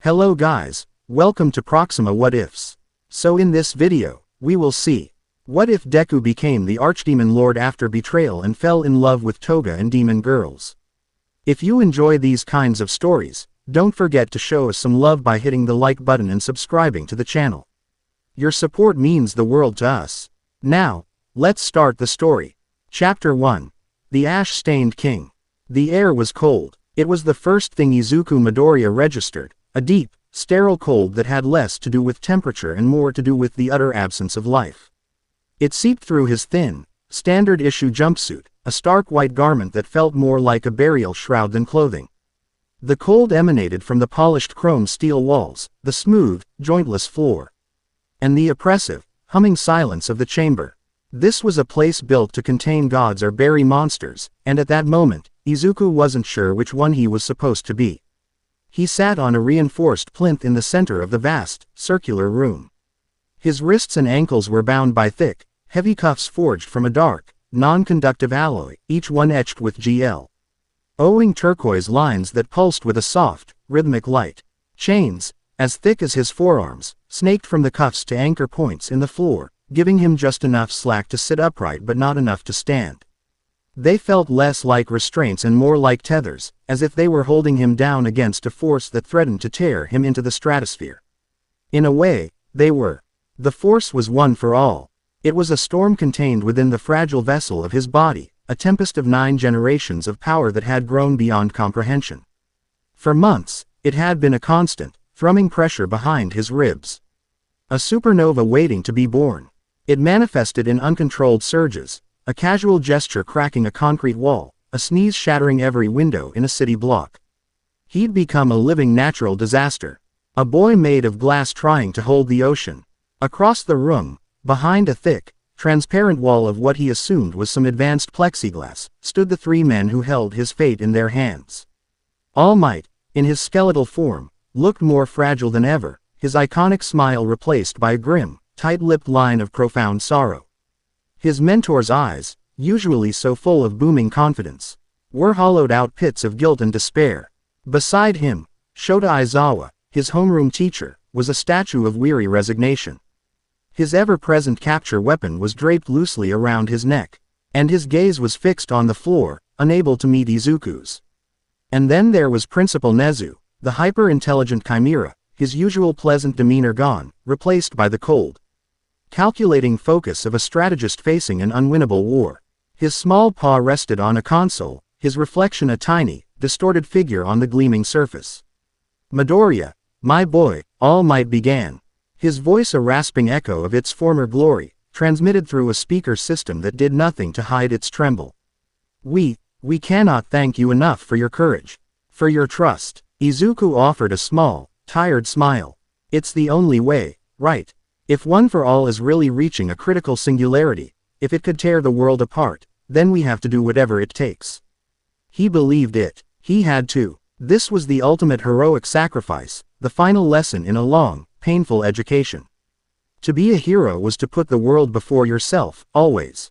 Hello guys, welcome to Proxima What Ifs. So in this video, we will see, what if Deku became the Archdemon Lord after betrayal and fell in love with Toga and demon girls? If you enjoy these kinds of stories, don't forget to show us some love by hitting the like button and subscribing to the channel. Your support means the world to us. Now, let's start the story. Chapter 1. The Ash-Stained King. The air was cold. It was the first thing Izuku Midoriya registered. A deep, sterile cold that had less to do with temperature and more to do with the utter absence of life. It seeped through his thin, standard-issue jumpsuit, a stark white garment that felt more like a burial shroud than clothing. The cold emanated from the polished chrome steel walls, the smooth, jointless floor, and the oppressive, humming silence of the chamber. This was a place built to contain gods or bury monsters, and at that moment, Izuku wasn't sure which one he was supposed to be. He sat on a reinforced plinth in the center of the vast, circular room. His wrists and ankles were bound by thick, heavy cuffs forged from a dark, non-conductive alloy, each one etched with glowing turquoise lines that pulsed with a soft, rhythmic light. Chains, as thick as his forearms, snaked from the cuffs to anchor points in the floor, giving him just enough slack to sit upright but not enough to stand. They felt less like restraints and more like tethers, as if they were holding him down against a force that threatened to tear him into the stratosphere. In a way, they were. The force was one for all. It was a storm contained within the fragile vessel of his body, a tempest of 9 generations of power that had grown beyond comprehension. For months, it had been a constant, thrumming pressure behind his ribs. A supernova waiting to be born. It manifested in uncontrolled surges. A casual gesture cracking a concrete wall, a sneeze shattering every window in a city block. He'd become a living natural disaster. A boy made of glass trying to hold the ocean. Across the room, behind a thick, transparent wall of what he assumed was some advanced plexiglass, stood the 3 men who held his fate in their hands. All Might, in his skeletal form, looked more fragile than ever, his iconic smile replaced by a grim, tight-lipped line of profound sorrow. His mentor's eyes, usually so full of booming confidence, were hollowed-out pits of guilt and despair. Beside him, Shota Aizawa, his homeroom teacher, was a statue of weary resignation. His ever-present capture weapon was draped loosely around his neck, and his gaze was fixed on the floor, unable to meet Izuku's. And then there was Principal Nezu, the hyper-intelligent chimera, his usual pleasant demeanor gone, replaced by the cold, calculating focus of a strategist facing an unwinnable war. His small paw rested on a console, his reflection a tiny, distorted figure on the gleaming surface. "Midoriya, my boy," All Might began. His voice a rasping echo of its former glory, transmitted through a speaker system that did nothing to hide its tremble. We cannot thank you enough for your courage. For your trust." Izuku offered a small, tired smile. "It's the only way, right? If One for All is really reaching a critical singularity, if it could tear the world apart, then we have to do whatever it takes." He believed it. He had to. This was the ultimate heroic sacrifice, the final lesson in a long, painful education. To be a hero was to put the world before yourself, always.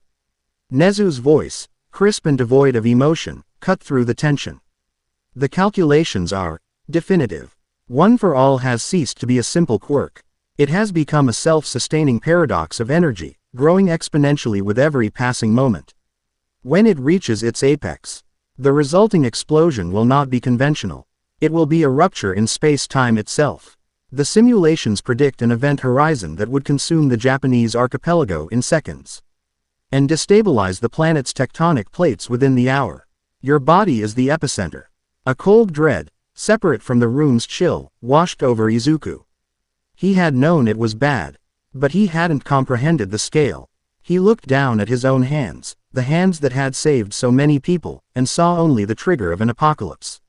Nezu's voice, crisp and devoid of emotion, cut through the tension. "The calculations are definitive. One for All has ceased to be a simple quirk. It has become a self-sustaining paradox of energy, growing exponentially with every passing moment. When it reaches its apex, the resulting explosion will not be conventional. It will be a rupture in space-time itself. The simulations predict an event horizon that would consume the Japanese archipelago in seconds, and destabilize the planet's tectonic plates within the hour. Your body is the epicenter." A cold dread, separate from the room's chill, washed over Izuku. He had known it was bad, but he hadn't comprehended the scale. He looked down at his own hands, the hands that had saved so many people, and saw only the trigger of an apocalypse.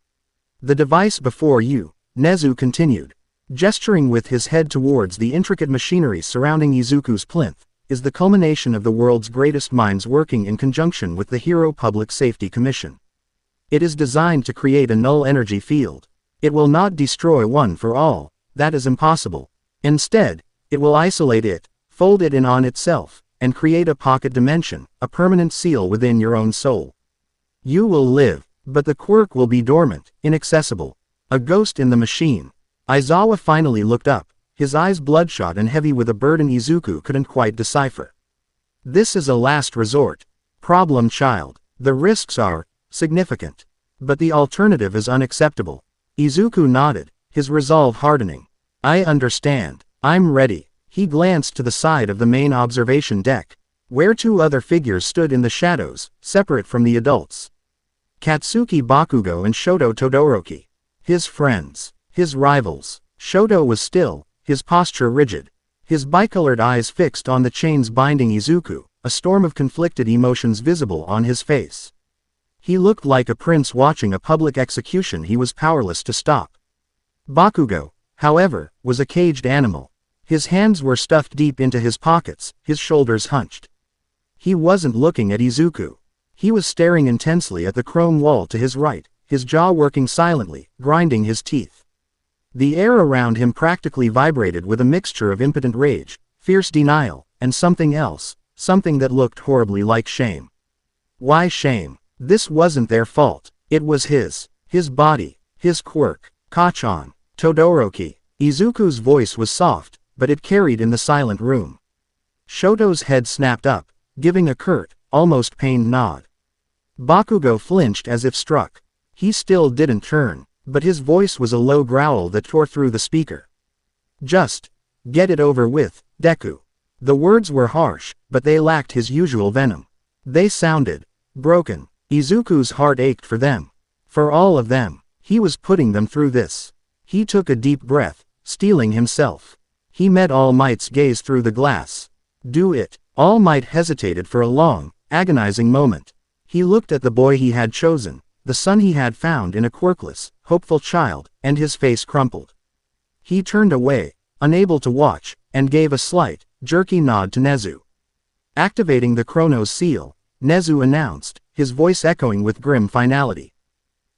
"The device before you," Nezu continued, gesturing with his head towards the intricate machinery surrounding Izuku's plinth, "is the culmination of the world's greatest minds working in conjunction with the Hero Public Safety Commission. It is designed to create a null energy field. It will not destroy One for All, that is impossible. Instead, it will isolate it, fold it in on itself, and create a pocket dimension, a permanent seal within your own soul. You will live, but the quirk will be dormant, inaccessible. A ghost in the machine. Aizawa finally looked up, his eyes bloodshot and heavy with a burden Izuku couldn't quite decipher. This is a last resort. Problem child. The risks are significant. But the alternative is unacceptable. Izuku nodded, his resolve hardening. I understand. I'm ready. He glanced to the side of the main observation deck, where two other figures stood in the shadows, separate from the adults. Katsuki Bakugo and Shoto Todoroki. His friends. His rivals. Shoto was still, his posture rigid. His bicolored eyes fixed on the chains binding Izuku, a storm of conflicted emotions visible on his face. He looked like a prince watching a public execution he was powerless to stop. Bakugo, however, was a caged animal. His hands were stuffed deep into his pockets, his shoulders hunched. He wasn't looking at Izuku. He was staring intensely at the chrome wall to his right, his jaw working silently, grinding his teeth. The air around him practically vibrated with a mixture of impotent rage, fierce denial, and something else, something that looked horribly like shame. Why shame? This wasn't their fault. It was his body, his quirk. Kachan, Todoroki. Izuku's voice was soft, but it carried in the silent room. Shoto's head snapped up, giving a curt, almost pained nod. Bakugo flinched as if struck. He still didn't turn, but his voice was a low growl that tore through the speaker. Just get it over with, Deku. The words were harsh, but they lacked his usual venom. They sounded broken. Izuku's heart ached for them. For all of them. He was putting them through this. He took a deep breath, steeling himself. He met All Might's gaze through the glass. Do it. All Might hesitated for a long, agonizing moment. He looked at the boy he had chosen, the son he had found in a quirkless, hopeful child, and his face crumpled. He turned away, unable to watch, and gave a slight, jerky nod to Nezu. Activating the Chronos seal, Nezu announced, his voice echoing with grim finality.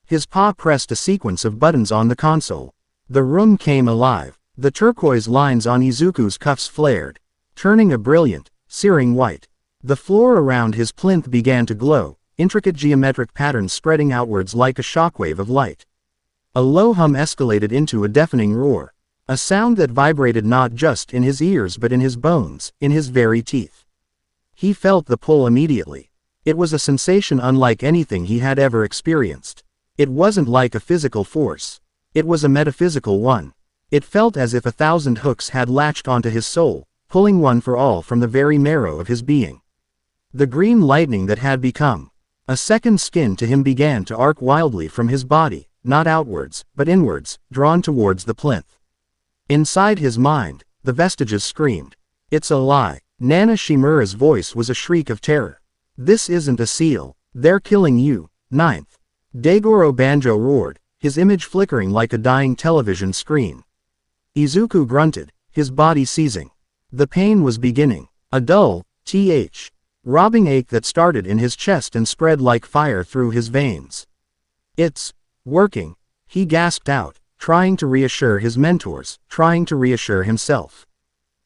His paw pressed a sequence of buttons on the console. The room came alive. The turquoise lines on Izuku's cuffs flared, turning a brilliant, searing white. The floor around his plinth began to glow, intricate geometric patterns spreading outwards like a shockwave of light. A low hum escalated into a deafening roar, a sound that vibrated not just in his ears but in his bones, in his very teeth. He felt the pull immediately. It was a sensation unlike anything he had ever experienced. It wasn't like a physical force. It was a metaphysical one. It felt as if 1,000 hooks had latched onto his soul, pulling one for all from the very marrow of his being. The green lightning that had become a second skin to him began to arc wildly from his body, not outwards, but inwards, drawn towards the plinth. Inside his mind, the vestiges screamed. It's a lie. Nana Shimura's voice was a shriek of terror. This isn't a seal. They're killing you. 9th. Daigoro Banjo roared, his image flickering like a dying television screen. Izuku grunted, his body seizing. The pain was beginning. A dull, robbing ache that started in his chest and spread like fire through his veins. It's working, he gasped out, trying to reassure his mentors, trying to reassure himself.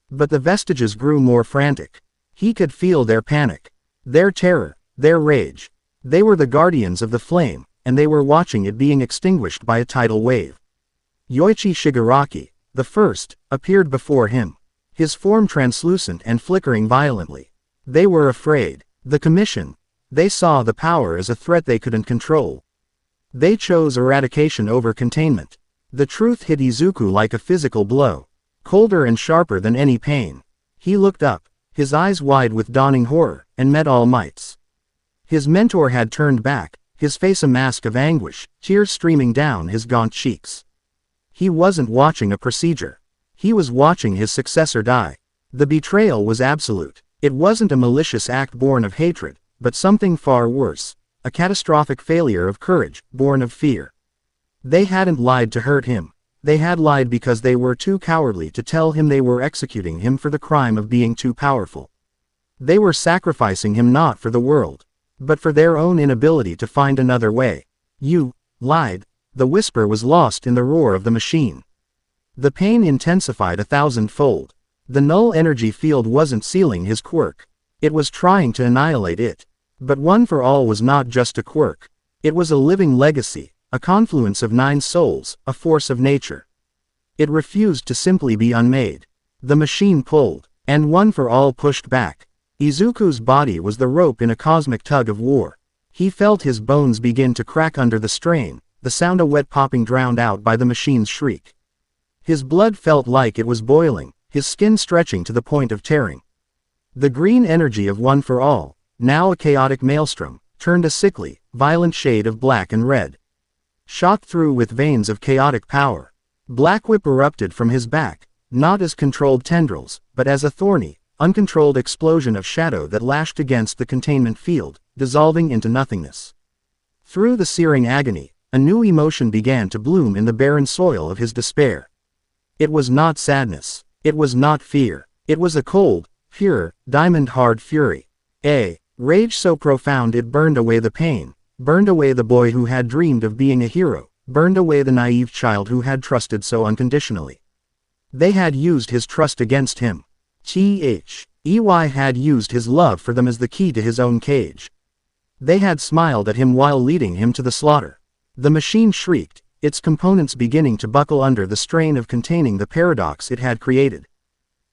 But the vestiges grew more frantic. He could feel their panic, their terror, their rage. They were the guardians of the flame, and they were watching it being extinguished by a tidal wave. Yoichi Shigaraki, the first, appeared before him, his form translucent and flickering violently. They were afraid. The commission. They saw the power as a threat they couldn't control. They chose eradication over containment. The truth hit Izuku like a physical blow, colder and sharper than any pain. He looked up, his eyes wide with dawning horror, and met All Might's. His mentor had turned back, his face a mask of anguish, tears streaming down his gaunt cheeks. He wasn't watching a procedure. He was watching his successor die. The betrayal was absolute. It wasn't a malicious act born of hatred, but something far worse, a catastrophic failure of courage, born of fear. They hadn't lied to hurt him. They had lied because they were too cowardly to tell him they were executing him for the crime of being too powerful. They were sacrificing him not for the world, but for their own inability to find another way. You lied. The whisper was lost in the roar of the machine. The pain intensified 1,000-fold. The null energy field wasn't sealing his quirk. It was trying to annihilate it. But One for All was not just a quirk. It was a living legacy, a confluence of 9 souls, a force of nature. It refused to simply be unmade. The machine pulled, and One for All pushed back. Izuku's body was the rope in a cosmic tug of war. He felt his bones begin to crack under the strain, the sound of wet popping drowned out by the machine's shriek. His blood felt like it was boiling, his skin stretching to the point of tearing. The green energy of One for All, now a chaotic maelstrom, turned a sickly, violent shade of black and red. Shot through with veins of chaotic power. Black whip erupted from his back, not as controlled tendrils, but as a thorny, uncontrolled explosion of shadow that lashed against the containment field, dissolving into nothingness. Through the searing agony, a new emotion began to bloom in the barren soil of his despair. It was not sadness. It was not fear. It was a cold, pure, diamond-hard fury. A rage so profound it burned away the pain, burned away the boy who had dreamed of being a hero, burned away the naive child who had trusted so unconditionally. They had used his trust against him. Ey had used his love for them as the key to his own cage. They had smiled at him while leading him to the slaughter. The machine shrieked, its components beginning to buckle under the strain of containing the paradox it had created.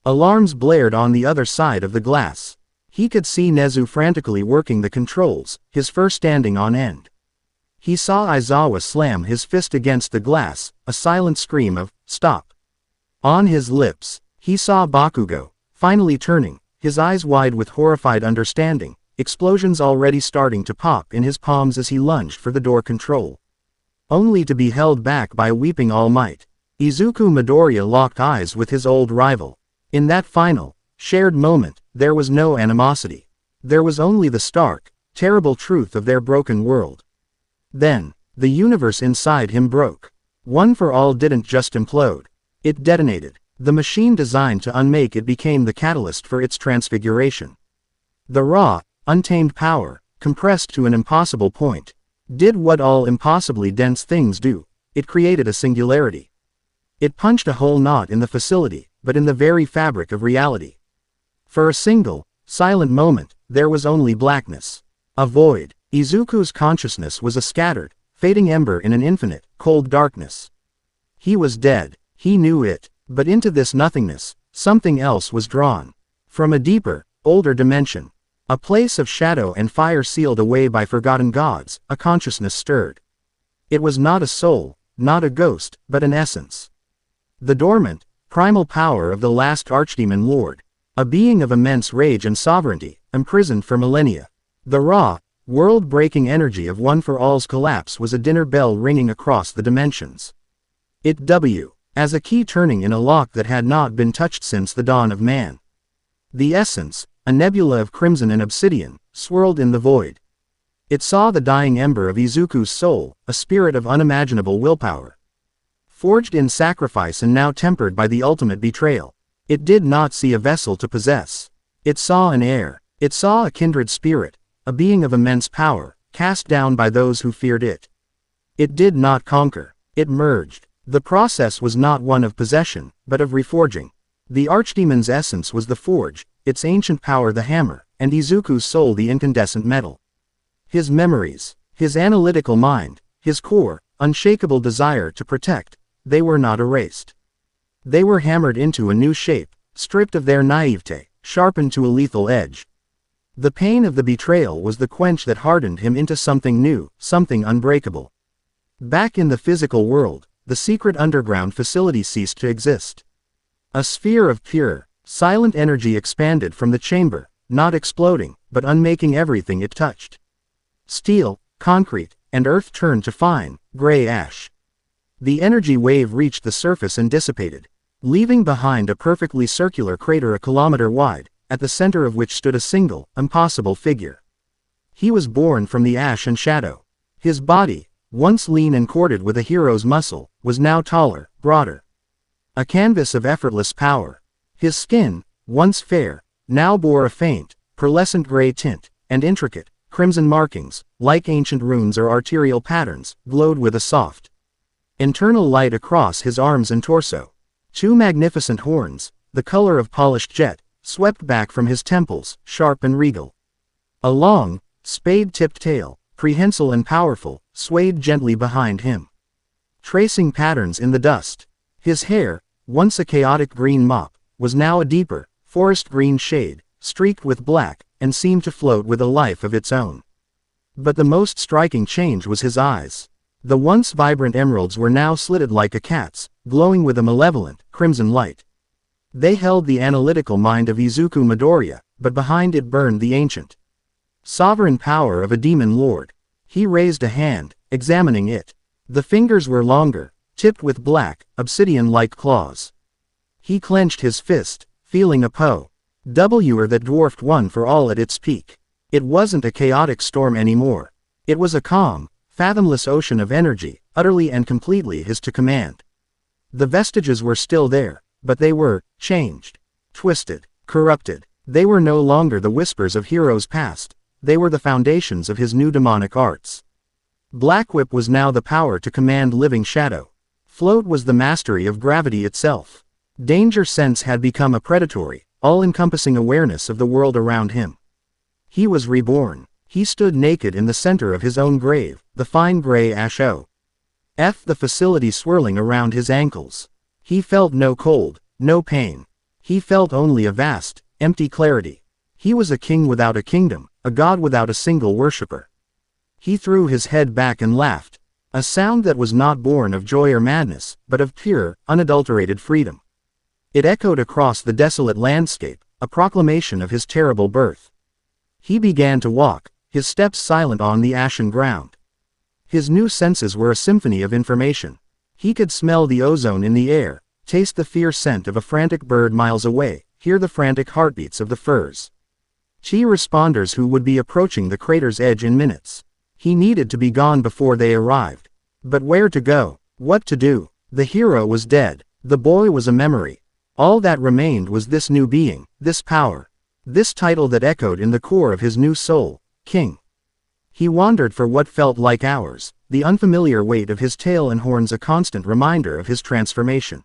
Alarms blared on the other side of the glass. He could see Nezu frantically working the controls, his fur standing on end. He saw Aizawa slam his fist against the glass, a silent scream of, "Stop!" On his lips. He saw Bakugo, finally turning, his eyes wide with horrified understanding, explosions already starting to pop in his palms as he lunged for the door control. Only to be held back by weeping All Might. Izuku Midoriya locked eyes with his old rival. In that final, shared moment, there was no animosity. There was only the stark, terrible truth of their broken world. Then, the universe inside him broke. One for All didn't just implode. It detonated. The machine designed to unmake it became the catalyst for its transfiguration. The raw, untamed power, compressed to an impossible point, did what all impossibly dense things do. It created a singularity. It punched a whole not in the facility, but in the very fabric of reality. For a single, silent moment, there was only blackness. A void. Izuku's consciousness was a scattered, fading ember in an infinite, cold darkness. He was dead. He knew it. But into this nothingness, something else was drawn. From a deeper, older dimension. A place of shadow and fire sealed away by forgotten gods, a consciousness stirred. It was not a soul, not a ghost, but an essence. The dormant, primal power of the last Archdemon Lord. A being of immense rage and sovereignty, imprisoned for millennia. The raw, world-breaking energy of One for All's collapse was a dinner bell ringing across the dimensions. It as a key turning in a lock that had not been touched since the dawn of man. The essence, a nebula of crimson and obsidian, swirled in the void. It saw the dying ember of Izuku's soul, a spirit of unimaginable willpower. Forged in sacrifice and now tempered by the ultimate betrayal. It did not see a vessel to possess. It saw an heir. It saw a kindred spirit, a being of immense power, cast down by those who feared it. It did not conquer. It merged. The process was not one of possession, but of reforging. The Archdemon's essence was the forge, its ancient power the hammer, and Izuku's soul the incandescent metal. His memories, his analytical mind, his core, unshakable desire to protect, they were not erased. They were hammered into a new shape, stripped of their naivete, sharpened to a lethal edge. The pain of the betrayal was the quench that hardened him into something new, something unbreakable. Back in the physical world, the secret underground facility ceased to exist. A sphere of pure, silent energy expanded from the chamber, not exploding, but unmaking everything it touched. Steel, concrete, and earth turned to fine, gray ash. The energy wave reached the surface and dissipated, leaving behind a perfectly circular crater a kilometer wide, at the center of which stood a single, impossible figure. He was born from the ash and shadow. His body, once lean and corded with a hero's muscle, was now taller, broader. A canvas of effortless power. His skin, once fair, now bore a faint, pearlescent gray tint, and intricate, crimson markings, like ancient runes or arterial patterns, glowed with a soft, internal light across his arms and torso. Two magnificent horns, the color of polished jet, swept back from his temples, sharp and regal. A long, spade-tipped tail, prehensile and powerful, swayed gently behind him, tracing patterns in the dust. His hair, once a chaotic green mop, was now a deeper, forest green shade, streaked with black, and seemed to float with a life of its own. But the most striking change was his eyes. The once vibrant emeralds were now slitted like a cat's, glowing with a malevolent, crimson light. They held the analytical mind of Izuku Midoriya, but behind it burned the ancient, sovereign power of a demon lord. He raised a hand, examining it. The fingers were longer, tipped with black, obsidian-like claws. He clenched his fist, feeling a power that dwarfed one for all at its peak. It wasn't a chaotic storm anymore. It was a calm, fathomless ocean of energy, utterly and completely his to command. The vestiges were still there, but they were changed, twisted, corrupted. They were no longer the whispers of heroes past, they were the foundations of his new demonic arts. Black Whip was now the power to command living shadow. Float was the mastery of gravity itself. Danger sense had become a predatory, all-encompassing awareness of the world around him. He was reborn. He stood naked in the center of his own grave, the fine gray ash the facility swirling around his ankles. He felt no cold, no pain. He felt only a vast, empty clarity. He was a king without a kingdom, a god without a single worshipper. He threw his head back and laughed, a sound that was not born of joy or madness, but of pure, unadulterated freedom. It echoed across the desolate landscape, a proclamation of his terrible birth. He began to walk, his steps silent on the ashen ground. His new senses were a symphony of information. He could smell the ozone in the air, taste the fierce scent of a frantic bird miles away, hear the frantic heartbeats of the firs. Chi responders who would be approaching the crater's edge in minutes. He needed to be gone before they arrived. But where to go? What to do? The hero was dead. The boy was a memory. All that remained was this new being, this power. This title that echoed in the core of his new soul, King. He wandered for what felt like hours, the unfamiliar weight of his tail and horns a constant reminder of his transformation.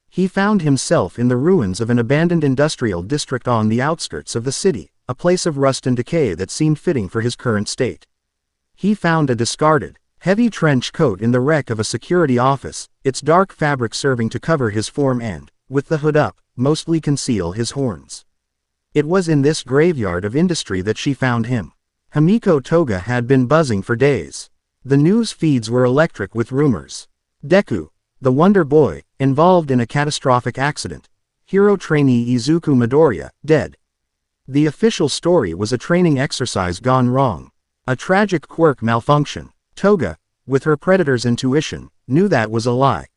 He found himself in the ruins of an abandoned industrial district on the outskirts of the city, a place of rust and decay that seemed fitting for his current state. He found a discarded, heavy trench coat in the wreck of a security office, its dark fabric serving to cover his form and, with the hood up, mostly conceal his horns. It was in this graveyard of industry that she found him. Himiko Toga had been buzzing for days. The news feeds were electric with rumors. Deku, the Wonder Boy, involved in a catastrophic accident. Hero trainee Izuku Midoriya, dead. The official story was a training exercise gone wrong. A tragic quirk malfunction. Toga, with her predator's intuition, knew that was a lie.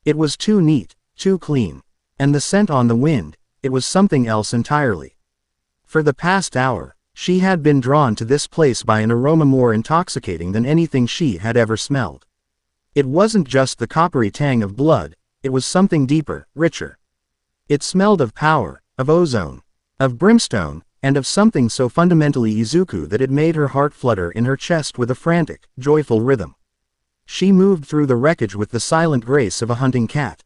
It was too neat, too clean. And the scent on the wind, it was something else entirely. For the past hour, she had been drawn to this place by an aroma more intoxicating than anything she had ever smelled. It wasn't just the coppery tang of blood, it was something deeper, richer. It smelled of power, of ozone, of brimstone, and of something so fundamentally Izuku that it made her heart flutter in her chest with a frantic, joyful rhythm. She moved through the wreckage with the silent grace of a hunting cat.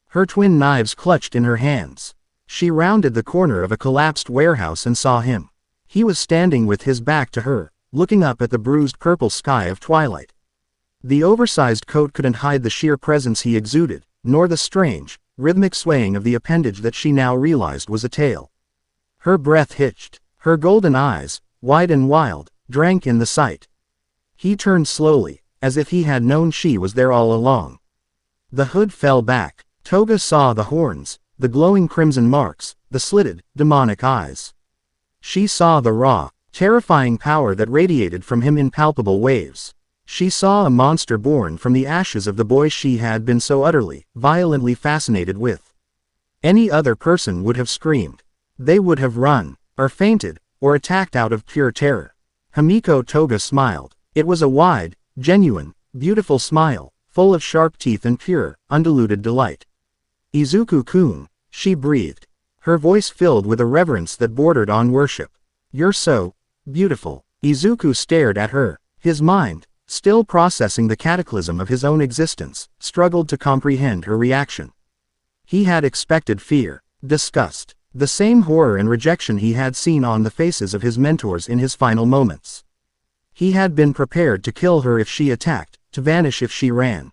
Her twin knives clutched in her hands. She rounded the corner of a collapsed warehouse and saw him. He was standing with his back to her, looking up at the bruised purple sky of twilight. The oversized coat couldn't hide the sheer presence he exuded, nor the strange, rhythmic swaying of the appendage that she now realized was a tail. Her breath hitched. Her golden eyes, wide and wild, drank in the sight. He turned slowly, as if he had known she was there all along. The hood fell back. Toga saw the horns, the glowing crimson marks, the slitted, demonic eyes. She saw the raw, terrifying power that radiated from him in palpable waves. She saw a monster born from the ashes of the boy she had been so utterly, violently fascinated with. Any other person would have screamed. They would have run, or fainted, or attacked out of pure terror. Himiko Toga smiled. It was a wide, genuine, beautiful smile, full of sharp teeth and pure, undiluted delight. Izuku-kun, she breathed. Her voice filled with a reverence that bordered on worship. You're so beautiful. Izuku stared at her. His mind, still processing the cataclysm of his own existence, struggled to comprehend her reaction. He had expected fear, disgust, the same horror and rejection he had seen on the faces of his mentors in his final moments. He had been prepared to kill her if she attacked, to vanish if she ran.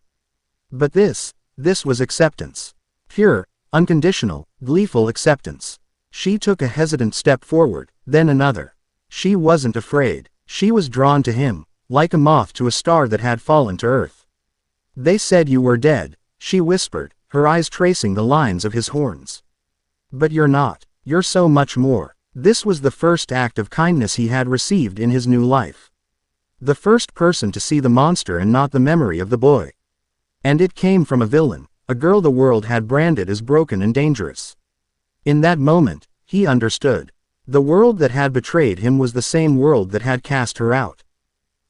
But this This was acceptance. Pure, unconditional, gleeful acceptance. She took a hesitant step forward, then another. She wasn't afraid. She was drawn to him, like a moth to a star that had fallen to earth. They said you were dead, she whispered, her eyes tracing the lines of his horns. But you're not. You're so much more. This was the first act of kindness he had received in his new life. The first person to see the monster and not the memory of the boy. And it came from a villain, a girl the world had branded as broken and dangerous. In that moment, he understood. The world that had betrayed him was the same world that had cast her out.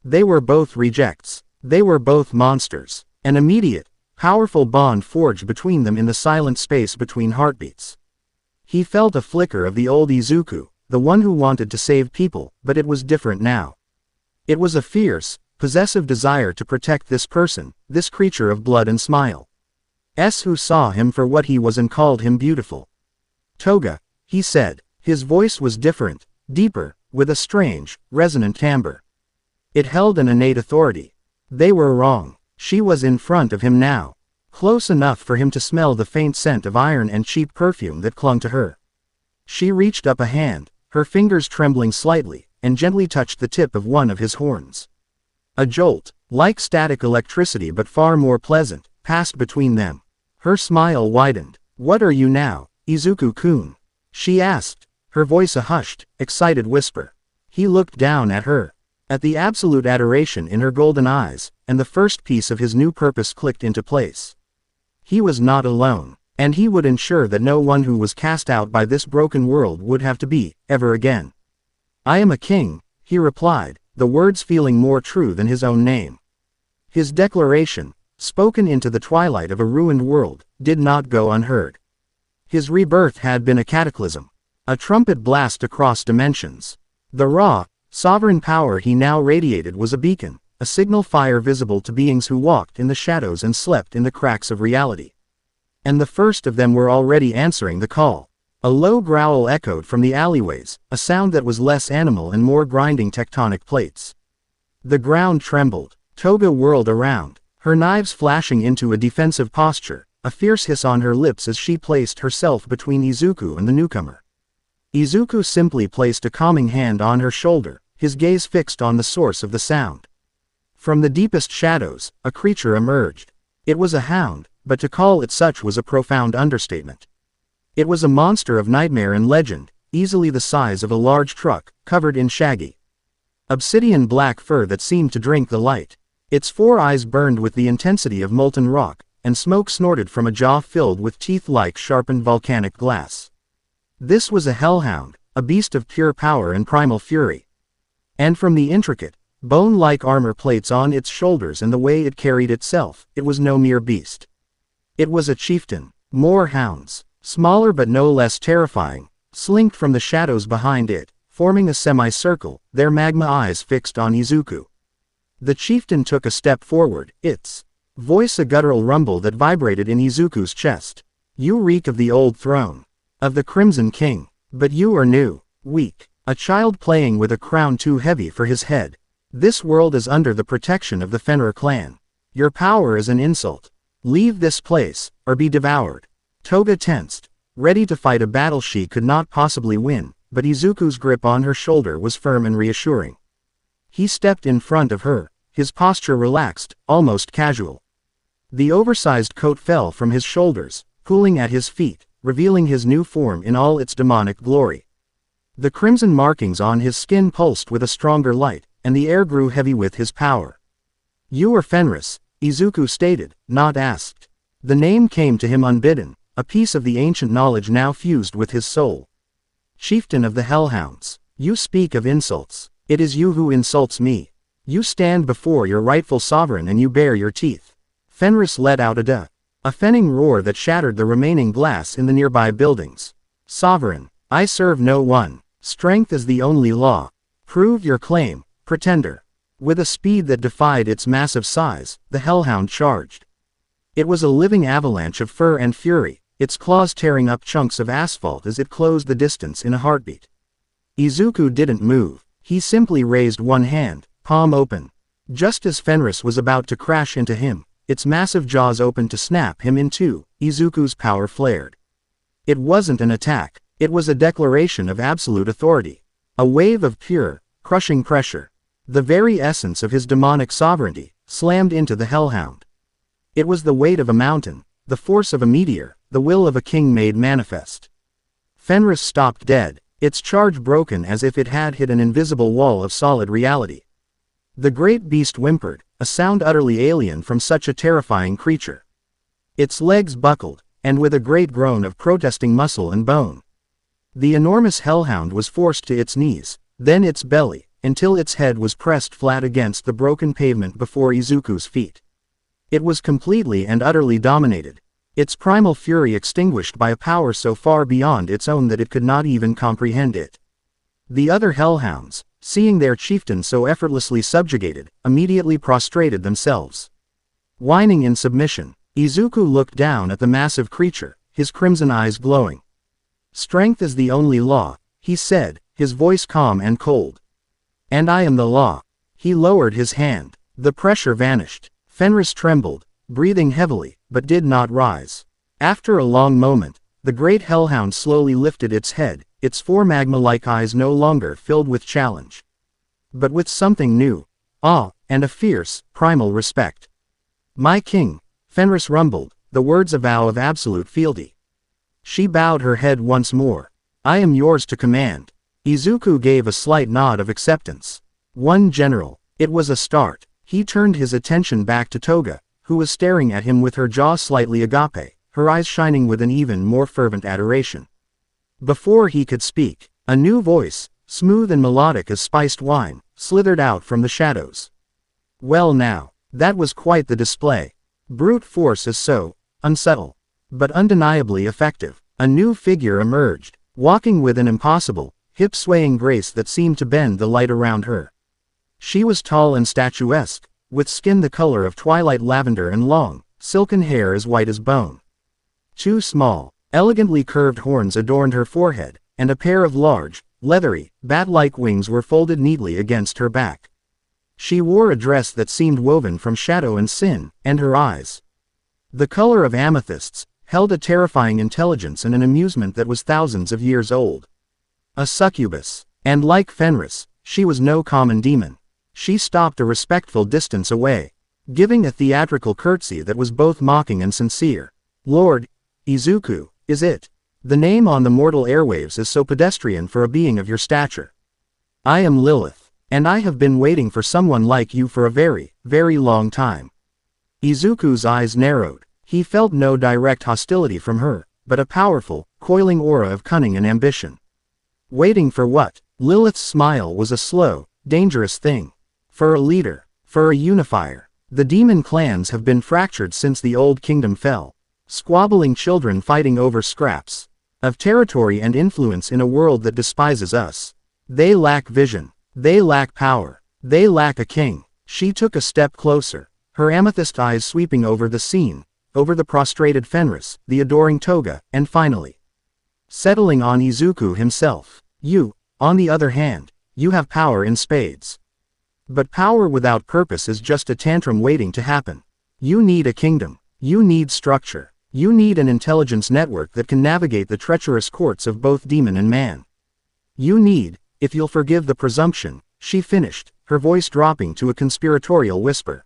They were both rejects. They were both monsters. An immediate, powerful bond forged between them in the silent space between heartbeats. He felt a flicker of the old Izuku, the one who wanted to save people, but it was different now. It was a fierce, possessive desire to protect this person, this creature of blood and smile. Who saw him for what he was and called him beautiful. Toga, he said. His voice was different, deeper, with a strange, resonant timbre. It held an innate authority. They were wrong. She was in front of him now. Close enough for him to smell the faint scent of iron and cheap perfume that clung to her. She reached up a hand, her fingers trembling slightly, and gently touched the tip of one of his horns. A jolt, like static electricity but far more pleasant, passed between them. Her smile widened. "What are you now, Izuku-kun?" she asked, her voice a hushed, excited whisper. He looked down at her. At the absolute adoration in her golden eyes, and the first piece of his new purpose clicked into place. He was not alone, and he would ensure that no one who was cast out by this broken world would have to be, ever again. "I am a king," he replied, the words feeling more true than his own name. His declaration, spoken into the twilight of a ruined world, did not go unheard. His rebirth had been a cataclysm. A trumpet blast across dimensions. The raw, sovereign power he now radiated was a beacon, a signal fire visible to beings who walked in the shadows and slept in the cracks of reality. And the first of them were already answering the call. A low growl echoed from the alleyways, a sound that was less animal and more grinding tectonic plates. The ground trembled. Toga whirled around, her knives flashing into a defensive posture, a fierce hiss on her lips as she placed herself between Izuku and the newcomer. Izuku simply placed a calming hand on her shoulder, his gaze fixed on the source of the sound. From the deepest shadows, a creature emerged. It was a hound, but to call it such was a profound understatement. It was a monster of nightmare and legend, easily the size of a large truck, covered in shaggy, obsidian black fur that seemed to drink the light. Its 4 eyes burned with the intensity of molten rock, and smoke snorted from a jaw filled with teeth-like sharpened volcanic glass. This was a hellhound, a beast of pure power and primal fury. And from the intricate, bone-like armor plates on its shoulders and the way it carried itself, it was no mere beast. It was a chieftain. More hounds, smaller but no less terrifying, slinked from the shadows behind it, forming a semicircle, their magma eyes fixed on Izuku. The chieftain took a step forward, its voice a guttural rumble that vibrated in Izuku's chest. "You reek of the old throne. Of the Crimson King. But you are new, weak, a child playing with a crown too heavy for his head. This world is under the protection of the Fenrir clan. Your power is an insult. Leave this place, or be devoured." Toga tensed, ready to fight a battle she could not possibly win, but Izuku's grip on her shoulder was firm and reassuring. He stepped in front of her, his posture relaxed, almost casual. The oversized coat fell from his shoulders, cooling at his feet, revealing his new form in all its demonic glory. The crimson markings on his skin pulsed with a stronger light, and the air grew heavy with his power. "You are Fenris," Izuku stated, not asked. The name came to him unbidden, a piece of the ancient knowledge now fused with his soul. "Chieftain of the Hellhounds, you speak of insults. It is you who insults me. You stand before your rightful sovereign and you bare your teeth." Fenris let out a fenning roar that shattered the remaining glass in the nearby buildings. "Sovereign, I serve no one. Strength is the only law. Prove your claim, pretender." With a speed that defied its massive size, the hellhound charged. It was a living avalanche of fur and fury, its claws tearing up chunks of asphalt as it closed the distance in a heartbeat. Izuku didn't move. He simply raised one hand, palm open. Just as Fenris was about to crash into him, its massive jaws opened to snap him in two. Izuku's power flared. It wasn't an attack, it was a declaration of absolute authority. A wave of pure, crushing pressure. The very essence of his demonic sovereignty, slammed into the hellhound. It was the weight of a mountain, the force of a meteor, the will of a king made manifest. Fenris stopped dead, its charge broken as if it had hit an invisible wall of solid reality. The great beast whimpered, a sound utterly alien from such a terrifying creature. Its legs buckled, and with a great groan of protesting muscle and bone. The enormous hellhound was forced to its knees, then its belly, until its head was pressed flat against the broken pavement before Izuku's feet. It was completely and utterly dominated, its primal fury extinguished by a power so far beyond its own that it could not even comprehend it. The other hellhounds, seeing their chieftain so effortlessly subjugated, immediately prostrated themselves. Whining in submission, Izuku looked down at the massive creature, his crimson eyes glowing. "Strength is the only law," he said, his voice calm and cold. "And I am the law." He lowered his hand. The pressure vanished. Fenris trembled, breathing heavily, but did not rise. After a long moment, the great hellhound slowly lifted its head, its four magma-like eyes no longer filled with challenge, but with something new, awe, and a fierce, primal respect. "My king," Fenris rumbled, the words a vow of absolute fealty. She bowed her head once more. "I am yours to command." Izuku gave a slight nod of acceptance. One general. It was a start. He turned his attention back to Toga, who was staring at him with her jaw slightly agape, her eyes shining with an even more fervent adoration. Before he could speak, a new voice, smooth and melodic as spiced wine, slithered out from the shadows. "Well now, that was quite the display. Brute force is so unsubtle, but undeniably effective." A new figure emerged, walking with an impossible, hip-swaying grace that seemed to bend the light around her. She was tall and statuesque, with skin the color of twilight lavender and long, silken hair as white as bone. Two small, elegantly curved horns adorned her forehead, and a pair of large, leathery, bat-like wings were folded neatly against her back. She wore a dress that seemed woven from shadow and sin, and her eyes, the color of amethysts, held a terrifying intelligence and an amusement that was thousands of years old. A succubus. And like Fenris, she was no common demon. She stopped a respectful distance away, giving a theatrical curtsy that was both mocking and sincere. "Lord Izuku, is it? The name on the mortal airwaves is so pedestrian for a being of your stature. I am Lilith, and I have been waiting for someone like you for a very, very long time." Izuku's eyes narrowed. He felt no direct hostility from her, but a powerful, coiling aura of cunning and ambition. Waiting for what? Lilith's smile was a slow, dangerous thing. For a leader, for a unifier. The demon clans have been fractured since the old kingdom fell. Squabbling children fighting over scraps of territory and influence in a world that despises us. They lack vision. They lack power. They lack a king. She took a step closer, her amethyst eyes sweeping over the scene, over the prostrated Fenris, the adoring Toga, and finally settling on Izuku himself. "You, on the other hand, you have power in spades. But power without purpose is just a tantrum waiting to happen. You need a kingdom. You need structure. You need an intelligence network that can navigate the treacherous courts of both demon and man. You need, if you'll forgive the presumption," she finished, her voice dropping to a conspiratorial whisper,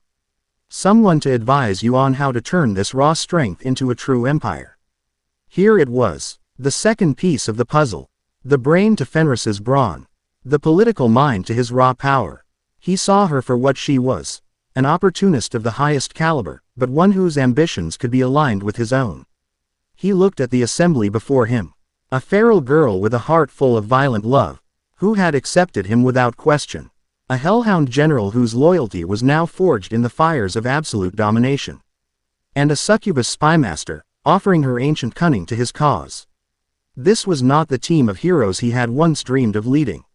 "someone to advise you on how to turn this raw strength into a true empire." Here it was, the second piece of the puzzle. The brain to Fenris's brawn. The political mind to his raw power. He saw her for what she was, an opportunist of the highest caliber, but one whose ambitions could be aligned with his own. He looked at the assembly before him. A feral girl with a heart full of violent love, who had accepted him without question. A hellhound general whose loyalty was now forged in the fires of absolute domination. And a succubus spymaster, offering her ancient cunning to his cause. This was not the team of heroes he had once dreamed of leading.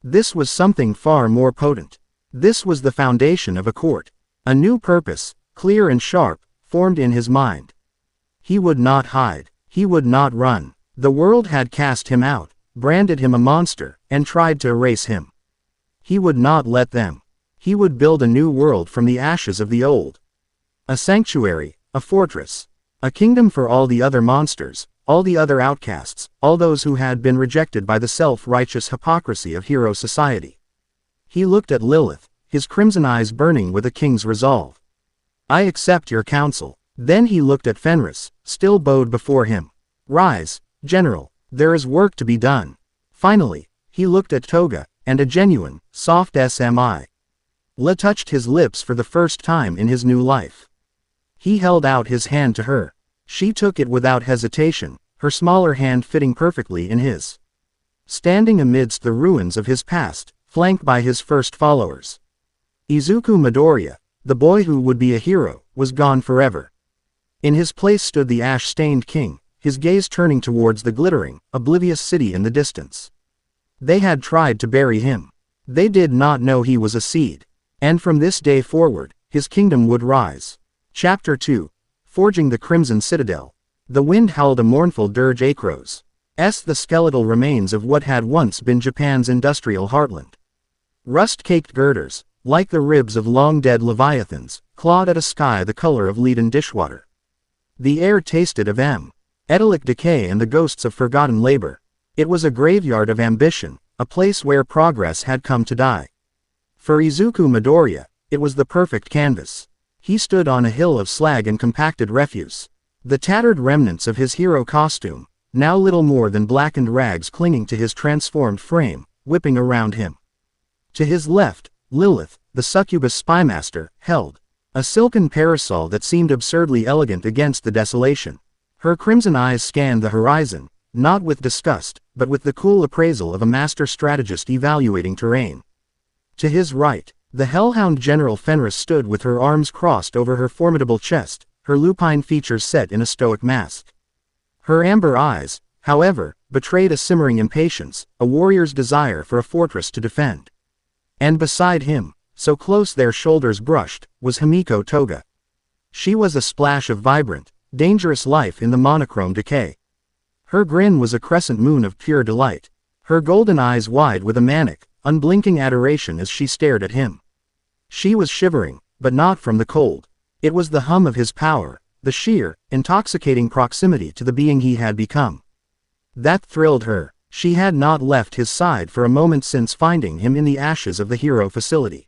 This was something far more potent. This was the foundation of a court. A new purpose, clear and sharp, formed in his mind. He would not hide. He would not run. The world had cast him out, branded him a monster, and tried to erase him. He would not let them. He would build a new world from the ashes of the old. A sanctuary, a fortress. A kingdom for all the other monsters, all the other outcasts, all those who had been rejected by the self-righteous hypocrisy of hero society. He looked at Lilith, his crimson eyes burning with a king's resolve. I accept your counsel. Then he looked at Fenris, still bowed before him. Rise, General, there is work to be done. Finally, he looked at Toga, and a genuine, soft smile touched his lips for the first time in his new life. He held out his hand to her. She took it without hesitation, her smaller hand fitting perfectly in his. Standing amidst the ruins of his past, flanked by his first followers, Izuku Midoriya, the boy who would be a hero, was gone forever. In his place stood the ash-stained king, his gaze turning towards the glittering, oblivious city in the distance. They had tried to bury him. They did not know he was a seed. And from this day forward, his kingdom would rise. Chapter 2. Forging the Crimson Citadel. The wind howled a mournful dirge acros. The skeletal remains of what had once been Japan's industrial heartland. Rust-caked girders, like the ribs of long-dead leviathans, clawed at a sky the color of leaden dishwater. The air tasted of ethylic decay and the ghosts of forgotten labor. It was a graveyard of ambition, a place where progress had come to die. For Izuku Midoriya, it was the perfect canvas. He stood on a hill of slag and compacted refuse. The tattered remnants of his hero costume, now little more than blackened rags clinging to his transformed frame, whipping around him. To his left, Lilith, the succubus spymaster, held a silken parasol that seemed absurdly elegant against the desolation. Her crimson eyes scanned the horizon, not with disgust, but with the cool appraisal of a master strategist evaluating terrain. To his right, the hellhound General Fenris stood with her arms crossed over her formidable chest, her lupine features set in a stoic mask. Her amber eyes, however, betrayed a simmering impatience, a warrior's desire for a fortress to defend. And beside him, so close their shoulders brushed, was Himiko Toga. She was a splash of vibrant, dangerous life in the monochrome decay. Her grin was a crescent moon of pure delight, her golden eyes wide with a manic, unblinking adoration as she stared at him. She was shivering, but not from the cold. It was the hum of his power, the sheer, intoxicating proximity to the being he had become. That thrilled her. She had not left his side for a moment since finding him in the ashes of the hero facility.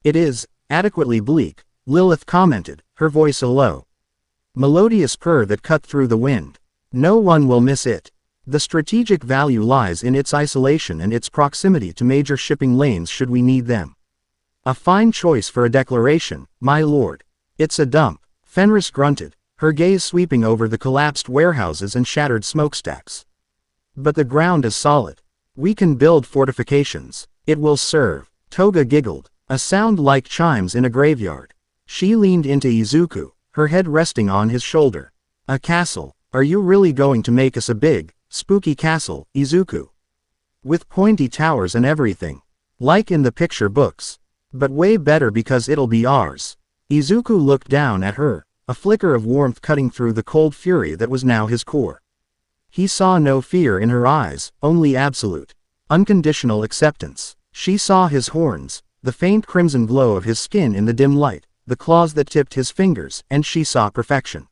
It is adequately bleak, Lilith commented, her voice a low, melodious purr that cut through the wind. No one will miss it. The strategic value lies in its isolation and its proximity to major shipping lanes should we need them. A fine choice for a declaration, my lord. It's a dump, Fenris grunted, her gaze sweeping over the collapsed warehouses and shattered smokestacks. But the ground is solid. We can build fortifications. It will serve. Toga giggled, a sound like chimes in a graveyard. She leaned into Izuku, her head resting on his shoulder. A castle? Are you really going to make us a big, spooky castle, Izuku? With pointy towers and everything. Like in the picture books. But way better because it'll be ours. Izuku looked down at her, a flicker of warmth cutting through the cold fury that was now his core. He saw no fear in her eyes, only absolute, unconditional acceptance. She saw his horns, the faint crimson glow of his skin in the dim light, the claws that tipped his fingers, and she saw perfection.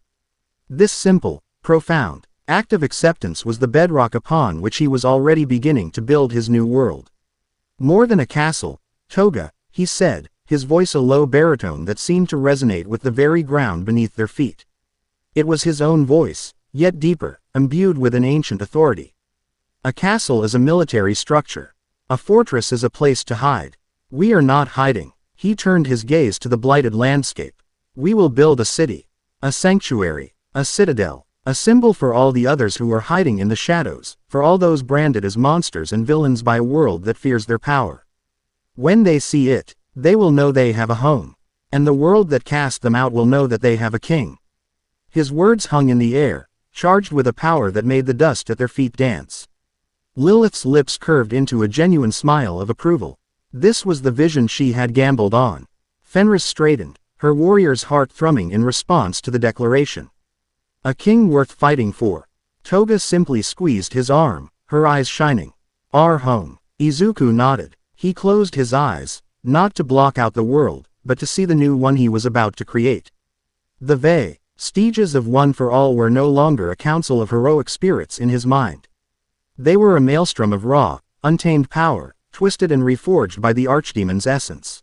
This simple, profound act of acceptance was the bedrock upon which he was already beginning to build his new world. More than a castle, Toga, he said, his voice a low baritone that seemed to resonate with the very ground beneath their feet. It was his own voice, yet deeper, imbued with an ancient authority. A castle is a military structure. A fortress is a place to hide. We are not hiding. He turned his gaze to the blighted landscape. We will build a city. A sanctuary. A citadel. A symbol for all the others who are hiding in the shadows, for all those branded as monsters and villains by a world that fears their power. When they see it, they will know they have a home. And the world that cast them out will know that they have a king. His words hung in the air, charged with a power that made the dust at their feet dance. Lilith's lips curved into a genuine smile of approval. This was the vision she had gambled on. Fenris straightened, her warrior's heart thrumming in response to the declaration. A king worth fighting for. Toga simply squeezed his arm, her eyes shining. Our home. Izuku nodded. He closed his eyes, not to block out the world, but to see the new one he was about to create. The vestiges of One for All were no longer a council of heroic spirits in his mind. They were a maelstrom of raw, untamed power, twisted and reforged by the Archdemon's essence.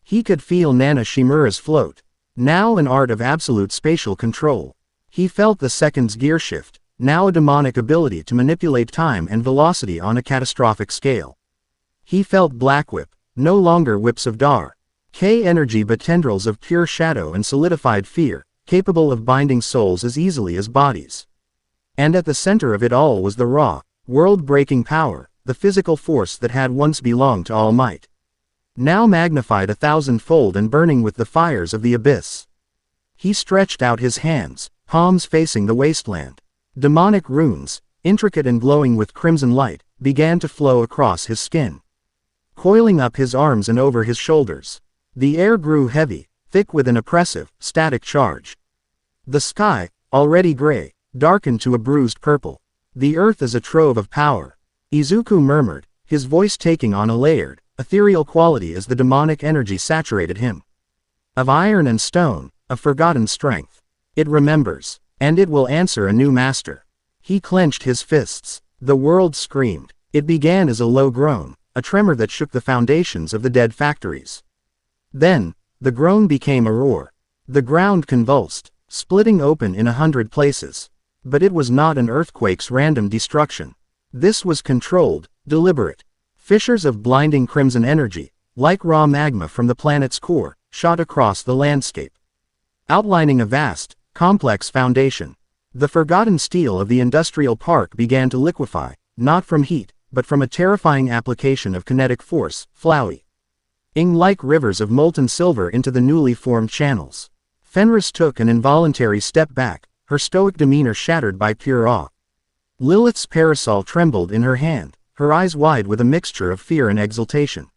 He could feel Nana Shimura's float, now an art of absolute spatial control. He felt the second's gear shift, now a demonic ability to manipulate time and velocity on a catastrophic scale. He felt Black Whip, no longer whips of K energy but tendrils of pure shadow and solidified fear, capable of binding souls as easily as bodies. And at the center of it all was the raw, world-breaking power, the physical force that had once belonged to All Might, now magnified 1,000-fold and burning with the fires of the abyss. He stretched out his hands, palms facing the wasteland. Demonic runes, intricate and glowing with crimson light, began to flow across his skin, coiling up his arms and over his shoulders. The air grew heavy, thick with an oppressive, static charge. The sky, already gray, darkened to a bruised purple. The earth is a trove of power, Izuku murmured, his voice taking on a layered, ethereal quality as the demonic energy saturated him. Of iron and stone, of forgotten strength. It remembers, and it will answer a new master. He clenched his fists. The world screamed. It began as a low groan, a tremor that shook the foundations of the dead factories. Then, the groan became a roar. The ground convulsed, splitting open in 100 places. But it was not an earthquake's random destruction. This was controlled, deliberate. Fissures of blinding crimson energy, like raw magma from the planet's core, shot across the landscape, outlining a vast, complex foundation. The forgotten steel of the industrial park began to liquefy, not from heat, but from a terrifying application of kinetic force, flowing like rivers of molten silver into the newly formed channels. Fenris took an involuntary step back, her stoic demeanor shattered by pure awe. Lilith's parasol trembled in her hand, her eyes wide with a mixture of fear and exultation.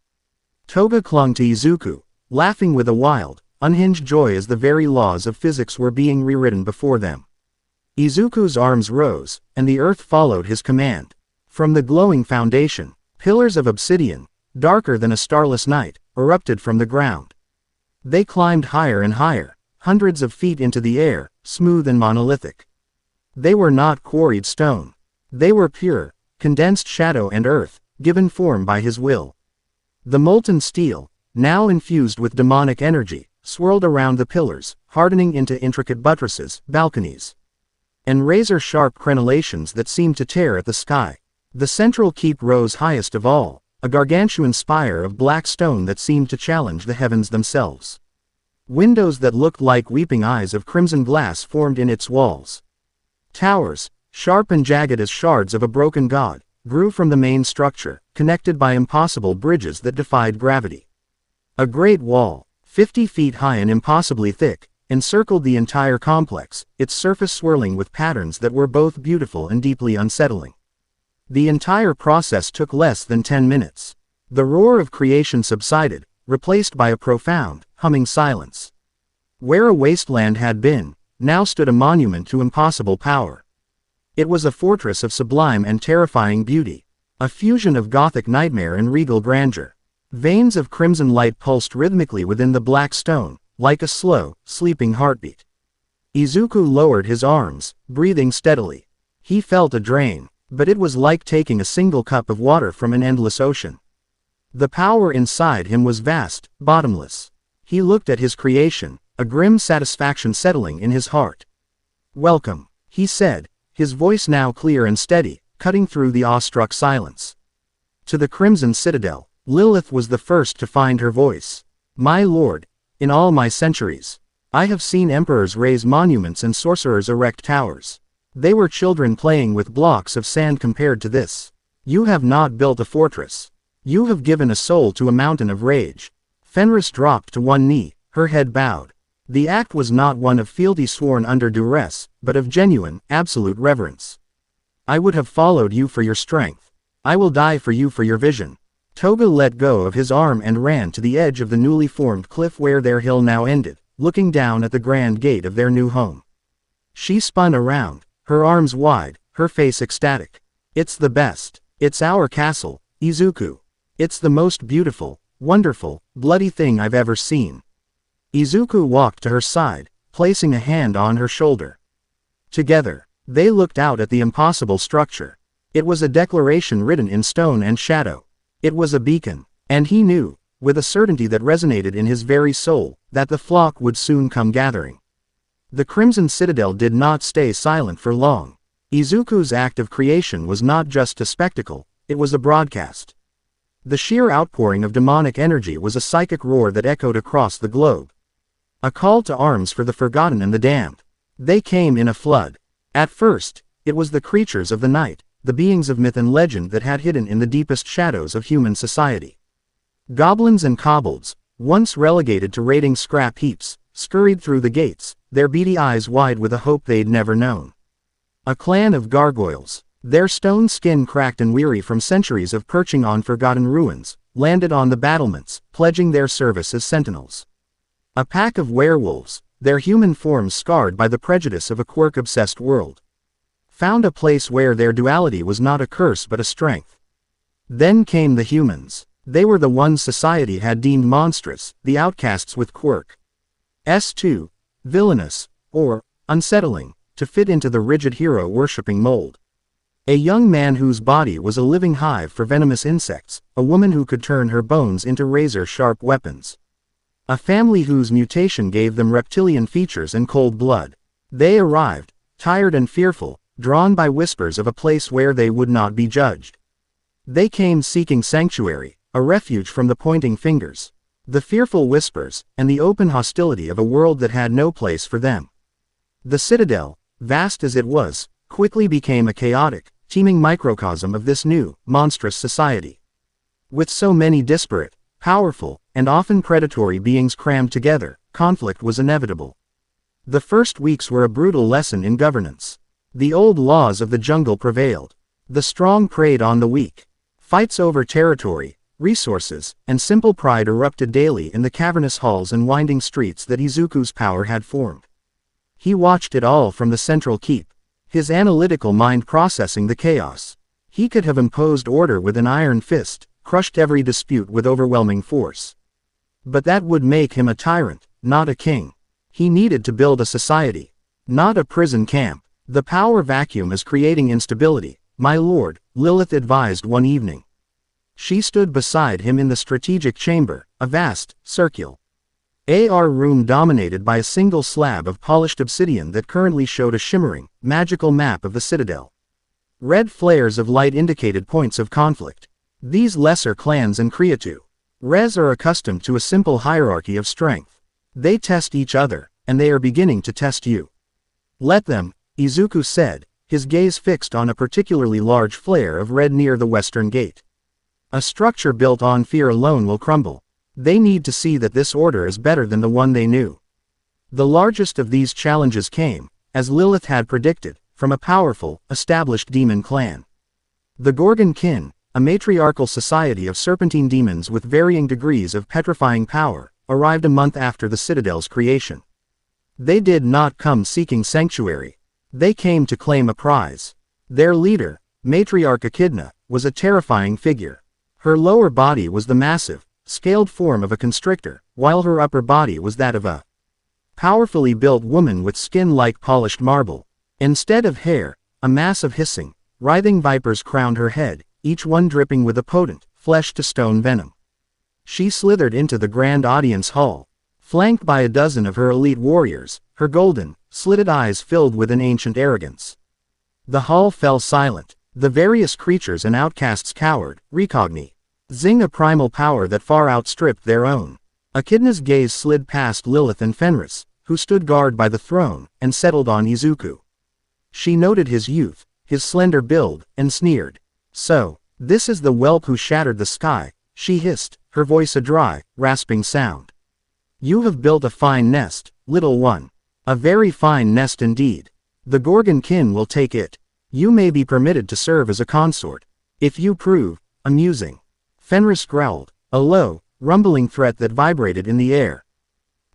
Toga clung to Izuku, laughing with a wild, unhinged joy as the very laws of physics were being rewritten before them. Izuku's arms rose, and the earth followed his command. From the glowing foundation, pillars of obsidian, darker than a starless night, erupted from the ground. They climbed higher and higher, hundreds of feet into the air, smooth and monolithic. They were not quarried stone. They were pure, condensed shadow and earth, given form by his will. The molten steel, now infused with demonic energy, swirled around the pillars, hardening into intricate buttresses, balconies, and razor-sharp crenellations that seemed to tear at the sky. The central keep rose highest of all, a gargantuan spire of black stone that seemed to challenge the heavens themselves. Windows that looked like weeping eyes of crimson glass formed in its walls. Towers, sharp and jagged as shards of a broken god, grew from the main structure, connected by impossible bridges that defied gravity. A great wall, 50 feet high and impossibly thick, encircled the entire complex, its surface swirling with patterns that were both beautiful and deeply unsettling. The entire process took less than 10 minutes. The roar of creation subsided, replaced by a profound, humming silence. Where a wasteland had been, now stood a monument to impossible power. It was a fortress of sublime and terrifying beauty, a fusion of gothic nightmare and regal grandeur. Veins of crimson light pulsed rhythmically within the black stone, like a slow, sleeping heartbeat. Izuku lowered his arms, breathing steadily. He felt a drain, but it was like taking a single cup of water from an endless ocean. The power inside him was vast, bottomless. He looked at his creation, a grim satisfaction settling in his heart. "Welcome," he said, his voice now clear and steady, cutting through the awestruck silence. To the Crimson Citadel, Lilith was the first to find her voice. "My lord, in all my centuries, I have seen emperors raise monuments and sorcerers erect towers. They were children playing with blocks of sand compared to this. You have not built a fortress. You have given a soul to a mountain of rage." Fenris dropped to one knee, her head bowed. The act was not one of fealty sworn under duress, but of genuine, absolute reverence. "I would have followed you for your strength. I will die for you for your vision." Toga let go of his arm and ran to the edge of the newly formed cliff where their hill now ended, looking down at the grand gate of their new home. She spun around, her arms wide, her face ecstatic. "It's the best. It's our castle, Izuku. It's the most beautiful, wonderful, bloody thing I've ever seen." Izuku walked to her side, placing a hand on her shoulder. Together, they looked out at the impossible structure. It was a declaration written in stone and shadow. It was a beacon, and he knew, with a certainty that resonated in his very soul, that the flock would soon come gathering. The Crimson Citadel did not stay silent for long. Izuku's act of creation was not just a spectacle, it was a broadcast. The sheer outpouring of demonic energy was a psychic roar that echoed across the globe. A call to arms for the forgotten and the damned. They came in a flood. At first, it was the creatures of the night, the beings of myth and legend that had hidden in the deepest shadows of human society. Goblins and kobolds, once relegated to raiding scrap heaps, scurried through the gates, their beady eyes wide with a hope they'd never known. A clan of gargoyles, their stone skin cracked and weary from centuries of perching on forgotten ruins, landed on the battlements, pledging their service as sentinels. A pack of werewolves, their human forms scarred by the prejudice of a quirk-obsessed world, found a place where their duality was not a curse but a strength. Then came the humans. They were the ones society had deemed monstrous, the outcasts with quirks too villainous, or unsettling, to fit into the rigid hero-worshipping mold. A young man whose body was a living hive for venomous insects, a woman who could turn her bones into razor-sharp weapons. A family whose mutation gave them reptilian features and cold blood. They arrived, tired and fearful, drawn by whispers of a place where they would not be judged. They came seeking sanctuary, a refuge from the pointing fingers, the fearful whispers, and the open hostility of a world that had no place for them. The Citadel, vast as it was, quickly became a chaotic, teeming microcosm of this new, monstrous society. With so many disparate, powerful, and often predatory beings crammed together, conflict was inevitable. The first weeks were a brutal lesson in governance. The old laws of the jungle prevailed. The strong preyed on the weak. Fights over territory, resources, and simple pride erupted daily in the cavernous halls and winding streets that Izuku's power had formed. He watched it all from the central keep, his analytical mind processing the chaos. He could have imposed order with an iron fist, crushed every dispute with overwhelming force. But that would make him a tyrant, not a king. He needed to build a society, not a prison camp. The power vacuum is creating instability, my lord, Lilith advised one evening. She stood beside him in the strategic chamber, a vast, circular room dominated by a single slab of polished obsidian that currently showed a shimmering, magical map of the citadel. Red flares of light indicated points of conflict. These lesser clans and Kriatu Res are accustomed to a simple hierarchy of strength. They test each other, and they are beginning to test you. Let them, Izuku said, his gaze fixed on a particularly large flare of red near the western gate. A structure built on fear alone will crumble. They need to see that this order is better than the one they knew. The largest of these challenges came, as Lilith had predicted, from a powerful, established demon clan. The Gorgon Kin, a matriarchal society of serpentine demons with varying degrees of petrifying power, arrived a month after the Citadel's creation. They did not come seeking sanctuary. They came to claim a prize. Their leader, Matriarch Echidna, was a terrifying figure. Her lower body was the massive, scaled form of a constrictor, while her upper body was that of a powerfully built woman with skin like polished marble. Instead of hair, a mass of hissing, writhing vipers crowned her head, each one dripping with a potent, flesh-to-stone venom. She slithered into the grand audience hall, flanked by a dozen of her elite warriors, her golden, slitted eyes filled with an ancient arrogance. The hall fell silent. The various creatures and outcasts cowered, recognizing a primal power that far outstripped their own. Echidna's gaze slid past Lilith and Fenris, who stood guard by the throne, and settled on Izuku. She noted his youth, his slender build, and sneered. So, this is the whelp who shattered the sky, she hissed, her voice a dry, rasping sound. You have built a fine nest, little one. A very fine nest indeed. The Gorgon Kin will take it. You may be permitted to serve as a consort. If you prove amusing. Fenris growled, a low, rumbling threat that vibrated in the air.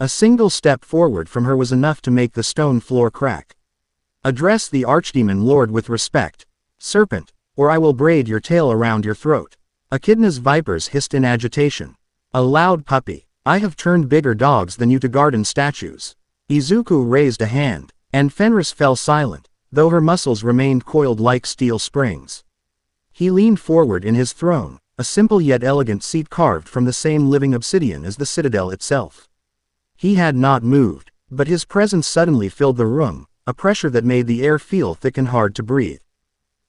A single step forward from her was enough to make the stone floor crack. Address the Archdemon Lord with respect, serpent, or I will braid your tail around your throat. Echidna's vipers hissed in agitation. A loud puppy. I have turned bigger dogs than you to garden statues. Izuku raised a hand, and Fenris fell silent, though her muscles remained coiled like steel springs. He leaned forward in his throne, a simple yet elegant seat carved from the same living obsidian as the citadel itself. He had not moved, but his presence suddenly filled the room, a pressure that made the air feel thick and hard to breathe.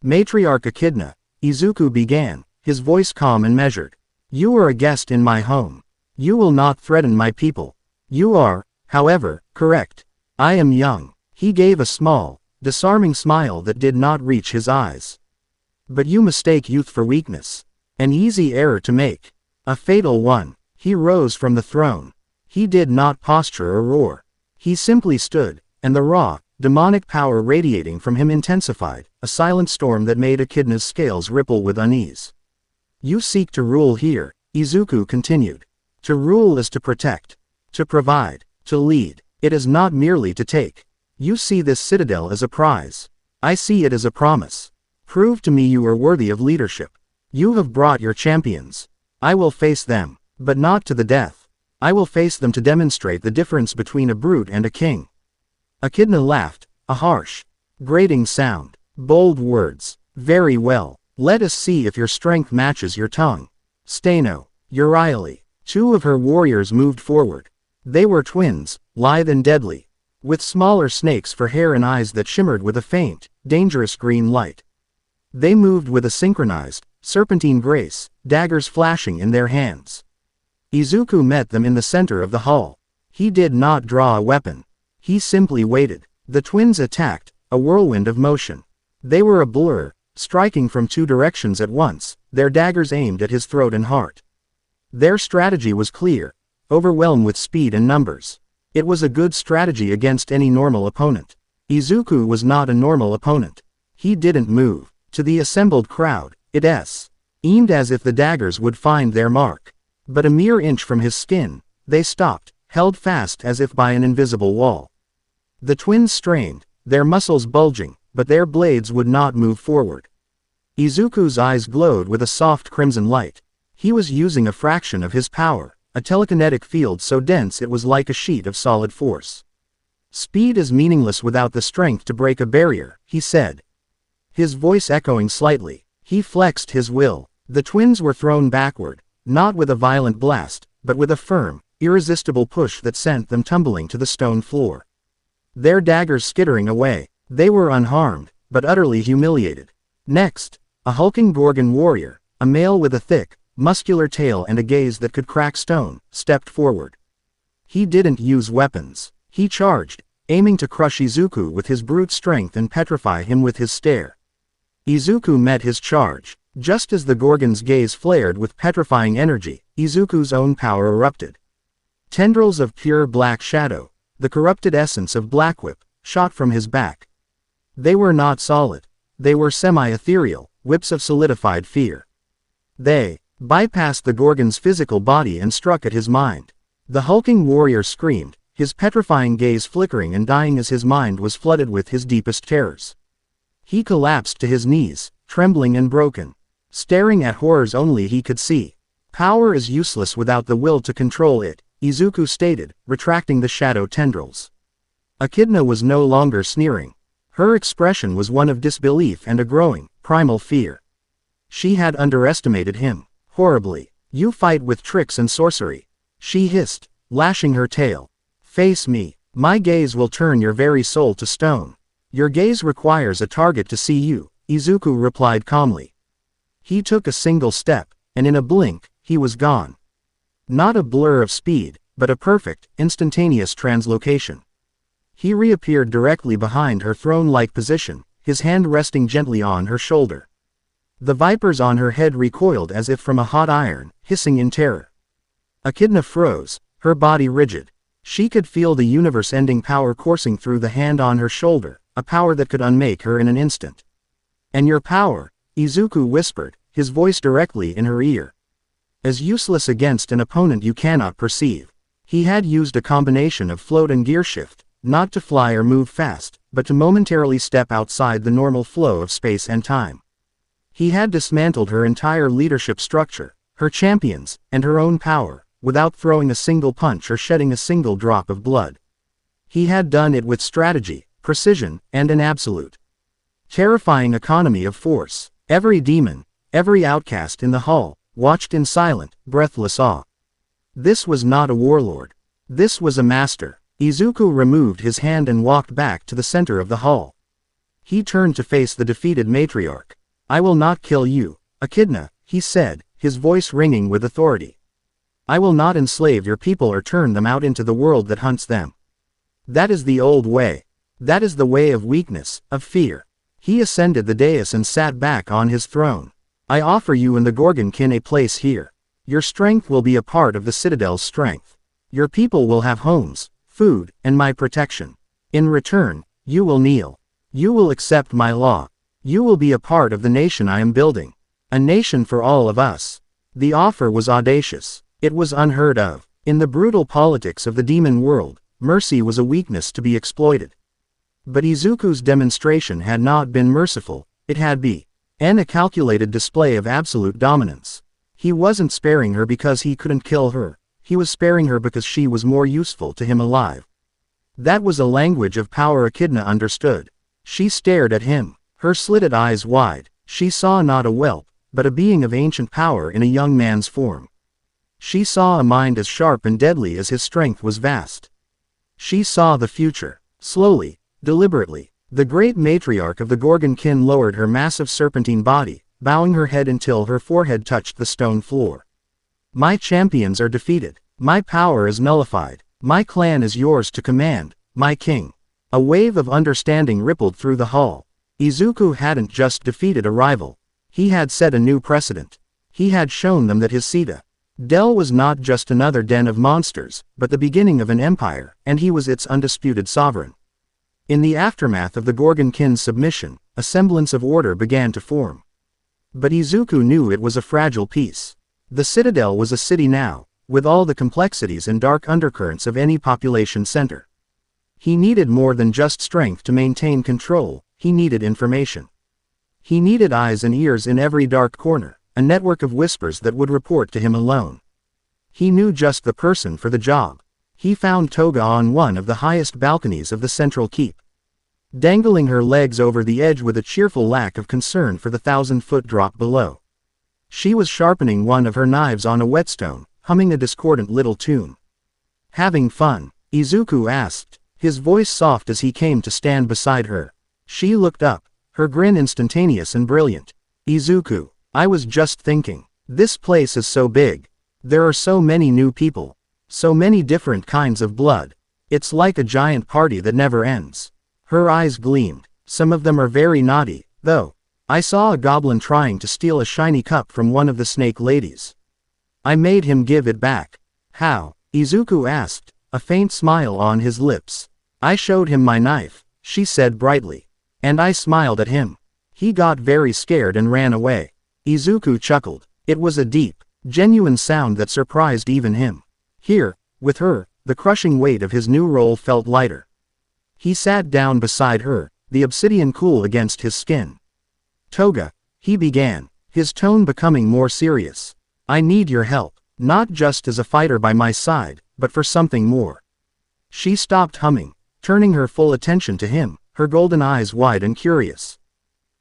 Matriarch Echidna, Izuku began, his voice calm and measured. You are a guest in my home. You will not threaten my people. You are, however, correct. I am young. He gave a small, disarming smile that did not reach his eyes. But you mistake youth for weakness. An easy error to make. A fatal one. He rose from the throne. He did not posture or roar. He simply stood, and the raw, demonic power radiating from him intensified, a silent storm that made Echidna's scales ripple with unease. You seek to rule here, Izuku continued. To rule is to protect, to provide, to lead. It is not merely to take. You see this citadel as a prize. I see it as a promise. Prove to me you are worthy of leadership. You have brought your champions. I will face them, but not to the death. I will face them to demonstrate the difference between a brute and a king. Echidna laughed, a harsh, grating sound. Bold words. Very well. Let us see if your strength matches your tongue. Steno, Euryale. Two of her warriors moved forward. They were twins, lithe and deadly, with smaller snakes for hair and eyes that shimmered with a faint, dangerous green light. They moved with a synchronized, serpentine grace, daggers flashing in their hands. Izuku met them in the center of the hall. He did not draw a weapon. He simply waited. The twins attacked, a whirlwind of motion. They were a blur, striking from two directions at once, their daggers aimed at his throat and heart. Their strategy was clear, overwhelmed with speed and numbers. It was a good strategy against any normal opponent. Izuku was not a normal opponent. He didn't move. To the assembled crowd, it aimed as if the daggers would find their mark. But a mere inch from his skin, they stopped, held fast as if by an invisible wall. The twins strained, their muscles bulging, but their blades would not move forward. Izuku's eyes glowed with a soft crimson light. He was using a fraction of his power, a telekinetic field so dense it was like a sheet of solid force. Speed is meaningless without the strength to break a barrier, he said. His voice echoing slightly, he flexed his will. The twins were thrown backward, not with a violent blast, but with a firm, irresistible push that sent them tumbling to the stone floor. Their daggers skittering away, they were unharmed, but utterly humiliated. Next, a hulking Gorgon warrior, a male with a thick, muscular tail and a gaze that could crack stone, stepped forward. He didn't use weapons. He charged, aiming to crush Izuku with his brute strength and petrify him with his stare. Izuku met his charge. Just as the Gorgon's gaze flared with petrifying energy, Izuku's own power erupted. Tendrils of pure black shadow, the corrupted essence of Blackwhip, shot from his back. They were not solid. They were semi-ethereal, whips of solidified fear. They bypassed the Gorgon's physical body and struck at his mind. The hulking warrior screamed, his petrifying gaze flickering and dying as his mind was flooded with his deepest terrors. He collapsed to his knees, trembling and broken, staring at horrors only he could see. Power is useless without the will to control it, Izuku stated, retracting the shadow tendrils. Echidna was no longer sneering. Her expression was one of disbelief and a growing, primal fear. She had underestimated him, horribly. You fight with tricks and sorcery, she hissed, lashing her tail. Face me. My gaze will turn your very soul to stone. Your gaze requires a target to see you, Izuku replied calmly. He took a single step, and in a blink, he was gone. Not a blur of speed, but a perfect, instantaneous translocation. He reappeared directly behind her throne-like position, his hand resting gently on her shoulder. The vipers on her head recoiled as if from a hot iron, hissing in terror. Echidna froze, her body rigid. She could feel the universe-ending power coursing through the hand on her shoulder, a power that could unmake her in an instant. And your power, Izuku whispered, his voice directly in her ear. As useless against an opponent you cannot perceive. He had used a combination of float and gear shift, not to fly or move fast, but to momentarily step outside the normal flow of space and time. He had dismantled her entire leadership structure, her champions, and her own power, without throwing a single punch or shedding a single drop of blood. He had done it with strategy, precision, and an absolute, terrifying economy of force. Every demon, every outcast in the hall, watched in silent, breathless awe. This was not a warlord. This was a master. Izuku removed his hand and walked back to the center of the hall. He turned to face the defeated matriarch. "I will not kill you, Echidna," he said, his voice ringing with authority. "I will not enslave your people or turn them out into the world that hunts them. That is the old way. That is the way of weakness, of fear." He ascended the dais and sat back on his throne. "I offer you and the Gorgonkin a place here. Your strength will be a part of the Citadel's strength. Your people will have homes, food, and my protection. In return, you will kneel. You will accept my law. You will be a part of the nation I am building. A nation for all of us." The offer was audacious. It was unheard of. In the brutal politics of the demon world, mercy was a weakness to be exploited. But Izuku's demonstration had not been merciful, it had been a calculated display of absolute dominance. He wasn't sparing her because he couldn't kill her, he was sparing her because she was more useful to him alive. That was a language of power Echidna understood. She stared at him, her slitted eyes wide. She saw not a whelp, but a being of ancient power in a young man's form. She saw a mind as sharp and deadly as his strength was vast. She saw the future. Slowly, deliberately, the great matriarch of the Gorgonkin lowered her massive serpentine body, bowing her head until her forehead touched the stone floor. "My champions are defeated. My power is nullified. My clan is yours to command, my king." A wave of understanding rippled through the hall. Izuku hadn't just defeated a rival. He had set a new precedent. He had shown them that his Citadel was not just another den of monsters, but the beginning of an empire, and he was its undisputed sovereign. In the aftermath of the Gorgonkin's submission, a semblance of order began to form. But Izuku knew it was a fragile piece. The Citadel was a city now, with all the complexities and dark undercurrents of any population center. He needed more than just strength to maintain control, he needed information. He needed eyes and ears in every dark corner, a network of whispers that would report to him alone. He knew just the person for the job. He found Toga on one of the highest balconies of the central keep, dangling her legs over the edge with a cheerful lack of concern for the 1,000-foot drop below. She was sharpening one of her knives on a whetstone, humming a discordant little tune. "Having fun?" Izuku asked, his voice soft as he came to stand beside her. She looked up, her grin instantaneous and brilliant. "Izuku, I was just thinking, this place is so big. There are so many new people. So many different kinds of blood. It's like a giant party that never ends." Her eyes gleamed. "Some of them are very naughty, though. I saw a goblin trying to steal a shiny cup from one of the snake ladies. I made him give it back." "How?" Izuku asked, a faint smile on his lips. "I showed him my knife," she said brightly. "And I smiled at him. He got very scared and ran away." Izuku chuckled. It was a deep, genuine sound that surprised even him. Here, with her, the crushing weight of his new role felt lighter. He sat down beside her, the obsidian cool against his skin. "Toga," he began, his tone becoming more serious. "I need your help, not just as a fighter by my side, but for something more." She stopped humming, turning her full attention to him, her golden eyes wide and curious.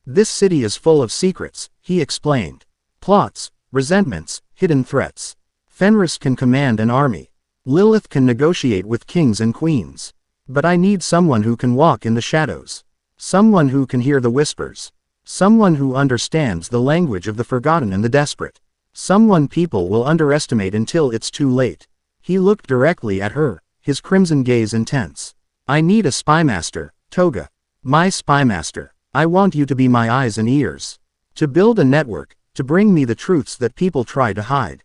"This city is full of secrets," he explained. "Plots, resentments, hidden threats. Fenris can command an army. Lilith can negotiate with kings and queens. But I need someone who can walk in the shadows. Someone who can hear the whispers. Someone who understands the language of the forgotten and the desperate. Someone people will underestimate until it's too late." He looked directly at her, his crimson gaze intense. "I need a spymaster, Toga. My spymaster. I want you to be my eyes and ears. To build a network, to bring me the truths that people try to hide.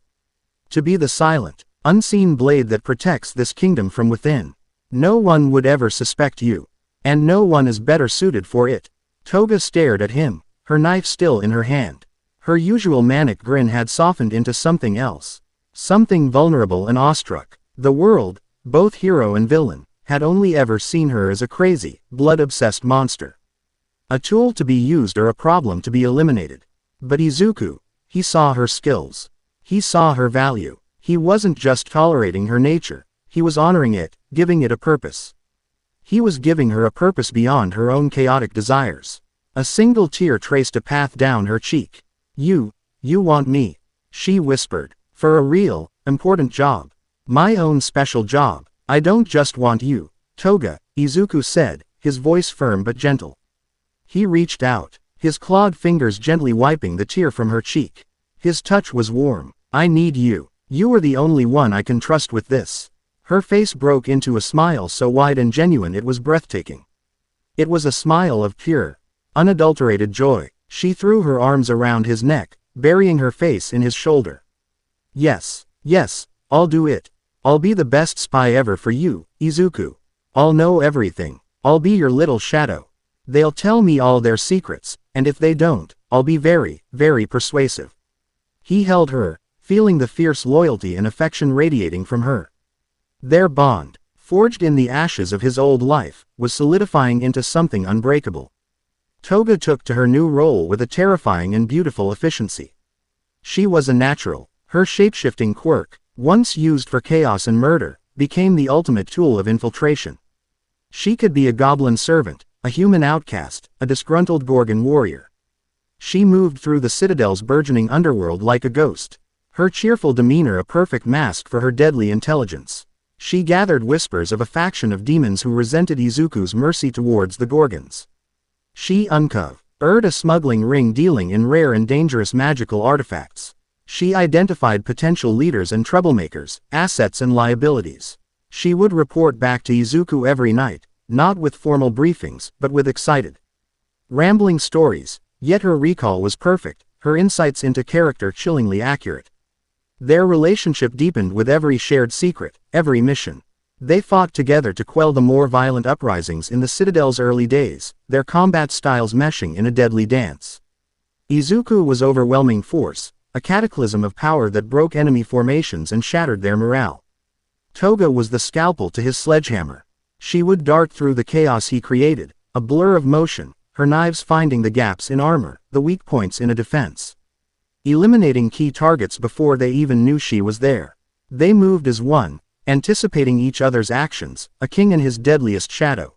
To be the silent, unseen blade that protects this kingdom from within. No one would ever suspect you. And no one is better suited for it." Toga stared at him, her knife still in her hand. Her usual manic grin had softened into something else. Something vulnerable and awestruck. The world, both hero and villain, had only ever seen her as a crazy, blood-obsessed monster. A tool to be used or a problem to be eliminated. But Izuku, he saw her skills. He saw her value. He wasn't just tolerating her nature, he was honoring it, giving it a purpose. He was giving her a purpose beyond her own chaotic desires. A single tear traced a path down her cheek. You want me? She whispered. For a real, important job. My own special job. I don't just want you, Toga, Izuku said, his voice firm but gentle. He reached out, his clawed fingers gently wiping the tear from her cheek. His touch was warm. I need you. You are the only one I can trust with this. Her face broke into a smile so wide and genuine it was breathtaking. It was a smile of pure, unadulterated joy. She threw her arms around his neck, burying her face in his shoulder. Yes, I'll do it. I'll be the best spy ever for you, Izuku. I'll know everything. I'll be your little shadow. They'll tell me all their secrets, and if they don't, I'll be very, very persuasive. He held her, feeling the fierce loyalty and affection radiating from her. Their bond, forged in the ashes of his old life, was solidifying into something unbreakable. Toga took to her new role with a terrifying and beautiful efficiency. She was a natural. Her shapeshifting quirk, once used for chaos and murder, became the ultimate tool of infiltration. She could be a goblin servant, a human outcast, a disgruntled Gorgon warrior. She moved through the Citadel's burgeoning underworld like a ghost, her cheerful demeanor a perfect mask for her deadly intelligence. She gathered whispers of a faction of demons who resented Izuku's mercy towards the Gorgons. She uncovered a smuggling ring dealing in rare and dangerous magical artifacts. She identified potential leaders and troublemakers, assets and liabilities. She would report back to Izuku every night, not with formal briefings, but with excited, rambling stories, yet her recall was perfect, her insights into character chillingly accurate. Their relationship deepened with every shared secret, every mission. They fought together to quell the more violent uprisings in the Citadel's early days, their combat styles meshing in a deadly dance. Izuku was overwhelming force, a cataclysm of power that broke enemy formations and shattered their morale. Toga was the scalpel to his sledgehammer. She would dart through the chaos he created, a blur of motion, her knives finding the gaps in armor, the weak points in a defense. Eliminating key targets before they even knew she was there. They moved as one, anticipating each other's actions, a king and his deadliest shadow.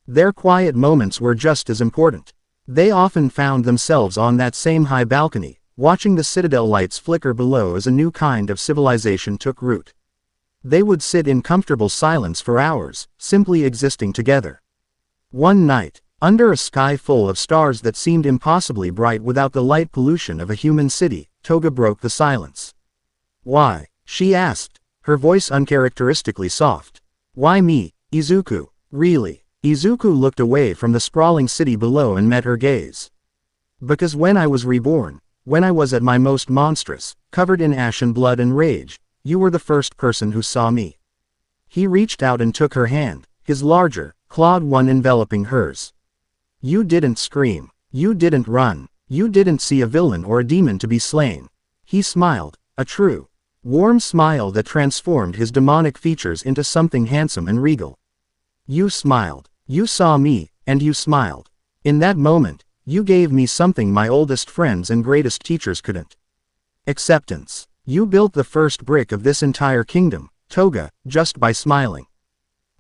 Their quiet moments were just as important. They often found themselves on that same high balcony, watching the Citadel lights flicker below as a new kind of civilization took root. They would sit in comfortable silence for hours, simply existing together. One night, under a sky full of stars that seemed impossibly bright without the light pollution of a human city, Toga broke the silence. Why? She asked, her voice uncharacteristically soft. Why me, Izuku? Really? Izuku looked away from the sprawling city below and met her gaze. Because when I was reborn, when I was at my most monstrous, covered in ash and blood and rage, you were the first person who saw me. He reached out and took her hand, his larger, clawed one enveloping hers. You didn't scream. You didn't run. You didn't see a villain or a demon to be slain. He smiled, a true, warm smile that transformed his demonic features into something handsome and regal. You smiled. You saw me, and you smiled. In that moment, you gave me something my oldest friends and greatest teachers couldn't. Acceptance. You built the first brick of this entire kingdom, Toga, just by smiling.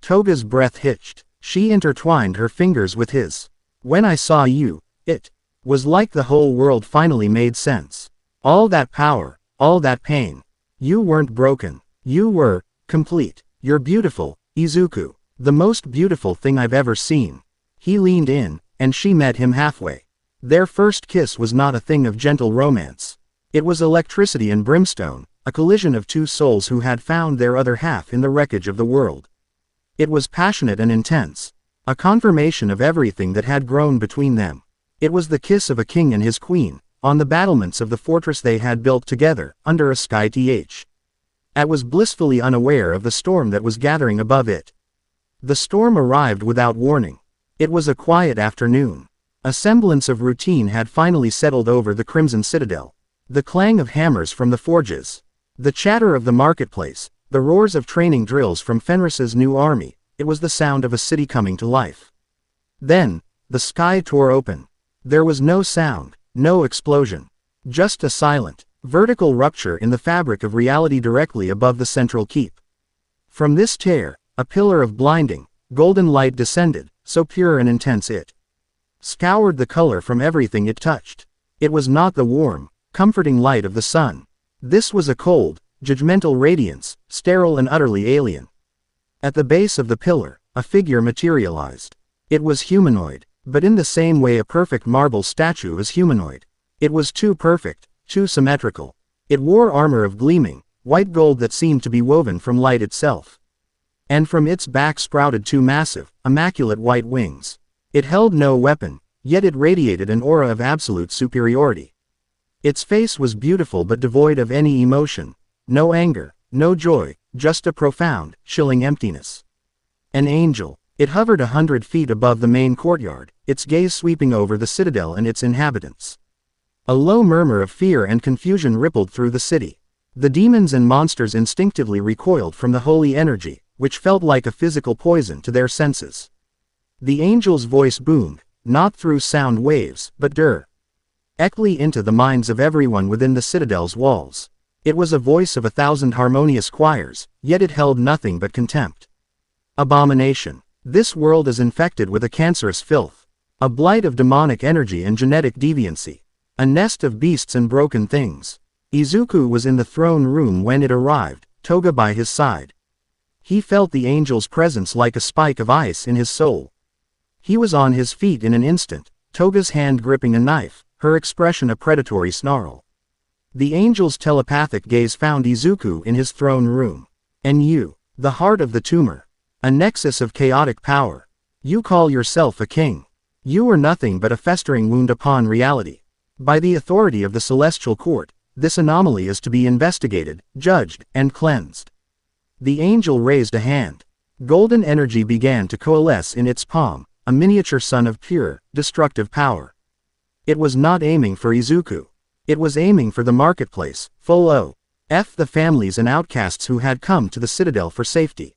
Toga's breath hitched. She intertwined her fingers with his. When I saw you, it was like the whole world finally made sense. All that power, all that pain. You weren't broken. You were complete. You're beautiful, Izuku. The most beautiful thing I've ever seen. He leaned in, and she met him halfway. Their first kiss was not a thing of gentle romance. It was electricity and brimstone, a collision of two souls who had found their other half in the wreckage of the world. It was passionate and intense, a confirmation of everything that had grown between them. It was the kiss of a king and his queen, on the battlements of the fortress they had built together, under a sky th. At was blissfully unaware of the storm that was gathering above it. The storm arrived without warning. It was a quiet afternoon. A semblance of routine had finally settled over the Crimson Citadel. The clang of hammers from the forges, the chatter of the marketplace, the roars of training drills from Fenris's new army, it was the sound of a city coming to life. Then, the sky tore open. There was no sound, no explosion. Just a silent, vertical rupture in the fabric of reality directly above the central keep. From this tear, a pillar of blinding, Golden light descended, so pure and intense it scoured the color from everything it touched. It was not the warm, comforting light of the sun. This was a cold, judgmental radiance, sterile and utterly alien. At the base of the pillar, a figure materialized. It was humanoid, but in the same way a perfect marble statue is humanoid. It was too perfect, too symmetrical. It wore armor of gleaming, white gold that seemed to be woven from light itself. And from its back sprouted two massive, immaculate white wings. It held no weapon, yet it radiated an aura of absolute superiority. Its face was beautiful but devoid of any emotion. No anger, no joy, just a profound, chilling emptiness. An angel. It hovered 100 feet above the main courtyard, its gaze sweeping over the citadel and its inhabitants. A low murmur of fear and confusion rippled through the city. The demons and monsters instinctively recoiled from the holy energy, which felt like a physical poison to their senses. The angel's voice boomed, not through sound waves, but directly into the minds of everyone within the citadel's walls. It was a voice of 1,000 harmonious choirs, yet it held nothing but contempt. Abomination. This world is infected with a cancerous filth. A blight of demonic energy and genetic deviancy. A nest of beasts and broken things. Izuku was in the throne room when it arrived, Toga by his side. He felt the angel's presence like a spike of ice in his soul. He was on his feet in an instant, Toga's hand gripping a knife, her expression a predatory snarl. The angel's telepathic gaze found Izuku in his throne room. And you, the heart of the tumor. A nexus of chaotic power. You call yourself a king. You are nothing but a festering wound upon reality. By the authority of the celestial court, this anomaly is to be investigated, judged, and cleansed. The angel raised a hand. Golden energy began to coalesce in its palm, a miniature sun of pure, destructive power. It was not aiming for Izuku. It was aiming for the marketplace, full of the families and outcasts who had come to the citadel for safety.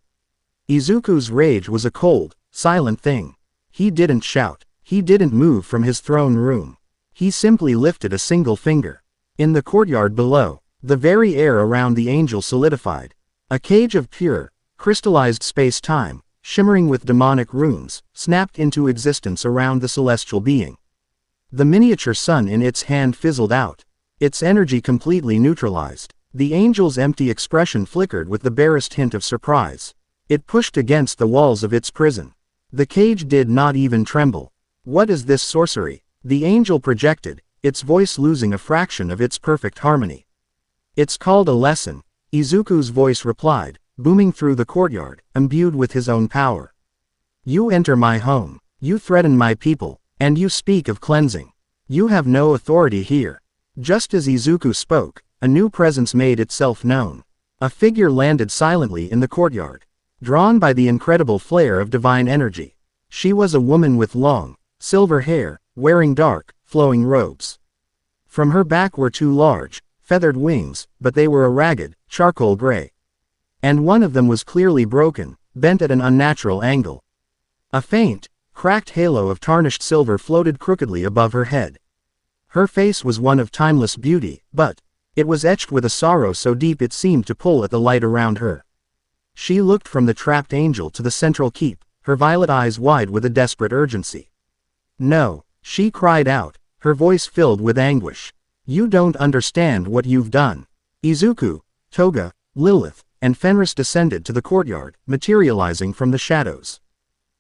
Izuku's rage was a cold, silent thing. He didn't shout. He didn't move from his throne room. He simply lifted a single finger. In the courtyard below, the very air around the angel solidified. A cage of pure, crystallized space-time, shimmering with demonic runes, snapped into existence around the celestial being. The miniature sun in its hand fizzled out. Its energy completely neutralized. The angel's empty expression flickered with the barest hint of surprise. It pushed against the walls of its prison. The cage did not even tremble. What is this sorcery? The angel projected, its voice losing a fraction of its perfect harmony. It's called a lesson, Izuku's voice replied, booming through the courtyard, imbued with his own power. You enter my home, you threaten my people, and you speak of cleansing. You have no authority here. Just as Izuku spoke, a new presence made itself known. A figure landed silently in the courtyard. Drawn by the incredible flare of divine energy. She was a woman with long, silver hair, wearing dark, flowing robes. From her back were two large, feathered wings, but they were a ragged, charcoal gray. And one of them was clearly broken, bent at an unnatural angle. A faint, cracked halo of tarnished silver floated crookedly above her head. Her face was one of timeless beauty, but it was etched with a sorrow so deep it seemed to pull at the light around her. She looked from the trapped angel to the central keep, her violet eyes wide with a desperate urgency. No, she cried out, her voice filled with anguish. You don't understand what you've done. Izuku, Toga, Lilith, and Fenris descended to the courtyard, materializing from the shadows.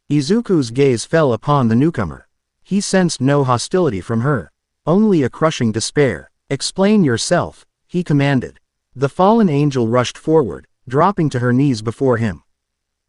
Izuku's gaze fell upon the newcomer. He sensed no hostility from her, only a crushing despair. Explain yourself, he commanded. The fallen angel rushed forward, dropping to her knees before him.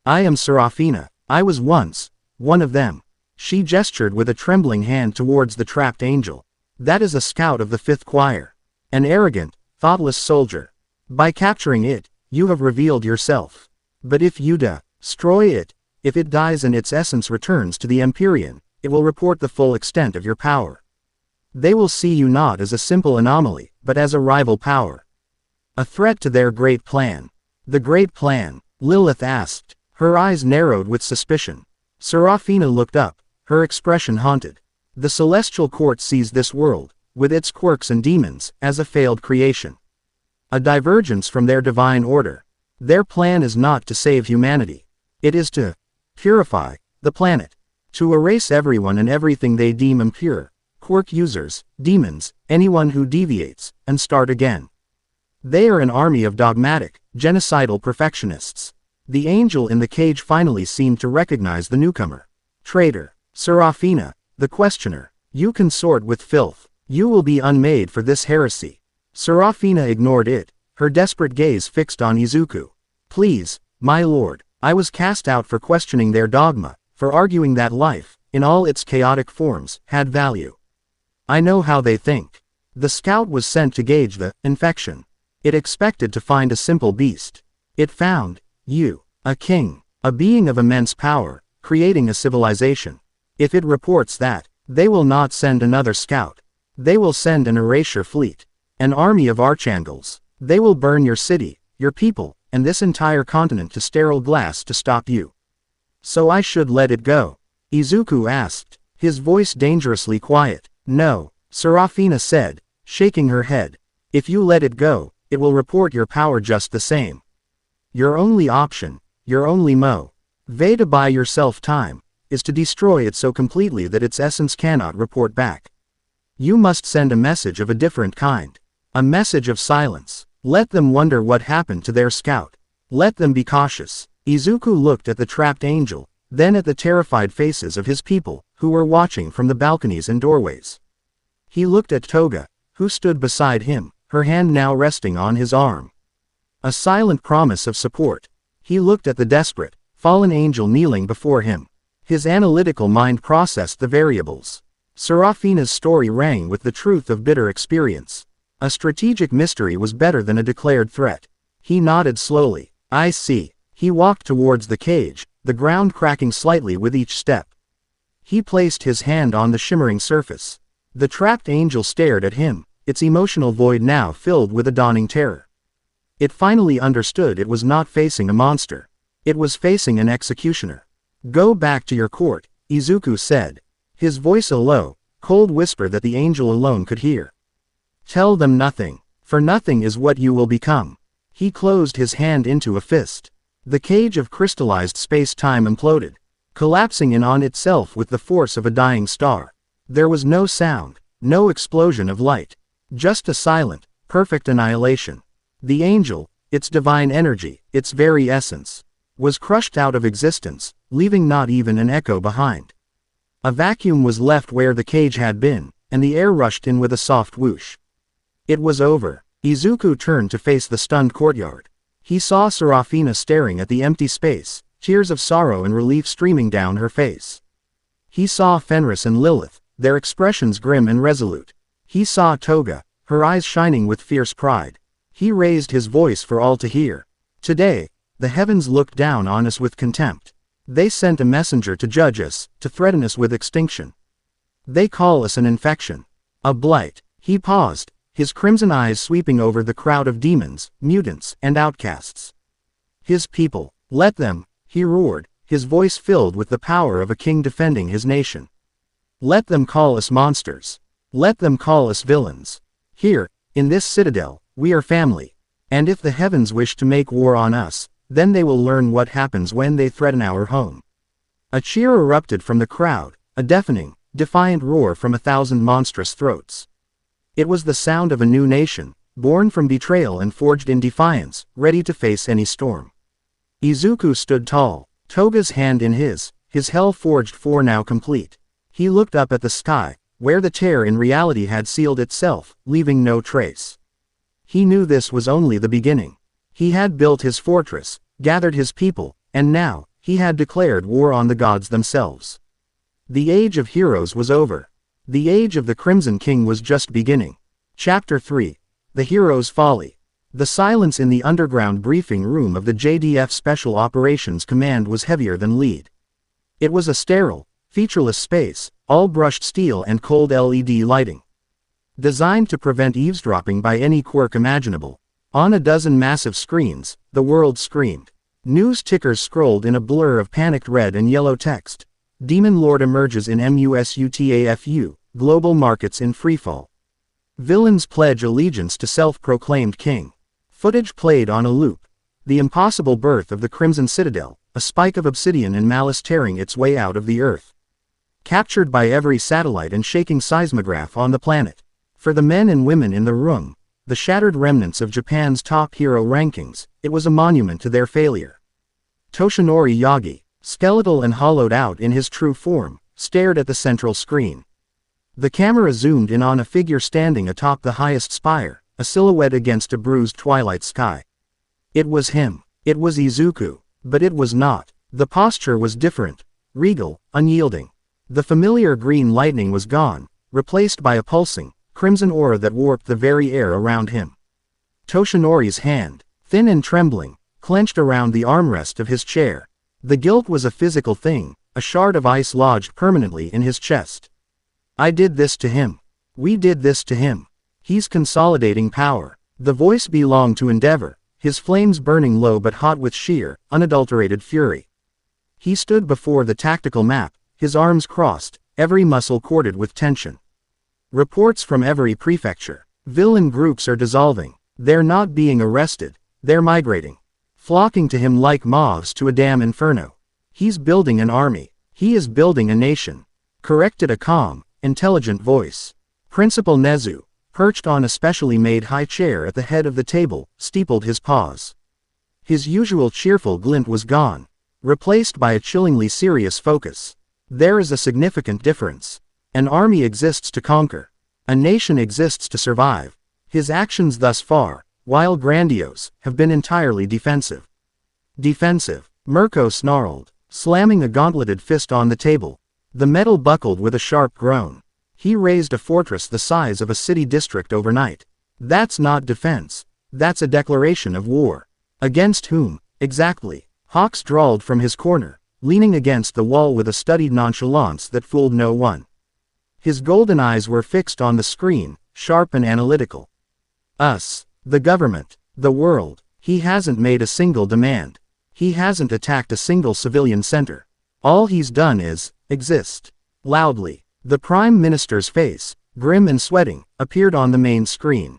I am Seraphina. I was once one of them. She gestured with a trembling hand towards the trapped angel. That is a scout of the 5th choir. An arrogant, thoughtless soldier. By capturing it, you have revealed yourself. But if you destroy it, if it dies and its essence returns to the Empyrean, it will report the full extent of your power. They will see you not as a simple anomaly, but as a rival power. A threat to their great plan. The great plan? Lilith asked. Her eyes narrowed with suspicion. Seraphina looked up, her expression haunted. The celestial court sees this world, with its quirks and demons, as a failed creation. A divergence from their divine order. Their plan is not to save humanity. It is to Purify the planet. To erase everyone and everything they deem impure, quirk users, demons, anyone who deviates, and start again. They are an army of dogmatic, genocidal perfectionists. The angel in the cage finally seemed to recognize the newcomer. Traitor. Serafina, the questioner. You consort with filth. You will be unmade for this heresy. Serafina ignored it, her desperate gaze fixed on Izuku. Please, my lord, I was cast out for questioning their dogma, for arguing that life, in all its chaotic forms, had value. I know how they think. The scout was sent to gauge the infection. It expected to find a simple beast. It found you, a king, a being of immense power, creating a civilization. If it reports that, they will not send another scout. They will send an erasure fleet. An army of archangels. They will burn your city, your people, and this entire continent to sterile glass to stop you. So I should let it go? Izuku asked, his voice dangerously quiet. No, Serafina said, shaking her head. If you let it go, it will report your power just the same. Your only option, your only way to buy yourself time, is to destroy it so completely that its essence cannot report back. You must send a message of a different kind. A message of silence. Let them wonder what happened to their scout. Let them be cautious. Izuku looked at the trapped angel, then at the terrified faces of his people, who were watching from the balconies and doorways. He looked at Toga, who stood beside him, her hand now resting on his arm. A silent promise of support. He looked at the desperate, fallen angel kneeling before him. His analytical mind processed the variables. Serafina's story rang with the truth of bitter experience. A strategic mystery was better than a declared threat. He nodded slowly. I see. He walked towards the cage, the ground cracking slightly with each step. He placed his hand on the shimmering surface. The trapped angel stared at him, its emotional void now filled with a dawning terror. It finally understood it was not facing a monster. It was facing an executioner. Go back to your court, Izuku said. His voice a low, cold whisper that the angel alone could hear. Tell them nothing, for nothing is what you will become. He closed his hand into a fist. The cage of crystallized space-time imploded, collapsing in on itself with the force of a dying star. There was no sound, no explosion of light, just a silent, perfect annihilation. The angel, its divine energy, its very essence, was crushed out of existence, leaving not even an echo behind. A vacuum was left where the cage had been, and the air rushed in with a soft whoosh. It was over. Izuku turned to face the stunned courtyard. He saw Serafina staring at the empty space, tears of sorrow and relief streaming down her face. He saw Fenris and Lilith, their expressions grim and resolute. He saw Toga, her eyes shining with fierce pride. He raised his voice for all to hear. Today, the heavens looked down on us with contempt. They sent a messenger to judge us, to threaten us with extinction. They call us an infection. A blight. He paused, his crimson eyes sweeping over the crowd of demons, mutants, and outcasts. His people, let them, he roared, his voice filled with the power of a king defending his nation. Let them call us monsters. Let them call us villains. Here, in this citadel, we are family. And if the heavens wish to make war on us, then they will learn what happens when they threaten our home. A cheer erupted from the crowd, a deafening, defiant roar from 1,000 monstrous throats. It was the sound of a new nation, born from betrayal and forged in defiance, ready to face any storm. Izuku stood tall, Toga's hand in his hell-forged for now complete. He looked up at the sky, where the tear in reality had sealed itself, leaving no trace. He knew this was only the beginning. He had built his fortress, gathered his people, and now, he had declared war on the gods themselves. The age of heroes was over. The age of the Crimson King was just beginning. Chapter 3. The Hero's Folly. The silence in the underground briefing room of the JDF Special Operations Command was heavier than lead. It was a sterile, featureless space, all brushed steel and cold LED lighting. Designed to prevent eavesdropping by any quirk imaginable. On a dozen massive screens, the world screamed. News tickers scrolled in a blur of panicked red and yellow text. Demon Lord emerges in MUSUTAFU, global markets in freefall. Villains pledge allegiance to self-proclaimed king. Footage played on a loop. The impossible birth of the Crimson Citadel, a spike of obsidian and malice tearing its way out of the earth. Captured by every satellite and shaking seismograph on the planet. For the men and women in the room, the shattered remnants of Japan's top hero rankings, it was a monument to their failure. Toshinori Yagi, skeletal and hollowed out in his true form, stared at the central screen. The camera zoomed in on a figure standing atop the highest spire, a silhouette against a bruised twilight sky. It was him. It was Izuku. But it was not. The posture was different, regal, unyielding. The familiar green lightning was gone, replaced by a pulsing, crimson aura that warped the very air around him. Toshinori's hand, thin and trembling, clenched around the armrest of his chair. The guilt was a physical thing, a shard of ice lodged permanently in his chest. I did this to him. We did this to him. He's consolidating power. The voice belonged to Endeavor, his flames burning low but hot with sheer, unadulterated fury. He stood before the tactical map, his arms crossed, every muscle corded with tension. Reports from every prefecture. Villain groups are dissolving. They're not being arrested. They're migrating. Flocking to him like moths to a damn inferno. He's building an army. He is building a nation. Corrected a calm, intelligent voice. Principal Nezu, perched on a specially made high chair at the head of the table, steepled his paws. His usual cheerful glint was gone, replaced by a chillingly serious focus. There is a significant difference. An army exists to conquer. A nation exists to survive. His actions thus far, while grandiose, have been entirely defensive. Defensive, Mirko snarled, slamming a gauntleted fist on the table. The metal buckled with a sharp groan. He raised a fortress the size of a city district overnight. That's not defense. That's a declaration of war. Against whom, exactly? Hawks drawled from his corner, leaning against the wall with a studied nonchalance that fooled no one. His golden eyes were fixed on the screen, sharp and analytical. Us, the government, the world. He hasn't made a single demand. He hasn't attacked a single civilian center. All he's done is exist. Loudly. The Prime Minister's face, grim and sweating, appeared on the main screen.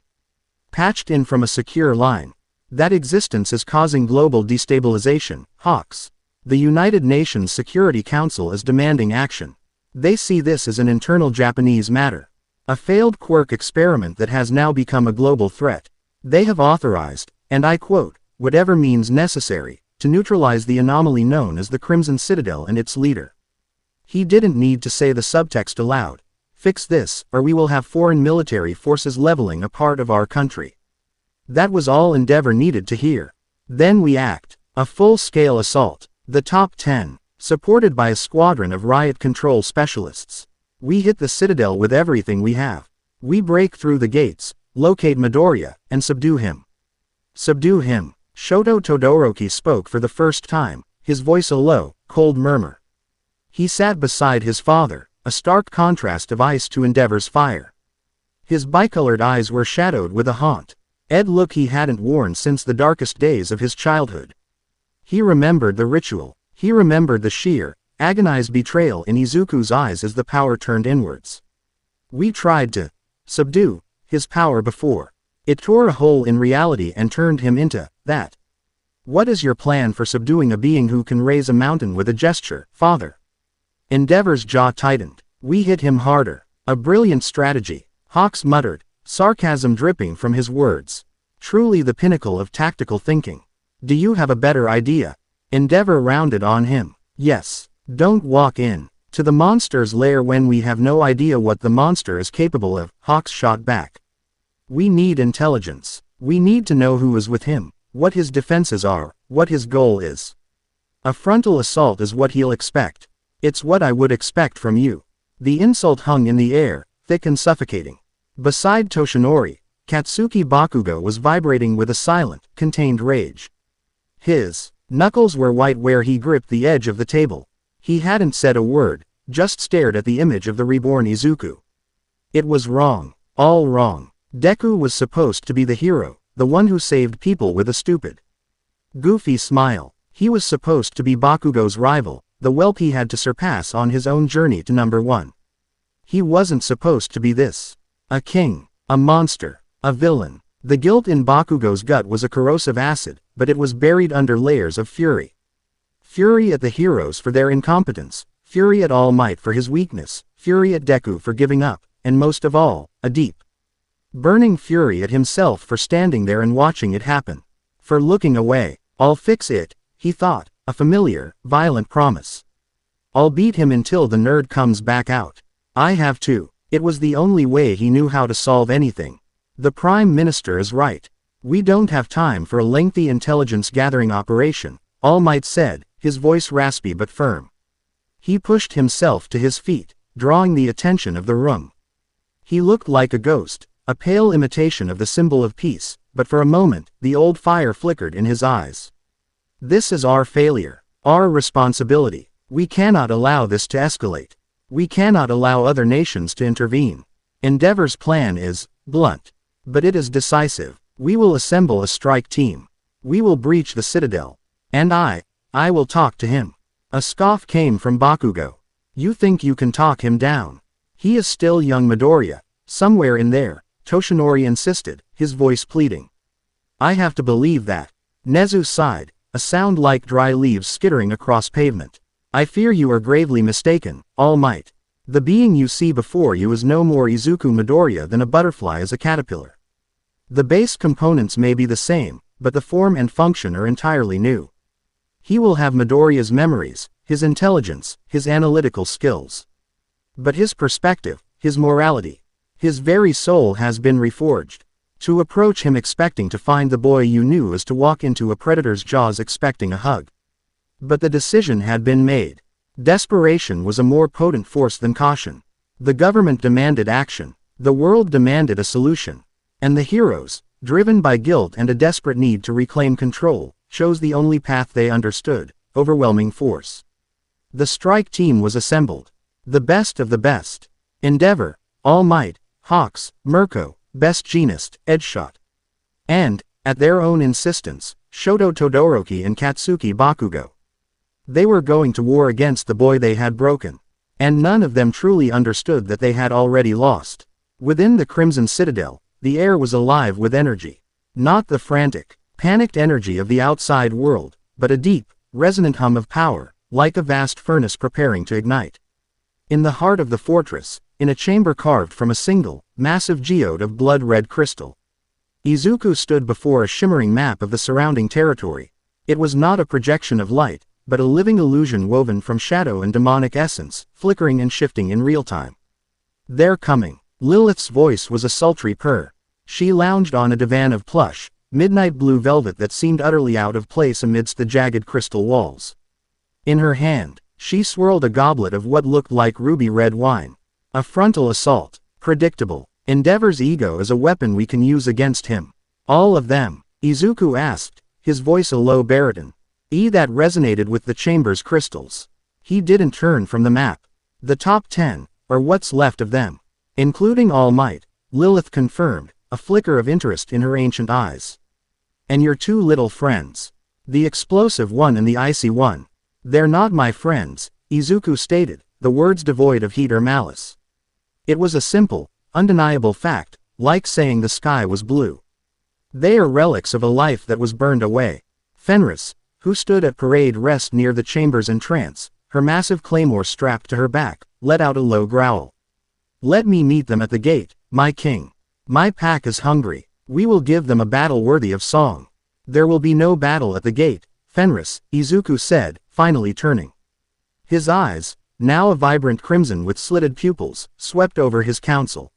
Patched in from a secure line. That existence is causing global destabilization, Hawks. The United Nations Security Council is demanding action. They see this as an internal Japanese matter. A failed quirk experiment that has now become a global threat. They have authorized, and I quote, whatever means necessary, to neutralize the anomaly known as the Crimson Citadel and its leader. He didn't need to say the subtext aloud. Fix this, or we will have foreign military forces leveling a part of our country. That was all Endeavor needed to hear. Then we act. A full-scale assault. The top 10, supported by a squadron of riot control specialists. We hit the Citadel with everything we have. We break through the gates, locate Midoriya, and subdue him. Subdue him. Shoto Todoroki spoke for the first time, his voice a low, cold murmur. He sat beside his father, a stark contrast of ice to Endeavor's fire. His bicolored eyes were shadowed with a haunted look he hadn't worn since the darkest days of his childhood. He remembered the ritual. He remembered the sheer, agonized betrayal in Izuku's eyes as the power turned inwards. We tried to subdue his power before. It tore a hole in reality and turned him into that. What is your plan for subduing a being who can raise a mountain with a gesture, father? Endeavor's jaw tightened. We hit him harder. A brilliant strategy, Hawks muttered, sarcasm dripping from his words. Truly the pinnacle of tactical thinking. Do you have a better idea? Endeavor rounded on him. Yes. Don't walk in to the monster's lair when we have no idea what the monster is capable of, Hawks shot back. We need intelligence. We need to know who is with him, what his defenses are, what his goal is. A frontal assault is what he'll expect. It's what I would expect from you. The insult hung in the air, thick and suffocating. Beside Toshinori, Katsuki Bakugo was vibrating with a silent, contained rage. His knuckles were white where he gripped the edge of the table. He hadn't said a word, just stared at the image of the reborn Izuku. It was wrong. All wrong. Deku was supposed to be the hero, the one who saved people with a stupid, goofy smile. He was supposed to be Bakugo's rival, the whelp he had to surpass on his own journey to number 1. He wasn't supposed to be this. A king. A monster. A villain. The guilt in Bakugo's gut was a corrosive acid, but it was buried under layers of fury. Fury at the heroes for their incompetence, fury at All Might for his weakness, fury at Deku for giving up, and most of all, a deep, burning fury at himself for standing there and watching it happen. For looking away. I'll fix it, he thought, a familiar, violent promise. I'll beat him until the nerd comes back out. I have to. It was the only way he knew how to solve anything. The Prime Minister is right. We don't have time for a lengthy intelligence-gathering operation, All Might said, his voice raspy but firm. He pushed himself to his feet, drawing the attention of the room. He looked like a ghost, a pale imitation of the symbol of peace, but for a moment, the old fire flickered in his eyes. This is our failure, our responsibility. We cannot allow this to escalate. We cannot allow other nations to intervene. Endeavor's plan is blunt, but it is decisive. We will assemble a strike team. We will breach the citadel. And I will talk to him. A scoff came from Bakugo. You think you can talk him down? He is still young Midoriya. Somewhere in there, Toshinori insisted, his voice pleading. I have to believe that. Nezu sighed, a sound like dry leaves skittering across pavement. I fear you are gravely mistaken, All Might. The being you see before you is no more Izuku Midoriya than a butterfly is a caterpillar. The base components may be the same, but the form and function are entirely new. He will have Midoriya's memories, his intelligence, his analytical skills. But his perspective, his morality, his very soul has been reforged. To approach him expecting to find the boy you knew is to walk into a predator's jaws expecting a hug. But the decision had been made. Desperation was a more potent force than caution. The government demanded action. The world demanded a solution. And the heroes, driven by guilt and a desperate need to reclaim control, chose the only path they understood, overwhelming force. The strike team was assembled. The best of the best. Endeavor, All Might, Hawks, Mirko, Best Jeanist, Edgeshot. And, at their own insistence, Shoto Todoroki and Katsuki Bakugo. They were going to war against the boy they had broken. And none of them truly understood that they had already lost. Within the Crimson Citadel, the air was alive with energy. Not the frantic, panicked energy of the outside world, but a deep, resonant hum of power, like a vast furnace preparing to ignite. In the heart of the fortress, in a chamber carved from a single, massive geode of blood-red crystal, Izuku stood before a shimmering map of the surrounding territory. It was not a projection of light, but a living illusion woven from shadow and demonic essence, flickering and shifting in real time. They're coming. Lilith's voice was a sultry purr. She lounged on a divan of plush, midnight blue velvet that seemed utterly out of place amidst the jagged crystal walls. In her hand, she swirled a goblet of what looked like ruby red wine. A frontal assault. Predictable. Endeavor's ego is a weapon we can use against him. All of them? Izuku asked, his voice a low baritone. That resonated with the chamber's crystals. He didn't turn from the map. The top 10, or what's left of them. Including All Might, Lilith confirmed, a flicker of interest in her ancient eyes. And your two little friends. The explosive one and the icy one. They're not my friends, Izuku stated, the words devoid of heat or malice. It was a simple, undeniable fact, like saying the sky was blue. They are relics of a life that was burned away. Fenris, who stood at parade rest near the chamber's entrance, her massive claymore strapped to her back, let out a low growl. Let me meet them at the gate, my king. My pack is hungry. We will give them a battle worthy of song. There will be no battle at the gate, Fenris, Izuku said, finally turning. His eyes, now a vibrant crimson with slitted pupils, swept over his council.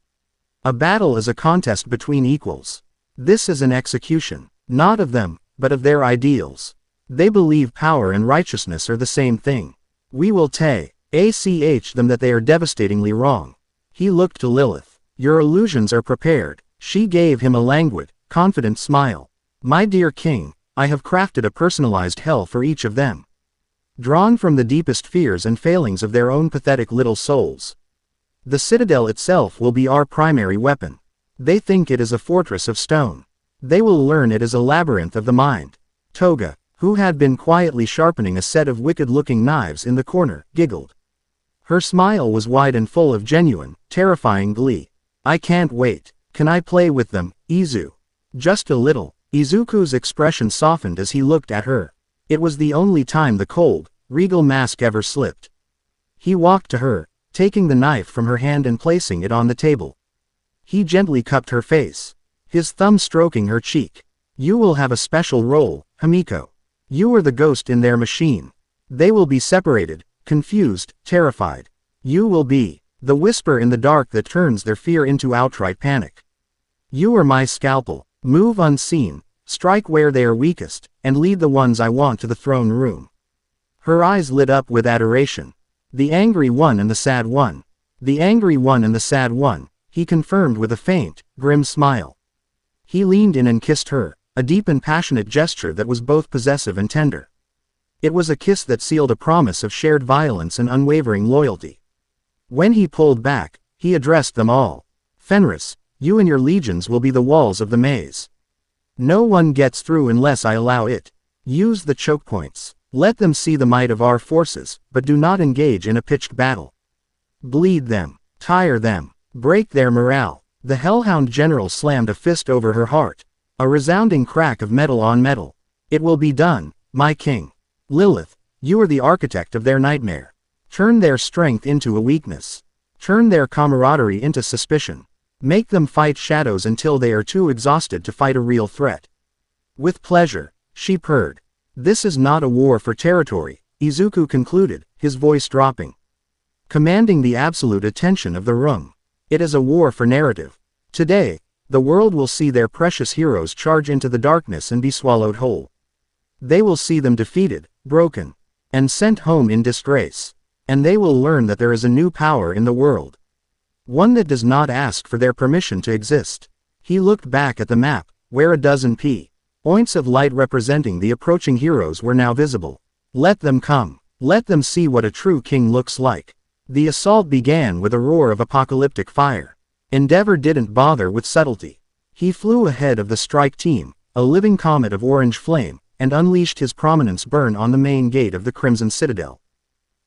A battle is a contest between equals. This is an execution, not of them, but of their ideals. They believe power and righteousness are the same thing. We will ach them that they are devastatingly wrong. He looked to Lilith. Your illusions are prepared. She gave him a languid, confident smile. My dear king, I have crafted a personalized hell for each of them. Drawn from the deepest fears and failings of their own pathetic little souls. The citadel itself will be our primary weapon. They think it is a fortress of stone. They will learn it is a labyrinth of the mind. Toga, who had been quietly sharpening a set of wicked-looking knives in the corner, giggled. Her smile was wide and full of genuine, terrifying glee. I can't wait. Can I play with them, Izu? Just a little. Izuku's expression softened as he looked at her. It was the only time the cold, regal mask ever slipped. He walked to her, taking the knife from her hand and placing it on the table. He gently cupped her face, his thumb stroking her cheek. You will have a special role, Himiko. You are the ghost in their machine. They will be separated, confused, terrified. You will be the whisper in the dark that turns their fear into outright panic. You are my scalpel. Move unseen, strike where they are weakest, and lead the ones I want to the throne room. Her eyes lit up with adoration. The angry one and the sad one. The angry one and the sad one, he confirmed with a faint, grim smile. He leaned in and kissed her, a deep and passionate gesture that was both possessive and tender. It was a kiss that sealed a promise of shared violence and unwavering loyalty. When he pulled back, he addressed them all. Fenris, you and your legions will be the walls of the maze. No one gets through unless I allow it. Use the choke points. Let them see the might of our forces, but do not engage in a pitched battle. Bleed them. Tire them. Break their morale. The Hellhound General slammed a fist over her heart. A resounding crack of metal on metal. It will be done, my king. Lilith, you are the architect of their nightmare. Turn their strength into a weakness. Turn their camaraderie into suspicion. Make them fight shadows until they are too exhausted to fight a real threat. With pleasure, she purred. This is not a war for territory, Izuku concluded, his voice dropping, commanding the absolute attention of the room. It is a war for narrative. Today, the world will see their precious heroes charge into the darkness and be swallowed whole. They will see them defeated, broken, and sent home in disgrace. And they will learn that there is a new power in the world. One that does not ask for their permission to exist. He looked back at the map, where a dozen points of light representing the approaching heroes were now visible. Let them come. Let them see what a true king looks like. The assault began with a roar of apocalyptic fire. Endeavor didn't bother with subtlety. He flew ahead of the strike team, a living comet of orange flame, and unleashed his prominence burn on the main gate of the Crimson Citadel.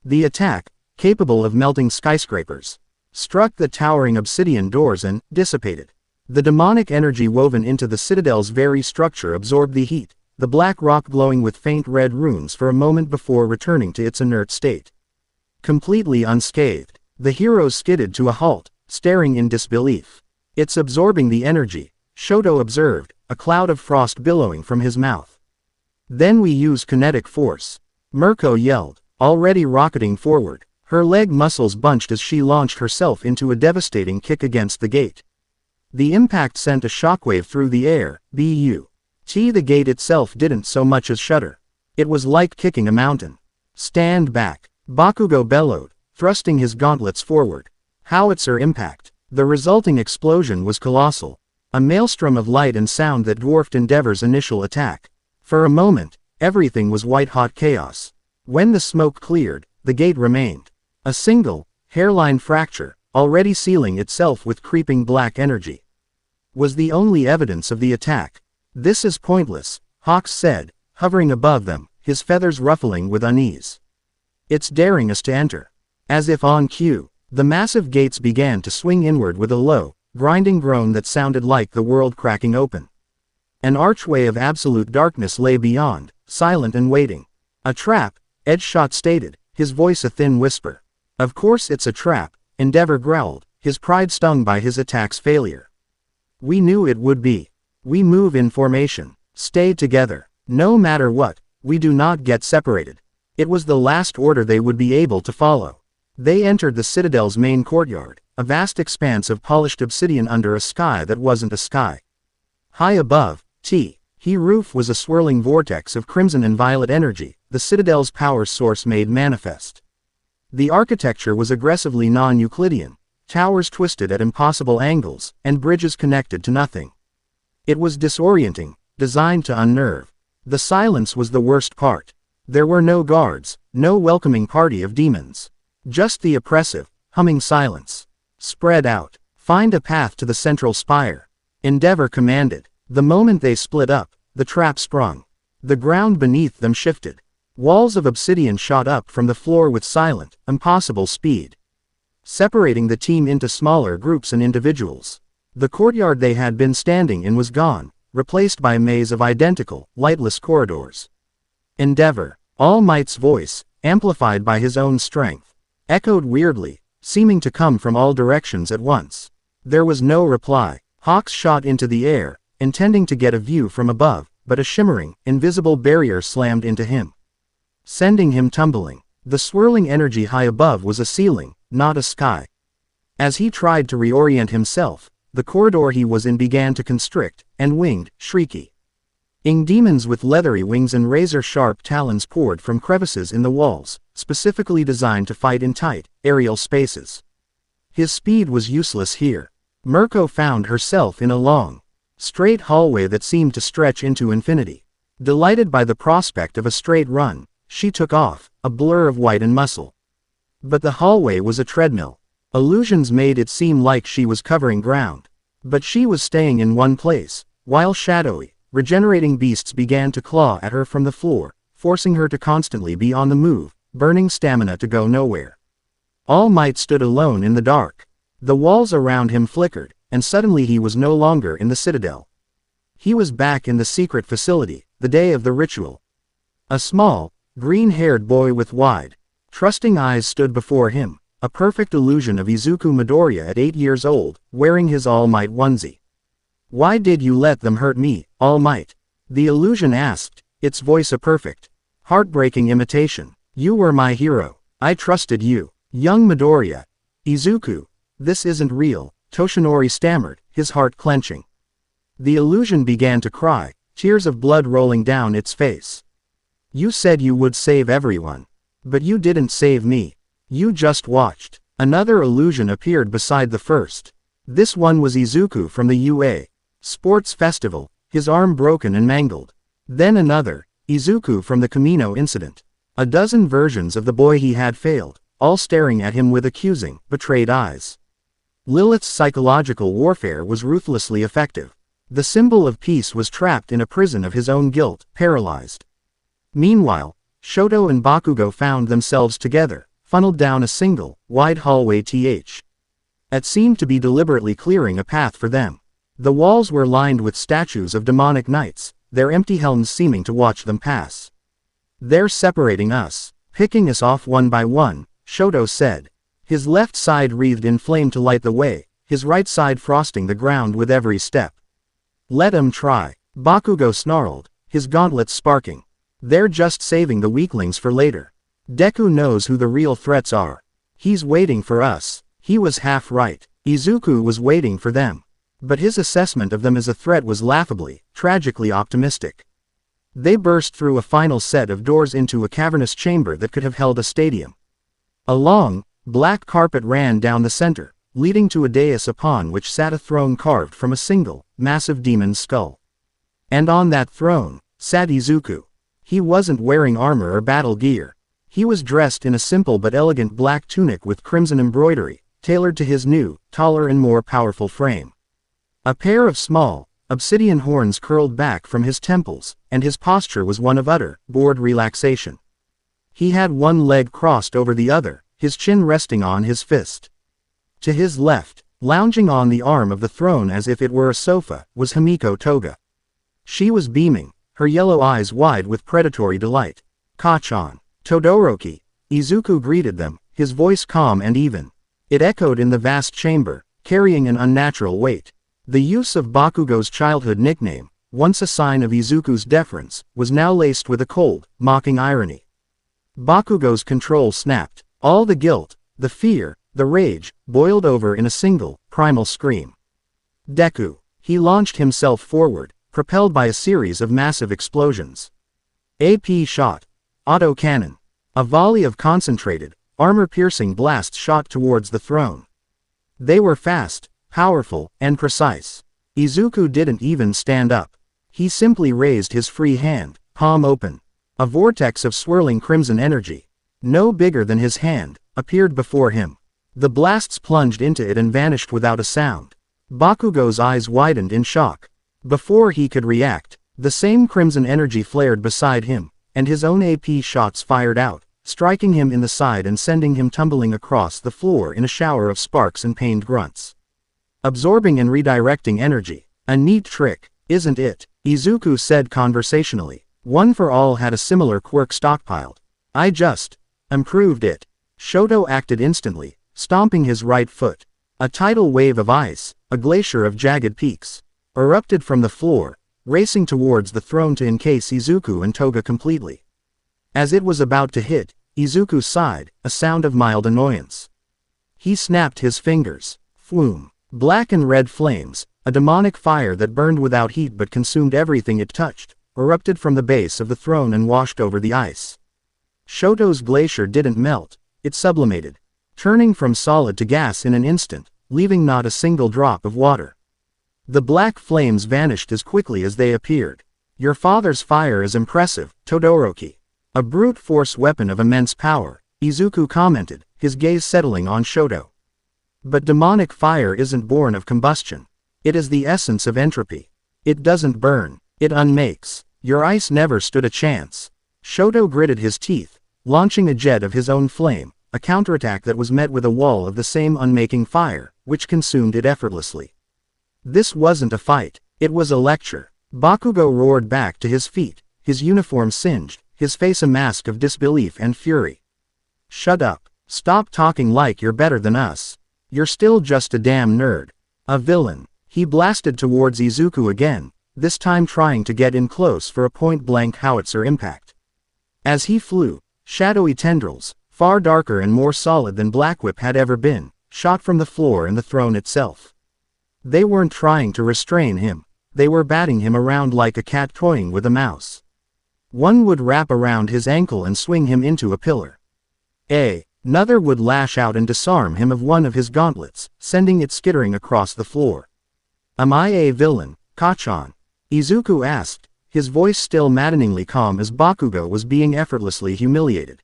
The attack, capable of melting skyscrapers, struck the towering obsidian doors and dissipated. The demonic energy woven into the citadel's very structure absorbed the heat, the black rock glowing with faint red runes for a moment before returning to its inert state. Completely unscathed, the heroes skidded to a halt, staring in disbelief. It's absorbing the energy, Shoto observed, a cloud of frost billowing from his mouth. Then we use kinetic force, Mirko yelled, already rocketing forward. Her leg muscles bunched as she launched herself into a devastating kick against the gate. The impact sent a shockwave through the air, the gate itself didn't so much as shudder. It was like kicking a mountain. Stand back, Bakugo bellowed, thrusting his gauntlets forward. Howitzer impact. The resulting explosion was colossal. A maelstrom of light and sound that dwarfed Endeavor's initial attack. For a moment, everything was white-hot chaos. When the smoke cleared, the gate remained. A single, hairline fracture, already sealing itself with creeping black energy, was the only evidence of the attack. This is pointless, Hawks said, hovering above them, his feathers ruffling with unease. It's daring us to enter. As if on cue, the massive gates began to swing inward with a low, grinding groan that sounded like the world cracking open. An archway of absolute darkness lay beyond, silent and waiting. A trap, Edgeshot stated, his voice a thin whisper. Of course it's a trap, Endeavor growled, his pride stung by his attack's failure. We knew it would be. We move in formation. Stay together. No matter what, we do not get separated. It was the last order they would be able to follow. They entered the Citadel's main courtyard, a vast expanse of polished obsidian under a sky that wasn't a sky. High above, roof was a swirling vortex of crimson and violet energy, the Citadel's power source made manifest. The architecture was aggressively non-Euclidean, towers twisted at impossible angles, and bridges connected to nothing. It was disorienting, designed to unnerve. The silence was the worst part. There were no guards, no welcoming party of demons. Just the oppressive, humming silence. Spread out. Find a path to the central spire. Endeavor commanded. The moment they split up, the trap sprung. The ground beneath them shifted. Walls of obsidian shot up from the floor with silent, impossible speed, separating the team into smaller groups and individuals. The courtyard they had been standing in was gone, replaced by a maze of identical, lightless corridors. Endeavor. All Might's voice, amplified by his own strength, echoed weirdly, seeming to come from all directions at once. There was no reply. Hawks shot into the air, intending to get a view from above, but a shimmering, invisible barrier slammed into him, sending him tumbling. The swirling energy high above was a ceiling, not a sky. As he tried to reorient himself, the corridor he was in began to constrict, and winged, shrieky demons with leathery wings and razor-sharp talons poured from crevices in the walls, specifically designed to fight in tight, aerial spaces. His speed was useless here. Mirko found herself in a long, straight hallway that seemed to stretch into infinity. Delighted by the prospect of a straight run, she took off, a blur of white and muscle. But the hallway was a treadmill. Illusions made it seem like she was covering ground. But she was staying in one place, while shadowy, regenerating beasts began to claw at her from the floor, forcing her to constantly be on the move, burning stamina to go nowhere. All Might stood alone in the dark. The walls around him flickered, and suddenly he was no longer in the citadel. He was back in the secret facility, the day of the ritual. A small, green-haired boy with wide, trusting eyes stood before him, a perfect illusion of Izuku Midoriya at 8 years old, wearing his All Might onesie. "Why did you let them hurt me, All Might?" the illusion asked, its voice a perfect, heartbreaking imitation. "You were my hero. I trusted you." Young Midoriya. "Izuku, this isn't real," Toshinori stammered, his heart clenching. The illusion began to cry, tears of blood rolling down its face. "You said you would save everyone. But you didn't save me. You just watched." Another illusion appeared beside the first. This one was Izuku from the UA Sports Festival, his arm broken and mangled. Then another, Izuku from the Kamino incident. A dozen versions of the boy he had failed, all staring at him with accusing, betrayed eyes. Lilith's psychological warfare was ruthlessly effective. The symbol of peace was trapped in a prison of his own guilt, paralyzed. Meanwhile, Shoto and Bakugo found themselves together, funneled down a single, wide hallway that seemed to be deliberately clearing a path for them. The walls were lined with statues of demonic knights, their empty helms seeming to watch them pass. "They're separating us, picking us off one by one," Shoto said. His left side wreathed in flame to light the way, his right side frosting the ground with every step. "Let 'em try," Bakugo snarled, his gauntlets sparking. "They're just saving the weaklings for later. Deku knows who the real threats are. He's waiting for us." He was half right. Izuku was waiting for them. But his assessment of them as a threat was laughably, tragically optimistic. They burst through a final set of doors into a cavernous chamber that could have held a stadium. A long, black carpet ran down the center, leading to a dais upon which sat a throne carved from a single, massive demon's skull. And on that throne, sat Izuku. He wasn't wearing armor or battle gear. He was dressed in a simple but elegant black tunic with crimson embroidery, tailored to his new, taller and more powerful frame. A pair of small, obsidian horns curled back from his temples, and his posture was one of utter, bored relaxation. He had one leg crossed over the other, his chin resting on his fist. To his left, lounging on the arm of the throne as if it were a sofa, was Himiko Toga. She was beaming, her yellow eyes wide with predatory delight. "Kachan, Todoroki," Izuku greeted them, his voice calm and even. It echoed in the vast chamber, carrying an unnatural weight. The use of Bakugo's childhood nickname, once a sign of Izuku's deference, was now laced with a cold, mocking irony. Bakugo's control snapped. All the guilt, the fear, the rage, boiled over in a single, primal scream. "Deku!" He launched himself forward, propelled by a series of massive explosions. AP shot. Auto cannon. A volley of concentrated, armor-piercing blasts shot towards the throne. They were fast, powerful, and precise. Izuku didn't even stand up. He simply raised his free hand, palm open. A vortex of swirling crimson energy, no bigger than his hand, appeared before him. The blasts plunged into it and vanished without a sound. Bakugo's eyes widened in shock. Before he could react, the same crimson energy flared beside him, and his own AP shots fired out, striking him in the side and sending him tumbling across the floor in a shower of sparks and pained grunts. Absorbing and redirecting energy. A neat trick, isn't it? Izuku said conversationally. One for All had a similar quirk stockpiled. I just improved it. Shoto acted instantly, stomping his right foot. A tidal wave of ice, a glacier of jagged peaks, erupted from the floor, racing towards the throne to encase Izuku and Toga completely. As it was about to hit, Izuku sighed, a sound of mild annoyance. He snapped his fingers. Flume. Black and red flames, a demonic fire that burned without heat but consumed everything it touched, erupted from the base of the throne and washed over the ice. Shoto's glacier didn't melt, it sublimated, turning from solid to gas in an instant, leaving not a single drop of water. The black flames vanished as quickly as they appeared. Your father's fire is impressive, Todoroki. A brute force weapon of immense power, Izuku commented, his gaze settling on Shoto. But demonic fire isn't born of combustion. It is the essence of entropy. It doesn't burn, it unmakes. Your ice never stood a chance. Shoto gritted his teeth, launching a jet of his own flame, a counterattack that was met with a wall of the same unmaking fire, which consumed it effortlessly. This wasn't a fight, it was a lecture. Bakugo roared back to his feet, his uniform singed, his face a mask of disbelief and fury. Shut up. Stop talking like you're better than us. You're still just a damn nerd. A villain. He blasted towards Izuku again, this time trying to get in close for a point-blank howitzer impact. As he flew, shadowy tendrils, far darker and more solid than Blackwhip had ever been, shot from the floor and the throne itself. They weren't trying to restrain him, they were batting him around like a cat toying with a mouse. One would wrap around his ankle and swing him into a pillar. Another would lash out and disarm him of one of his gauntlets, sending it skittering across the floor. Am I a villain, Kachan? Izuku asked, his voice still maddeningly calm as Bakugo was being effortlessly humiliated.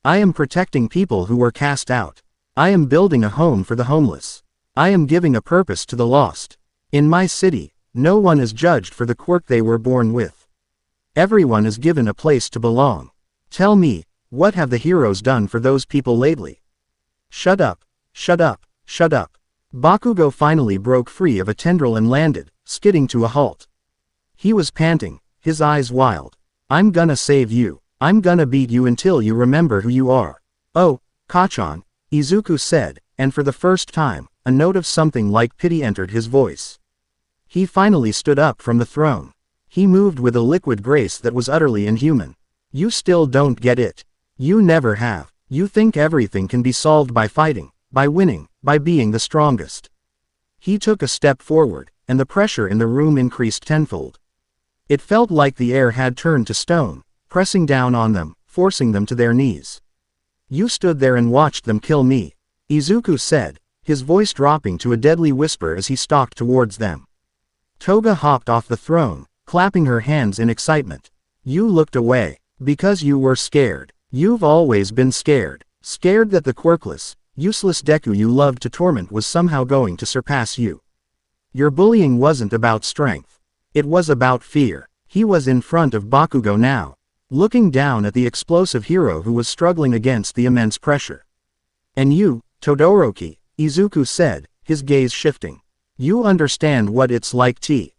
I am protecting people who were cast out. I am building a home for the homeless. I am giving a purpose to the lost. In my city, no one is judged for the quirk they were born with. Everyone is given a place to belong. Tell me, what have the heroes done for those people lately? Shut up, shut up, shut up. Bakugo finally broke free of a tendril and landed, skidding to a halt. He was panting, his eyes wild. I'm gonna save you. I'm gonna beat you until you remember who you are. Oh, Kachan, Izuku said, and for the first time, a note of something like pity entered his voice. He finally stood up from the throne. He moved with a liquid grace that was utterly inhuman. You still don't get it. You never have. You think everything can be solved by fighting, by winning, by being the strongest. He took a step forward, and the pressure in the room increased tenfold. It felt like the air had turned to stone, pressing down on them, forcing them to their knees. You stood there and watched them kill me, Izuku said, his voice dropping to a deadly whisper as he stalked towards them. Toga hopped off the throne, clapping her hands in excitement. You looked away, because you were scared. You've always been scared. Scared that the quirkless, useless Deku you loved to torment was somehow going to surpass you. Your bullying wasn't about strength. It was about fear. He was in front of Bakugo now, looking down at the explosive hero who was struggling against the immense pressure. And you, Todoroki, Izuku said, his gaze shifting. You understand what it's like to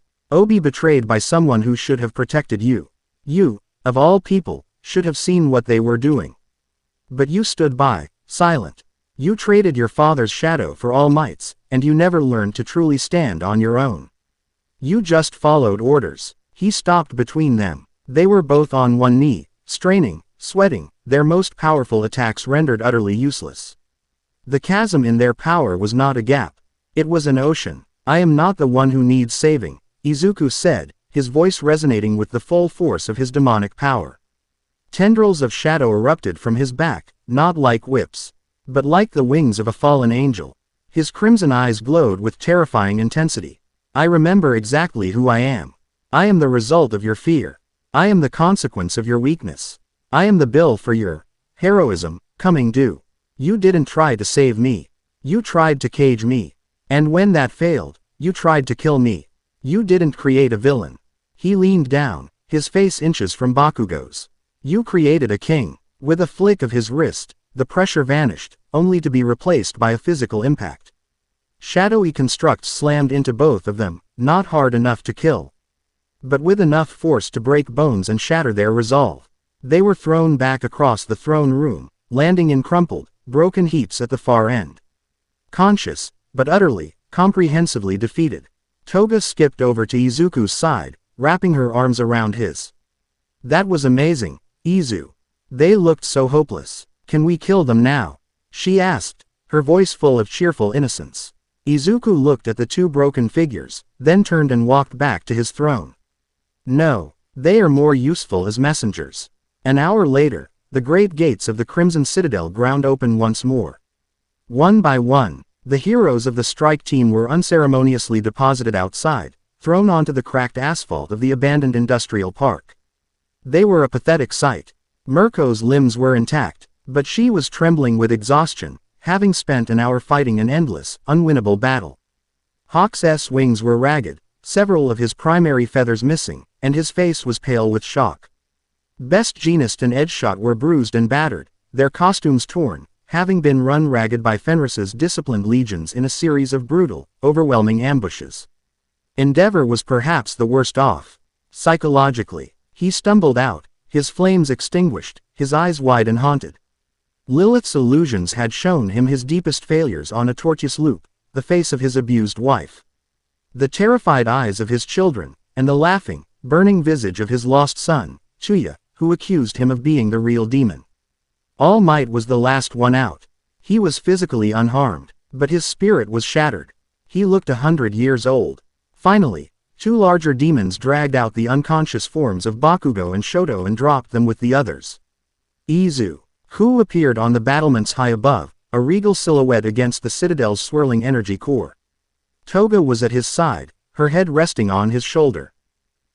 be betrayed by someone who should have protected you. You, of all people, should have seen what they were doing. But you stood by, silent. You traded your father's shadow for All Might's, and you never learned to truly stand on your own. You just followed orders. He stopped between them. They were both on one knee, straining, sweating, their most powerful attacks rendered utterly useless. The chasm in their power was not a gap. It was an ocean. I am not the one who needs saving, Izuku said, his voice resonating with the full force of his demonic power. Tendrils of shadow erupted from his back, not like whips, but like the wings of a fallen angel. His crimson eyes glowed with terrifying intensity. I remember exactly who I am. I am the result of your fear. I am the consequence of your weakness. I am the bill for your heroism, coming due. You didn't try to save me. You tried to cage me. And when that failed, you tried to kill me. You didn't create a villain. He leaned down, his face inches from Bakugo's. You created a king. With a flick of his wrist, the pressure vanished, only to be replaced by a physical impact. Shadowy constructs slammed into both of them, not hard enough to kill. but with enough force to break bones and shatter their resolve. They were thrown back across the throne room, landing in crumpled, broken heaps at the far end. Conscious, but utterly, comprehensively defeated, Toga skipped over to Izuku's side, wrapping her arms around his. "That was amazing, Izu. They looked so hopeless. Can we kill them now?" she asked, her voice full of cheerful innocence. Izuku looked at the two broken figures, then turned and walked back to his throne. "No, they are more useful as messengers." An hour later, the great gates of the Crimson Citadel ground open once more. One by one, the heroes of the strike team were unceremoniously deposited outside, thrown onto the cracked asphalt of the abandoned industrial park. They were a pathetic sight. Mirko's limbs were intact, but she was trembling with exhaustion, having spent an hour fighting an endless, unwinnable battle. Hawk's wings were ragged, several of his primary feathers missing, and his face was pale with shock. Best Jeanist and Edgeshot were bruised and battered, their costumes torn, having been run ragged by Fenris's disciplined legions in a series of brutal, overwhelming ambushes. Endeavor was perhaps the worst off. Psychologically, he stumbled out, his flames extinguished, his eyes wide and haunted. Lilith's illusions had shown him his deepest failures on a tortuous loop, the face of his abused wife, the terrified eyes of his children, and the laughing, burning visage of his lost son, Chuya, who accused him of being the real demon. All Might was the last one out. He was physically unharmed, but his spirit was shattered. He looked 100 years old. Finally, two larger demons dragged out the unconscious forms of Bakugo and Shoto and dropped them with the others. Izu, who appeared on the battlements high above, a regal silhouette against the citadel's swirling energy core. Toga was at his side, her head resting on his shoulder.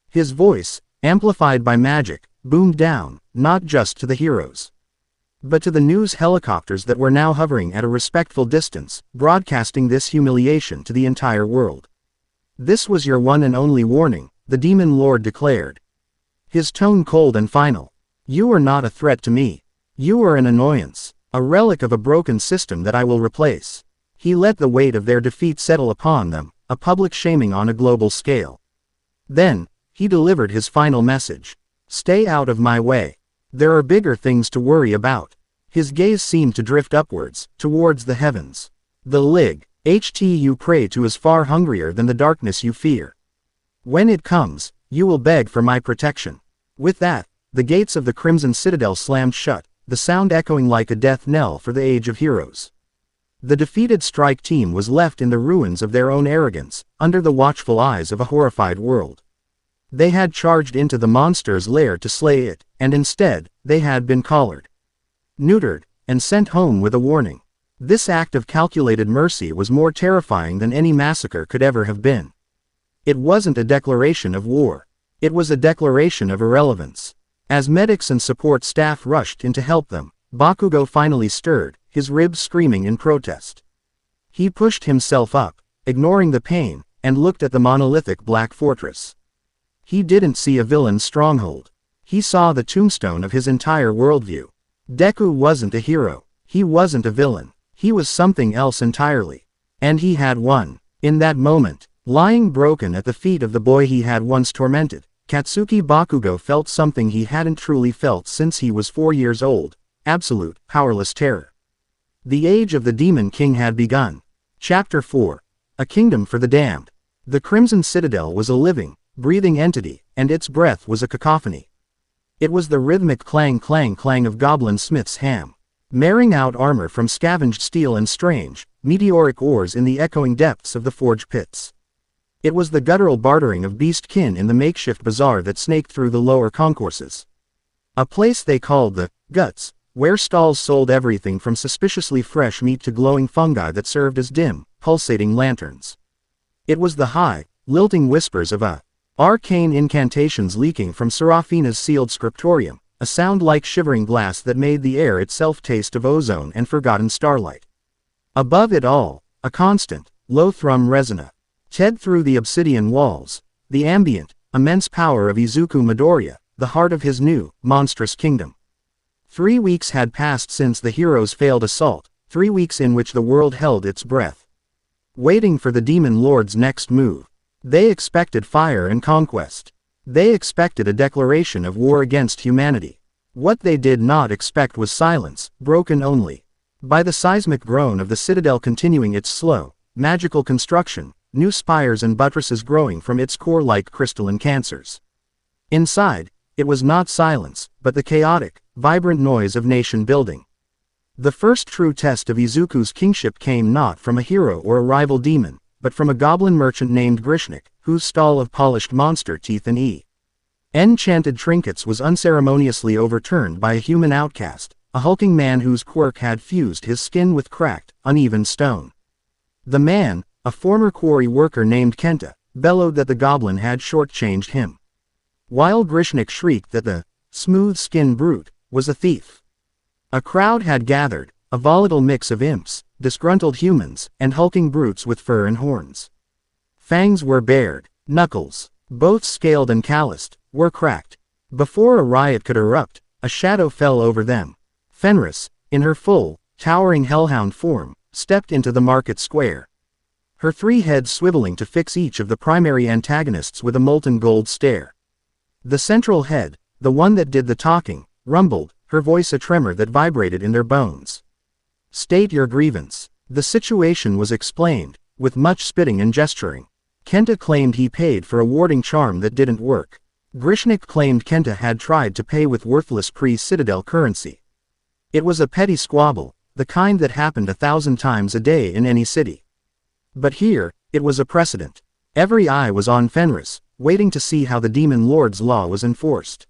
His voice, amplified by magic, boomed down, not just to the heroes, but to the news helicopters that were now hovering at a respectful distance, broadcasting this humiliation to the entire world. "This was your one and only warning," the Demon Lord declared. His tone cold and final. "You are not a threat to me. You are an annoyance, a relic of a broken system that I will replace." He let the weight of their defeat settle upon them, a public shaming on a global scale. Then, he delivered his final message. "Stay out of my way. There are bigger things to worry about." His gaze seemed to drift upwards, towards the heavens. "The you pray to is far hungrier than the darkness you fear. When it comes, you will beg for my protection." With that, the gates of the Crimson Citadel slammed shut, the sound echoing like a death knell for the Age of Heroes. The defeated strike team was left in the ruins of their own arrogance, under the watchful eyes of a horrified world. They had charged into the monster's lair to slay it, and instead, they had been collared, neutered, and sent home with a warning. This act of calculated mercy was more terrifying than any massacre could ever have been. It wasn't a declaration of war. It was a declaration of irrelevance. As medics and support staff rushed in to help them, Bakugo finally stirred, his ribs screaming in protest. He pushed himself up, ignoring the pain, and looked at the monolithic black fortress. He didn't see a villain's stronghold. He saw the tombstone of his entire worldview. Deku wasn't a hero. He wasn't a villain. He was something else entirely. And he had won. In that moment, lying broken at the feet of the boy he had once tormented, Katsuki Bakugo felt something he hadn't truly felt since he was 4 years old: absolute, powerless terror. The age of the Demon King had begun. Chapter 4. A Kingdom for the Damned. The Crimson Citadel was a living, breathing entity, and its breath was a cacophony. It was the rhythmic clang-clang-clang of goblin smiths' hammering out armor from scavenged steel and strange, meteoric ores in the echoing depths of the forge pits. It was the guttural bartering of beast-kin in the makeshift bazaar that snaked through the lower concourses. A place they called the Guts, where stalls sold everything from suspiciously fresh meat to glowing fungi that served as dim, pulsating lanterns. It was the high, lilting whispers of arcane incantations leaking from Seraphina's sealed scriptorium, a sound like shivering glass that made the air itself taste of ozone and forgotten starlight. Above it all, a constant, low-thrum resonance through the obsidian walls, the ambient, immense power of Izuku Midoriya, the heart of his new, monstrous kingdom. 3 weeks had passed since the heroes' failed assault, 3 weeks in which the world held its breath, waiting for the Demon Lord's next move. They expected fire and conquest. They expected a declaration of war against humanity. What they did not expect was silence, broken only by the seismic groan of the citadel continuing its slow, magical construction, new spires and buttresses growing from its core like crystalline cancers. Inside, it was not silence, but the chaotic, vibrant noise of nation building. The first true test of Izuku's kingship came not from a hero or a rival demon, but from a goblin merchant named Grishnik, whose stall of polished monster teeth and enchanted trinkets was unceremoniously overturned by a human outcast, a hulking man whose quirk had fused his skin with cracked, uneven stone. The man, a former quarry worker named Kenta, bellowed that the goblin had shortchanged him, while Grishnik shrieked that the smooth-skinned brute was a thief. A crowd had gathered, a volatile mix of imps, disgruntled humans, and hulking brutes with fur and horns. Fangs were bared, knuckles, both scaled and calloused, were cracked. Before a riot could erupt, a shadow fell over them. Fenris, in her full, towering hellhound form, stepped into the market square, her three heads swiveling to fix each of the primary antagonists with a molten gold stare. The central head, the one that did the talking, rumbled, her voice a tremor that vibrated in their bones. "State your grievance." The situation was explained, with much spitting and gesturing. Kenta claimed he paid for a warding charm that didn't work. Grishnik claimed Kenta had tried to pay with worthless pre-Citadel currency. It was a petty squabble, the kind that happened 1,000 times a day in any city. But here, it was a precedent. Every eye was on Fenris, waiting to see how the Demon Lord's law was enforced.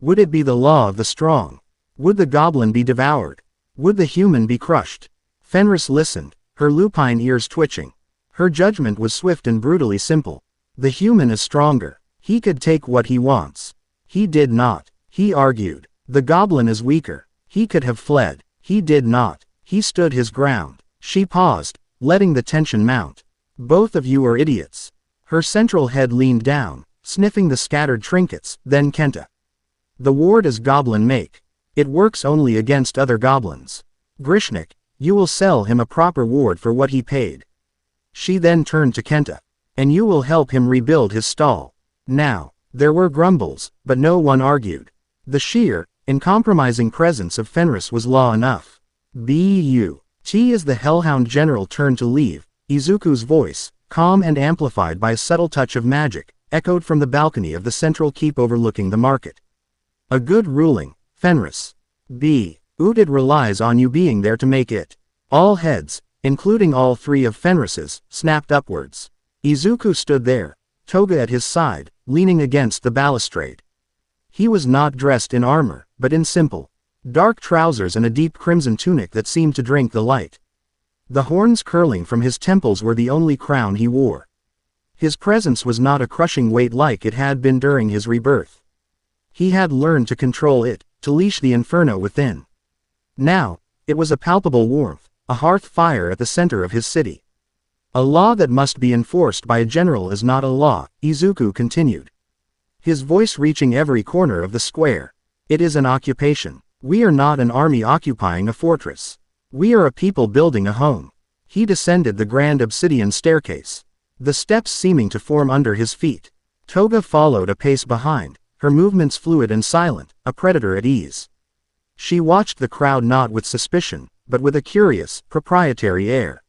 Would it be the law of the strong? Would the goblin be devoured? Would the human be crushed? Fenris listened, her lupine ears twitching. Her judgment was swift and brutally simple. The human is stronger. He could take what he wants. He did not. He argued. The goblin is weaker. He could have fled. He did not. He stood his ground. She paused, letting the tension mount. Both of you are idiots. Her central head leaned down, sniffing the scattered trinkets, then Kenta. The ward is goblin make. It works only against other goblins. Grishnik, you will sell him a proper ward for what he paid. She then turned to Kenta. And you will help him rebuild his stall. Now, there were grumbles, but no one argued. The sheer, uncompromising presence of Fenris was law enough. T as the Hellhound General turned to leave, Izuku's voice, calm and amplified by a subtle touch of magic, echoed from the balcony of the central keep overlooking the market. A good ruling, Fenris. It relies on you being there to make it. All heads, including all three of Fenris's, snapped upwards. Izuku stood there, Toga at his side, leaning against the balustrade. He was not dressed in armor, but in simple, dark trousers and a deep crimson tunic that seemed to drink the light. The horns curling from his temples were the only crown he wore. His presence was not a crushing weight like it had been during his rebirth. He had learned to control it, to leash the inferno within. Now, it was a palpable warmth, a hearth fire at the center of his city. A law that must be enforced by a general is not a law, Izuku continued, his voice reaching every corner of the square. It is an occupation. We are not an army occupying a fortress. We are a people building a home. He descended the grand obsidian staircase, the steps seeming to form under his feet. Toga followed a pace behind, her movements fluid and silent, a predator at ease. She watched the crowd not with suspicion, but with a curious, proprietary air.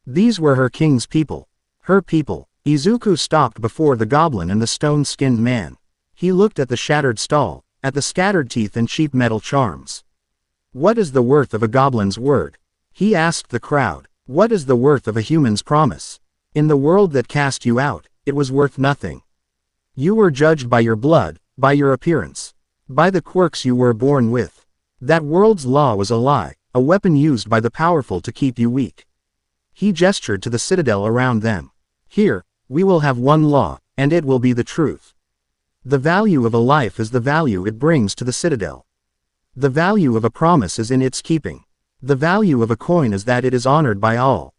These were her king's people. Her people. Izuku stopped before the goblin and the stone-skinned man. He looked at the shattered stall, at the scattered teeth and cheap metal charms. What is the worth of a goblin's word? He asked the crowd. What is the worth of a human's promise? In the world that cast you out, it was worth nothing. You were judged by your blood, by your appearance, by the quirks you were born with. That world's law was a lie, a weapon used by the powerful to keep you weak. He gestured to the citadel around them. Here, we will have one law, and it will be the truth. The value of a life is the value it brings to the citadel. The value of a promise is in its keeping. The value of a coin is that it is honored by all.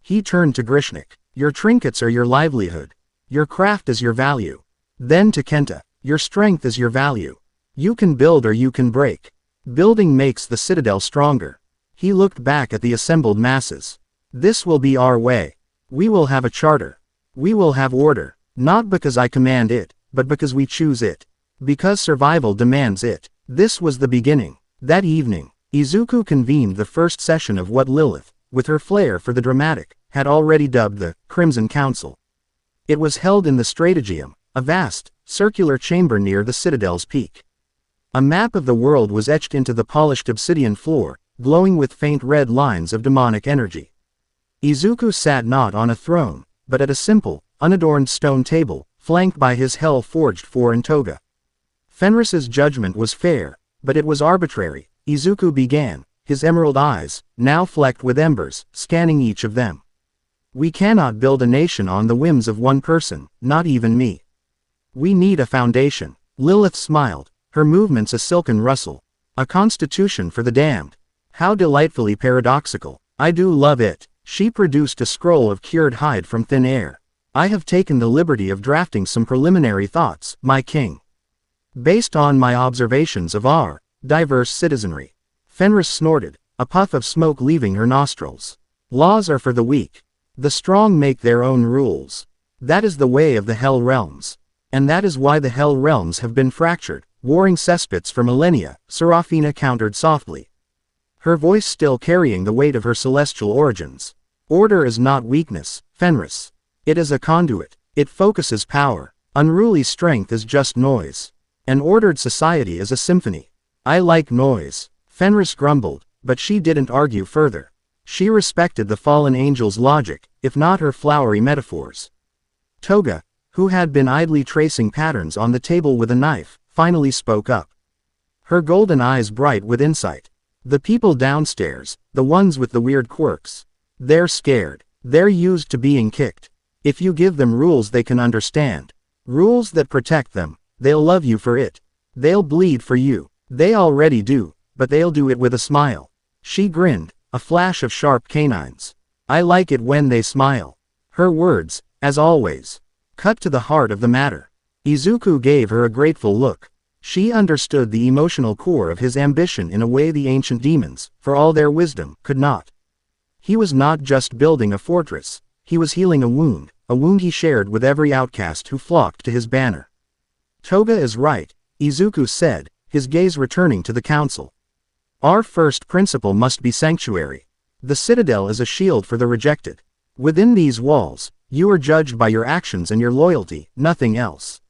He turned to Grishnik. Your trinkets are your livelihood. Your craft is your value. Then to Kenta. Your strength is your value. You can build or you can break. Building makes the citadel stronger. He looked back at the assembled masses. This will be our way. We will have a charter. We will have order. Not because I command it, but because we choose it. Because survival demands it. This was the beginning. That evening, Izuku convened the first session of what Lilith, with her flair for the dramatic, had already dubbed the Crimson Council. It was held in the Strategium, a vast, circular chamber near the citadel's peak. A map of the world was etched into the polished obsidian floor, glowing with faint red lines of demonic energy. Izuku sat not on a throne, but at a simple, unadorned stone table, flanked by his hell-forged foreign Toga. Fenris's judgment was fair, but it was arbitrary. Izuku began, his emerald eyes, now flecked with embers, scanning each of them. We cannot build a nation on the whims of one person, not even me. We need a foundation. Lilith smiled, her movements a silken rustle. A constitution for the damned. How delightfully paradoxical. I do love it. She produced a scroll of cured hide from thin air. I have taken the liberty of drafting some preliminary thoughts, my king. Based on my observations of our diverse citizenry. Fenris snorted, a puff of smoke leaving her nostrils. Laws are for the weak. The strong make their own rules. That is the way of the Hell Realms. And that is why the Hell Realms have been fractured, warring cesspits for millennia, Serafina countered softly. Her voice still carrying the weight of her celestial origins. Order is not weakness, Fenris. It is a conduit. It focuses power. Unruly strength is just noise. An ordered society is a symphony. I like noise. Fenris grumbled, but she didn't argue further. She respected the fallen angel's logic, if not her flowery metaphors. Toga, who had been idly tracing patterns on the table with a knife, finally spoke up. Her golden eyes bright with insight. The people downstairs, the ones with the weird quirks. They're scared. They're used to being kicked. If you give them rules they can understand. Rules that protect them. They'll love you for it. They'll bleed for you. They already do, but they'll do it with a smile. She grinned, a flash of sharp canines. I like it when they smile. Her words, as always, cut to the heart of the matter. Izuku gave her a grateful look. She understood the emotional core of his ambition in a way the ancient demons, for all their wisdom, could not. He was not just building a fortress, he was healing a wound he shared with every outcast who flocked to his banner. Toga is right, Izuku said, his gaze returning to the council. Our first principle must be sanctuary. The citadel is a shield for the rejected. Within these walls, you are judged by your actions and your loyalty, nothing else.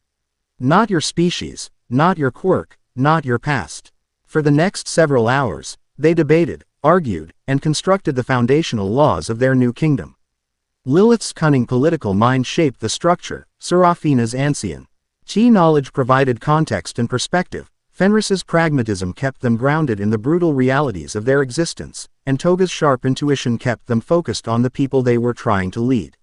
Not your species, not your quirk, not your past. For the next several hours, they debated, argued, and constructed the foundational laws of their new kingdom. Lilith's cunning political mind shaped the structure, Serafina's ancient knowledge provided context and perspective, Fenris's pragmatism kept them grounded in the brutal realities of their existence, and Toga's sharp intuition kept them focused on the people they were trying to lead.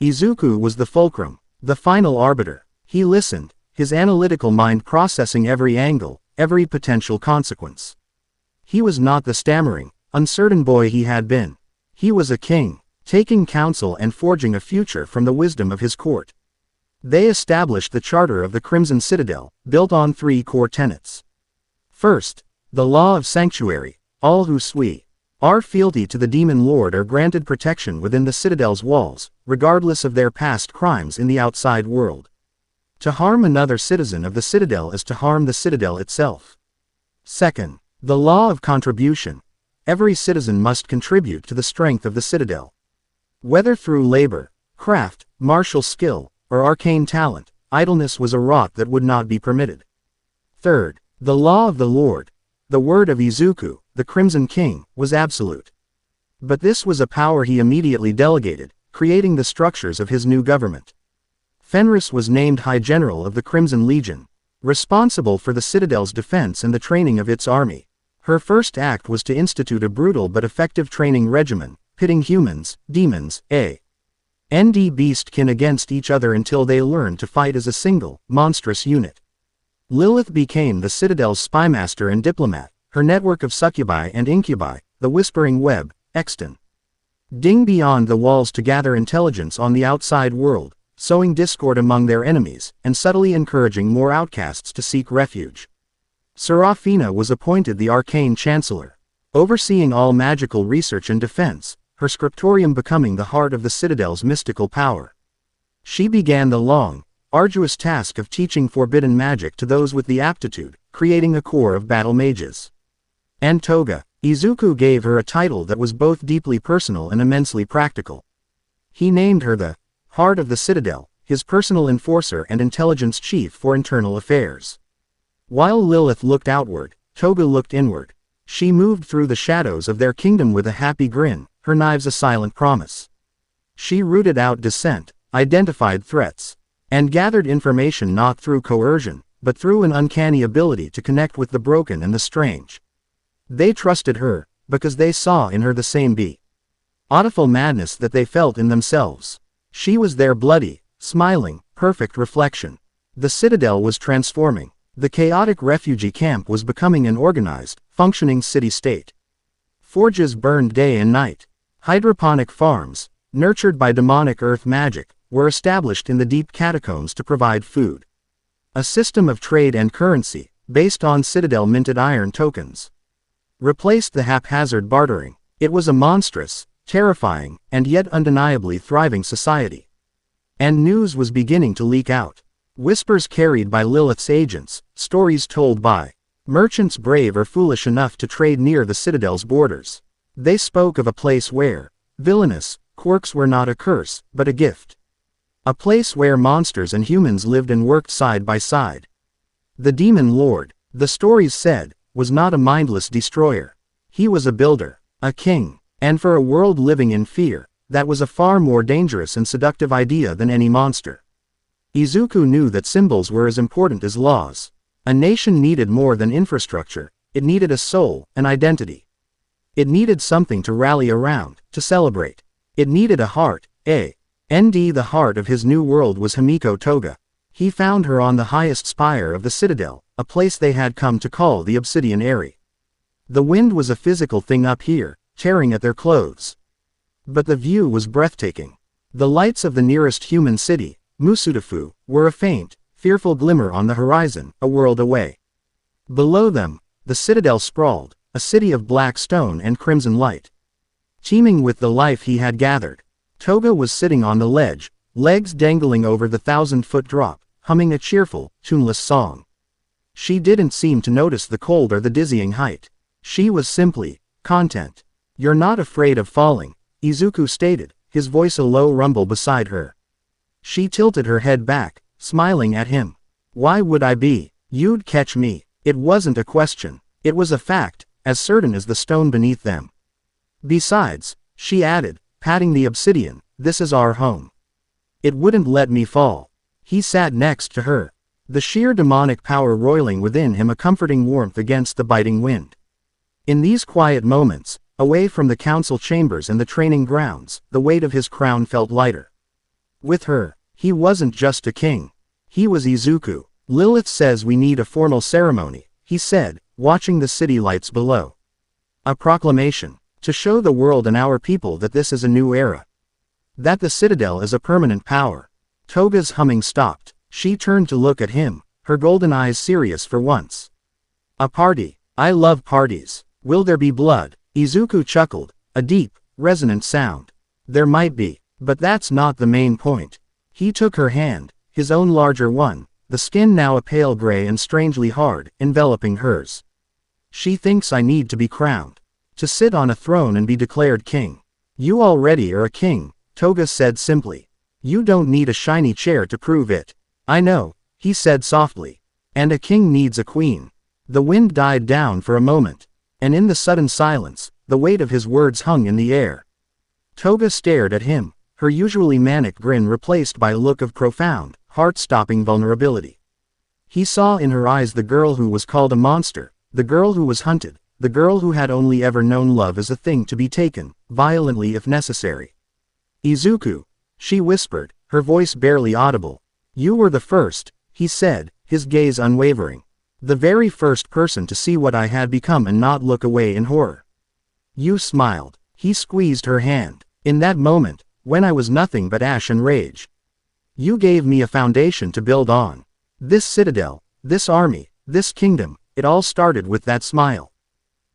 Izuku was the fulcrum, the final arbiter. He listened, his analytical mind processing every angle, every potential consequence. He was not the stammering, uncertain boy he had been. He was a king, taking counsel and forging a future from the wisdom of his court. They established the Charter of the Crimson Citadel, built on 3 core tenets. First, the law of sanctuary. All who are fealty to the Demon Lord are granted protection within the Citadel's walls, regardless of their past crimes in the outside world. To harm another citizen of the Citadel is to harm the Citadel itself. Second, the law of contribution. Every citizen must contribute to the strength of the Citadel. Whether through labor, craft, martial skill, or arcane talent, idleness was a rot that would not be permitted. Third, the law of the Lord. The word of Izuku, the Crimson King, was absolute. But this was a power he immediately delegated, creating the structures of his new government. Fenris was named High General of the Crimson Legion, responsible for the Citadel's defense and the training of its army. Her first act was to institute a brutal but effective training regimen, pitting humans, demons, and beastkin against each other until they learned to fight as a single, monstrous unit. Lilith became the Citadel's spymaster and diplomat, her network of succubi and incubi, the Whispering Web, extant. Ding beyond the walls to gather intelligence on the outside world, sowing discord among their enemies, and subtly encouraging more outcasts to seek refuge. Serafina was appointed the Arcane Chancellor, overseeing all magical research and defense, her scriptorium becoming the heart of the Citadel's mystical power. She began the long, arduous task of teaching forbidden magic to those with the aptitude, creating a corps of battle mages. And Toga, Izuku gave her a title that was both deeply personal and immensely practical. He named her the Heart of the Citadel, his personal enforcer and intelligence chief for internal affairs. While Lilith looked outward, Toga looked inward. She moved through the shadows of their kingdom with a happy grin, her knives a silent promise. She rooted out dissent, identified threats, and gathered information not through coercion, but through an uncanny ability to connect with the broken and the strange. They trusted her, because they saw in her the same beautiful madness that they felt in themselves. She was their bloody, smiling, perfect reflection. The citadel was transforming. The chaotic refugee camp was becoming an organized, functioning city-state. Forges burned day and night. Hydroponic farms, nurtured by demonic earth magic, were established in the deep catacombs to provide food. A system of trade and currency, based on citadel-minted iron tokens, replaced the haphazard bartering. It was a monstrous, terrifying, and yet undeniably thriving society. And news was beginning to leak out. Whispers carried by Lilith's agents, stories told by merchants brave or foolish enough to trade near the citadel's borders. They spoke of a place where villainous quirks were not a curse, but a gift. A place where monsters and humans lived and worked side by side. The Demon Lord, the stories said, was not a mindless destroyer. He was a builder, a king, and for a world living in fear, that was a far more dangerous and seductive idea than any monster. Izuku knew that symbols were as important as laws. A nation needed more than infrastructure, it needed a soul, an identity. It needed something to rally around, to celebrate. It needed a heart, the heart of his new world was Himiko Toga. He found her on the highest spire of the citadel, a place they had come to call the Obsidian Eyrie. The wind was a physical thing up here, tearing at their clothes. But the view was breathtaking. The lights of the nearest human city, Musutafu, were a faint, fearful glimmer on the horizon, a world away. Below them, the citadel sprawled, a city of black stone and crimson light. Teeming with the life he had gathered. Toga was sitting on the ledge, legs dangling over the 1,000-foot drop, humming a cheerful, tuneless song. She didn't seem to notice the cold or the dizzying height. She was simply content. "You're not afraid of falling," Izuku stated, his voice a low rumble beside her. She tilted her head back, smiling at him. "Why would I be? You'd catch me." It wasn't a question. It was a fact, as certain as the stone beneath them. "Besides," she added, patting the obsidian, "this is our home. It wouldn't let me fall." He sat next to her. The sheer demonic power roiling within him a comforting warmth against the biting wind. In these quiet moments, away from the council chambers and the training grounds, the weight of his crown felt lighter. With her, he wasn't just a king. He was Izuku. "Lilith says we need a formal ceremony," he said, watching the city lights below. "A proclamation, to show the world and our people that this is a new era. That the citadel is a permanent power." Toga's humming stopped. She turned to look at him, her golden eyes serious for once. "A party. I love parties. Will there be blood?" Izuku chuckled, a deep, resonant sound. "There might be, but that's not the main point." He took her hand, his own larger one, the skin now a pale gray and strangely hard, enveloping hers. "She thinks I need to be crowned. To sit on a throne and be declared king." "You already are a king," Toga said simply. "You don't need a shiny chair to prove it." "I know," he said softly. "And a king needs a queen." The wind died down for a moment, and in the sudden silence, the weight of his words hung in the air. Toga stared at him, her usually manic grin replaced by a look of profound, heart-stopping vulnerability. He saw in her eyes the girl who was called a monster, the girl who was hunted, the girl who had only ever known love as a thing to be taken, violently if necessary. "Izuku," she whispered, her voice barely audible. "You were the first," he said, his gaze unwavering. "The very first person to see what I had become and not look away in horror." "You smiled." He squeezed her hand. "In that moment, when I was nothing but ash and rage. You gave me a foundation to build on. This citadel, this army, this kingdom, it all started with that smile."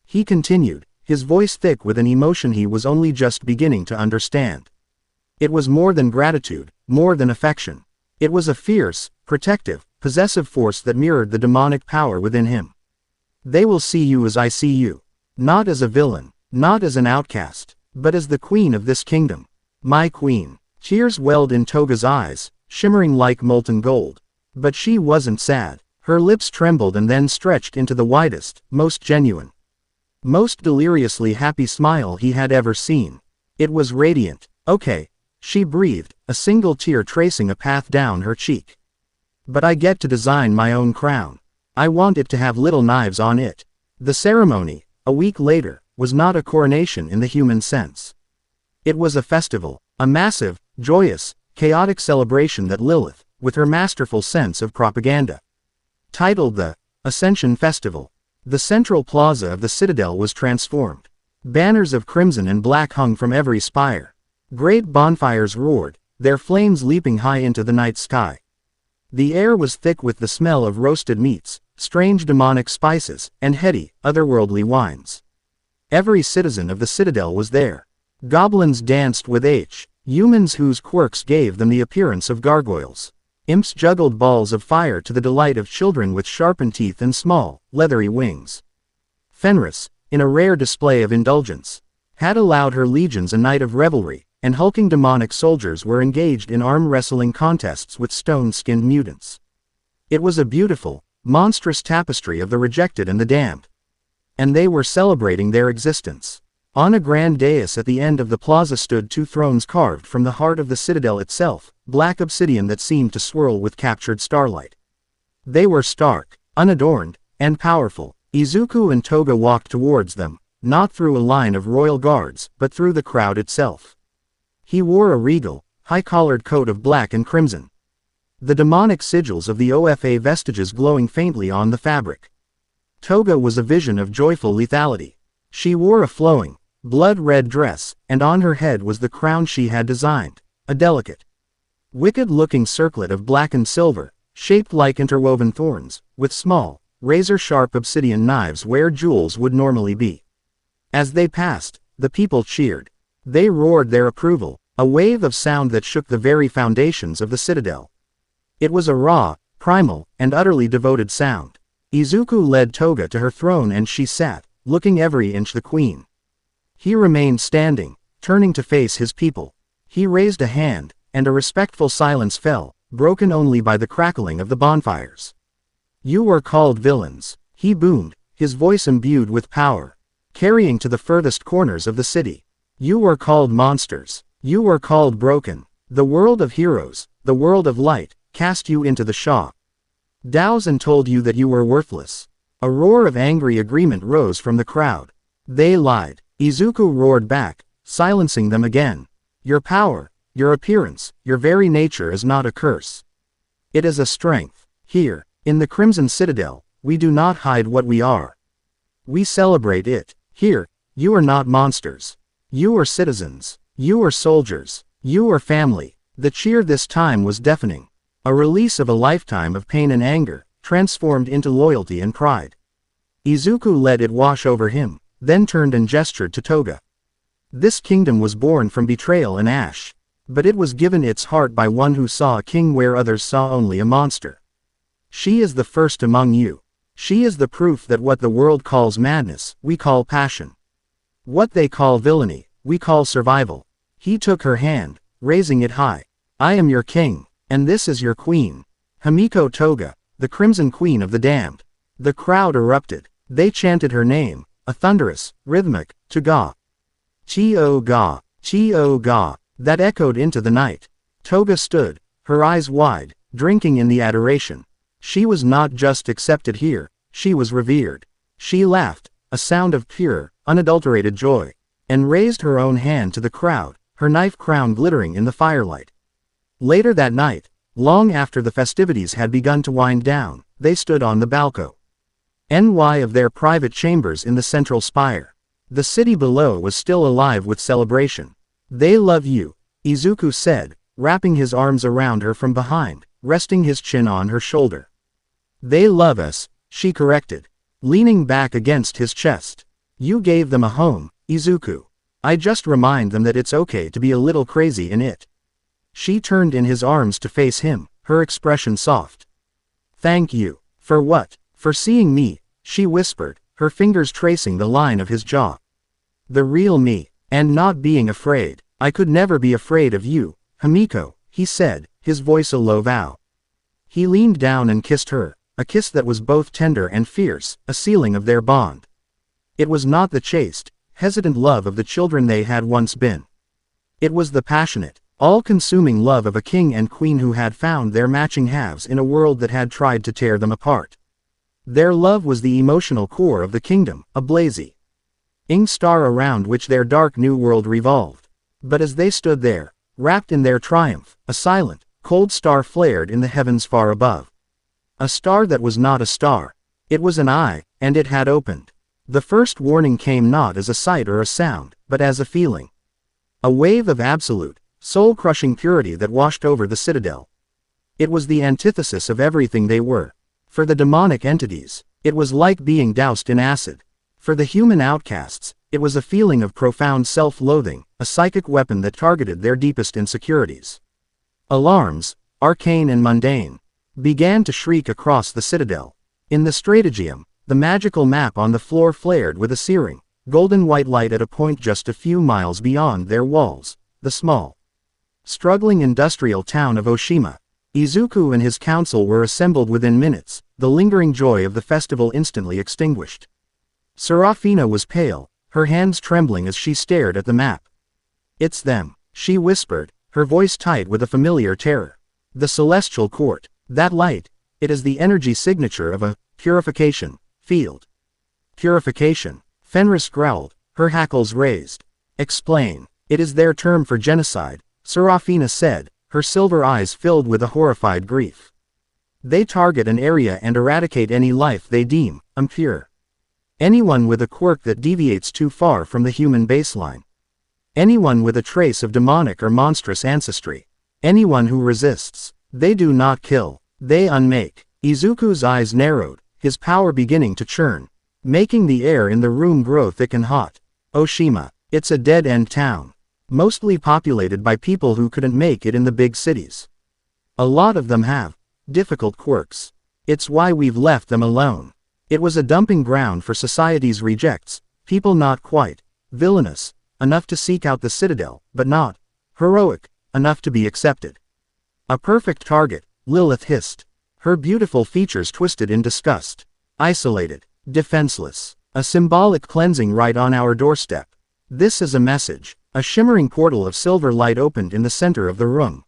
He continued, his voice thick with an emotion he was only just beginning to understand. It was more than gratitude, more than affection. It was a fierce, protective, possessive force that mirrored the demonic power within him. They will see you as I see you. Not as a villain, not as an outcast, but as the queen of this kingdom. My queen. Tears welled in Toga's eyes, shimmering like molten gold. But she wasn't sad. Her lips trembled and then stretched into the widest, most genuine, most deliriously happy smile he had ever seen. It was radiant. Okay, she breathed, a single tear tracing a path down her cheek. But I get to design my own crown. I want it to have little knives on it. The ceremony, a week later, was not a coronation in the human sense. It was a festival, a massive, joyous, chaotic celebration that Lilith, with her masterful sense of propaganda, titled the Ascension Festival. The central plaza of the citadel was transformed. Banners of crimson and black hung from every spire. Great bonfires roared, their flames leaping high into the night sky. The air was thick with the smell of roasted meats, strange demonic spices, and heady, otherworldly wines. Every citizen of the citadel was there. Goblins danced with humans whose quirks gave them the appearance of gargoyles. Imps juggled balls of fire to the delight of children with sharpened teeth and small, leathery wings. Fenris, in a rare display of indulgence, had allowed her legions a night of revelry, and hulking demonic soldiers were engaged in arm-wrestling contests with stone-skinned mutants. It was a beautiful, monstrous tapestry of the rejected and the damned. And they were celebrating their existence. On a grand dais at the end of the plaza stood two thrones carved from the heart of the citadel itself, black obsidian that seemed to swirl with captured starlight. They were stark, unadorned, and powerful. Izuku and Toga walked towards them, not through a line of royal guards, but through the crowd itself. He wore a regal, high-collared coat of black and crimson, the demonic sigils of the OFA vestiges glowing faintly on the fabric. Toga was a vision of joyful lethality. She wore a flowing, blood-red dress, and on her head was the crown she had designed, a delicate, wicked-looking circlet of blackened silver, shaped like interwoven thorns, with small, razor-sharp obsidian knives where jewels would normally be. As they passed, the people cheered. They roared their approval, a wave of sound that shook the very foundations of the citadel. It was a raw, primal, and utterly devoted sound. Izuku led Toga to her throne and she sat, looking every inch the queen. He remained standing, turning to face his people. He raised a hand, and a respectful silence fell, broken only by the crackling of the bonfires. You were called villains, he boomed, his voice imbued with power, carrying to the furthest corners of the city. You were called monsters. You were called broken. The world of heroes, the world of light, cast you into the Sha Daos and told you that you were worthless. A roar of angry agreement rose from the crowd. They lied. Izuku roared back, silencing them again. Your power, your appearance, your very nature is not a curse. It is a strength. Here, in the Crimson Citadel, we do not hide what we are. We celebrate it. Here, you are not monsters. You are citizens. You are soldiers. You are family. The cheer this time was deafening. A release of a lifetime of pain and anger, transformed into loyalty and pride. Izuku let it wash over him, then turned and gestured to Toga. This kingdom was born from betrayal and ash. But it was given its heart by one who saw a king where others saw only a monster. She is the first among you. She is the proof that what the world calls madness, we call passion. What they call villainy, we call survival. He took her hand, raising it high. I am your king, and this is your queen. Himiko Toga, the Crimson Queen of the Damned. The crowd erupted. They chanted her name, a thunderous, rhythmic, Toga. Chi-o-ga, Chi-o-ga, that echoed into the night. Toga stood, her eyes wide, drinking in the adoration. She was not just accepted here, she was revered. She laughed, a sound of pure, unadulterated joy, and raised her own hand to the crowd, her knife crown glittering in the firelight. Later that night, long after the festivities had begun to wind down, they stood on the balcony of their private chambers in the central spire. The city below was still alive with celebration. They love you, Izuku said, wrapping his arms around her from behind, resting his chin on her shoulder. They love us, she corrected, leaning back against his chest. You gave them a home, Izuku. I just remind them that it's okay to be a little crazy in it. She turned in his arms to face him, her expression soft. "Thank you. For what?" "For seeing me," she whispered, her fingers tracing the line of his jaw. "The real me. And not being afraid." "I could never be afraid of you, Himiko," he said, his voice a low vow. He leaned down and kissed her, a kiss that was both tender and fierce, a sealing of their bond. It was not the chaste, hesitant love of the children they had once been. It was the passionate, all-consuming love of a king and queen who had found their matching halves in a world that had tried to tear them apart. Their love was the emotional core of the kingdom, a blazing star around which their dark new world revolved. But as they stood there, wrapped in their triumph, a silent, cold star flared in the heavens far above. A star that was not a star. It was an eye, and it had opened. The first warning came not as a sight or a sound, but as a feeling. A wave of absolute, soul-crushing purity that washed over the citadel. It was the antithesis of everything they were. For the demonic entities, it was like being doused in acid. For the human outcasts, it was a feeling of profound self-loathing, a psychic weapon that targeted their deepest insecurities. Alarms, arcane and mundane, began to shriek across the citadel. In the stratageum, the magical map on the floor flared with a searing, golden-white light at a point just a few miles beyond their walls, the small, struggling industrial town of Oshima. Izuku and his council were assembled within minutes, the lingering joy of the festival instantly extinguished. Serafina was pale, her hands trembling as she stared at the map. "It's them," she whispered, her voice tight with a familiar terror. "The celestial court. That light, it is the energy signature of a purification field." "Purification?" Fenris growled, her hackles raised. "Explain." "It is their term for genocide," Serafina said, her silver eyes filled with a horrified grief. "They target an area and eradicate any life they deem impure. Anyone with a quirk that deviates too far from the human baseline. Anyone with a trace of demonic or monstrous ancestry. Anyone who resists. They do not kill. They unmake." Izuku's eyes narrowed, his power beginning to churn, making the air in the room grow thick and hot. "Oshima. It's a dead-end town. Mostly populated by people who couldn't make it in the big cities. A lot of them have difficult quirks. It's why we've left them alone." It was a dumping ground for society's rejects, people not quite villainous enough to seek out the citadel, but not heroic enough to be accepted. "A perfect target," Lilith hissed, her beautiful features twisted in disgust. "Isolated, defenseless, a symbolic cleansing right on our doorstep. This is a message." A shimmering portal of silver light opened in the center of the room.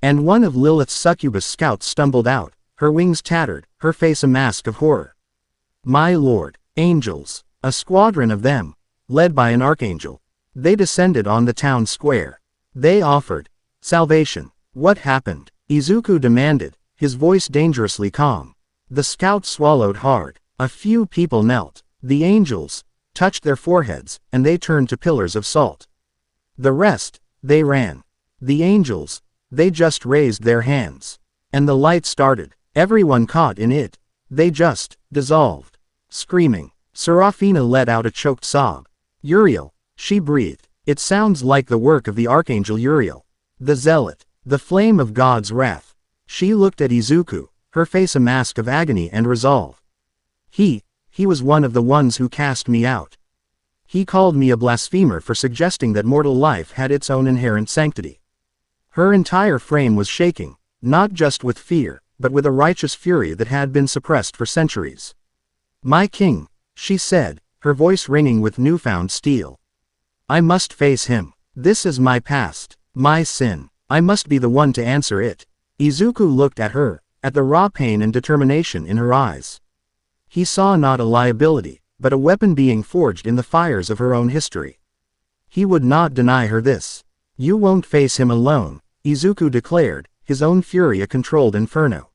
And one of Lilith's succubus scouts stumbled out, her wings tattered, her face a mask of horror. "My lord, angels, a squadron of them, led by an archangel. They descended on the town square. They offered salvation." "What happened?" Izuku demanded, his voice dangerously calm. The scouts swallowed hard. "A few people knelt. The angels touched their foreheads, and they turned to pillars of salt. The rest, they ran. The angels, they just raised their hands. And the light started. Everyone caught in it. They just dissolved." Screaming, Serafina let out a choked sob. "Uriel," she breathed. "It sounds like the work of the Archangel Uriel. The Zealot. The flame of God's wrath." She looked at Izuku, her face a mask of agony and resolve. He was one of the ones who cast me out. He called me a blasphemer for suggesting that mortal life had its own inherent sanctity." Her entire frame was shaking, not just with fear, but with a righteous fury that had been suppressed for centuries. "My king," she said, her voice ringing with newfound steel. "I must face him. This is my past, my sin. I must be the one to answer it." Izuku looked at her, at the raw pain and determination in her eyes. He saw not a liability, but a weapon being forged in the fires of her own history. He would not deny her this. "You won't face him alone," Izuku declared, his own fury a controlled inferno.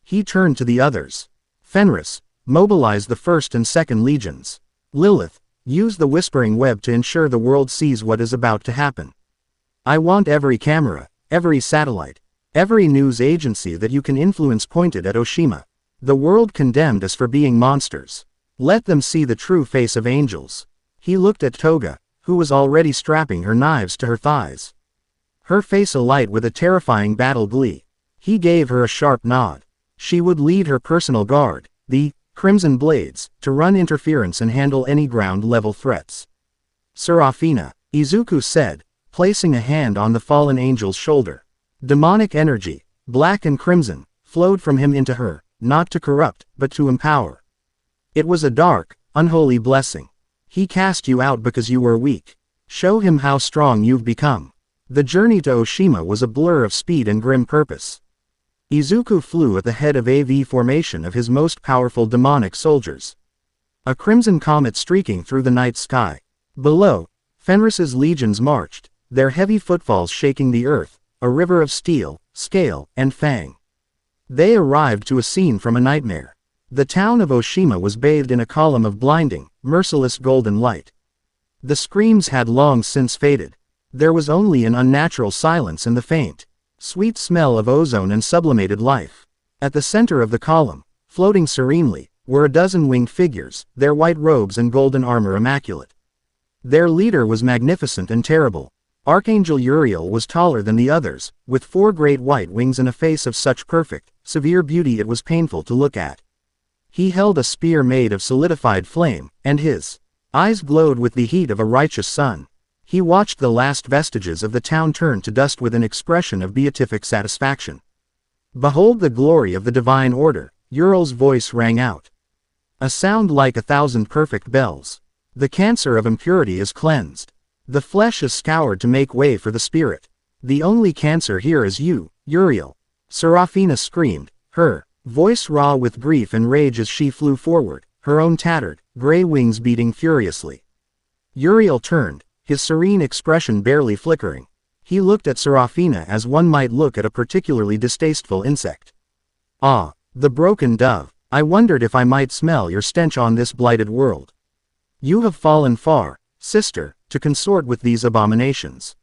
He turned to the others. "Fenris, mobilize the 1st and 2nd legions. Lilith, use the whispering web to ensure the world sees what is about to happen. I want every camera, every satellite, every news agency that you can influence pointed at Oshima. The world condemned us for being monsters. Let them see the true face of angels." He looked at Toga, who was already strapping her knives to her thighs. Her face alight with a terrifying battle glee. He gave her a sharp nod. She would lead her personal guard, the Crimson Blades, to run interference and handle any ground-level threats. Serafina, Izuku said, placing a hand on the fallen angel's shoulder. Demonic energy, black and crimson, flowed from him into her, not to corrupt, but to empower. It was a dark, unholy blessing. He cast you out because you were weak. Show him how strong you've become. The journey to Oshima was a blur of speed and grim purpose. Izuku flew at the head of a V formation of his most powerful demonic soldiers. A crimson comet streaking through the night sky. Below, Fenris's legions marched, their heavy footfalls shaking the earth, a river of steel, scale, and fang. They arrived to a scene from a nightmare. The town of Oshima was bathed in a column of blinding, merciless golden light. The screams had long since faded. There was only an unnatural silence and the faint, sweet smell of ozone and sublimated life. At the center of the column, floating serenely, were a dozen winged figures, their white robes and golden armor immaculate. Their leader was magnificent and terrible. Archangel Uriel was taller than the others, with 4 great white wings and a face of such perfect, severe beauty it was painful to look at. He held a spear made of solidified flame, and his eyes glowed with the heat of a righteous sun. He watched the last vestiges of the town turn to dust with an expression of beatific satisfaction. "Behold the glory of the divine order," Uriel's voice rang out. A sound like 1,000 perfect bells. "The cancer of impurity is cleansed. The flesh is scoured to make way for the spirit. The only cancer here is you, Uriel." Serafina screamed, her voice raw with grief and rage as she flew forward, her own tattered, gray wings beating furiously. Uriel turned, his serene expression barely flickering. He looked at Serafina as one might look at a particularly distasteful insect. "Ah, the broken dove, I wondered if I might smell your stench on this blighted world. You have fallen far, sister, to consort with these abominations.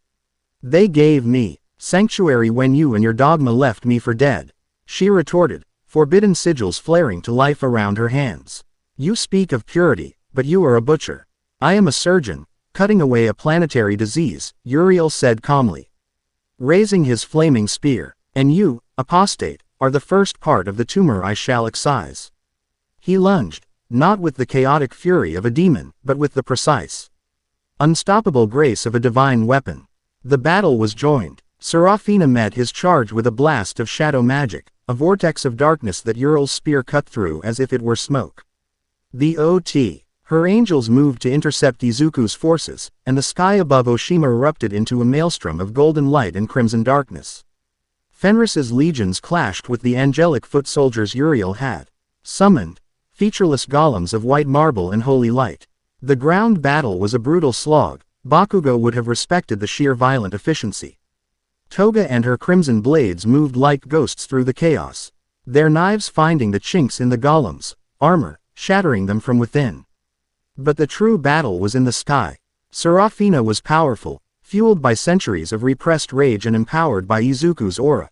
They gave me sanctuary when you and your dogma left me for dead," she retorted, forbidden sigils flaring to life around her hands. "You speak of purity, but you are a butcher. I am a surgeon, cutting away a planetary disease," Uriel said calmly, raising his flaming spear. "And you, apostate, are the first part of the tumor I shall excise." He lunged, not with the chaotic fury of a demon, but with the precise, unstoppable grace of a divine weapon. The battle was joined. Serafina met his charge with a blast of shadow magic, a vortex of darkness that Uriel's spear cut through as if it were smoke. The OT. Her angels moved to intercept Izuku's forces, and the sky above Oshima erupted into a maelstrom of golden light and crimson darkness. Fenris's legions clashed with the angelic foot soldiers Uriel had summoned, featureless golems of white marble and holy light. The ground battle was a brutal slog. Bakugo would have respected the sheer violent efficiency. Toga and her crimson blades moved like ghosts through the chaos, their knives finding the chinks in the golems' armor, shattering them from within. But the true battle was in the sky. Serafina was powerful, fueled by centuries of repressed rage and empowered by Izuku's aura.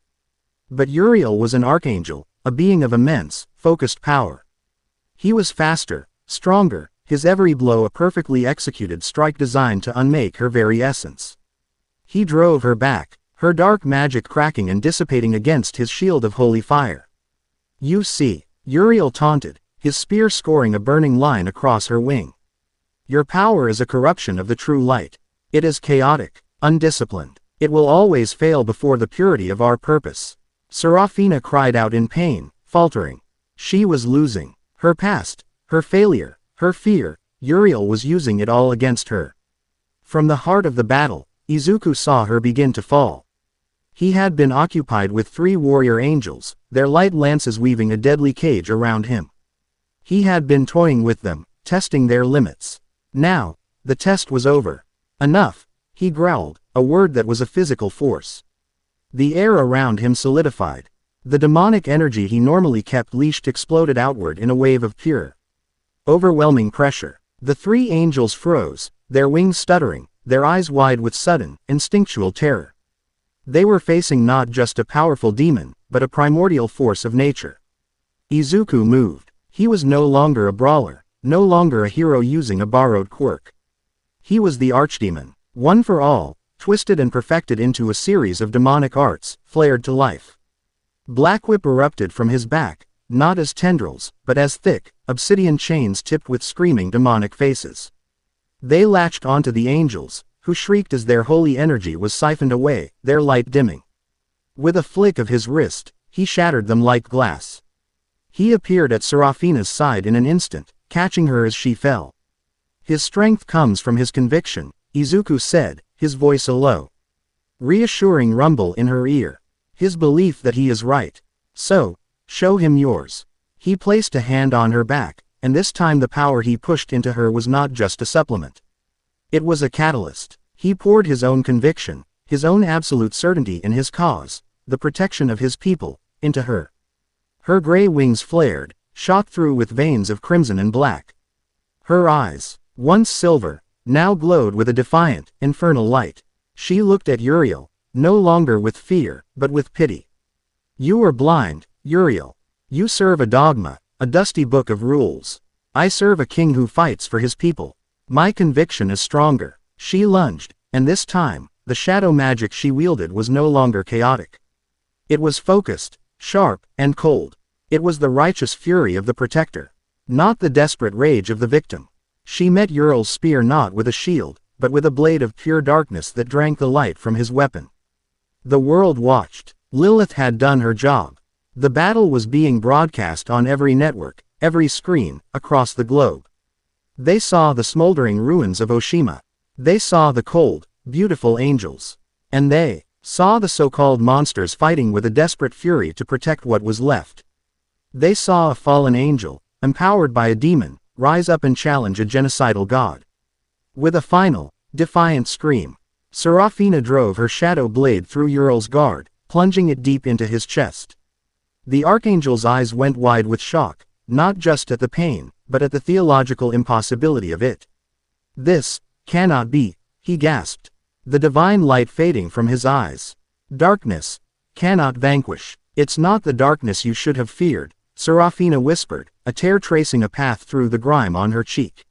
But Uriel was an archangel, a being of immense, focused power. He was faster, stronger, his every blow a perfectly executed strike designed to unmake her very essence. He drove her back, her dark magic cracking and dissipating against his shield of holy fire. "You see," Uriel taunted, his spear scoring a burning line across her wing. "Your power is a corruption of the true light. It is chaotic, undisciplined. It will always fail before the purity of our purpose." Serafina cried out in pain, faltering. She was losing. Her past, her failure, her fear, Uriel was using it all against her. From the heart of the battle, Izuku saw her begin to fall. He had been occupied with 3 warrior angels, their light lances weaving a deadly cage around him. He had been toying with them, testing their limits. Now, the test was over. "Enough," he growled, a word that was a physical force. The air around him solidified. The demonic energy he normally kept leashed exploded outward in a wave of pure, overwhelming pressure. The 3 angels froze, their wings stuttering, their eyes wide with sudden, instinctual terror. They were facing not just a powerful demon, but a primordial force of nature. Izuku moved. He was no longer a brawler, no longer a hero using a borrowed quirk. He was the Archdemon, one for all, twisted and perfected into a series of demonic arts, flared to life. Black whip erupted from his back, not as tendrils, but as thick, obsidian chains tipped with screaming demonic faces. They latched onto the angels, who shrieked as their holy energy was siphoned away, their light dimming. With a flick of his wrist, he shattered them like glass. He appeared at Seraphina's side in an instant, catching her as she fell. His strength comes from his conviction, Izuku said, his voice a low, reassuring rumble in her ear. His belief that he is right. So, show him yours. He placed a hand on her back, and this time the power he pushed into her was not just a supplement. It was a catalyst. He poured his own conviction, his own absolute certainty in his cause, the protection of his people, into her. Her gray wings flared, shot through with veins of crimson and black. Her eyes, once silver, now glowed with a defiant, infernal light. She looked at Uriel, no longer with fear, but with pity. You are blind, Uriel. You serve a dogma, a dusty book of rules. I serve a king who fights for his people. My conviction is stronger. She lunged, and this time, the shadow magic she wielded was no longer chaotic. It was focused, sharp, and cold. It was the righteous fury of the protector, not the desperate rage of the victim. She met Uriel's spear not with a shield, but with a blade of pure darkness that drank the light from his weapon. The world watched. Lilith had done her job. The battle was being broadcast on every network, every screen, across the globe. They saw the smoldering ruins of Oshima. They saw the cold, beautiful angels. And they saw the so-called monsters fighting with a desperate fury to protect what was left. They saw a fallen angel, empowered by a demon, rise up and challenge a genocidal god. With a final, defiant scream, Seraphina drove her shadow blade through Uriel's guard, plunging it deep into his chest. The archangel's eyes went wide with shock, not just at the pain, but at the theological impossibility of it. This cannot be, he gasped. The divine light fading from his eyes. Darkness cannot vanquish. It's not the darkness you should have feared, Seraphina whispered, a tear tracing a path through the grime on her cheek.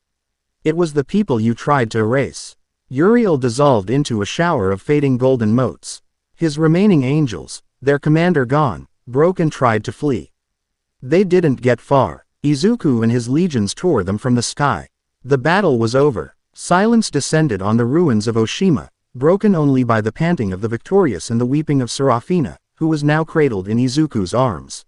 It was the people you tried to erase. Uriel dissolved into a shower of fading golden motes. His remaining angels, their commander gone, broke and tried to flee. They didn't get far. Izuku and his legions tore them from the sky. The battle was over. Silence descended on the ruins of Oshima, broken only by the panting of the victorious and the weeping of Seraphina, who was now cradled in Izuku's arms.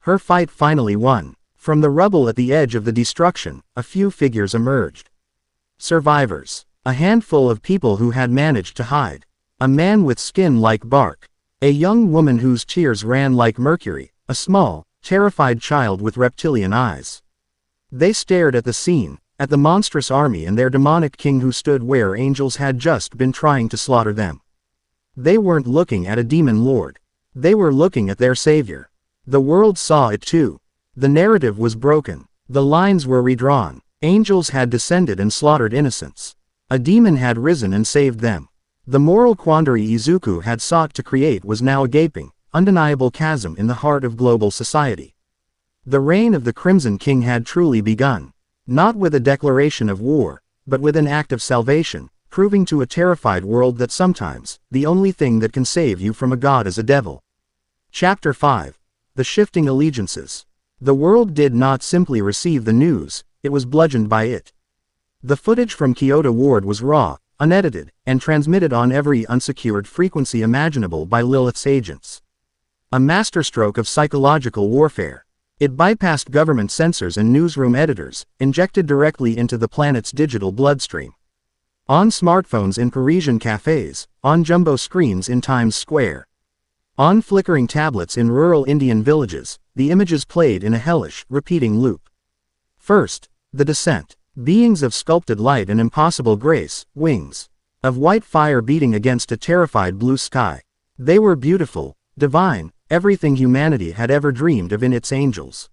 Her fight finally won. From the rubble at the edge of the destruction, a few figures emerged. Survivors. A handful of people who had managed to hide. A man with skin like bark. A young woman whose tears ran like mercury. A small, terrified child with reptilian eyes. They stared at the scene, at the monstrous army and their demonic king who stood where angels had just been trying to slaughter them. They weren't looking at a demon lord. They were looking at their savior. The world saw it too. The narrative was broken. The lines were redrawn. Angels had descended and slaughtered innocents. A demon had risen and saved them. The moral quandary Izuku had sought to create was now a gaping, undeniable chasm in the heart of global society. The reign of the Crimson King had truly begun. Not with a declaration of war, but with an act of salvation, proving to a terrified world that sometimes, the only thing that can save you from a god is a devil. Chapter 5. The Shifting Allegiances. The world did not simply receive the news, it was bludgeoned by it. The footage from Kyoto Ward was raw, unedited, and transmitted on every unsecured frequency imaginable by Lilith's agents. A masterstroke of psychological warfare. It bypassed government censors and newsroom editors, injected directly into the planet's digital bloodstream. On smartphones in Parisian cafes, on jumbo screens in Times Square. On flickering tablets in rural Indian villages, the images played in a hellish, repeating loop. First, the descent. Beings of sculpted light and impossible grace, wings of white fire beating against a terrified blue sky. They were beautiful, divine, everything humanity had ever dreamed of in its angels.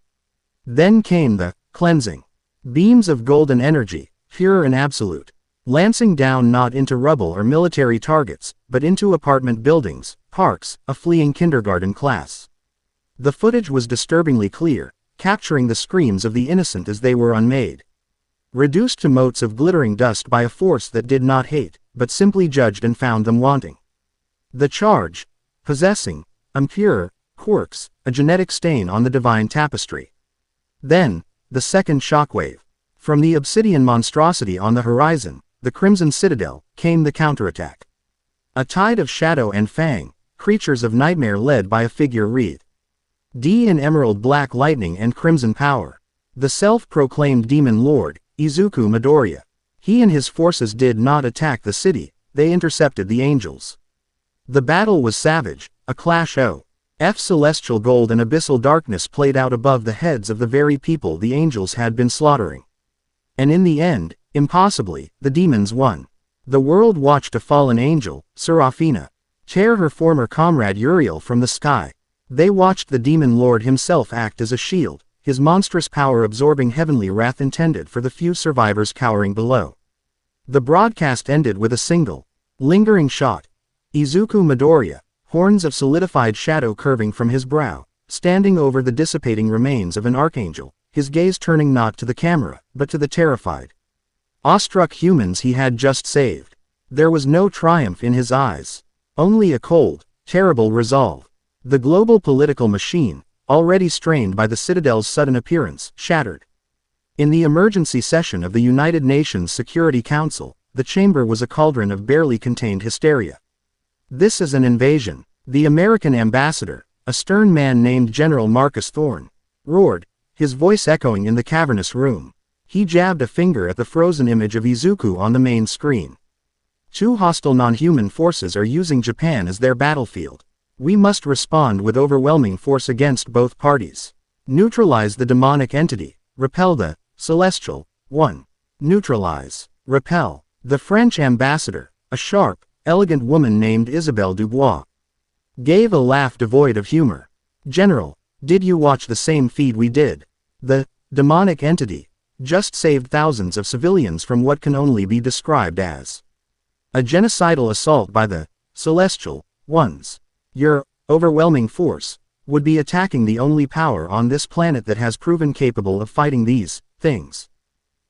Then came the cleansing. Beams of golden energy, pure and absolute, lancing down not into rubble or military targets, but into apartment buildings, parks, a fleeing kindergarten class. The footage was disturbingly clear, capturing the screams of the innocent as they were unmade. Reduced to motes of glittering dust by a force that did not hate, but simply judged and found them wanting. The charge, possessing, impure, quirks, a genetic stain on the divine tapestry. Then, the second shockwave. From the obsidian monstrosity on the horizon, the Crimson Citadel, came the counterattack. A tide of shadow and fang, creatures of nightmare led by a figure wreathed in emerald black lightning and crimson power. The self-proclaimed demon lord, Izuku Midoriya. He and his forces did not attack the city, they intercepted the angels. The battle was savage, a clash of celestial gold and abyssal darkness played out above the heads of the very people the angels had been slaughtering. And in the end, impossibly, the demons won. The world watched a fallen angel, Seraphina, tear her former comrade Uriel from the sky. They watched the demon lord himself act as a shield, his monstrous power absorbing heavenly wrath intended for the few survivors cowering below. The broadcast ended with a single, lingering shot. Izuku Midoriya, horns of solidified shadow curving from his brow, standing over the dissipating remains of an archangel, his gaze turning not to the camera, but to the terrified, awestruck humans he had just saved. There was no triumph in his eyes, only a cold, terrible resolve. The global political machine, already strained by the Citadel's sudden appearance, shattered. In the emergency session of the United Nations Security Council, the chamber was a cauldron of barely contained hysteria. This is an invasion, the American ambassador, a stern man named General Marcus Thorne, roared, his voice echoing in the cavernous room. He jabbed a finger at the frozen image of Izuku on the main screen. Two hostile non-human forces are using Japan as their battlefield. We must respond with overwhelming force against both parties. Neutralize the demonic entity, repel the celestial one. Neutralize, repel. The French ambassador, a sharp, elegant woman named Isabelle Dubois, gave a laugh devoid of humor. General, did you watch the same feed we did? The demonic entity just saved thousands of civilians from what can only be described as a genocidal assault by the celestial ones. Your overwhelming force would be attacking the only power on this planet that has proven capable of fighting these things.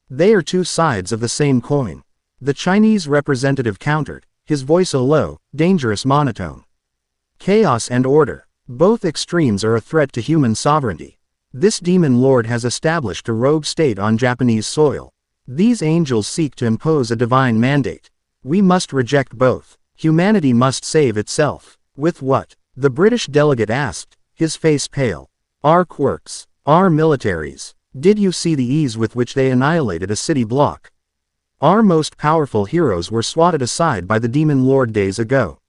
They are two sides of the same coin. The Chinese representative countered, his voice a low, dangerous monotone. Chaos and order. Both extremes are a threat to human sovereignty. This demon lord has established a rogue state on Japanese soil. These angels seek to impose a divine mandate. We must reject both. Humanity must save itself. With what? The British delegate asked, his face pale. Our quirks. Our militaries. Did you see the ease with which they annihilated a city block? Our most powerful heroes were swatted aside by the demon lord days ago.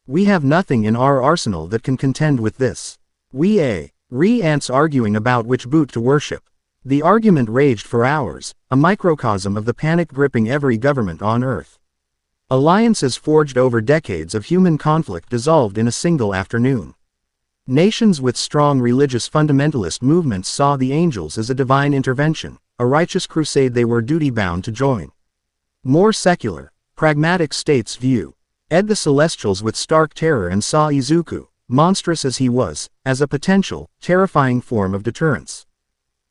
We have nothing in our arsenal that can contend with this. Ants arguing about which boot to worship. The argument raged for hours, a microcosm of the panic gripping every government on Earth. Alliances forged over decades of human conflict dissolved in a single afternoon. Nations with strong religious fundamentalist movements saw the angels as a divine intervention, a righteous crusade they were duty-bound to join. More secular, pragmatic states viewed the Celestials with stark terror and saw Izuku, monstrous as he was, as a potential, terrifying form of deterrence.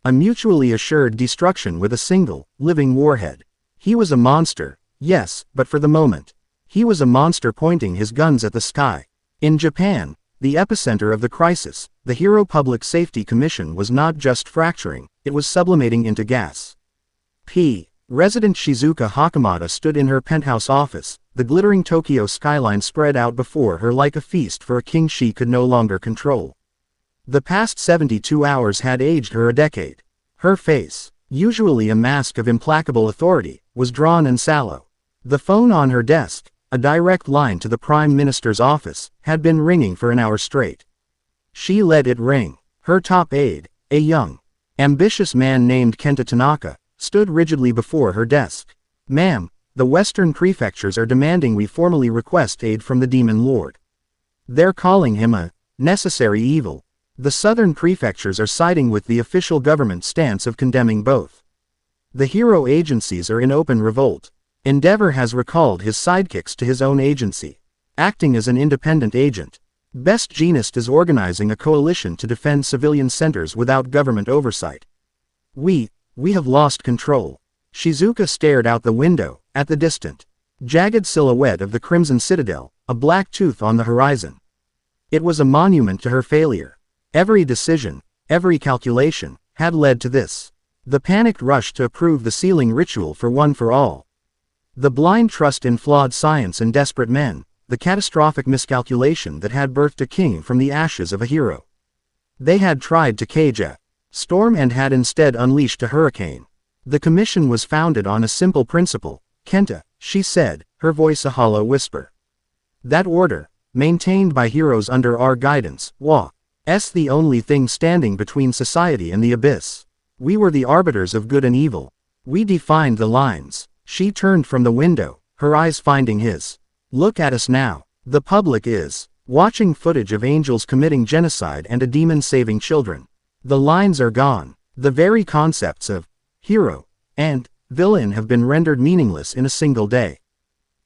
A mutually assured destruction with a single, living warhead. He was a monster, yes, but for the moment. He was a monster pointing his guns at the sky. In Japan, the epicenter of the crisis, the Hero Public Safety Commission was not just fracturing, it was sublimating into gas. Resident Shizuka Hakamada stood in her penthouse office, the glittering Tokyo skyline spread out before her like a feast for a king she could no longer control. The past 72 hours had aged her a decade. Her face, usually a mask of implacable authority, was drawn and sallow. The phone on her desk, a direct line to the Prime Minister's office, had been ringing for an hour straight. She let it ring. Her top aide, a young, ambitious man named Kenta Tanaka, stood rigidly before her desk. Ma'am, the Western prefectures are demanding we formally request aid from the Demon Lord. They're calling him a necessary evil. The Southern prefectures are siding with the official government stance of condemning both. The hero agencies are in open revolt. Endeavor has recalled his sidekicks to his own agency, acting as an independent agent. Best Jeanist is organizing a coalition to defend civilian centers without government oversight. We have lost control. Shizuka stared out the window, at the distant, jagged silhouette of the Crimson Citadel, a black tooth on the horizon. It was a monument to her failure. Every decision, every calculation, had led to this. The panicked rush to approve the sealing ritual for one for all. The blind trust in flawed science and desperate men, the catastrophic miscalculation that had birthed a king from the ashes of a hero. They had tried to cage a storm and had instead unleashed a hurricane. The commission was founded on a simple principle. Kenta, she said, her voice a hollow whisper. That order, maintained by heroes under our guidance, was the only thing standing between society and the abyss. We were the arbiters of good and evil. We defined the lines. She turned from the window, her eyes finding his. Look at us now. The public is watching footage of angels committing genocide and a demon saving children. The lines are gone. The very concepts of hero and villain have been rendered meaningless in a single day.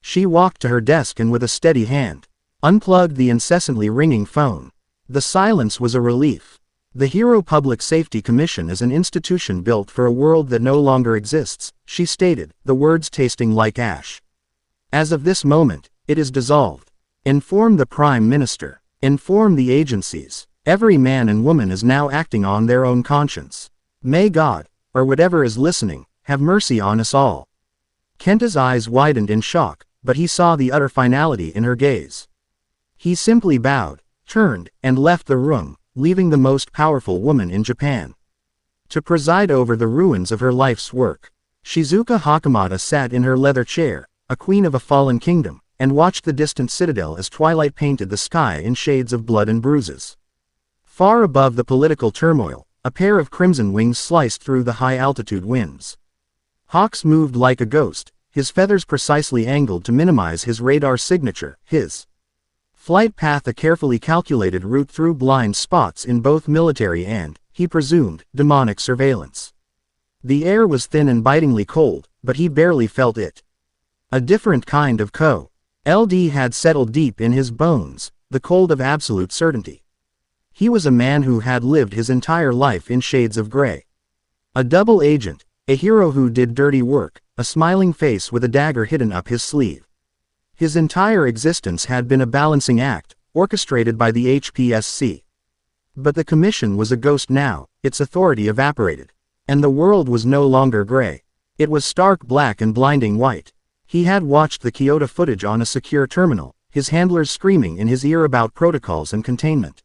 She walked to her desk and with a steady hand, unplugged the incessantly ringing phone. The silence was a relief. The Hero Public Safety Commission is an institution built for a world that no longer exists, she stated, the words tasting like ash. As of this moment, it is dissolved. Inform the Prime Minister. Inform the agencies. Every man and woman is now acting on their own conscience. May God, or whatever is listening, have mercy on us all. Kenta's eyes widened in shock, but he saw the utter finality in her gaze. He simply bowed, turned, and left the room, leaving the most powerful woman in Japan to preside over the ruins of her life's work. Shizuka Hakamata sat in her leather chair, a queen of a fallen kingdom, and watched the distant citadel as twilight painted the sky in shades of blood and bruises. Far above the political turmoil, a pair of crimson wings sliced through the high-altitude winds. Hawks moved like a ghost, his feathers precisely angled to minimize his radar signature, his flight path a carefully calculated route through blind spots in both military and, he presumed, demonic surveillance. The air was thin and bitingly cold, but he barely felt it. A different kind of cold had settled deep in his bones, the cold of absolute certainty. He was a man who had lived his entire life in shades of gray. A double agent, a hero who did dirty work, a smiling face with a dagger hidden up his sleeve. His entire existence had been a balancing act, orchestrated by the HPSC. But the commission was a ghost now, its authority evaporated. And the world was no longer gray. It was stark black and blinding white. He had watched the Kyoto footage on a secure terminal, his handlers screaming in his ear about protocols and containment.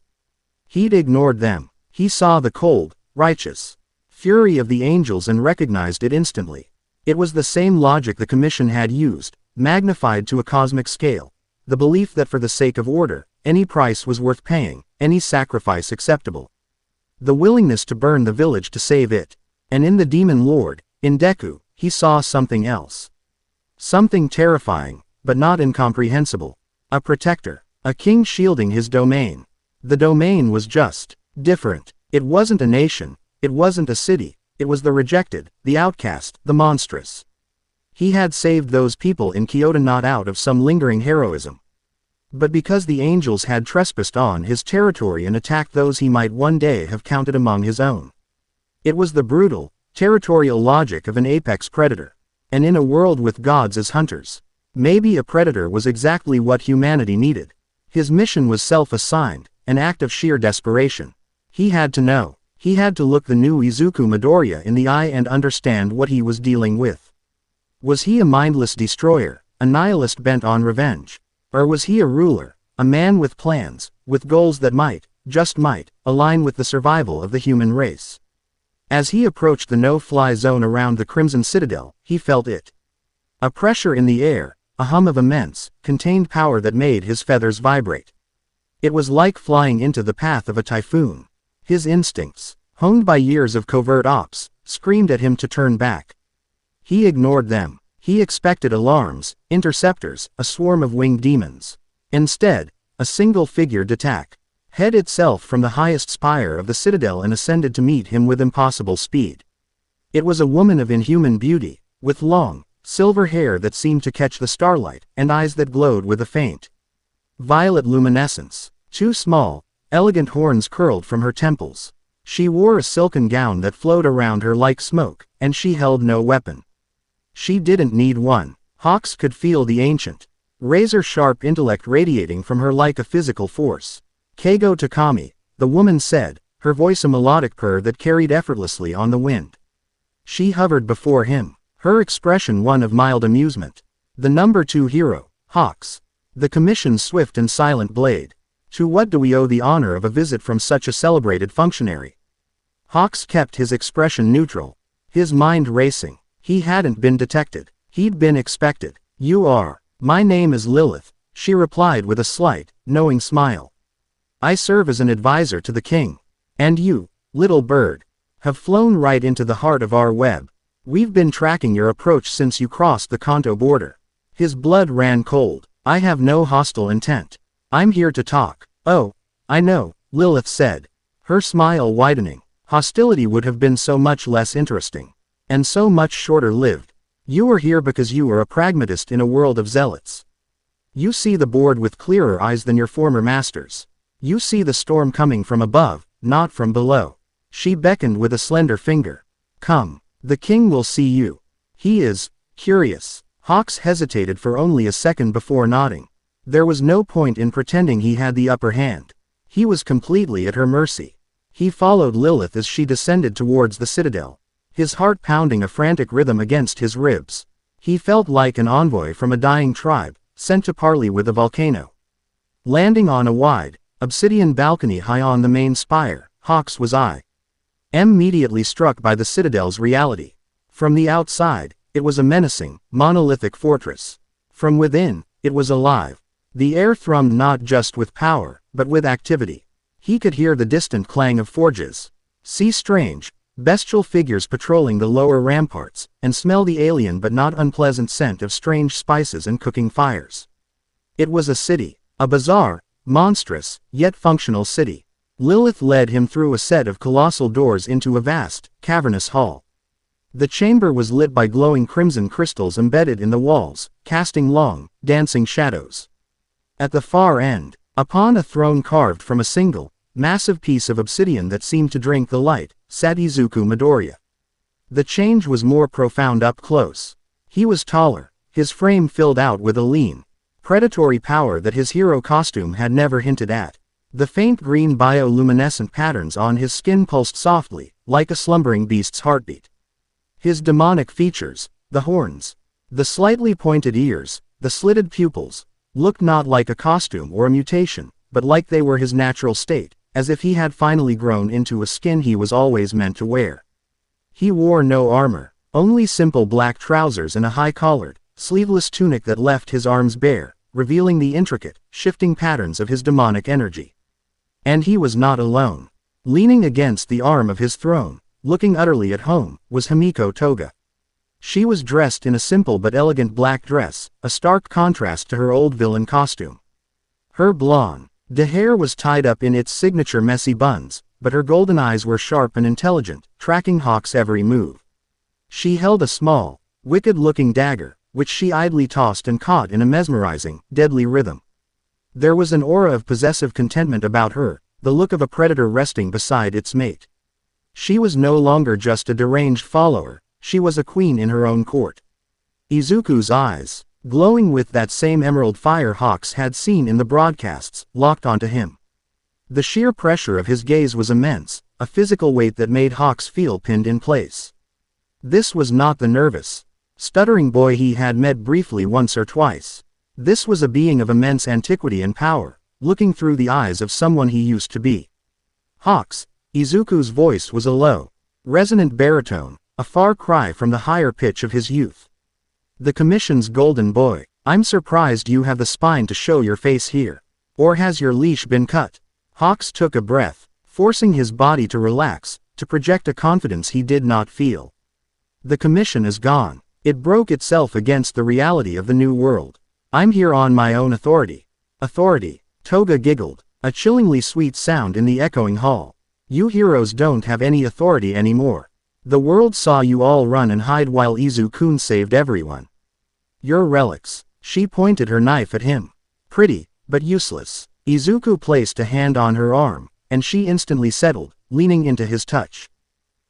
He'd ignored them. He saw the cold, righteous fury of the angels and recognized it instantly. It was the same logic the commission had used, magnified to a cosmic scale. The belief that for the sake of order, any price was worth paying, any sacrifice acceptable. The willingness to burn the village to save it. And in the demon lord, in Deku, he saw something else. Something terrifying, but not incomprehensible. A protector. A king shielding his domain. The domain was just different. It wasn't a nation. It wasn't a city. It was the rejected, the outcast, the monstrous. He had saved those people in Kyoto not out of some lingering heroism, but because the angels had trespassed on his territory and attacked those he might one day have counted among his own. It was the brutal, territorial logic of an apex predator. And in a world with gods as hunters, maybe a predator was exactly what humanity needed. His mission was self-assigned, an act of sheer desperation. He had to know. He had to look the new Izuku Midoriya in the eye and understand what he was dealing with. Was he a mindless destroyer, a nihilist bent on revenge? Or was he a ruler, a man with plans, with goals that might, just might, align with the survival of the human race? As he approached the no-fly zone around the Crimson Citadel, he felt it. A pressure in the air, a hum of immense, contained power that made his feathers vibrate. It was like flying into the path of a typhoon. His instincts, honed by years of covert ops, screamed at him to turn back. He ignored them. He expected alarms, interceptors, a swarm of winged demons. Instead, a single figure detached, head itself from the highest spire of the citadel and ascended to meet him with impossible speed. It was a woman of inhuman beauty, with long, silver hair that seemed to catch the starlight, and eyes that glowed with a faint violet luminescence. Two small, elegant horns curled from her temples. She wore a silken gown that flowed around her like smoke, and she held no weapon. She didn't need one. Hawks could feel the ancient, razor-sharp intellect radiating from her like a physical force. Keigo Takami, the woman said, her voice a melodic purr that carried effortlessly on the wind. She hovered before him, her expression one of mild amusement. The number 2 hero, Hawks. The commission's swift and silent blade. To what do we owe the honor of a visit from such a celebrated functionary? Hawks kept his expression neutral, his mind racing. He hadn't been detected. He'd been expected. You are. My name is Lilith, she replied with a slight, knowing smile. I serve as an advisor to the king. And you, little bird, have flown right into the heart of our web. We've been tracking your approach since you crossed the Kanto border. His blood ran cold. I have no hostile intent. I'm here to talk. Oh, I know, Lilith said, her smile widening. Hostility would have been so much less interesting. And so much shorter lived. You are here because you are a pragmatist in a world of zealots. You see the board with clearer eyes than your former masters. You see the storm coming from above, not from below. She beckoned with a slender finger. Come, the king will see you. He is curious. Hawks hesitated for only a second before nodding. There was no point in pretending he had the upper hand. He was completely at her mercy. He followed Lilith as she descended towards the citadel, his heart pounding a frantic rhythm against his ribs. He felt like an envoy from a dying tribe, sent to parley with a volcano. Landing on a wide, obsidian balcony high on the main spire, Hawks was immediately struck by the citadel's reality. From the outside, it was a menacing, monolithic fortress. From within, it was alive. The air thrummed not just with power, but with activity. He could hear the distant clang of forges, see strange, bestial figures patrolling the lower ramparts, and smell the alien but not unpleasant scent of strange spices and cooking fires. It was a city, a bizarre, monstrous, yet functional city. Lilith led him through a set of colossal doors into a vast, cavernous hall. The chamber was lit by glowing crimson crystals embedded in the walls, casting long, dancing shadows. At the far end, upon a throne carved from a single, massive piece of obsidian that seemed to drink the light, sat Izuku Midoriya. The change was more profound up close. He was taller, his frame filled out with a lean, predatory power that his hero costume had never hinted at. The faint green bioluminescent patterns on his skin pulsed softly, like a slumbering beast's heartbeat. His demonic features, the horns, the slightly pointed ears, the slitted pupils, looked not like a costume or a mutation, but like they were his natural state, as if he had finally grown into a skin he was always meant to wear. He wore no armor, only simple black trousers and a high-collared, sleeveless tunic that left his arms bare, revealing the intricate, shifting patterns of his demonic energy. And he was not alone. Leaning against the arm of his throne, looking utterly at home, was Himiko Toga. She was dressed in a simple but elegant black dress, a stark contrast to her old villain costume. Her blonde hair was tied up in its signature messy buns, but her golden eyes were sharp and intelligent, tracking Hawk's every move. She held a small, wicked-looking dagger, which she idly tossed and caught in a mesmerizing, deadly rhythm. There was an aura of possessive contentment about her, the look of a predator resting beside its mate. She was no longer just a deranged follower, she was a queen in her own court. Izuku's eyes, glowing with that same emerald fire Hawks had seen in the broadcasts, locked onto him. The sheer pressure of his gaze was immense, a physical weight that made Hawks feel pinned in place. This was not the nervous, stuttering boy he had met briefly once or twice. This was a being of immense antiquity and power, looking through the eyes of someone he used to be. Hawks, Izuku's voice was a low, resonant baritone, a far cry from the higher pitch of his youth. The commission's golden boy, I'm surprised you have the spine to show your face here. Or has your leash been cut? Hawks took a breath, forcing his body to relax, to project a confidence he did not feel. The commission is gone. It broke itself against the reality of the new world. I'm here on my own authority. Authority, Toga giggled, a chillingly sweet sound in the echoing hall. You heroes don't have any authority anymore. The world saw you all run and hide while Izu-kun saved everyone. You're relics. She pointed her knife at him. Pretty, but useless. Izuku placed a hand on her arm, and she instantly settled, leaning into his touch.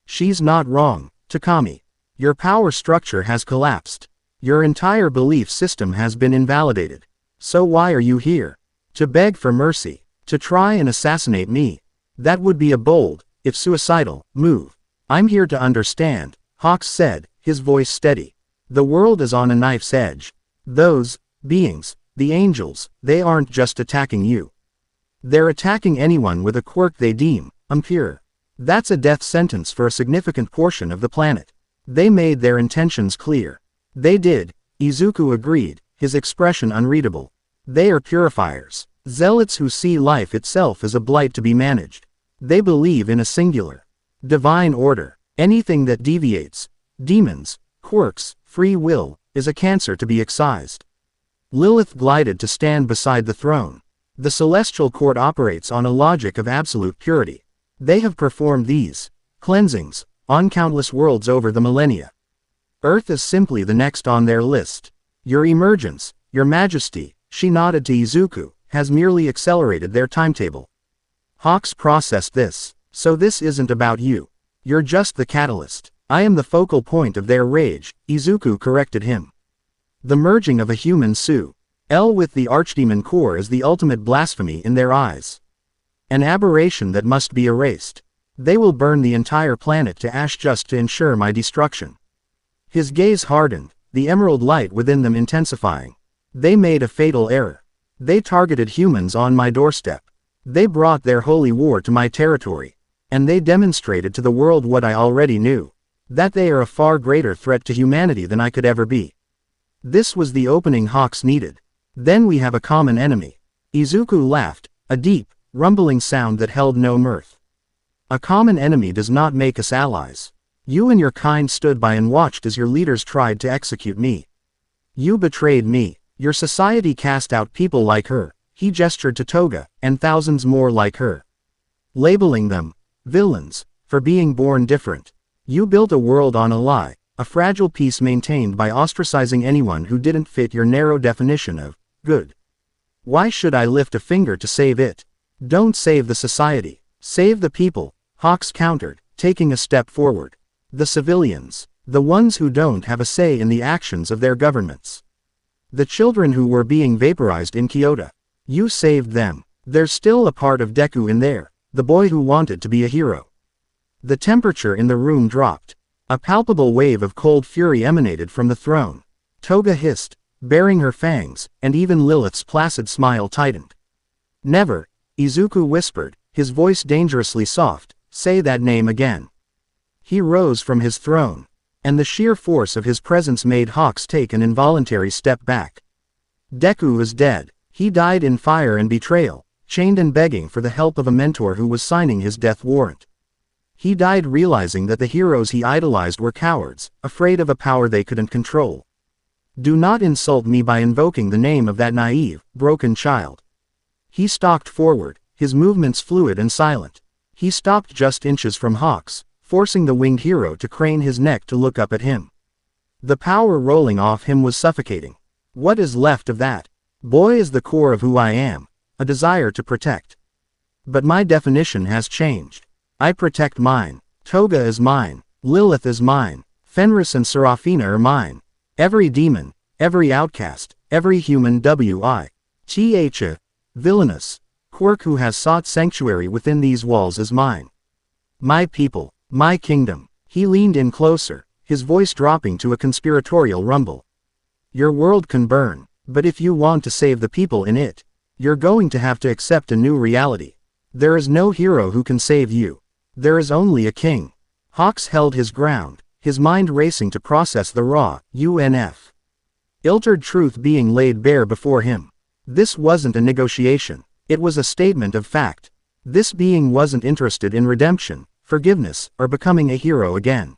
She's not wrong, Takami. Your power structure has collapsed. Your entire belief system has been invalidated. So why are you here? To beg for mercy. To try and assassinate me. That would be a bold, if suicidal, move. I'm here to understand, Hawks said, his voice steady. The world is on a knife's edge. Those beings, the angels, they aren't just attacking you. They're attacking anyone with a quirk they deem impure. That's a death sentence for a significant portion of the planet. They made their intentions clear. They did, Izuku agreed, his expression unreadable. They are purifiers. Zealots who see life itself as a blight to be managed. They believe in a singular, divine order. Anything that deviates, demons, quirks, free will, is a cancer to be excised. Lilith glided to stand beside the throne. The celestial court operates on a logic of absolute purity. They have performed these cleansings on countless worlds over the millennia. Earth is simply the next on their list. Your emergence, your majesty, she nodded to Izuku, has merely accelerated their timetable. Hawks processed this. So this isn't about you. You're just the catalyst. I am the focal point of their rage, Izuku corrected him. The merging of a human Su-L with the Archdemon core is the ultimate blasphemy in their eyes. An aberration that must be erased. They will burn the entire planet to ash just to ensure my destruction. His gaze hardened, the emerald light within them intensifying. They made a fatal error. They targeted humans on my doorstep. They brought their holy war to my territory. And they demonstrated to the world what I already knew. That they are a far greater threat to humanity than I could ever be. This was the opening Hawks needed. Then we have a common enemy. Izuku laughed, a deep, rumbling sound that held no mirth. A common enemy does not make us allies. You and your kind stood by and watched as your leaders tried to execute me. You betrayed me. Your society cast out people like her, he gestured to Toga, and thousands more like her. Labeling them villains for being born different. You built a world on a lie, a fragile peace maintained by ostracizing anyone who didn't fit your narrow definition of good. Why should I lift a finger to save it? Don't save the society. Save the people, Hawks countered, taking a step forward. The civilians, the ones who don't have a say in the actions of their governments. The children who were being vaporized in Kyoto. You saved them. There's still a part of Deku in there, the boy who wanted to be a hero. The temperature in the room dropped. A palpable wave of cold fury emanated from the throne. Toga hissed, baring her fangs, and even Lilith's placid smile tightened. Never, Izuku whispered, his voice dangerously soft, say that name again. He rose from his throne, and the sheer force of his presence made Hawks take an involuntary step back. Deku is dead. He died in fire and betrayal, chained and begging for the help of a mentor who was signing his death warrant. He died realizing that the heroes he idolized were cowards, afraid of a power they couldn't control. Do not insult me by invoking the name of that naive, broken child. He stalked forward, his movements fluid and silent. He stopped just inches from Hawks, forcing the winged hero to crane his neck to look up at him. The power rolling off him was suffocating. What is left of that? Boy is the core of who I am, a desire to protect. But my definition has changed. I protect mine. Toga is mine. Lilith is mine. Fenris and Seraphina are mine. Every demon, every outcast, every human villainous quirk who has sought sanctuary within these walls is mine. My people, my kingdom. He leaned in closer, his voice dropping to a conspiratorial rumble. Your world can burn, but if you want to save the people in it, you're going to have to accept a new reality. There is no hero who can save you. There is only a king. Hawks held his ground, his mind racing to process the raw, iltered truth being laid bare before him. This wasn't a negotiation. It was a statement of fact. This being wasn't interested in redemption, forgiveness, or becoming a hero again.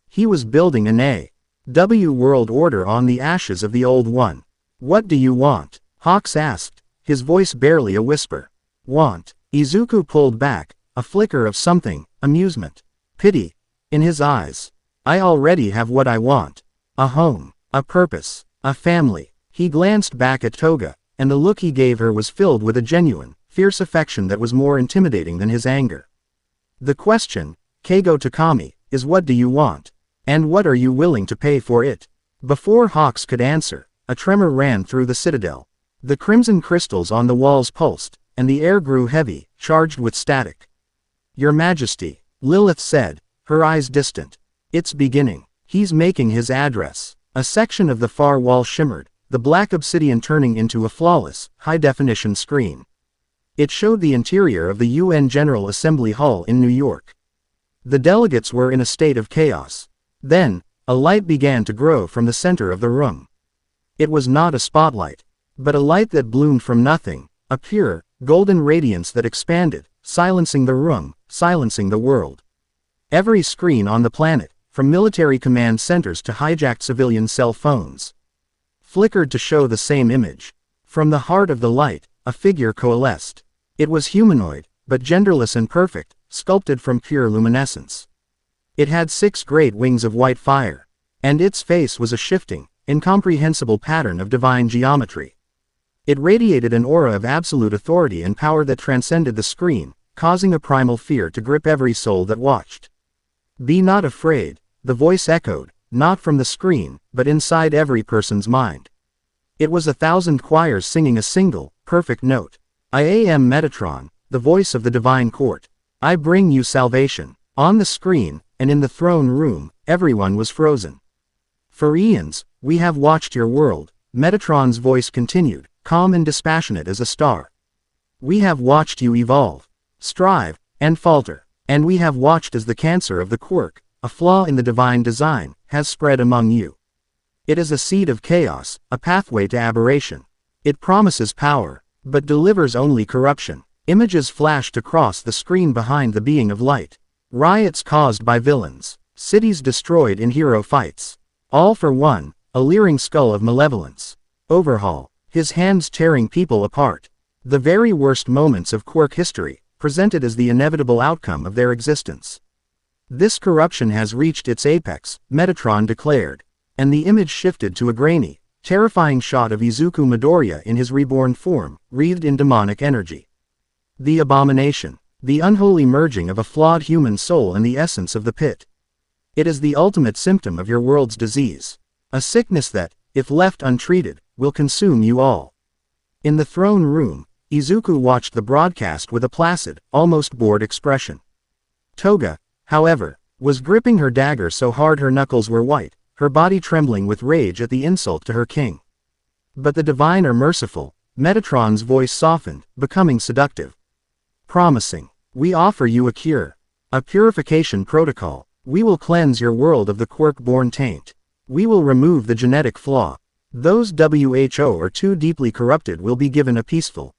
He was building an A.W. world order on the ashes of the old one. What do you want? Hawks asked, his voice barely a whisper. Want? Izuku pulled back, a flicker of something, amusement, pity, in his eyes. I already have what I want. A home, a purpose, a family. He glanced back at Toga, and the look he gave her was filled with a genuine, fierce affection that was more intimidating than his anger. The question, Keigo Takami, is what do you want? And what are you willing to pay for it? Before Hawks could answer, a tremor ran through the citadel. The crimson crystals on the walls pulsed, and the air grew heavy, charged with static. "Your Majesty," Lilith said, her eyes distant. "It's beginning. He's making his address." A section of the far wall shimmered, the black obsidian turning into a flawless, high-definition screen. It showed the interior of the UN General Assembly Hall in New York. The delegates were in a state of chaos. Then, a light began to grow from the center of the room. It was not a spotlight, but a light that bloomed from nothing, a pure, golden radiance that expanded, silencing the room, silencing the world. Every screen on the planet, from military command centers to hijacked civilian cell phones, flickered to show the same image. From the heart of the light, a figure coalesced. It was humanoid, but genderless and perfect, sculpted from pure luminescence. It had 6 great wings of white fire, and its face was a shifting, incomprehensible pattern of divine geometry. It radiated an aura of absolute authority and power that transcended the screen, causing a primal fear to grip every soul that watched. "Be not afraid," the voice echoed, not from the screen, but inside every person's mind. It was 1,000 choirs singing a single, perfect note. "I am Metatron, the voice of the divine court. I bring you salvation." On the screen, and in the throne room, everyone was frozen. "For eons, we have watched your world," Metatron's voice continued, calm and dispassionate as a star. "We have watched you evolve, strive, and falter, and we have watched as the cancer of the quirk, a flaw in the divine design, has spread among you. It is a seed of chaos, a pathway to aberration. It promises power, but delivers only corruption." Images flashed across the screen behind the being of light. Riots caused by villains, cities destroyed in hero fights. All for one, a leering skull of malevolence. Overhaul, his hands tearing people apart. The very worst moments of quirk history, presented as the inevitable outcome of their existence. "This corruption has reached its apex," Metatron declared, and the image shifted to a grainy, terrifying shot of Izuku Midoriya in his reborn form, wreathed in demonic energy. The abomination, the unholy merging of a flawed human soul and the essence of the pit. It is the ultimate symptom of your world's disease. A sickness that, if left untreated, will consume you all. In the throne room, Izuku watched the broadcast with a placid, almost bored expression. Toga, however, was gripping her dagger so hard her knuckles were white, her body trembling with rage at the insult to her king. "But the divine are merciful," Metatron's voice softened, becoming seductive. "Promising. We offer you a cure. A purification protocol. We will cleanse your world of the quirk-born taint. We will remove the genetic flaw. Those who are too deeply corrupted will be given a peaceful,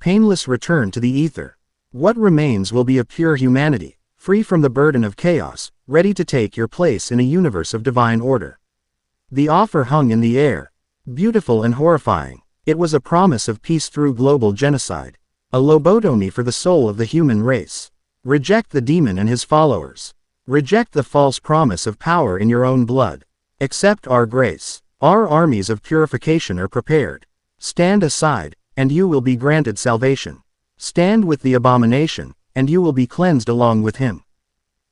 painless return to the ether. What remains will be a pure humanity, free from the burden of chaos, ready to take your place in a universe of divine order." The offer hung in the air, beautiful and horrifying. It was a promise of peace through global genocide. A lobotomy for the soul of the human race. Reject the demon and his followers. Reject the false promise of power in your own blood. Accept our grace. Our armies of purification are prepared. Stand aside, and you will be granted salvation. Stand with the abomination, and you will be cleansed along with him.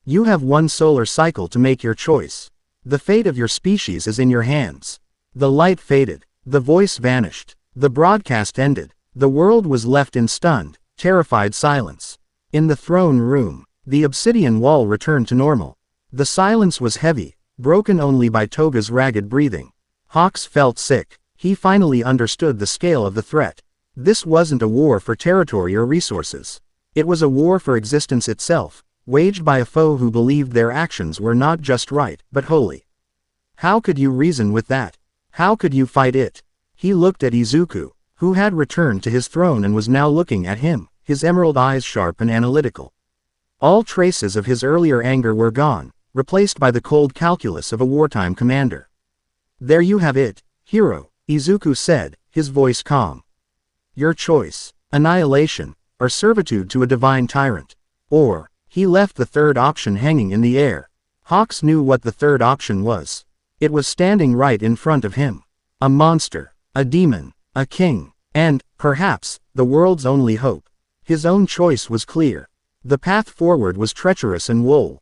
You have one solar cycle to make your choice. The fate of your species is in your hands. The light faded. The voice vanished. The broadcast ended. The world was left in stunned, terrified silence. In the throne room, the obsidian wall returned to normal. The silence was heavy, broken only by Toga's ragged breathing. Hawks felt sick. He finally understood the scale of the threat. This wasn't a war for territory or resources. It was a war for existence itself, waged by a foe who believed their actions were not just right, but holy. How could you reason with that? How could you fight it? He looked at Izuku, who had returned to his throne and was now looking at him, his emerald eyes sharp and analytical. All traces of his earlier anger were gone, replaced by the cold calculus of a wartime commander. "There you have it, hero," Izuku said, his voice calm. "Your choice, annihilation, or servitude to a divine tyrant. Or," he left the third option hanging in the air. Hawks knew what the third option was. It was standing right in front of him. A monster, a demon, a king, and, perhaps, the world's only hope. His own choice was clear. The path forward was treacherous and woe.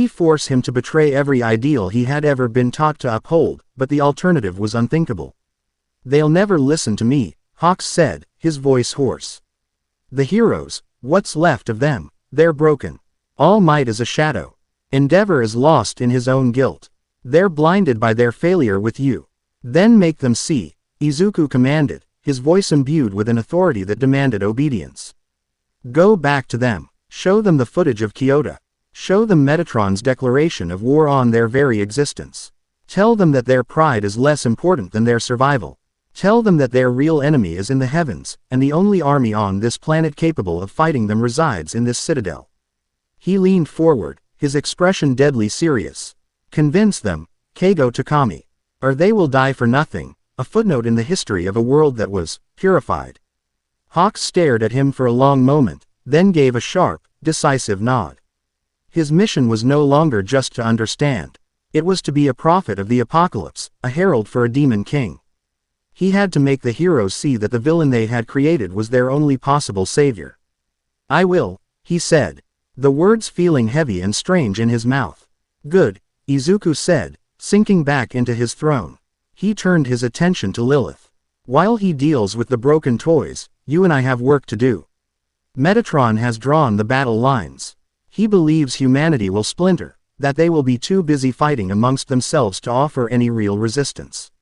Force him to betray every ideal he had ever been taught to uphold, but the alternative was unthinkable. "They'll never listen to me," Hawks said, his voice hoarse. The heroes, what's left of them? They're broken. All might is a shadow. Endeavor is lost in his own guilt. They're blinded by their failure with you. Then make them see, Izuku commanded, his voice imbued with an authority that demanded obedience. Go back to them. Show them the footage of Kyoto. Show them Metatron's declaration of war on their very existence. Tell them that their pride is less important than their survival. Tell them that their real enemy is in the heavens, and the only army on this planet capable of fighting them resides in this citadel. He leaned forward, his expression deadly serious. Convince them, Keigo Takami. Or they will die for nothing, a footnote in the history of a world that was purified. Hawks stared at him for a long moment, then gave a sharp, decisive nod. His mission was no longer just to understand. It was to be a prophet of the apocalypse, a herald for a demon king. He had to make the heroes see that the villain they had created was their only possible savior. I will, he said, the words feeling heavy and strange in his mouth. Good, Izuku said, sinking back into his throne. He turned his attention to Lilith. While he deals with the broken toys, you and I have work to do. Metatron has drawn the battle lines. He believes humanity will splinter, that they will be too busy fighting amongst themselves to offer any real resistance.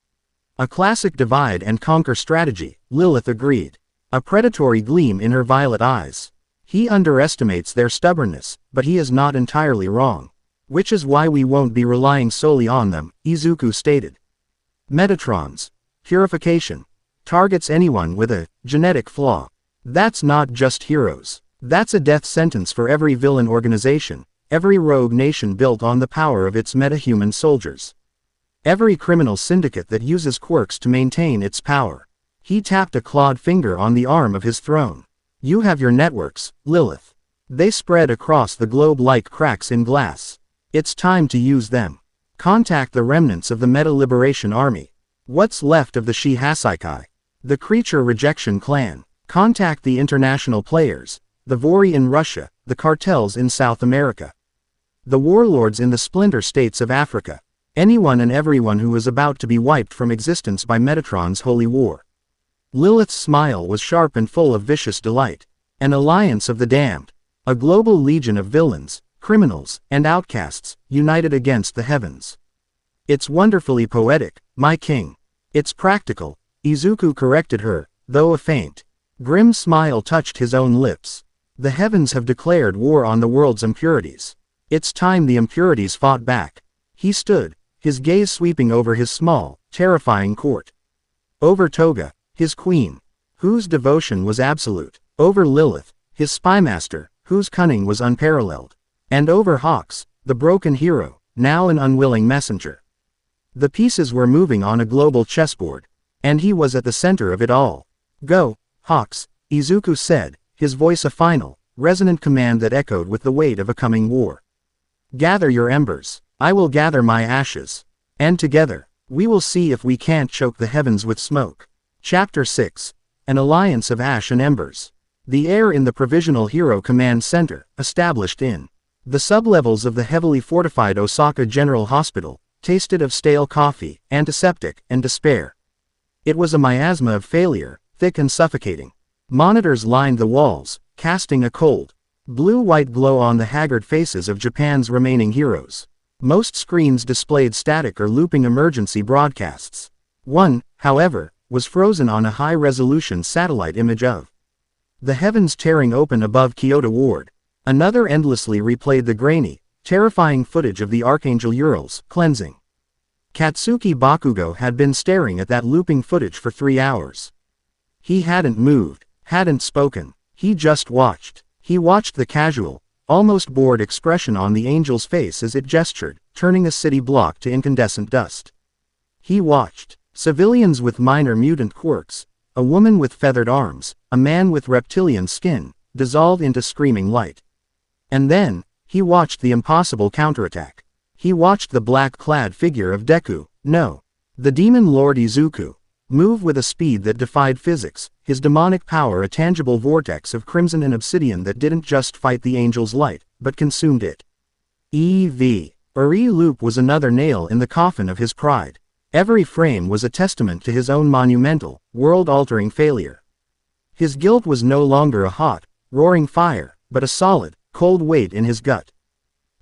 A classic divide and conquer strategy, Lilith agreed. A predatory gleam in her violet eyes. He underestimates their stubbornness, but he is not entirely wrong. Which is why we won't be relying solely on them, Izuku stated. Metatron's purification targets anyone with a genetic flaw. That's not just heroes. That's a death sentence for every villain organization, every rogue nation built on the power of its metahuman soldiers. Every criminal syndicate that uses quirks to maintain its power. He tapped a clawed finger on the arm of his throne. You have your networks, Lilith. They spread across the globe like cracks in glass. It's time to use them. Contact the remnants of the Meta-Liberation Army. What's left of the Shihasaikai? The Creature Rejection Clan. Contact the international players. The Vori in Russia, the cartels in South America. The warlords in the splinter states of Africa. Anyone and everyone who is about to be wiped from existence by Metatron's holy war. Lilith's smile was sharp and full of vicious delight. An alliance of the damned. A global legion of villains, criminals, and outcasts, united against the heavens. It's wonderfully poetic, my king. It's practical, Izuku corrected her, though a faint, grim smile touched his own lips. The heavens have declared war on the world's impurities. It's time the impurities fought back. He stood, his gaze sweeping over his small, terrifying court. Over Toga, his queen, whose devotion was absolute. Over Lilith, his spymaster, whose cunning was unparalleled. And over Hawks, the broken hero, now an unwilling messenger. The pieces were moving on a global chessboard, and he was at the center of it all. Go, Hawks, Izuku said, his voice a final, resonant command that echoed with the weight of a coming war. Gather your embers, I will gather my ashes. And together, we will see if we can't choke the heavens with smoke. Chapter 6. An Alliance of Ash and Embers. The air in the Provisional Hero Command Center, established in the sublevels of the heavily fortified Osaka General Hospital, tasted of stale coffee, antiseptic, and despair. It was a miasma of failure, thick and suffocating. Monitors lined the walls, casting a cold, blue-white glow on the haggard faces of Japan's remaining heroes. Most screens displayed static or looping emergency broadcasts. One, however, was frozen on a high-resolution satellite image of the heavens tearing open above Kyoto Ward. Another endlessly replayed the grainy, terrifying footage of the Archangel Urals cleansing. Katsuki Bakugo had been staring at that looping footage for 3 hours. He hadn't moved, hadn't spoken, he just watched. He watched the casual, almost bored expression on the angel's face as it gestured, turning a city block to incandescent dust. He watched civilians with minor mutant quirks, a woman with feathered arms, a man with reptilian skin, dissolve into screaming light. And then, he watched the impossible counterattack. He watched the black-clad figure of Deku, no, the demon lord Izuku, move with a speed that defied physics, his demonic power a tangible vortex of crimson and obsidian that didn't just fight the angel's light, but consumed it. Uri Loop was another nail in the coffin of his pride. Every frame was a testament to his own monumental, world-altering failure. His guilt was no longer a hot, roaring fire, but a solid, cold weight in his gut.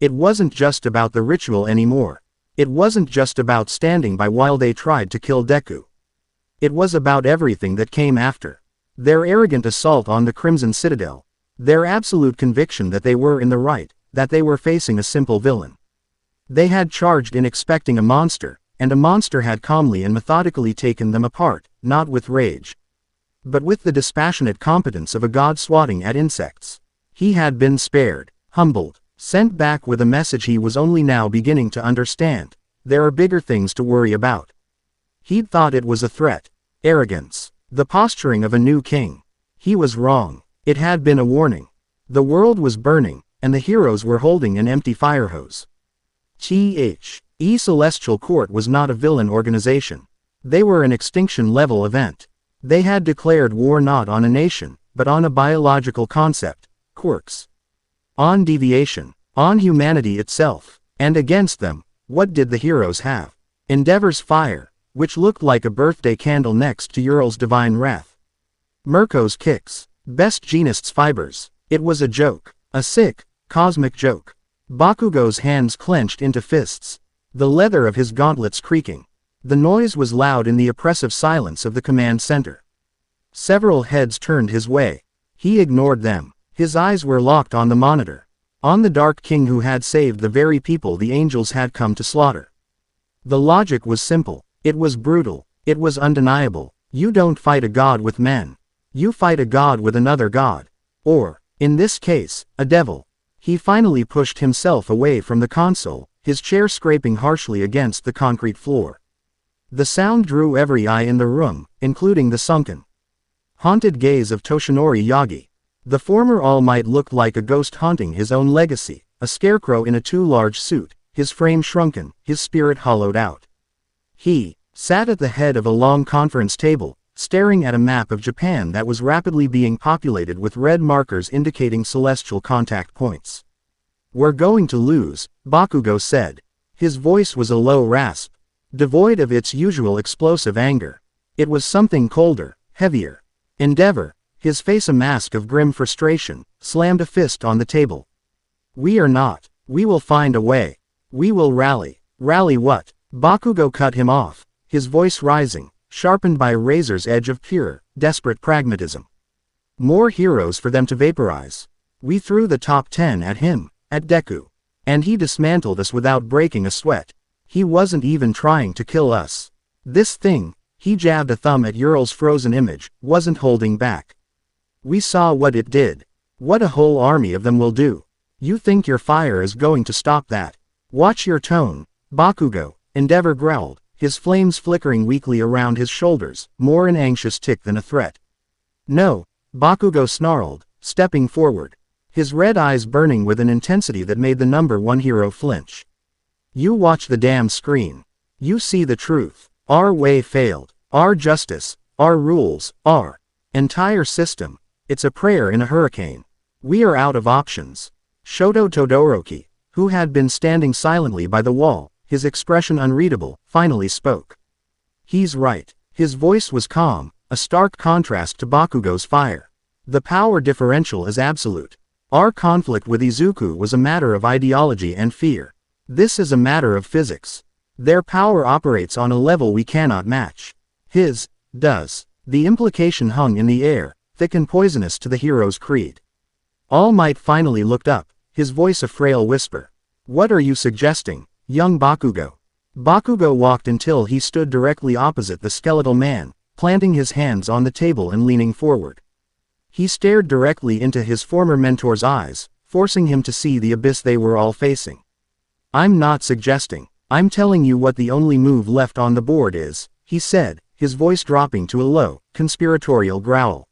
It wasn't just about the ritual anymore. It wasn't just about standing by while they tried to kill Deku. It was about everything that came after. Their arrogant assault on the Crimson Citadel. Their absolute conviction that they were in the right, that they were facing a simple villain. They had charged in expecting a monster, and a monster had calmly and methodically taken them apart, not with rage, but with the dispassionate competence of a god swatting at insects. He had been spared, humbled, sent back with a message he was only now beginning to understand. There are bigger things to worry about. He'd thought it was a threat, arrogance, the posturing of a new king. He was wrong. It had been a warning. The world was burning, and the heroes were holding an empty fire hose. The Celestial Court was not a villain organization. They were an extinction-level event. They had declared war not on a nation, but on a biological concept, quirks. On deviation, on humanity itself. And against them, what did the heroes have? Endeavor's fire, which looked like a birthday candle next to Ural's divine wrath. Mirko's kicks, Best Jeanist's fibers. It was a joke. A sick, cosmic joke. Bakugo's hands clenched into fists, the leather of his gauntlets creaking. The noise was loud in the oppressive silence of the command center. Several heads turned his way. He ignored them. His eyes were locked on the monitor. On the Dark King who had saved the very people the angels had come to slaughter. The logic was simple. It was brutal. It was undeniable. You don't fight a god with men. You fight a god with another god. Or, in this case, a devil. He finally pushed himself away from the console, his chair scraping harshly against the concrete floor. The sound drew every eye in the room, including the sunken, haunted gaze of Toshinori Yagi. The former All Might looked like a ghost haunting his own legacy, a scarecrow in a too large suit, his frame shrunken, his spirit hollowed out. He sat at the head of a long conference table, staring at a map of Japan that was rapidly being populated with red markers indicating celestial contact points. "We're going to lose," Bakugo said. His voice was a low rasp, devoid of its usual explosive anger. It was something colder, heavier. Endeavor, his face a mask of grim frustration, slammed a fist on the table. "We are not. We will find a way. We will rally." "Rally what?" Bakugo cut him off, his voice rising, sharpened by a razor's edge of pure, desperate pragmatism. "More heroes for them to vaporize. We threw the top 10 at him, at Deku. And he dismantled us without breaking a sweat. He wasn't even trying to kill us. This thing," he jabbed a thumb at Ural's frozen image, "wasn't holding back. We saw what it did. What a whole army of them will do. You think your fire is going to stop that? Watch your tone, Bakugo," Endeavor growled, his flames flickering weakly around his shoulders, more an anxious tick than a threat. "No," Bakugo snarled, stepping forward, his red eyes burning with an intensity that made the number one hero flinch. "You watch the damn screen. You see the truth. Our way failed. Our justice, our rules, our entire system. It's a prayer in a hurricane. We are out of options." Shoto Todoroki, who had been standing silently by the wall, his expression unreadable, finally spoke. "He's right." His voice was calm, a stark contrast to Bakugo's fire. "The power differential is absolute. Our conflict with Izuku was a matter of ideology and fear. This is a matter of physics. Their power operates on a level we cannot match. His does." The implication hung in the air, thick and poisonous to the hero's creed. All Might finally looked up, his voice a frail whisper. "What are you suggesting, young Bakugo?" Bakugo walked until he stood directly opposite the skeletal man, planting his hands on the table and leaning forward. He stared directly into his former mentor's eyes, forcing him to see the abyss they were all facing. "I'm not suggesting. I'm telling you what the only move left on the board is," he said, his voice dropping to a low, conspiratorial growl.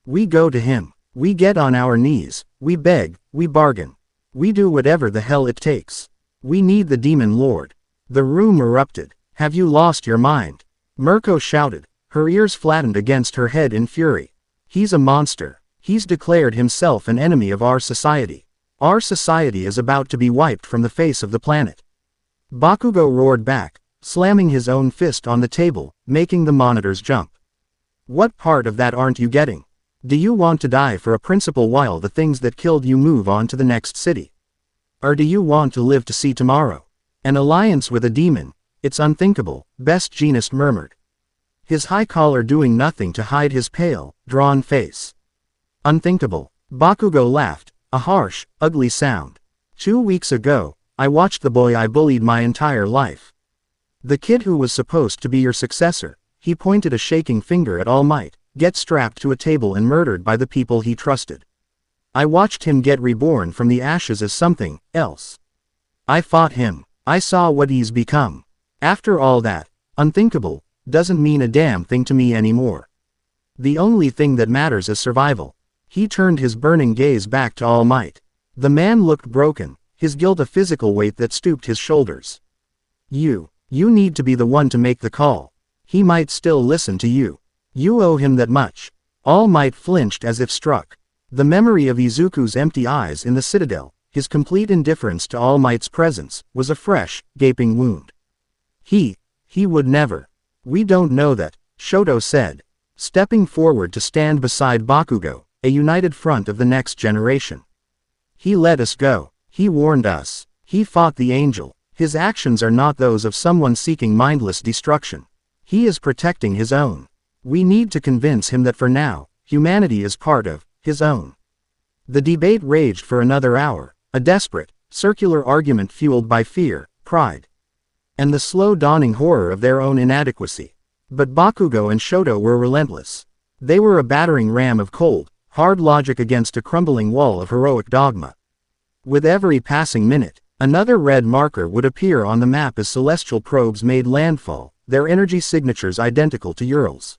"We go to him. We get on our knees. We beg. We bargain. We do whatever the hell it takes. We need the Demon Lord." The room erupted. "Have you lost your mind?" Mirko shouted, her ears flattened against her head in fury. "He's a monster. He's declared himself an enemy of our society. Our society is about to be wiped from the face of the planet." Bakugo roared back, slamming his own fist on the table, making the monitors jump. "What part of that aren't you getting? Do you want to die for a principle while the things that killed you move on to the next city? Or do you want to live to see tomorrow? An alliance with a demon, it's unthinkable, Best Jeanist murmured. His high collar doing nothing to hide his pale, drawn face. Unthinkable. Bakugo laughed, a harsh, ugly sound. 2 weeks ago, I watched the boy I bullied my entire life. The kid who was supposed to be your successor, he pointed a shaking finger at All Might, get strapped to a table and murdered by the people he trusted. I watched him get reborn from the ashes as something else. I fought him. I saw what he's become. After all that, unthinkable doesn't mean a damn thing to me anymore. The only thing that matters is survival. He turned his burning gaze back to All Might. The man looked broken, his guilt a physical weight that stooped his shoulders. You need to be the one to make the call. He might still listen to you. You owe him that much. All Might flinched as if struck. The memory of Izuku's empty eyes in the citadel, his complete indifference to All Might's presence, was a fresh, gaping wound. He would never. We don't know that, Shoto said, stepping forward to stand beside Bakugo, a united front of the next generation. He let us go. He warned us. He fought the angel. His actions are not those of someone seeking mindless destruction. He is protecting his own. We need to convince him that for now, humanity is part of his own. The debate raged for another hour, a desperate, circular argument fueled by fear, pride, and the slow dawning horror of their own inadequacy. But Bakugo and Shoto were relentless. They were a battering ram of cold, hard logic against a crumbling wall of heroic dogma. With every passing minute, another red marker would appear on the map as celestial probes made landfall, their energy signatures identical to Ural's.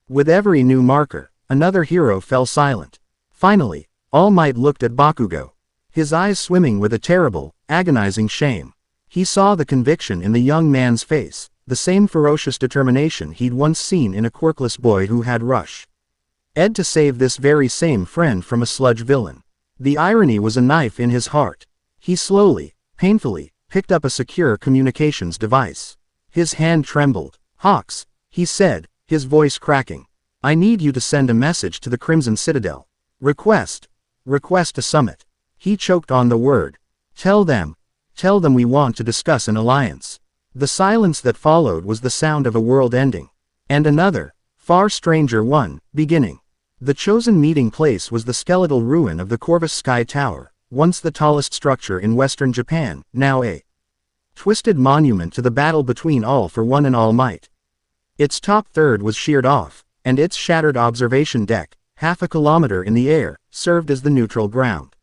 With every new marker, another hero fell silent. Finally, All Might looked at Bakugo, his eyes swimming with a terrible, agonizing shame. He saw the conviction in the young man's face, the same ferocious determination he'd once seen in a quirkless boy who had rushed Ed to save this very same friend from a sludge villain. The irony was a knife in his heart. He slowly, painfully, picked up a secure communications device. His hand trembled. Hawks, he said, his voice cracking. I need you to send a message to the Crimson Citadel. Request a summit. He choked on the word. Tell them we want to discuss an alliance. The silence that followed was the sound of a world ending. And another, far stranger one, beginning. The chosen meeting place was the skeletal ruin of the Corvus Sky Tower, once the tallest structure in western Japan, now a twisted monument to the battle between All for One and All Might. Its top third was sheared off, and its shattered observation deck, half a kilometer in the air, served as the neutral ground.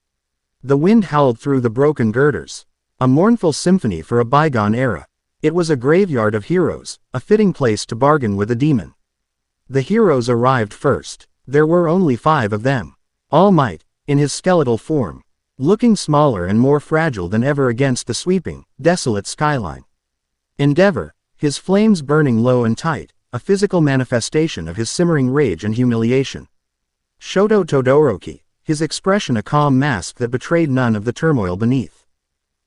The wind howled through the broken girders, a mournful symphony for a bygone era. It was a graveyard of heroes, a fitting place to bargain with a demon. The heroes arrived first. There were only 5 of them. All Might, in his skeletal form, looking smaller and more fragile than ever against the sweeping, desolate skyline. Endeavor, his flames burning low and tight, a physical manifestation of his simmering rage and humiliation. Shoto Todoroki, his expression a calm mask that betrayed none of the turmoil beneath.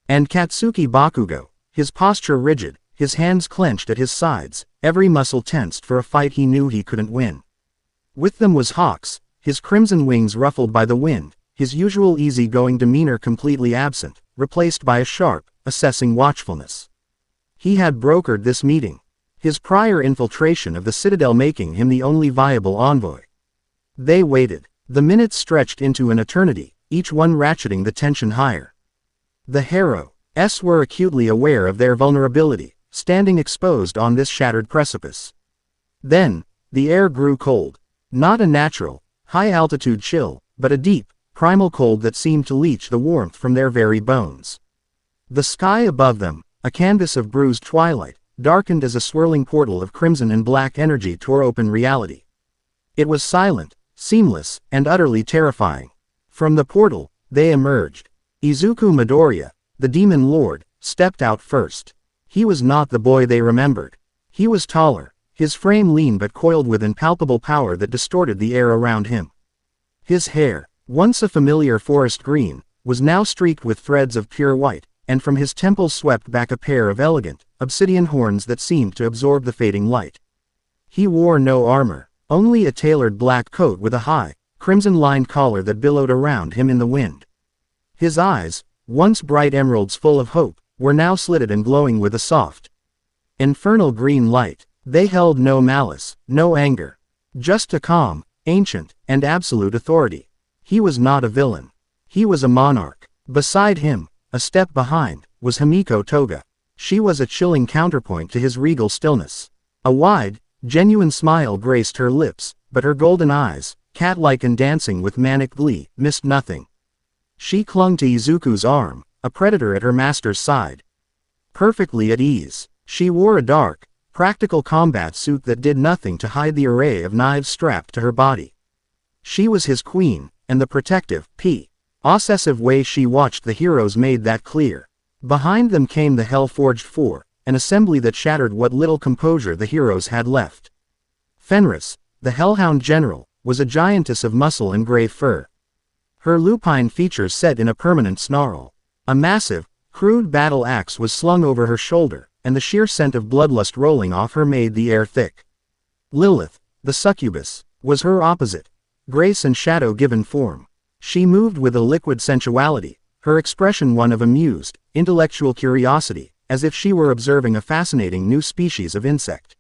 And Katsuki Bakugo, his posture rigid, his hands clenched at his sides, every muscle tensed for a fight he knew he couldn't win. With them was Hawks, his crimson wings ruffled by the wind, his usual easy-going demeanor completely absent, replaced by a sharp, assessing watchfulness. He had brokered this meeting, his prior infiltration of the Citadel making him the only viable envoy. They waited. The minutes stretched into an eternity, each one ratcheting the tension higher. The heroes were acutely aware of their vulnerability, standing exposed on this shattered precipice. Then, the air grew cold. Not a natural, high-altitude chill, but a deep, primal cold that seemed to leach the warmth from their very bones. The sky above them, a canvas of bruised twilight, darkened as a swirling portal of crimson and black energy tore open reality. It was silent, seamless, and utterly terrifying. From the portal, they emerged. Izuku Midoriya, the Demon Lord, stepped out first. He was not the boy they remembered. He was taller, his frame lean but coiled with impalpable power that distorted the air around him. His hair, once a familiar forest green, was now streaked with threads of pure white, and from his temples swept back a pair of elegant, obsidian horns that seemed to absorb the fading light. He wore no armor, only a tailored black coat with a high, crimson-lined collar that billowed around him in the wind. His eyes, once bright emeralds full of hope, were now slitted and glowing with a soft, infernal green light. They held no malice, no anger. Just a calm, ancient, and absolute authority. He was not a villain. He was a monarch. Beside him, a step behind, was Himiko Toga. She was a chilling counterpoint to his regal stillness. A wide, genuine smile graced her lips, but her golden eyes, cat-like and dancing with manic glee, missed nothing. She clung to Izuku's arm, a predator at her master's side. Perfectly at ease, she wore a dark, practical combat suit that did nothing to hide the array of knives strapped to her body. She was his queen, and the protective, possessive way she watched the heroes made that clear. Behind them came the Hell-Forged Four, an assembly that shattered what little composure the heroes had left. Fenris, the Hellhound General, was a giantess of muscle and gray fur. Her lupine features set in a permanent snarl. A massive, crude battle axe was slung over her shoulder, and the sheer scent of bloodlust rolling off her made the air thick. Lilith, the succubus, was her opposite, grace and shadow given form. She moved with a liquid sensuality, her expression one of amused, intellectual curiosity, as if she were observing a fascinating new species of insect.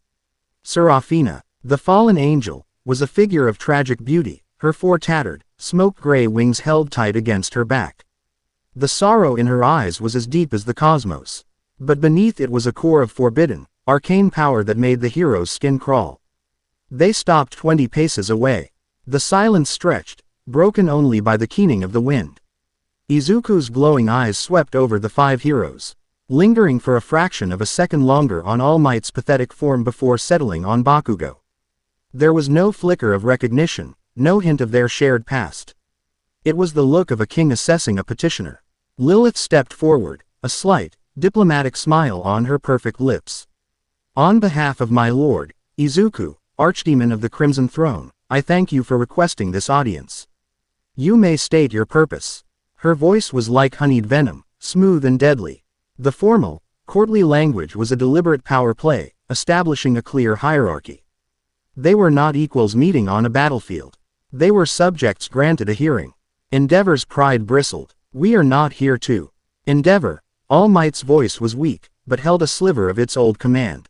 Seraphina, the fallen angel, was a figure of tragic beauty, her four tattered, smoke-gray wings held tight against her back. The sorrow in her eyes was as deep as the cosmos. But beneath it was a core of forbidden, arcane power that made the hero's skin crawl. They stopped 20 paces away. The silence stretched, broken only by the keening of the wind. Izuku's glowing eyes swept over the 5 heroes, lingering for a fraction of a second longer on All Might's pathetic form before settling on Bakugo. There was no flicker of recognition, no hint of their shared past. It was the look of a king assessing a petitioner. Lilith stepped forward, a slight, diplomatic smile on her perfect lips. On behalf of my lord, Izuku, Archdemon of the Crimson Throne, I thank you for requesting this audience. You may state your purpose. Her voice was like honeyed venom, smooth and deadly. The formal, courtly language was a deliberate power play, establishing a clear hierarchy. They were not equals meeting on a battlefield. They were subjects granted a hearing. Endeavor's pride bristled. We are not here to endeavor. All Might's voice was weak, but held a sliver of its old command.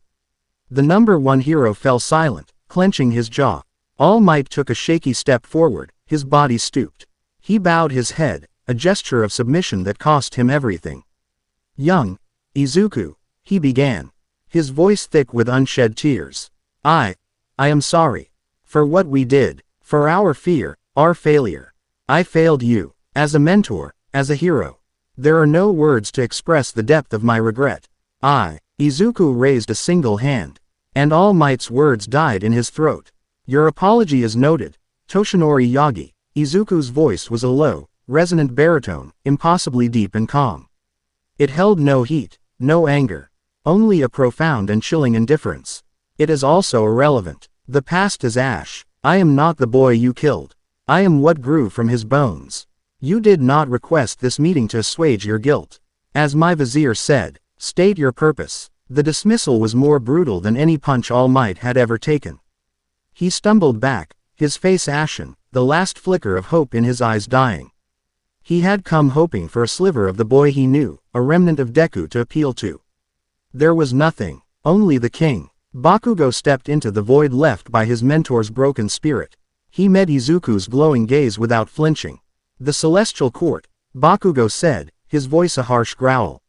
The number 1 hero fell silent, clenching his jaw. All Might took a shaky step forward, his body stooped. He bowed his head, a gesture of submission that cost him everything. Young Izuku, he began, his voice thick with unshed tears. I am sorry. For what we did, for our fear, our failure. I failed you, as a mentor, as a hero. There are no words to express the depth of my regret. Izuku raised a single hand, and All Might's words died in his throat. Your apology is noted, Toshinori Yagi. Izuku's voice was a low, resonant baritone, impossibly deep and calm. It held no heat, no anger, only a profound and chilling indifference. It is also irrelevant. The past is ash. I am not the boy you killed. I am what grew from his bones. You did not request this meeting to assuage your guilt. As my vizier said, state your purpose. The dismissal was more brutal than any punch All Might had ever taken. He stumbled back, his face ashen, the last flicker of hope in his eyes dying. He had come hoping for a sliver of the boy he knew, a remnant of Deku to appeal to. There was nothing, only the king. Bakugo stepped into the void left by his mentor's broken spirit. He met Izuku's glowing gaze without flinching. The Celestial Court, Bakugo said, his voice a harsh growl.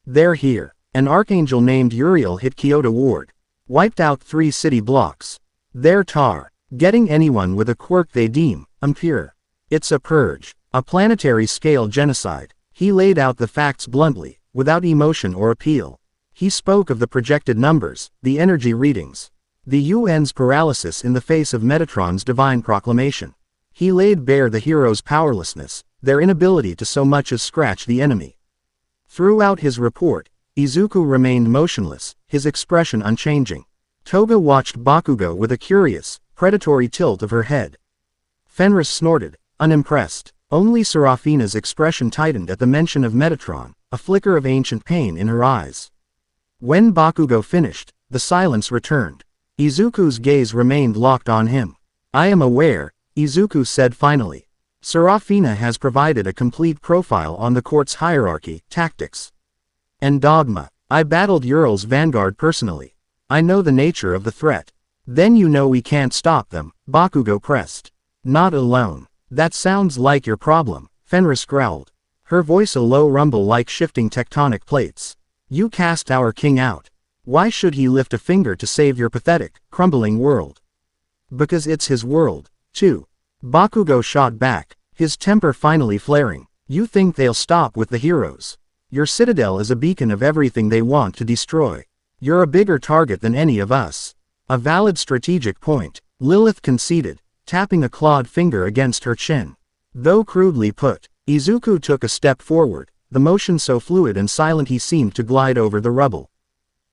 They're here. An archangel named Uriel hit Kyoto Ward. Wiped out 3 city blocks. They're tar. Getting anyone with a quirk they deem impure. It's a purge. A planetary-scale genocide. He laid out the facts bluntly, without emotion or appeal. He spoke of the projected numbers, the energy readings. The UN's paralysis in the face of Metatron's divine proclamation. He laid bare the heroes' powerlessness, their inability to so much as scratch the enemy. Throughout his report, Izuku remained motionless, his expression unchanging. Toga watched Bakugo with a curious, predatory tilt of her head. Fenris snorted, unimpressed. Only Seraphina's expression tightened at the mention of Metatron, a flicker of ancient pain in her eyes. When Bakugo finished, the silence returned. Izuku's gaze remained locked on him. I am aware, Izuku said finally. Serafina has provided a complete profile on the court's hierarchy, tactics, and dogma. I battled Ural's vanguard personally. I know the nature of the threat. Then you know we can't stop them, Bakugo pressed. Not alone. That sounds like your problem, Fenris growled. Her voice a low rumble like shifting tectonic plates. You cast our king out. Why should he lift a finger to save your pathetic, crumbling world? Because it's his world, too. Bakugo shot back, his temper finally flaring. You think they'll stop with the heroes? Your citadel is a beacon of everything they want to destroy. You're a bigger target than any of us. A valid strategic point, Lilith conceded, tapping a clawed finger against her chin. Though crudely put, Izuku took a step forward, the motion so fluid and silent he seemed to glide over the rubble.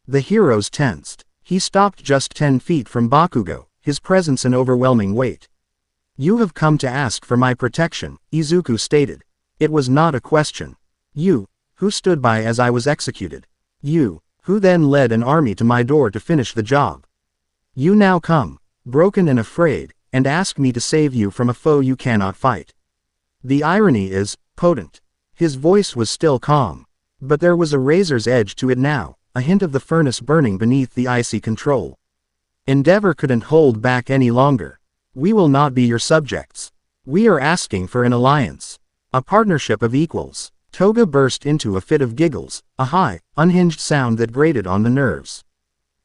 The heroes tensed. He stopped just 10 feet from Bakugo, his presence an overwhelming weight. You have come to ask for my protection, Izuku stated. It was not a question. You, who stood by as I was executed. You, who then led an army to my door to finish the job. You now come, broken and afraid, and ask me to save you from a foe you cannot fight. The irony is potent. His voice was still calm, but there was a razor's edge to it now, a hint of the furnace burning beneath the icy control. Endeavor couldn't hold back any longer. We will not be your subjects. We are asking for an alliance. A partnership of equals. Toga burst into a fit of giggles, a high, unhinged sound that grated on the nerves.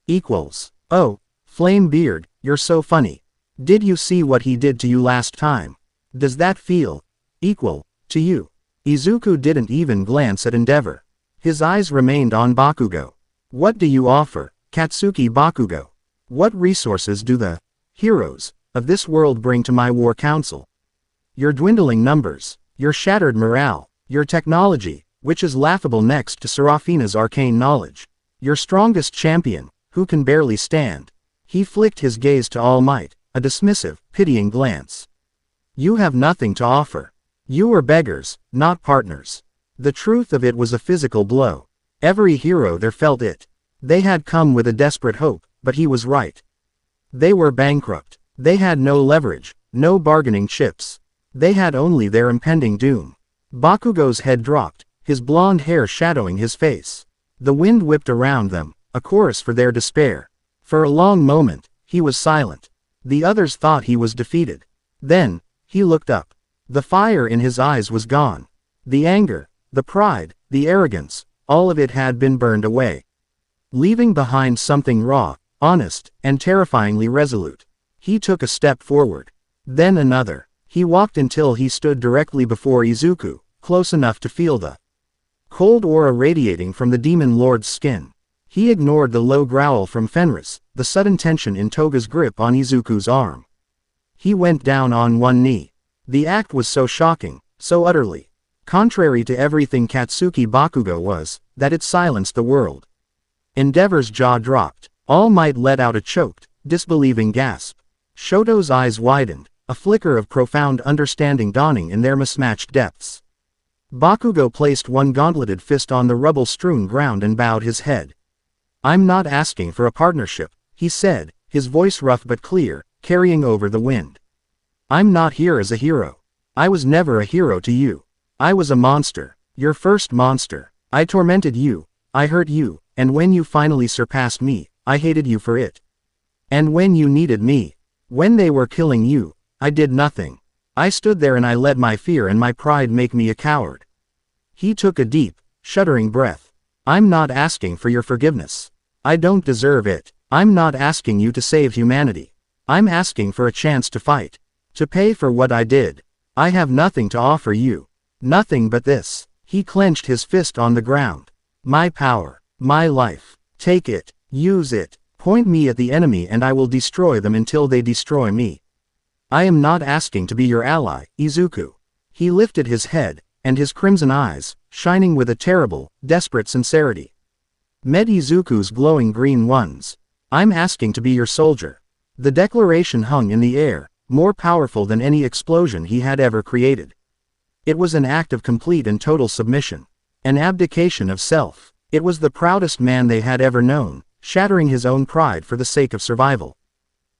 Equals. Oh, Flame Beard, you're so funny. Did you see what he did to you last time? Does that feel equal to you? Izuku didn't even glance at Endeavor. His eyes remained on Bakugo. What do you offer, Katsuki Bakugo? What resources do the heroes of this world bring to my war council? Your dwindling numbers, your shattered morale, your technology, which is laughable next to Serafina's arcane knowledge. Your strongest champion, who can barely stand. He flicked his gaze to All Might, a dismissive, pitying glance. You have nothing to offer. You are beggars, not partners. The truth of it was a physical blow. Every hero there felt it. They had come with a desperate hope, but he was right. They were bankrupt. They had no leverage, no bargaining chips. They had only their impending doom. Bakugo's head dropped, his blonde hair shadowing his face. The wind whipped around them, a chorus for their despair. For a long moment, he was silent. The others thought he was defeated. Then, he looked up. The fire in his eyes was gone. The anger, the pride, the arrogance, all of it had been burned away. Leaving behind something raw, honest, and terrifyingly resolute. He took a step forward. Then another. He walked until he stood directly before Izuku, close enough to feel the cold aura radiating from the demon lord's skin. He ignored the low growl from Fenris, the sudden tension in Toga's grip on Izuku's arm. He went down on one knee. The act was so shocking, so utterly contrary to everything Katsuki Bakugo was, that it silenced the world. Endeavor's jaw dropped. All Might let out a choked, disbelieving gasp. Shoto's eyes widened, a flicker of profound understanding dawning in their mismatched depths. Bakugo placed one gauntleted fist on the rubble-strewn ground and bowed his head. I'm not asking for a partnership, he said, his voice rough but clear, carrying over the wind. I'm not here as a hero. I was never a hero to you. I was a monster, your first monster. I tormented you, I hurt you, and when you finally surpassed me, I hated you for it. And when you needed me, when they were killing you, I did nothing. I stood there and I let my fear and my pride make me a coward. He took a deep, shuddering breath. I'm not asking for your forgiveness. I don't deserve it. I'm not asking you to save humanity. I'm asking for a chance to fight. To pay for what I did. I have nothing to offer you. Nothing but this. He clenched his fist on the ground. My power. My life. Take it. Use it. Point me at the enemy and I will destroy them until they destroy me. I am not asking to be your ally, Izuku. He lifted his head, and his crimson eyes, shining with a terrible, desperate sincerity, met Izuku's glowing green ones. I'm asking to be your soldier. The declaration hung in the air, more powerful than any explosion he had ever created. It was an act of complete and total submission. An abdication of self. It was the proudest man they had ever known, shattering his own pride for the sake of survival.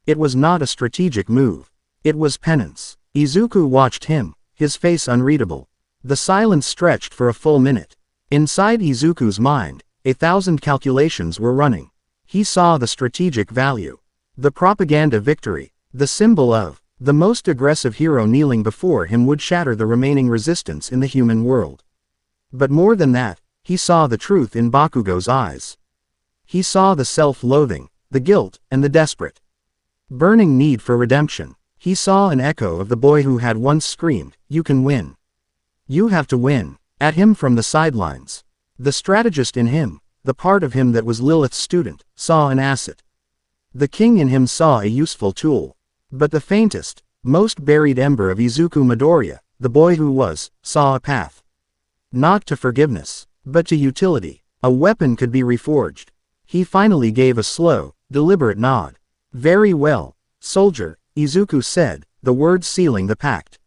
It was not a strategic move. It was penance. Izuku watched him, his face unreadable. The silence stretched for a full minute. Inside Izuku's mind, 1,000 calculations were running. He saw the strategic value. The propaganda victory. The symbol of the most aggressive hero kneeling before him would shatter the remaining resistance in the human world. But more than that, he saw the truth in Bakugo's eyes. He saw the self-loathing, the guilt, and the desperate, burning need for redemption. He saw an echo of the boy who had once screamed, "You can win. You have to win," at him from the sidelines. The strategist in him, the part of him that was Lilith's student, saw an asset. The king in him saw a useful tool. But the faintest, most buried ember of Izuku Midoriya, the boy who was, saw a path. Not to forgiveness, but to utility. A weapon could be reforged. He finally gave a slow, deliberate nod. "Very well, soldier," Izuku said, the words sealing the pact.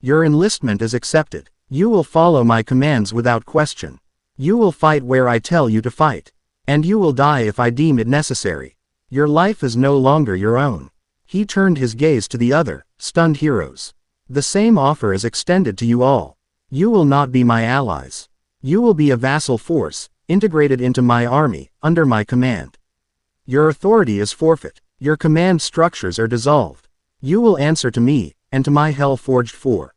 "Your enlistment is accepted. You will follow my commands without question. You will fight where I tell you to fight. And you will die if I deem it necessary. Your life is no longer your own." He turned his gaze to the other, stunned heroes. "The same offer is extended to you all. You will not be my allies. You will be a vassal force, integrated into my army, under my command. Your authority is forfeit. Your command structures are dissolved. You will answer to me, and to my hell-forged four.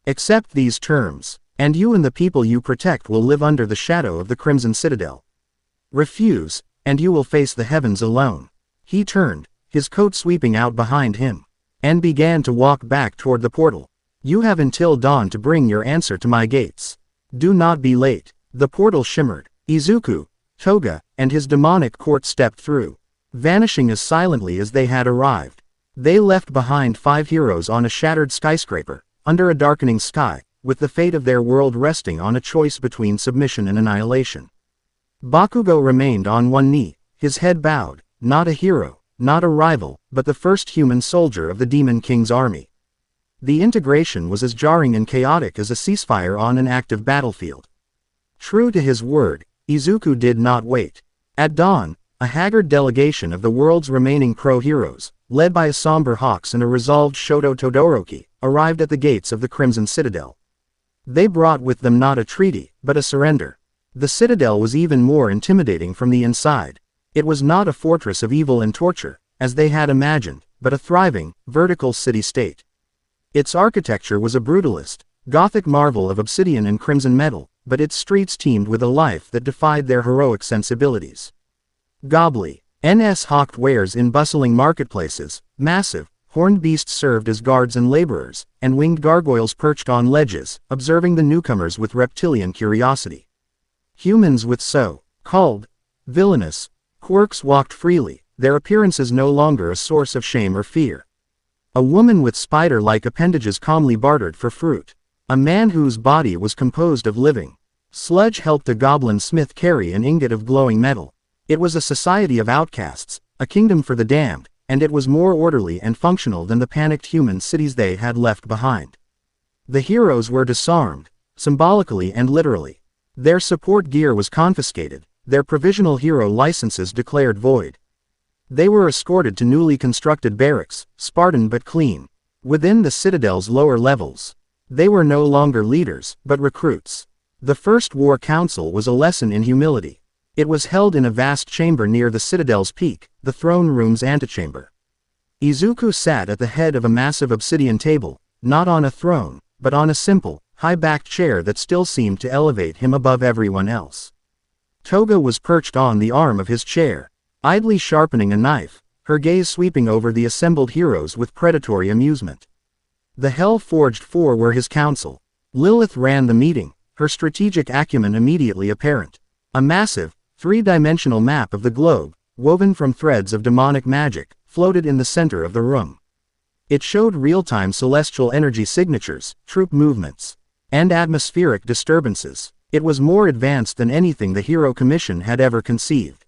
Accept these terms, and you and the people you protect will live under the shadow of the Crimson Citadel. Refuse, and you will face the heavens alone." He turned, his coat sweeping out behind him, and began to walk back toward the portal. "You have until dawn to bring your answer to my gates. Do not be late." The portal shimmered. Izuku, Toga, and his demonic court stepped through, vanishing as silently as they had arrived. They left behind 5 heroes on a shattered skyscraper, under a darkening sky, with the fate of their world resting on a choice between submission and annihilation. Bakugo remained on one knee, his head bowed, not a hero, not a rival, but the first human soldier of the Demon King's army. The integration was as jarring and chaotic as a ceasefire on an active battlefield. True to his word, Izuku did not wait. At dawn, a haggard delegation of the world's remaining pro-heroes, led by a somber Hawks and a resolved Shoto Todoroki, arrived at the gates of the Crimson Citadel. They brought with them not a treaty, but a surrender. The citadel was even more intimidating from the inside. It was not a fortress of evil and torture, as they had imagined, but a thriving, vertical city-state. Its architecture was a brutalist, Gothic marvel of obsidian and crimson metal, but its streets teemed with a life that defied their heroic sensibilities. Gobbly, NS hawked wares in bustling marketplaces, massive, horned beasts served as guards and laborers, and winged gargoyles perched on ledges, observing the newcomers with reptilian curiosity. Humans with so-called villainous quirks walked freely, their appearances no longer a source of shame or fear. A woman with spider-like appendages calmly bartered for fruit. A man whose body was composed of living sludge helped a goblin smith carry an ingot of glowing metal. It was a society of outcasts, a kingdom for the damned, and it was more orderly and functional than the panicked human cities they had left behind. The heroes were disarmed, symbolically and literally. Their support gear was confiscated, their provisional hero licenses declared void. They were escorted to newly constructed barracks, Spartan but clean, within the citadel's lower levels. They were no longer leaders, but recruits. The First War Council was a lesson in humility. It was held in a vast chamber near the citadel's peak, the throne room's antechamber. Izuku sat at the head of a massive obsidian table, not on a throne, but on a simple, high-backed chair that still seemed to elevate him above everyone else. Toga was perched on the arm of his chair, idly sharpening a knife, her gaze sweeping over the assembled heroes with predatory amusement. The Hell-Forged Four were his council. Lilith ran the meeting, her strategic acumen immediately apparent. A massive, 3-dimensional map of the globe, woven from threads of demonic magic, floated in the center of the room. It showed real-time celestial energy signatures, troop movements, and atmospheric disturbances. It was more advanced than anything the Hero Commission had ever conceived.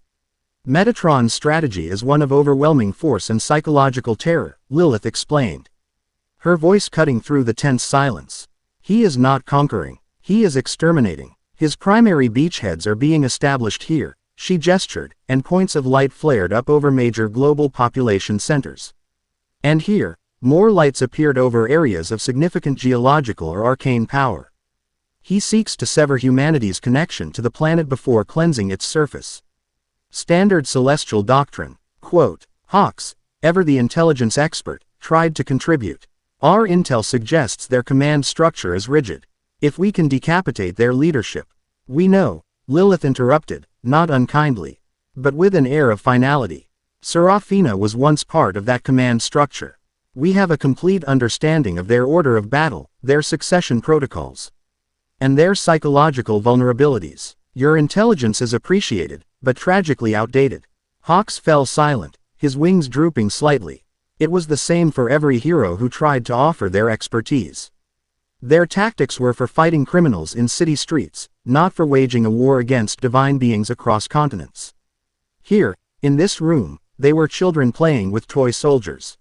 Metatron's strategy is one of overwhelming force and psychological terror, Lilith explained, her voice cutting through the tense silence. He is not conquering, he is exterminating. His primary beachheads are being established here, she gestured, and points of light flared up over major global population centers. And here, More lights appeared over areas of significant geological or arcane power. He seeks to sever humanity's connection to the planet before cleansing its surface. Standard celestial doctrine. Quote, Hawks, ever the intelligence expert, tried to contribute. Our intel suggests their command structure is rigid. If we can decapitate their leadership. We know, Lilith interrupted, not unkindly, but with an air of finality. Serafina was once part of that command structure. We have a complete understanding of their order of battle, their succession protocols, and their psychological vulnerabilities. Your intelligence is appreciated, but tragically outdated. Hawks fell silent, his wings drooping slightly. It was the same for every hero who tried to offer their expertise. Their tactics were for fighting criminals in city streets, not for waging a war against divine beings across continents. Here, in this room, they were children playing with toy soldiers.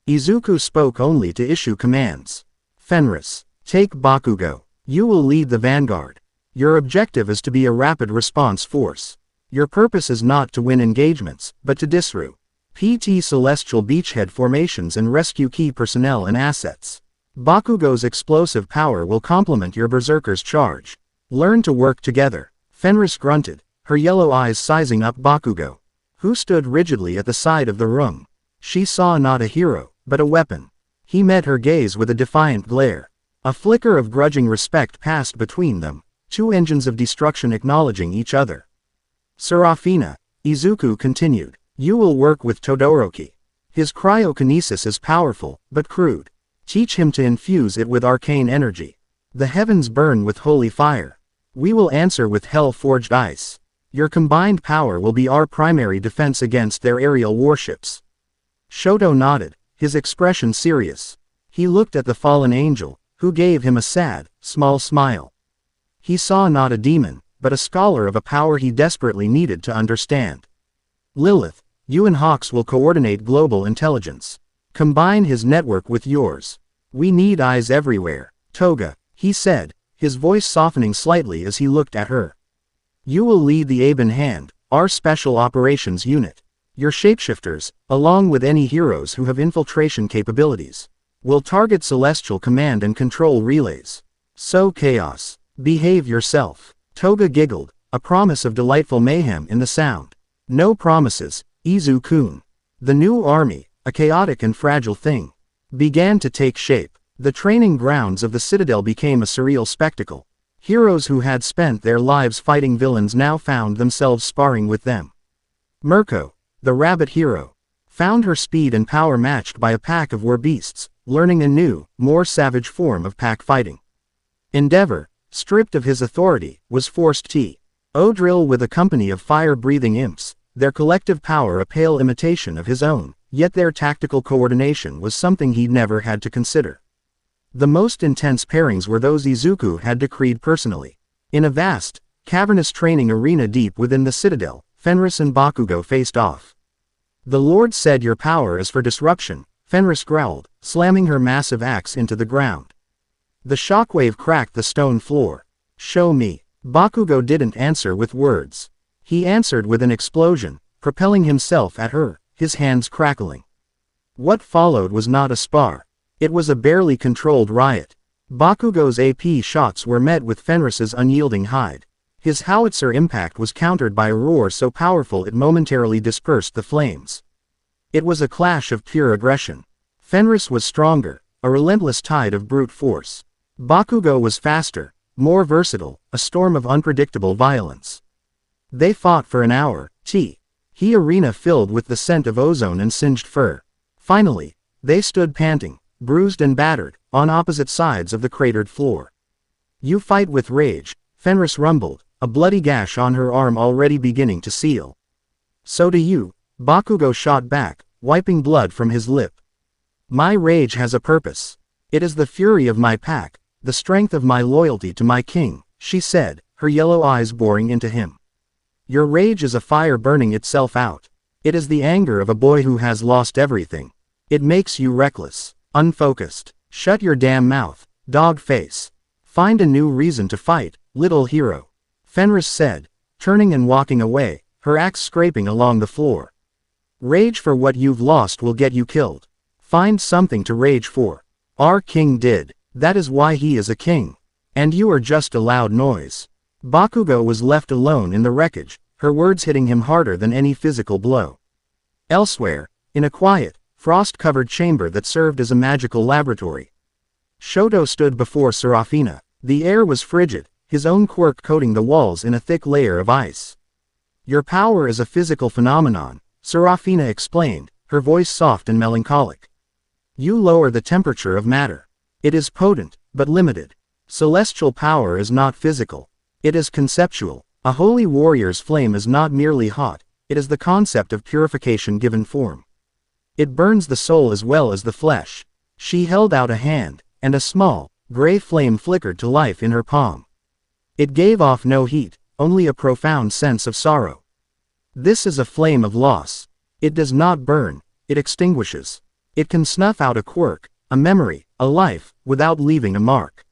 Izuku spoke only to issue commands. Fenris, take Bakugo. You will lead the vanguard. Your objective is to be a rapid response force. Your purpose is not to win engagements, but to disrupt PT celestial beachhead formations and rescue key personnel and assets. Bakugo's explosive power will complement your berserker's charge. Learn to work together. Fenris grunted, her yellow eyes sizing up Bakugo, who stood rigidly at the side of the room. She saw not a hero, but a weapon. He met her gaze with a defiant glare. A flicker of grudging respect passed between them, two engines of destruction acknowledging each other. Serafina, Izuku continued, you will work with Todoroki. His cryokinesis is powerful, but crude. Teach him to infuse it with arcane energy. The heavens burn with holy fire. We will answer with hell-forged ice. Your combined power will be our primary defense against their aerial warships. Shoto nodded, his expression serious. He looked at the fallen angel, who gave him a sad, small smile. He saw not a demon, but a scholar of a power he desperately needed to understand. Lilith, you and Hawks will coordinate global intelligence. Combine his network with yours. We need eyes everywhere. Toga, he said, his voice softening slightly as he looked at her. You will lead the Aben Hand, our special operations unit. Your shapeshifters, along with any heroes who have infiltration capabilities, will target celestial command and control relays. So chaos. Behave yourself. Toga giggled, a promise of delightful mayhem in the sound. No promises, Izu-kun. The new army, a chaotic and fragile thing, began to take shape. The training grounds of the Citadel became a surreal spectacle. Heroes who had spent their lives fighting villains now found themselves sparring with them. Mirko, the rabbit hero, found her speed and power matched by a pack of war-beasts, learning a new, more savage form of pack fighting. Endeavor, stripped of his authority, was forced to drill with a company of fire-breathing imps, their collective power a pale imitation of his own, yet their tactical coordination was something he'd never had to consider. The most intense pairings were those Izuku had decreed personally. In a vast, cavernous training arena deep within the Citadel, Fenris and Bakugo faced off. The Lord said your power is for disruption, Fenris growled, slamming her massive axe into the ground. The shockwave cracked the stone floor. Show me. Bakugo didn't answer with words. He answered with an explosion, propelling himself at her, his hands crackling. What followed was not a spar. It was a barely controlled riot. Bakugo's AP shots were met with Fenris's unyielding hide. His howitzer impact was countered by a roar so powerful it momentarily dispersed the flames. It was a clash of pure aggression. Fenris was stronger, a relentless tide of brute force. Bakugo was faster, more versatile, a storm of unpredictable violence. They fought for an hour, the arena filled with the scent of ozone and singed fur. Finally, they stood panting, bruised and battered, on opposite sides of the cratered floor. You fight with rage, Fenris rumbled, a bloody gash on her arm already beginning to seal. So do you, Bakugo shot back, wiping blood from his lip. My rage has a purpose. It is the fury of my pack, the strength of my loyalty to my king, she said, her yellow eyes boring into him. Your rage is a fire burning itself out. It is the anger of a boy who has lost everything. It makes you reckless, unfocused. Shut your damn mouth, dog face. Find a new reason to fight, little hero. Fenris said, turning and walking away, her axe scraping along the floor. Rage for what you've lost will get you killed. Find something to rage for. Our king did. That is why he is a king. And you are just a loud noise. Bakugo was left alone in the wreckage, her words hitting him harder than any physical blow. Elsewhere, in a quiet, frost-covered chamber that served as a magical laboratory, Shoto stood before Serafina. The air was frigid, his own quirk coating the walls in a thick layer of ice. Your power is a physical phenomenon, Serafina explained, her voice soft and melancholic. You lower the temperature of matter. It is potent, but limited. Celestial power is not physical. It is conceptual. A holy warrior's flame is not merely hot, it is the concept of purification given form. It burns the soul as well as the flesh. She held out a hand, and a small, gray flame flickered to life in her palm. It gave off no heat, only a profound sense of sorrow. This is a flame of loss. It does not burn, it extinguishes. It can snuff out a quirk, a memory, a life, without leaving a mark.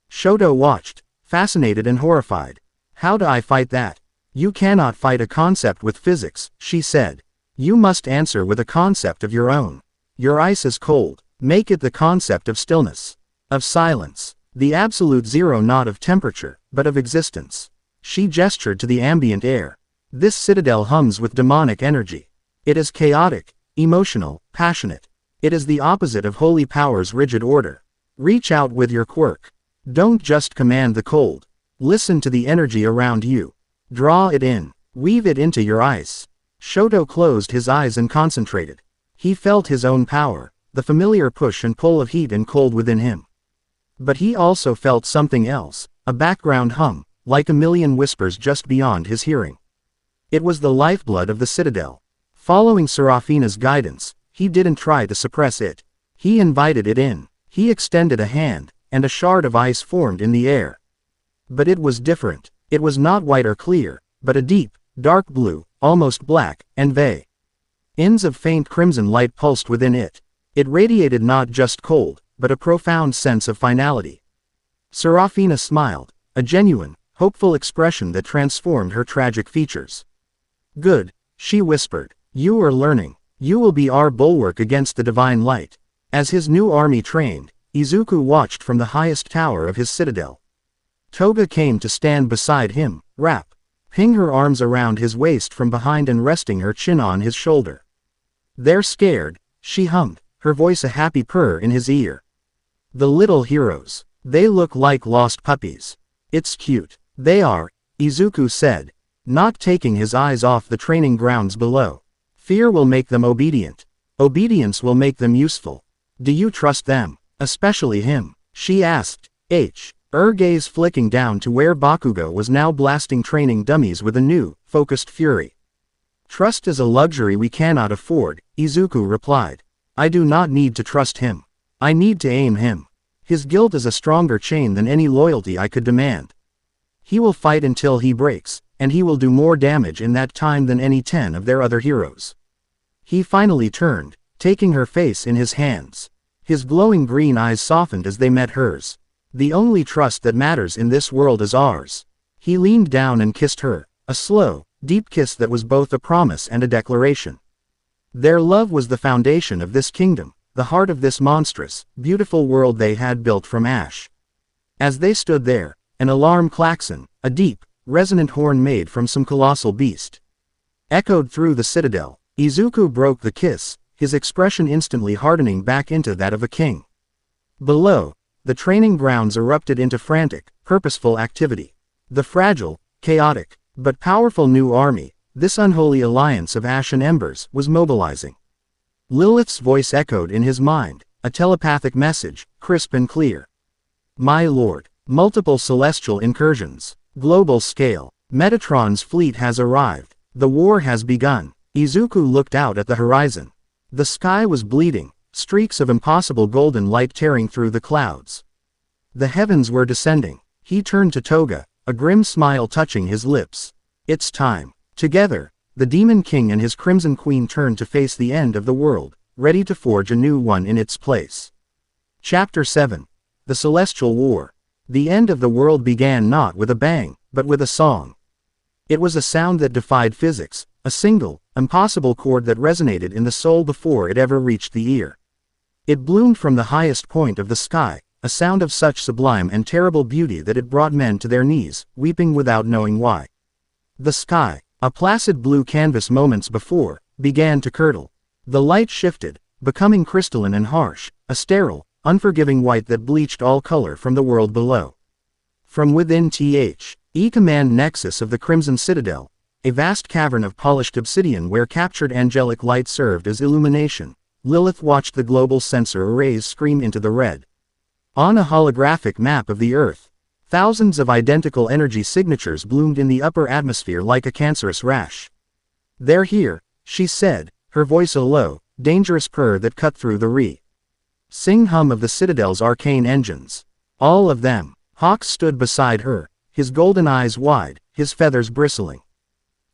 Shoto watched, fascinated and horrified. How do I fight that? You cannot fight a concept with physics, she said. You must answer with a concept of your own. Your ice is cold, make it the concept of stillness, of silence, the absolute zero not of temperature, but of existence. She gestured to the ambient air. This citadel hums with demonic energy. It is chaotic, emotional, passionate. It is the opposite of holy power's rigid order. Reach out with your quirk. Don't just command the cold. Listen to the energy around you. Draw it in. Weave it into your ice. Shoto closed his eyes and concentrated. He felt his own power, the familiar push and pull of heat and cold within him. But he also felt something else, a background hum, like a million whispers just beyond his hearing. It was the lifeblood of the citadel. Following Serafina's guidance, he didn't try to suppress it. He invited it in. He extended a hand, and a shard of ice formed in the air. But it was different. It was not white or clear, but a deep, dark blue, almost black, and vague. Ends of faint crimson light pulsed within it. It radiated not just cold, but a profound sense of finality. Serafina smiled, a genuine, hopeful expression that transformed her tragic features. Good, she whispered. You are learning. You will be our bulwark against the divine light. As his new army trained, Izuku watched from the highest tower of his citadel. Toga came to stand beside him, wrapping her arms around his waist from behind and resting her chin on his shoulder. They're scared, she hummed, her voice a happy purr in his ear. The little heroes. They look like lost puppies. It's cute. They are, Izuku said, not taking his eyes off the training grounds below. Fear will make them obedient. Obedience will make them useful. Do you trust them? Especially him? She asked. Her gaze flicking down to where Bakugo was now blasting training dummies with a new, focused fury. Trust is a luxury we cannot afford, Izuku replied. I do not need to trust him. I need to aim him. His guilt is a stronger chain than any loyalty I could demand. He will fight until he breaks, and he will do more damage in that time than any 10 of their other heroes. He finally turned, taking her face in his hands. His glowing green eyes softened as they met hers. The only trust that matters in this world is ours. He leaned down and kissed her, a slow, deep kiss that was both a promise and a declaration. Their love was the foundation of this kingdom, the heart of this monstrous, beautiful world they had built from ash. As they stood there, an alarm klaxon, a deep, resonant horn made from some colossal beast, echoed through the citadel. Izuku broke the kiss, his expression instantly hardening back into that of a king. Below, the training grounds erupted into frantic, purposeful activity. The fragile, chaotic, but powerful new army, this unholy alliance of ash and embers, was mobilizing. Lilith's voice echoed in his mind, a telepathic message, crisp and clear. My lord, multiple celestial incursions, global scale, Metatron's fleet has arrived, the war has begun. Izuku looked out at the horizon. The sky was bleeding, streaks of impossible golden light tearing through the clouds. The heavens were descending. He turned to Toga, a grim smile touching his lips. It's time. Together, the Demon King and his Crimson Queen turned to face the end of the world, ready to forge a new one in its place. Chapter 7. The Celestial War. The end of the world began not with a bang, but with a song. It was a sound that defied physics, a single, impossible chord that resonated in the soul before it ever reached the ear. It bloomed from the highest point of the sky, a sound of such sublime and terrible beauty that it brought men to their knees, weeping without knowing why. The sky, a placid blue canvas moments before, began to curdle. The light shifted, becoming crystalline and harsh, a sterile, unforgiving white that bleached all color from the world below. From within command nexus of the Crimson Citadel, a vast cavern of polished obsidian where captured angelic light served as illumination, Lilith watched the global sensor arrays scream into the red. On a holographic map of the Earth, thousands of identical energy signatures bloomed in the upper atmosphere like a cancerous rash. "They're here," she said, her voice a low, dangerous purr that cut through the sing hum of the Citadel's arcane engines. All of them. Hawks stood beside her, his golden eyes wide, his feathers bristling.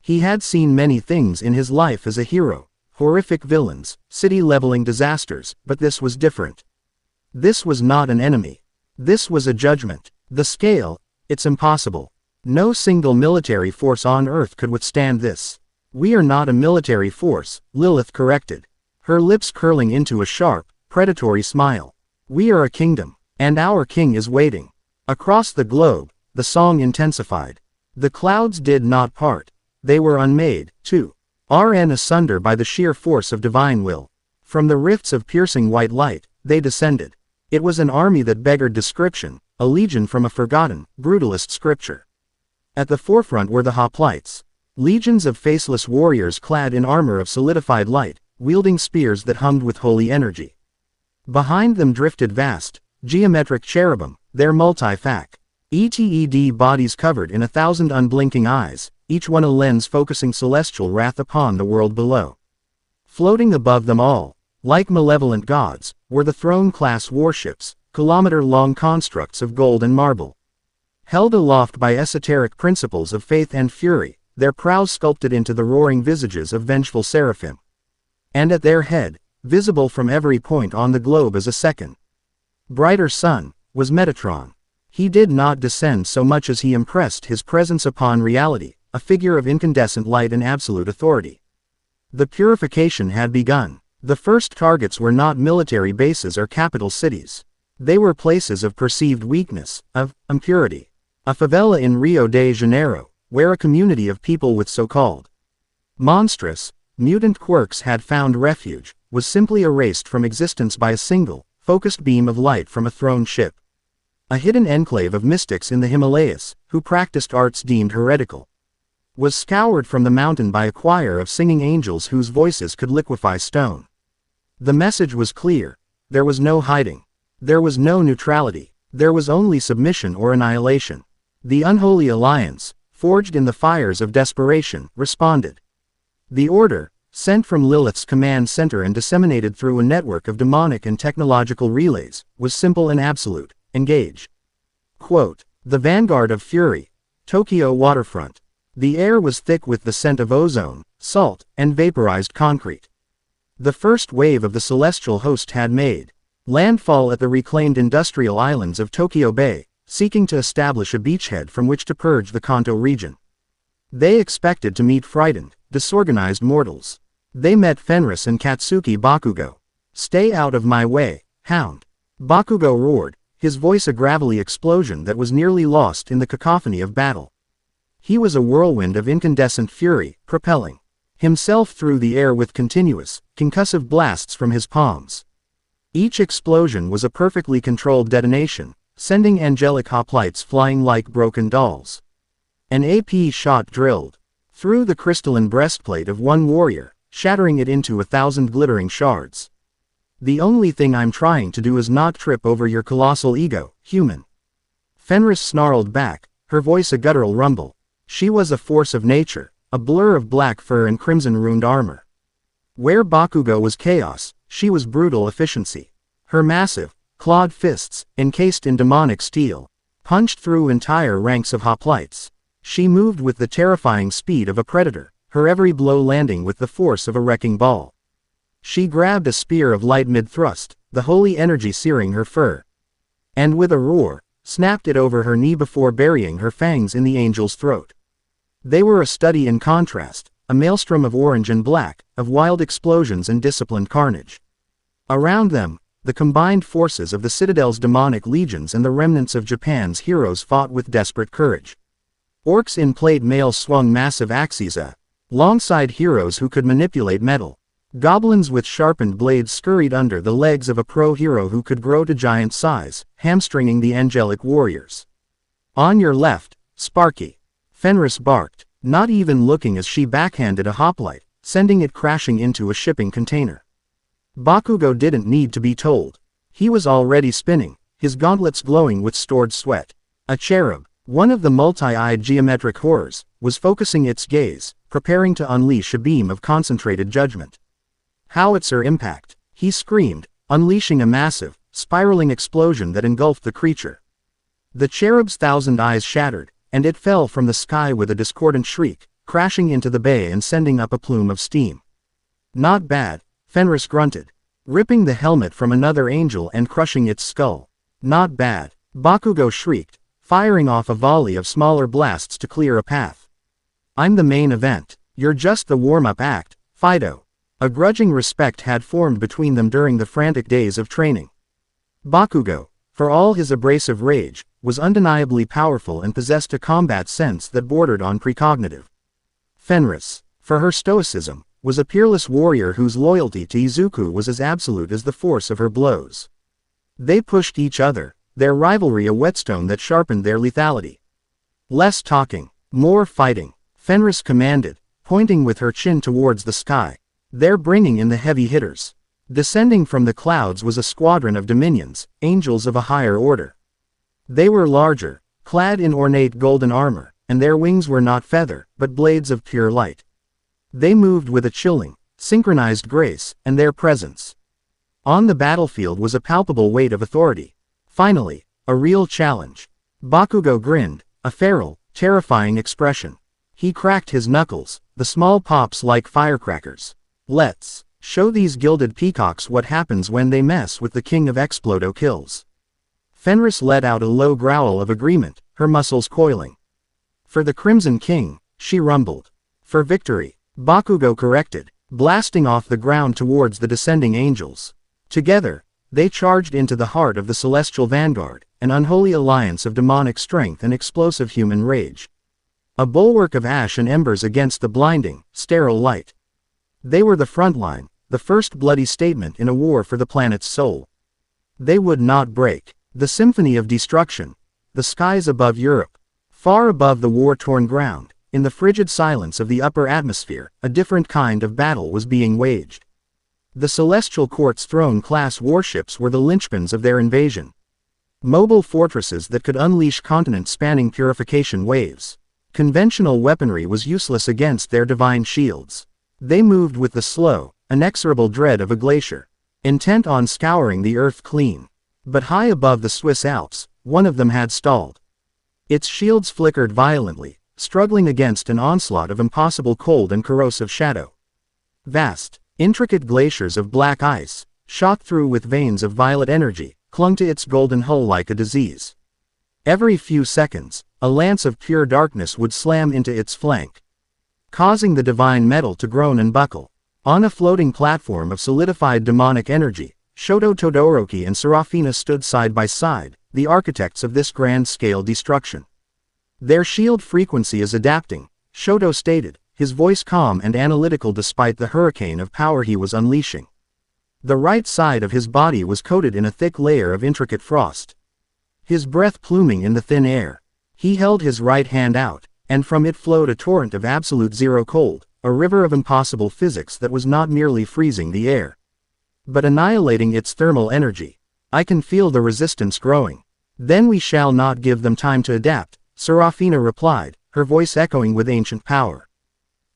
He had seen many things in his life as a hero, horrific villains, city-leveling disasters, but this was different. This was not an enemy. This was a judgment. The scale, it's impossible. No single military force on Earth could withstand this. "We are not a military force," Lilith corrected, her lips curling into a sharp, predatory smile. "We are a kingdom, and our king is waiting." Across the globe, the song intensified. The clouds did not part. They were unmade, too. Rn asunder by the sheer force of divine will. From the rifts of piercing white light, they descended. It was an army that beggared description, a legion from a forgotten, brutalist scripture. At the forefront were the hoplites. Legions of faceless warriors clad in armor of solidified light, wielding spears that hummed with holy energy. Behind them drifted vast, geometric cherubim, their multi-faceted bodies covered in 1,000 unblinking eyes, each one a lens focusing celestial wrath upon the world below. Floating above them all, like malevolent gods, were the throne-class warships, kilometer-long constructs of gold and marble. Held aloft by esoteric principles of faith and fury, their prows sculpted into the roaring visages of vengeful seraphim. And at their head, visible from every point on the globe as a second brighter sun, was Metatron. He did not descend so much as he impressed his presence upon reality, a figure of incandescent light and absolute authority. The purification had begun. The first targets were not military bases or capital cities. They were places of perceived weakness, of impurity. A favela in Rio de Janeiro, where a community of people with so-called monstrous, mutant quirks had found refuge, was simply erased from existence by a single, focused beam of light from a throne ship. A hidden enclave of mystics in the Himalayas, who practiced arts deemed heretical, was scoured from the mountain by a choir of singing angels whose voices could liquefy stone. The message was clear. There was no hiding. There was no neutrality. There was only submission or annihilation. The unholy alliance, forged in the fires of desperation, responded. The order, sent from Lilith's command center and disseminated through a network of demonic and technological relays, was simple and absolute: engage. Quote, "The vanguard of fury, Tokyo waterfront." The air was thick with the scent of ozone, salt, and vaporized concrete. The first wave of the celestial host had made landfall at the reclaimed industrial islands of Tokyo Bay, seeking to establish a beachhead from which to purge the Kanto region. They expected to meet frightened, disorganized mortals. They met Fenris and Katsuki Bakugo. "Stay out of my way, hound." Bakugo roared, his voice a gravelly explosion that was nearly lost in the cacophony of battle. He was a whirlwind of incandescent fury, propelling himself through the air with continuous, concussive blasts from his palms. Each explosion was a perfectly controlled detonation, sending angelic hoplites flying like broken dolls. An AP shot drilled through the crystalline breastplate of one warrior, shattering it into 1,000 glittering shards. "The only thing I'm trying to do is not trip over your colossal ego, human." Fenris snarled back, her voice a guttural rumble. She was a force of nature, a blur of black fur and crimson-ruined armor. Where Bakugo was chaos, she was brutal efficiency. Her massive, clawed fists, encased in demonic steel, punched through entire ranks of hoplites. She moved with the terrifying speed of a predator, her every blow landing with the force of a wrecking ball. She grabbed a spear of light mid-thrust, the holy energy searing her fur, and with a roar, snapped it over her knee before burying her fangs in the angel's throat. They were a study in contrast, a maelstrom of orange and black, of wild explosions and disciplined carnage. Around them, the combined forces of the Citadel's demonic legions and the remnants of Japan's heroes fought with desperate courage. Orcs in plate mail swung massive axes alongside heroes who could manipulate metal. Goblins with sharpened blades scurried under the legs of a pro-hero who could grow to giant size, hamstringing the angelic warriors. "On your left, Sparky," Fenris barked, not even looking as she backhanded a hoplite, sending it crashing into a shipping container. Bakugo didn't need to be told. He was already spinning, his gauntlets glowing with stored sweat. A cherub, one of the multi-eyed geometric horrors, was focusing its gaze, preparing to unleash a beam of concentrated judgment. "Howitzer impact," he screamed, unleashing a massive, spiraling explosion that engulfed the creature. The cherub's 1,000 eyes shattered, and it fell from the sky with a discordant shriek, crashing into the bay and sending up a plume of steam. "Not bad," Fenris grunted, ripping the helmet from another angel and crushing its skull. "Not bad," Bakugo shrieked, firing off a volley of smaller blasts to clear a path. "I'm the main event. You're just the warm-up act, Fido." A grudging respect had formed between them during the frantic days of training. Bakugo, for all his abrasive rage, was undeniably powerful and possessed a combat sense that bordered on precognitive. Fenris, for her stoicism, was a peerless warrior whose loyalty to Izuku was as absolute as the force of her blows. They pushed each other, their rivalry a whetstone that sharpened their lethality. "Less talking, more fighting," Fenris commanded, pointing with her chin towards the sky. "They're bringing in the heavy hitters." Descending from the clouds was a squadron of dominions, angels of a higher order. They were larger, clad in ornate golden armor, and their wings were not feather, but blades of pure light. They moved with a chilling, synchronized grace, and their presence on the battlefield was a palpable weight of authority. Finally, a real challenge. Bakugo grinned, a feral, terrifying expression. He cracked his knuckles, the small pops like firecrackers. "Let's show these gilded peacocks what happens when they mess with the king of Explodo kills." Fenris let out a low growl of agreement, her muscles coiling. "For the Crimson King," she rumbled. "For victory," Bakugo corrected, blasting off the ground towards the descending angels. Together, they charged into the heart of the Celestial Vanguard, an unholy alliance of demonic strength and explosive human rage. A bulwark of ash and embers against the blinding, sterile light. They were the front line, the first bloody statement in a war for the planet's soul. They would not break. The symphony of destruction. The skies above Europe. Far above the war-torn ground, in the frigid silence of the upper atmosphere, a different kind of battle was being waged. The Celestial Court's throne-class warships were the linchpins of their invasion. Mobile fortresses that could unleash continent-spanning purification waves. Conventional weaponry was useless against their divine shields. They moved with the slow, inexorable dread of a glacier, intent on scouring the earth clean. But high above the Swiss Alps, one of them had stalled. Its shields flickered violently, struggling against an onslaught of impossible cold and corrosive shadow. Vast, intricate glaciers of black ice, shot through with veins of violet energy, clung to its golden hull like a disease. Every few seconds, a lance of pure darkness would slam into its flank, causing the divine metal to groan and buckle. On a floating platform of solidified demonic energy, Shoto Todoroki and Serafina stood side by side, the architects of this grand-scale destruction. "Their shield frequency is adapting," Shoto stated, his voice calm and analytical despite the hurricane of power he was unleashing. The right side of his body was coated in a thick layer of intricate frost, his breath pluming in the thin air. He held his right hand out, and from it flowed a torrent of absolute zero cold, a river of impossible physics that was not merely freezing the air, but annihilating its thermal energy. "I can feel the resistance growing." "Then we shall not give them time to adapt," Serafina replied, her voice echoing with ancient power.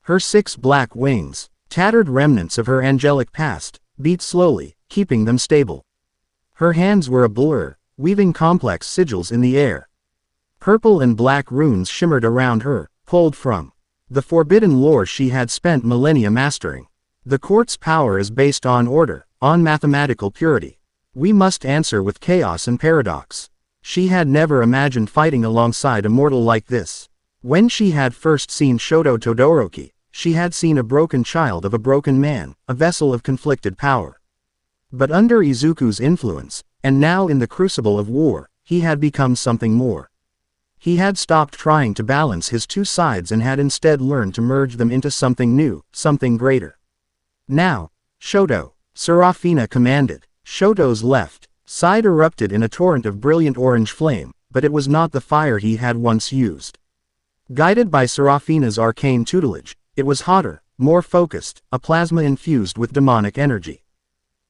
Her 6 black wings, tattered remnants of her angelic past, beat slowly, keeping them stable. Her hands were a blur, weaving complex sigils in the air. Purple and black runes shimmered around her, pulled from the forbidden lore she had spent millennia mastering. "The court's power is based on order, on mathematical purity. We must answer with chaos and paradox." She had never imagined fighting alongside a mortal like this. When she had first seen Shoto Todoroki, she had seen a broken child of a broken man, a vessel of conflicted power. But under Izuku's influence, and now in the crucible of war, he had become something more. He had stopped trying to balance his two sides and had instead learned to merge them into something new, something greater. Now, Shoto, Serafina commanded. Shoto's left side erupted in a torrent of brilliant orange flame, but it was not the fire he had once used. Guided by Serafina's arcane tutelage, it was hotter, more focused, a plasma infused with demonic energy.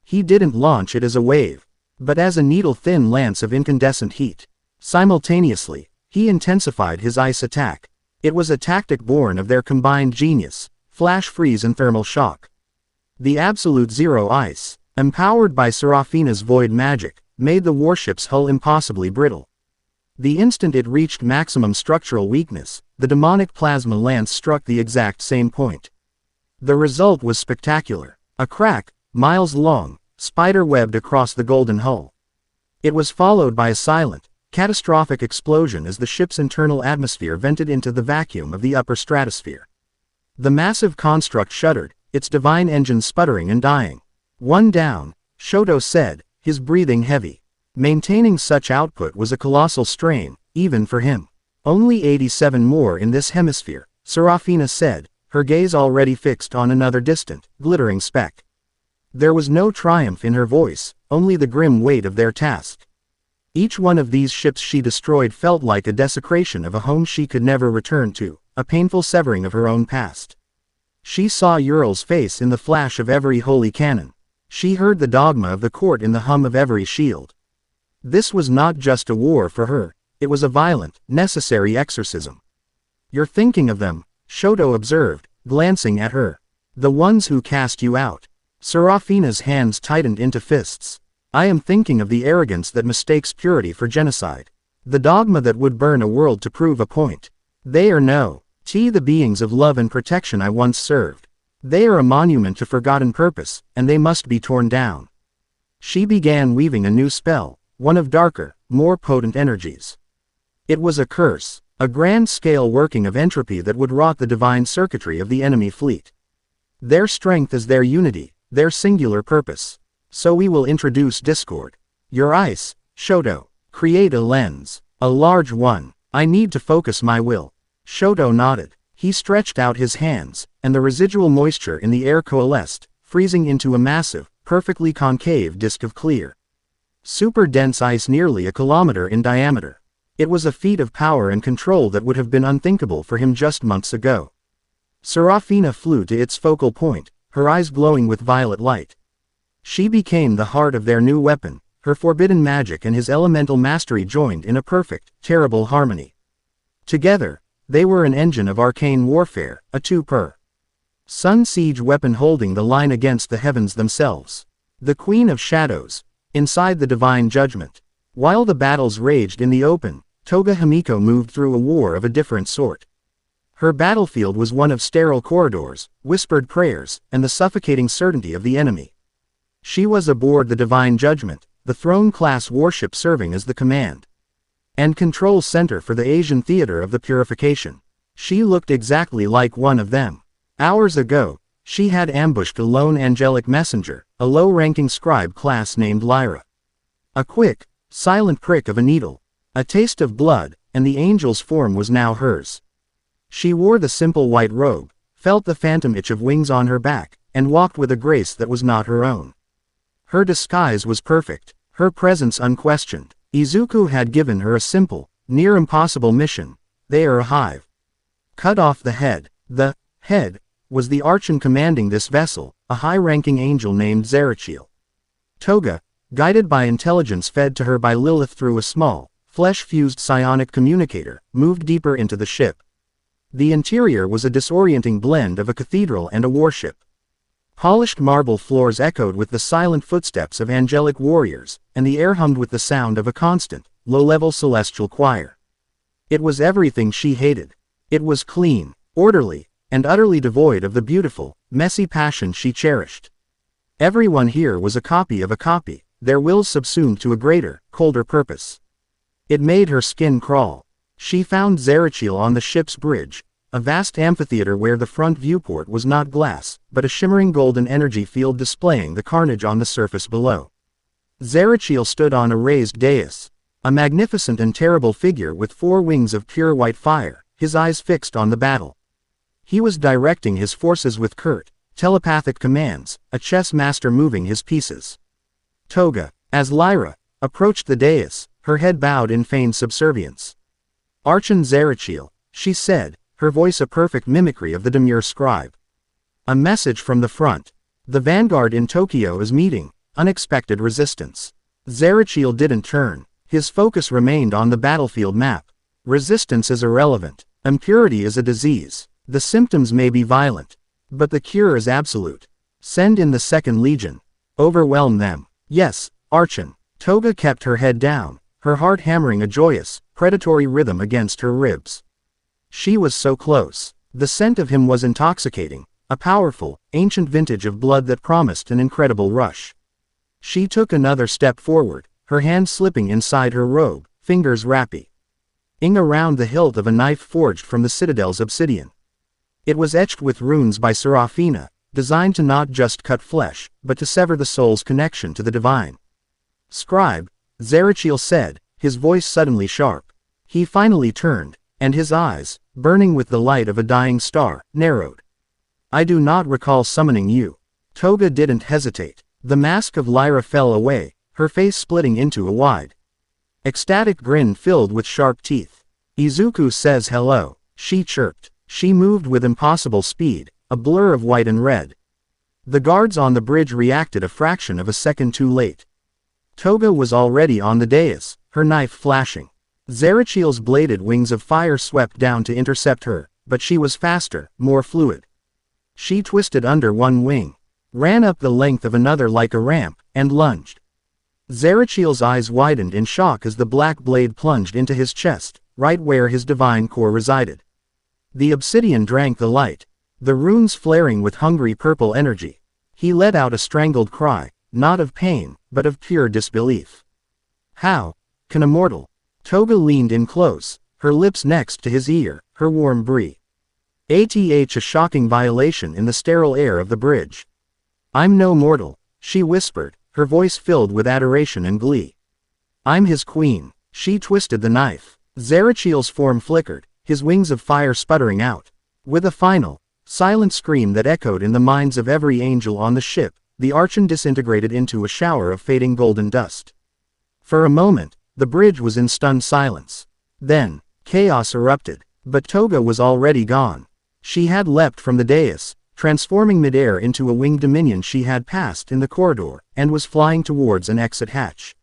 He didn't launch it as a wave, but as a needle-thin lance of incandescent heat. Simultaneously, he intensified his ice attack. It was a tactic born of their combined genius, flash freeze and thermal shock. The absolute zero ice, empowered by Serafina's void magic, made the warship's hull impossibly brittle. The instant it reached maximum structural weakness, the demonic plasma lance struck the exact same point. The result was spectacular. A crack, miles long, spider-webbed across the golden hull. It was followed by a silent, catastrophic explosion as the ship's internal atmosphere vented into the vacuum of the upper stratosphere. The massive construct shuddered, its divine engine sputtering and dying. One down, Shoto said, his breathing heavy. Maintaining such output was a colossal strain, even for him. Only 87 more in this hemisphere, Serafina said, her gaze already fixed on another distant, glittering speck. There was no triumph in her voice, only the grim weight of their task. Each one of these ships she destroyed felt like a desecration of a home she could never return to, a painful severing of her own past. She saw Ural's face in the flash of every holy cannon. She heard the dogma of the court in the hum of every shield. This was not just a war for her, it was a violent, necessary exorcism. You're thinking of them, Shoto observed, glancing at her. The ones who cast you out. Serafina's hands tightened into fists. I am thinking of the arrogance that mistakes purity for genocide. The dogma that would burn a world to prove a point. They are the beings of love and protection I once served. They are a monument to forgotten purpose, and they must be torn down. She began weaving a new spell, one of darker, more potent energies. It was a curse, a grand-scale working of entropy that would rot the divine circuitry of the enemy fleet. Their strength is their unity, their singular purpose. So we will introduce discord. Your ice, Shoto. Create a lens. A large one. I need to focus my will. Shoto nodded. He stretched out his hands, and the residual moisture in the air coalesced, freezing into a massive, perfectly concave disk of clear, super dense ice nearly a kilometer in diameter. It was a feat of power and control that would have been unthinkable for him just months ago. Serafina flew to its focal point, her eyes glowing with violet light. She became the heart of their new weapon, her forbidden magic and his elemental mastery joined in a perfect, terrible harmony. Together, they were an engine of arcane warfare, a two-per-sun siege weapon holding the line against the heavens themselves. The Queen of Shadows, inside the divine judgment. While the battles raged in the open, Toga Himiko moved through a war of a different sort. Her battlefield was one of sterile corridors, whispered prayers, and the suffocating certainty of the enemy. She was aboard the divine judgment, the throne-class warship serving as the command and control center for the Asian theater of the purification. She looked exactly like one of them. Hours ago, she had ambushed a lone angelic messenger, a low-ranking scribe class named Lyra. A quick, silent prick of a needle, a taste of blood, and the angel's form was now hers. She wore the simple white robe, felt the phantom itch of wings on her back, and walked with a grace that was not her own. Her disguise was perfect, her presence unquestioned. Izuku had given her a simple, near-impossible mission. They are a hive. Cut off the head. The head was the archon commanding this vessel, a high-ranking angel named Zerachiel. Toga, guided by intelligence fed to her by Lilith through a small, flesh-fused psionic communicator, moved deeper into the ship. The interior was a disorienting blend of a cathedral and a warship. Polished marble floors echoed with the silent footsteps of angelic warriors, and the air hummed with the sound of a constant, low-level celestial choir. It was everything she hated. It was clean, orderly, and utterly devoid of the beautiful, messy passion she cherished. Everyone here was a copy of a copy, their wills subsumed to a greater, colder purpose. It made her skin crawl. She found Zerachiel on the ship's bridge, a vast amphitheater where the front viewport was not glass, but a shimmering golden energy field displaying the carnage on the surface below. Zerachiel stood on a raised dais, a magnificent and terrible figure with 4 wings of pure white fire, his eyes fixed on the battle. He was directing his forces with curt, telepathic commands, a chess master moving his pieces. Toga, as Lyra, approached the dais, her head bowed in feigned subservience. "Archon Zerachiel," she said, her voice a perfect mimicry of the demure scribe. "A message from the front. The vanguard in Tokyo is meeting, unexpected resistance." Zerachiel didn't turn. His focus remained on the battlefield map. "Resistance is irrelevant. Impurity is a disease. The symptoms may be violent, but the cure is absolute. Send in the 2nd Legion. Overwhelm them." "Yes, Archon." Toga kept her head down, her heart hammering a joyous, predatory rhythm against her ribs. She was so close. The scent of him was intoxicating, a powerful, ancient vintage of blood that promised an incredible rush. She took another step forward, her hand slipping inside her robe, fingers rapping around the hilt of a knife forged from the citadel's obsidian. It was etched with runes by Seraphina, designed to not just cut flesh, but to sever the soul's connection to the divine. "Scribe," Zerachiel said, his voice suddenly sharp. He finally turned, and his eyes, burning with the light of a dying star, narrowed. "I do not recall summoning you." Toga didn't hesitate. The mask of Lyra fell away, her face splitting into a wide, ecstatic grin filled with sharp teeth. "Izuku says hello," she chirped. She moved with impossible speed, a blur of white and red. The guards on the bridge reacted a fraction of a second too late. Toga was already on the dais, her knife flashing. Zerachiel's bladed wings of fire swept down to intercept her, but she was faster, more fluid. She twisted under one wing, ran up the length of another like a ramp, and lunged. Zerachiel's eyes widened in shock as the black blade plunged into his chest, right where his divine core resided. The obsidian drank the light, the runes flaring with hungry purple energy. He let out a strangled cry, not of pain, but of pure disbelief. "How can a mortal?" Toga leaned in close, her lips next to his ear, her warm breath. A shocking violation in the sterile air of the bridge. "I'm no mortal," she whispered, her voice filled with adoration and glee. "I'm his queen." She twisted the knife. Zerachiel's form flickered, his wings of fire sputtering out. With a final, silent scream that echoed in the minds of every angel on the ship, the Archon disintegrated into a shower of fading golden dust. For a moment, the bridge was in stunned silence. Then, chaos erupted, but Toga was already gone. She had leapt from the dais, transforming midair into a winged dominion she had passed in the corridor, and was flying towards an exit hatch.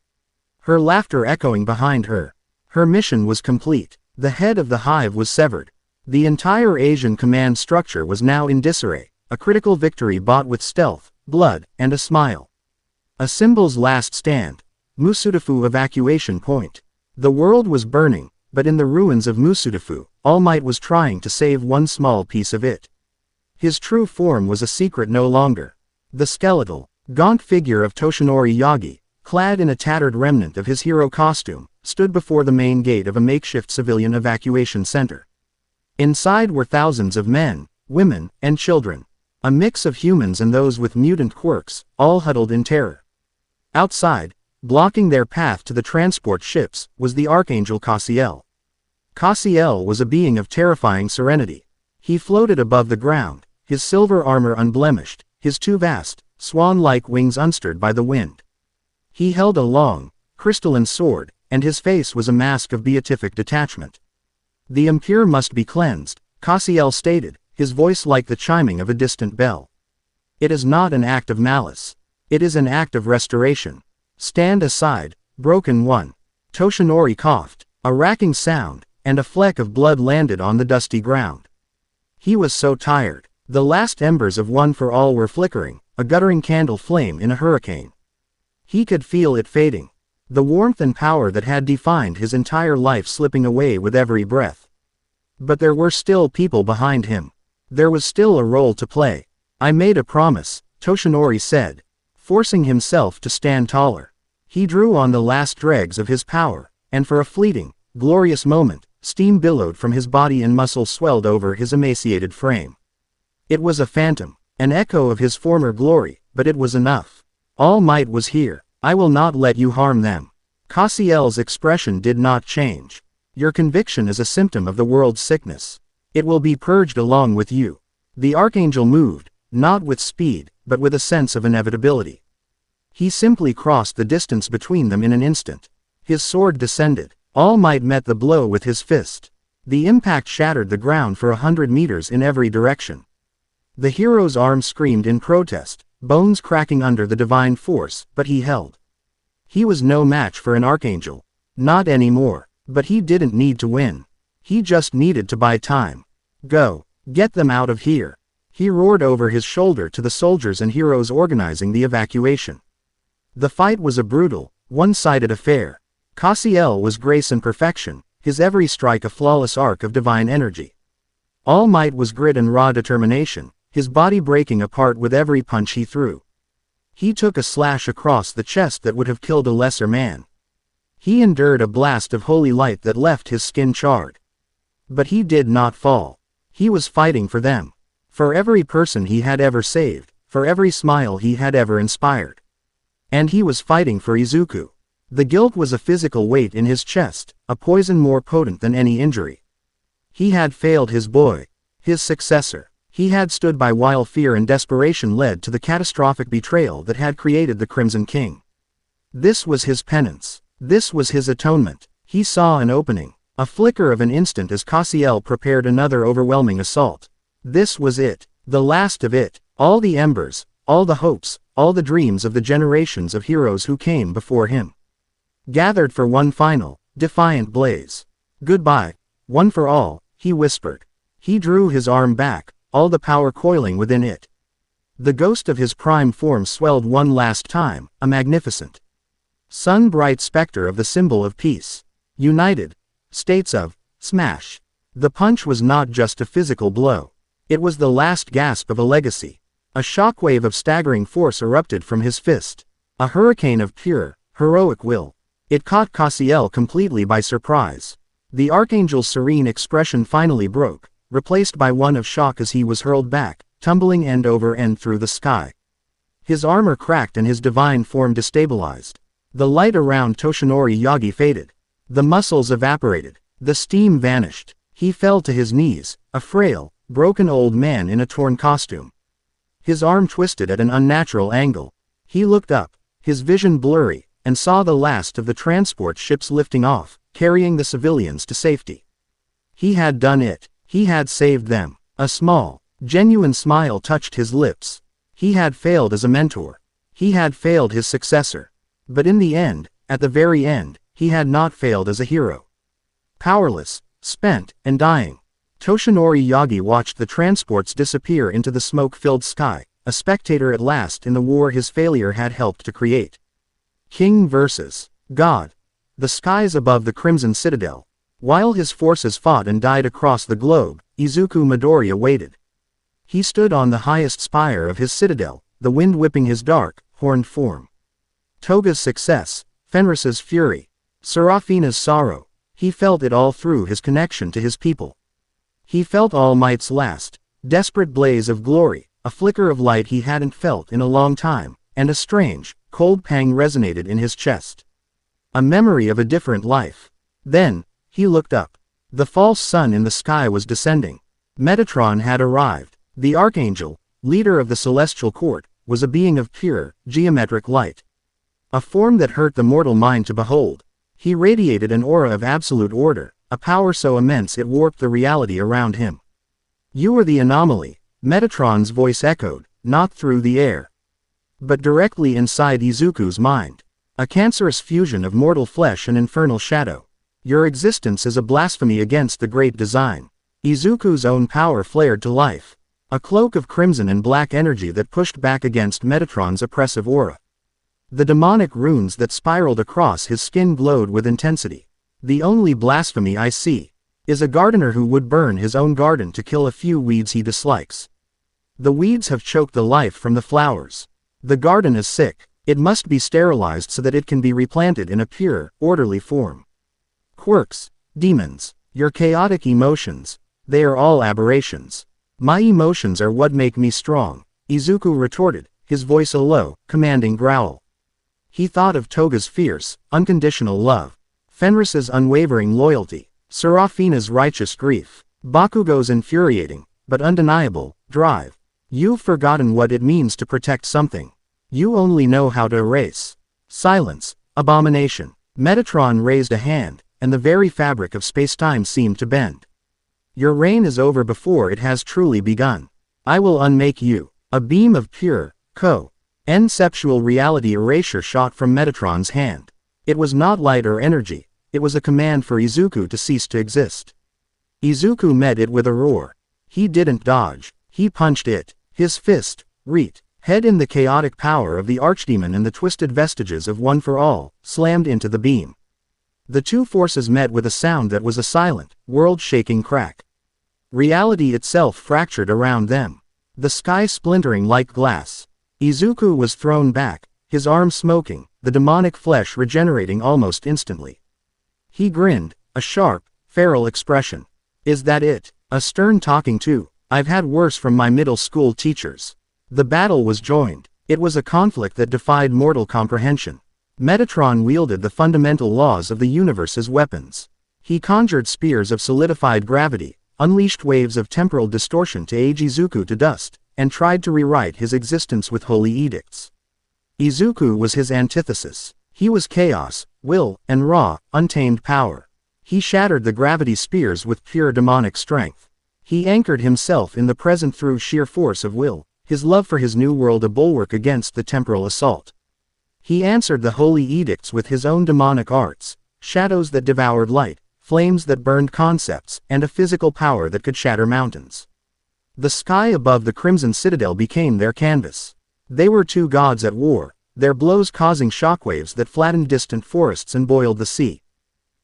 Her laughter echoing behind her. Her mission was complete. The head of the hive was severed. The entire Asian command structure was now in disarray, a critical victory bought with stealth, blood, and a smile. A symbol's last stand. Musudafu evacuation point. The world was burning, but in the ruins of Musudafu, All Might was trying to save one small piece of it. His true form was a secret no longer. The skeletal, gaunt figure of Toshinori Yagi, clad in a tattered remnant of his hero costume, stood before the main gate of a makeshift civilian evacuation center. Inside were thousands of men, women, and children. A mix of humans and those with mutant quirks, all huddled in terror. Outside, blocking their path to the transport ships, was the Archangel Cassiel. Cassiel was a being of terrifying serenity. He floated above the ground, his silver armor unblemished, his 2 vast, swan-like wings unstirred by the wind. He held a long, crystalline sword, and his face was a mask of beatific detachment. "The impure must be cleansed," Cassiel stated, his voice like the chiming of a distant bell. "It is not an act of malice. It is an act of restoration. Stand aside, broken one." Toshinori coughed, a racking sound, and a fleck of blood landed on the dusty ground. He was so tired. The last embers of One for All were flickering, a guttering candle flame in a hurricane. He could feel it fading. The warmth and power that had defined his entire life slipping away with every breath. But there were still people behind him. There was still a role to play. "I made a promise," Toshinori said, forcing himself to stand taller. He drew on the last dregs of his power, and for a fleeting, glorious moment, Steam billowed from his body and muscle swelled over his emaciated frame. It was a phantom, an echo of his former glory, but it was enough. All Might was here. I will not let you harm them. Cassiel's expression did not change. Your conviction is a symptom of the world's sickness. It will be purged along with you. The Archangel moved, not with speed, but with a sense of inevitability. He simply crossed the distance between them in an instant. His sword descended. All Might met the blow with his fist. The impact shattered the ground for 100 meters in every direction. The hero's arm screamed in protest, bones cracking under the divine force, but he held. He was no match for an Archangel. Not anymore. But he didn't need to win. He just needed to buy time. Go. Get them out of here. He roared over his shoulder to the soldiers and heroes organizing the evacuation. The fight was a brutal, one-sided affair. Cassiel was grace and perfection, his every strike a flawless arc of divine energy. All Might was grit and raw determination, his body breaking apart with every punch he threw. He took a slash across the chest that would have killed a lesser man. He endured a blast of holy light that left his skin charred. But he did not fall. He was fighting for them. For every person he had ever saved, for every smile he had ever inspired. And he was fighting for Izuku. The guilt was a physical weight in his chest, a poison more potent than any injury. He had failed his boy, his successor. He had stood by while fear and desperation led to the catastrophic betrayal that had created the Crimson King. This was his penance. This was his atonement. He saw an opening, a flicker of an instant as Cassiel prepared another overwhelming assault. This was it, the last of it, all the embers, all the hopes, all the dreams of the generations of heroes who came before him. Gathered for one final, defiant blaze. Goodbye, one for all, he whispered. He drew his arm back, all the power coiling within it. The ghost of his prime form swelled one last time, a magnificent, sun-bright specter of the symbol of peace. United States of Smash. The punch was not just a physical blow. It was the last gasp of a legacy. A shockwave of staggering force erupted from his fist. A hurricane of pure, heroic will. It caught Cassiel completely by surprise. The Archangel's serene expression finally broke, replaced by one of shock as he was hurled back, tumbling end over end through the sky. His armor cracked and his divine form destabilized. The light around Toshinori Yagi faded. The muscles evaporated. The steam vanished. He fell to his knees, a frail, broken old man in a torn costume. His arm twisted at an unnatural angle. He looked up, his vision blurry, and saw the last of the transport ships lifting off, carrying the civilians to safety. He had done it. He had saved them. A small, genuine smile touched his lips. He had failed as a mentor. He had failed his successor. But in the end, at the very end, he had not failed as a hero. Powerless, spent, and dying, Toshinori Yagi watched the transports disappear into the smoke-filled sky, a spectator at last in the war his failure had helped to create. King versus God. The skies above the Crimson Citadel. While his forces fought and died across the globe, Izuku Midoriya waited. He stood on the highest spire of his citadel, the wind whipping his dark, horned form. Toga's success, Fenris's fury, Serafina's sorrow, he felt it all through his connection to his people. He felt All Might's last, desperate blaze of glory, a flicker of light he hadn't felt in a long time, and a strange, cold pang resonated in his chest. A memory of a different life. Then, he looked up. The false sun in the sky was descending. Metatron had arrived. The Archangel, leader of the Celestial Court, was a being of pure, geometric light. A form that hurt the mortal mind to behold. He radiated an aura of absolute order, a power so immense it warped the reality around him. You are the anomaly, Metatron's voice echoed, not through the air, but directly inside Izuku's mind. A cancerous fusion of mortal flesh and infernal shadow. Your existence is a blasphemy against the great design. Izuku's own power flared to life. A cloak of crimson and black energy that pushed back against Metatron's oppressive aura. The demonic runes that spiraled across his skin glowed with intensity. The only blasphemy I see is a gardener who would burn his own garden to kill a few weeds he dislikes. The weeds have choked the life from the flowers. The garden is sick. It must be sterilized so that it can be replanted in a pure, orderly form. Quirks, demons, Your chaotic emotions, they are all aberrations. My emotions are what make me strong, Izuku retorted, his voice a low, commanding growl. He thought of Toga's fierce, unconditional love, Fenris's unwavering loyalty, Serafina's righteous grief, Bakugo's infuriating, but undeniable, drive. You've forgotten what it means to protect something. You only know how to erase. Silence, abomination. Metatron raised a hand, and the very fabric of spacetime seemed to bend. Your reign is over before it has truly begun. I will unmake you. A beam of pure, conceptual reality erasure shot from Metatron's hand. It was not light or energy, it was a command for Izuku to cease to exist. Izuku met it with a roar. He didn't dodge, he punched it. His fist, head in the chaotic power of the Archdemon and the twisted vestiges of One for All, slammed into the beam. The two forces met with a sound that was a silent, world-shaking crack. Reality itself fractured around them. The sky splintering like glass. Izuku was thrown back, his arms smoking, the demonic flesh regenerating almost instantly. He grinned, a sharp, feral expression. Is that it? A stern talking to? I've had worse from my middle school teachers. The battle was joined. It was a conflict that defied mortal comprehension. Metatron wielded the fundamental laws of the universe as weapons. He conjured spears of solidified gravity, unleashed waves of temporal distortion to age Izuku to dust, and tried to rewrite his existence with holy edicts. Izuku was his antithesis. He was chaos, will, and raw, untamed power. He shattered the gravity spears with pure demonic strength. He anchored himself in the present through sheer force of will, his love for his new world a bulwark against the temporal assault. He answered the holy edicts with his own demonic arts, shadows that devoured light, flames that burned concepts, and a physical power that could shatter mountains. The sky above the Crimson Citadel became their canvas. They were two gods at war, their blows causing shockwaves that flattened distant forests and boiled the sea.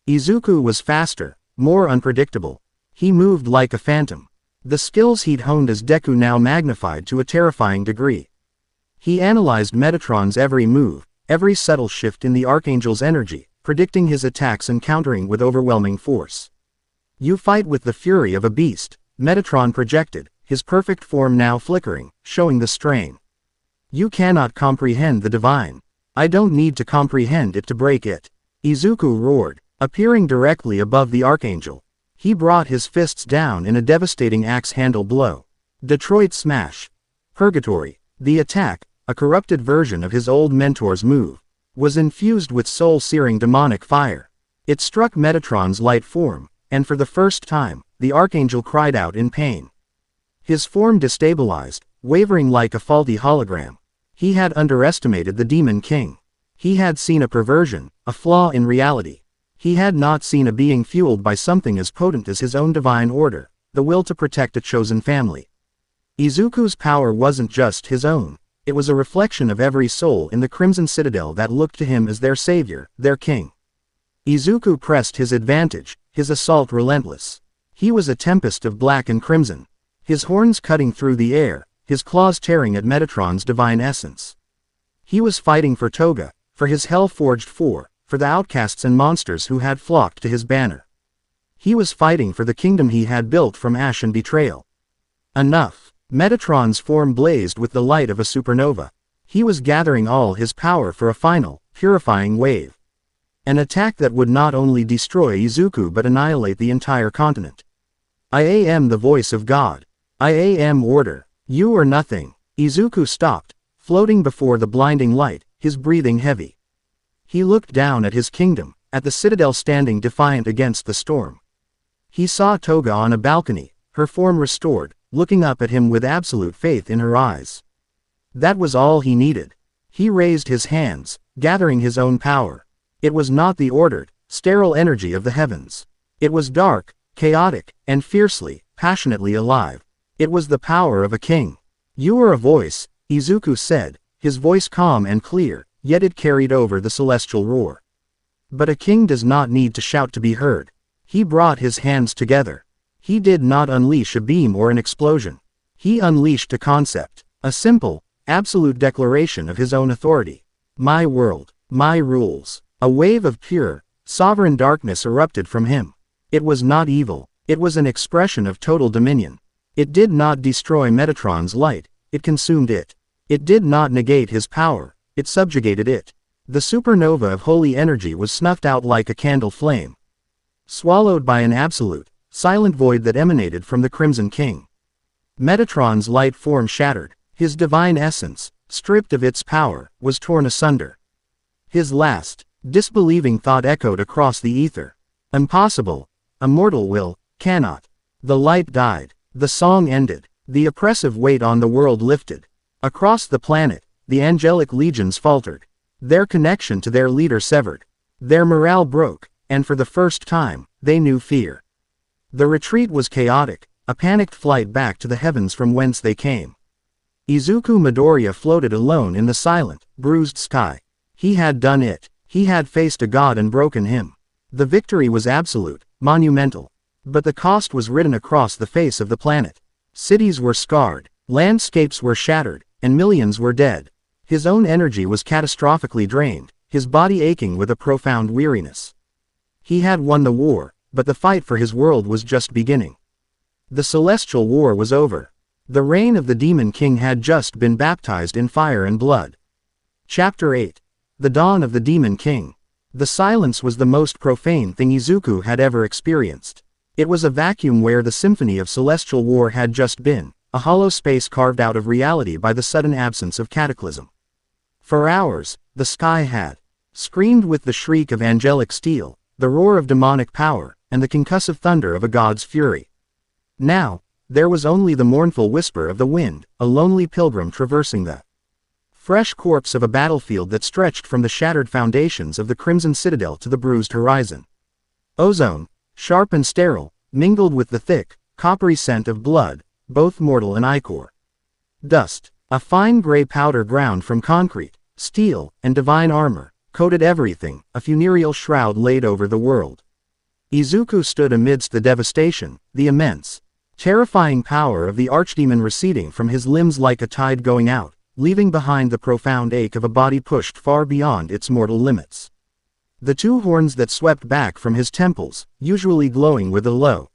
Izuku was faster, more unpredictable. He moved like a phantom. The skills he'd honed as Deku now magnified to a terrifying degree. He analyzed Metatron's every move, every subtle shift in the Archangel's energy, predicting his attacks and countering with overwhelming force. You fight with the fury of a beast, Metatron projected, his perfect form now flickering, showing the strain. You cannot comprehend the divine. I don't need to comprehend it to break it. Izuku roared, appearing directly above the Archangel. He brought his fists down in a devastating axe-handle blow. Detroit Smash. Purgatory. The attack, a corrupted version of his old mentor's move, was infused with soul-searing demonic fire. It struck Metatron's light form, and for the first time, the Archangel cried out in pain. His form destabilized, wavering like a faulty hologram. He had underestimated the Demon King. He had seen a perversion, a flaw in reality. He had not seen a being fueled by something as potent as his own divine order, the will to protect a chosen family. Izuku's power wasn't just his own, it was a reflection of every soul in the Crimson Citadel that looked to him as their savior, their king. Izuku pressed his advantage, his assault relentless. He was a tempest of black and crimson, his horns cutting through the air, his claws tearing at Metatron's divine essence. He was fighting for Toga, for his hell-forged for the outcasts and monsters who had flocked to his banner. He was fighting for the kingdom he had built from ash and betrayal. Enough. Metatron's form blazed with the light of a supernova. He was gathering all his power for a final, purifying wave. An attack that would not only destroy Izuku but annihilate the entire continent. I am the voice of God. I am order. You are nothing. Izuku stopped, floating before the blinding light, his breathing heavy. He looked down at his kingdom, at the citadel standing defiant against the storm. He saw Toga on a balcony, her form restored, looking up at him with absolute faith in her eyes. That was all he needed. He raised his hands, gathering his own power. It was not the ordered, sterile energy of the heavens. It was dark, chaotic, and fiercely, passionately alive. It was the power of a king. You are a voice, Izuku said, his voice calm and clear, yet it carried over the celestial roar. But a king does not need to shout to be heard. He brought his hands together. He did not unleash a beam or an explosion. He unleashed a concept, a simple, absolute declaration of his own authority. My world, my rules. A wave of pure, sovereign darkness erupted from him. It was not evil, it was an expression of total dominion. It did not destroy Metatron's light, it consumed it. It did not negate his power, it subjugated it. The supernova of holy energy was snuffed out like a candle flame, swallowed by an absolute, silent void that emanated from the Crimson King. Metatron's light form shattered, his divine essence, stripped of its power, was torn asunder. His last, disbelieving thought echoed across the ether. Impossible. A mortal will, cannot. The light died. The song ended. The oppressive weight on the world lifted. Across the planet, the angelic legions faltered. Their connection to their leader severed. Their morale broke, and for the first time, they knew fear. The retreat was chaotic, a panicked flight back to the heavens from whence they came. Izuku Midoriya floated alone in the silent, bruised sky. He had done it. He had faced a god and broken him. The victory was absolute, monumental. But the cost was written across the face of the planet. Cities were scarred, landscapes were shattered, and millions were dead. His own energy was catastrophically drained, his body aching with a profound weariness. He had won the war, but the fight for his world was just beginning. The celestial war was over. The reign of the Demon King had just been baptized in fire and blood. Chapter 8. The Dawn of the Demon King. The silence was the most profane thing Izuku had ever experienced. It was a vacuum where the symphony of celestial war had just been, a hollow space carved out of reality by the sudden absence of cataclysm. For hours, the sky had screamed with the shriek of angelic steel, the roar of demonic power, and the concussive thunder of a god's fury. Now, there was only the mournful whisper of the wind, a lonely pilgrim traversing the fresh corpse of a battlefield that stretched from the shattered foundations of the Crimson Citadel to the bruised horizon. Ozone, sharp and sterile, mingled with the thick, coppery scent of blood, both mortal and ichor. Dust, a fine gray powder ground from concrete, steel, and divine armor, coated everything, a funereal shroud laid over the world. Izuku stood amidst the devastation, the immense, terrifying power of the Archdemon receding from his limbs like a tide going out, leaving behind the profound ache of a body pushed far beyond its mortal limits. The two horns that swept back from his temples, usually glowing with a low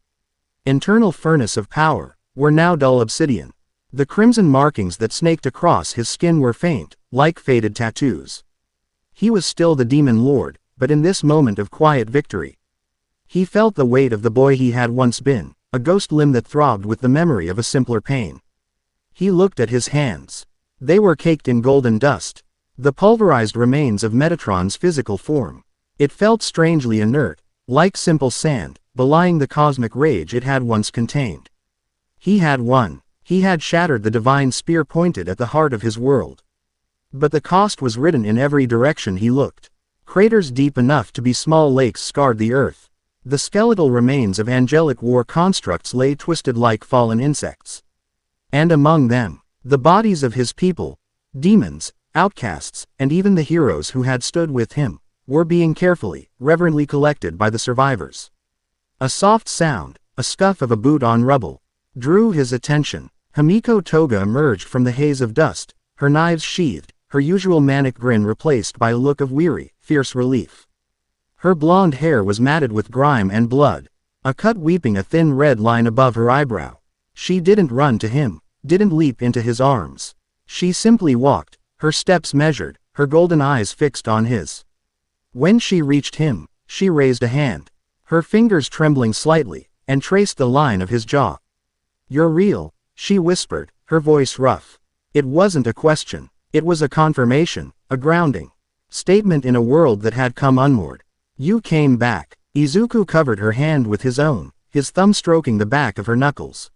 internal furnace of power, were now dull obsidian. The crimson markings that snaked across his skin were faint, like faded tattoos. He was still the Demon Lord, but in this moment of quiet victory, he felt the weight of the boy he had once been, a ghost limb that throbbed with the memory of a simpler pain. He looked at his hands. They were caked in golden dust, the pulverized remains of Metatron's physical form. It felt strangely inert, like simple sand, belying the cosmic rage it had once contained. He had won. He had shattered the divine spear pointed at the heart of his world. But the cost was written in every direction he looked. Craters deep enough to be small lakes scarred the earth. The skeletal remains of angelic war constructs lay twisted like fallen insects. And among them, the bodies of his people, demons, outcasts, and even the heroes who had stood with him, were being carefully, reverently collected by the survivors. A soft sound, a scuff of a boot on rubble, drew his attention. Himiko Toga emerged from the haze of dust, her knives sheathed, her usual manic grin replaced by a look of weary, fierce relief. Her blonde hair was matted with grime and blood, a cut weeping a thin red line above her eyebrow. She didn't run to him, didn't leap into his arms. She simply walked, her steps measured, her golden eyes fixed on his. When she reached him, she raised a hand, her fingers trembling slightly, and traced the line of his jaw. "You're real," she whispered, her voice rough. It wasn't a question, it was a confirmation, a grounding statement in a world that had come unmoored. "You came back." Izuku covered her hand with his own, his thumb stroking the back of her knuckles.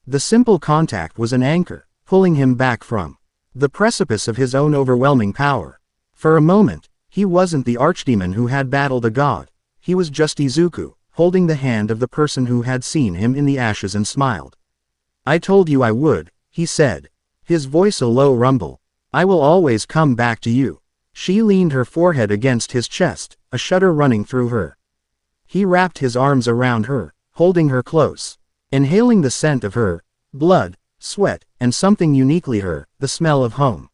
The simple contact was an anchor, pulling him back from the precipice of his own overwhelming power. For a moment, he wasn't the Archdemon who had battled a god. He was just Izuku, holding the hand of the person who had seen him in the ashes and smiled. "I told you I would," he said, his voice a low rumble. "I will always come back to you." She leaned her forehead against his chest, a shudder running through her. He wrapped his arms around her, holding her close, inhaling the scent of her blood, sweat, and something uniquely her, the smell of home.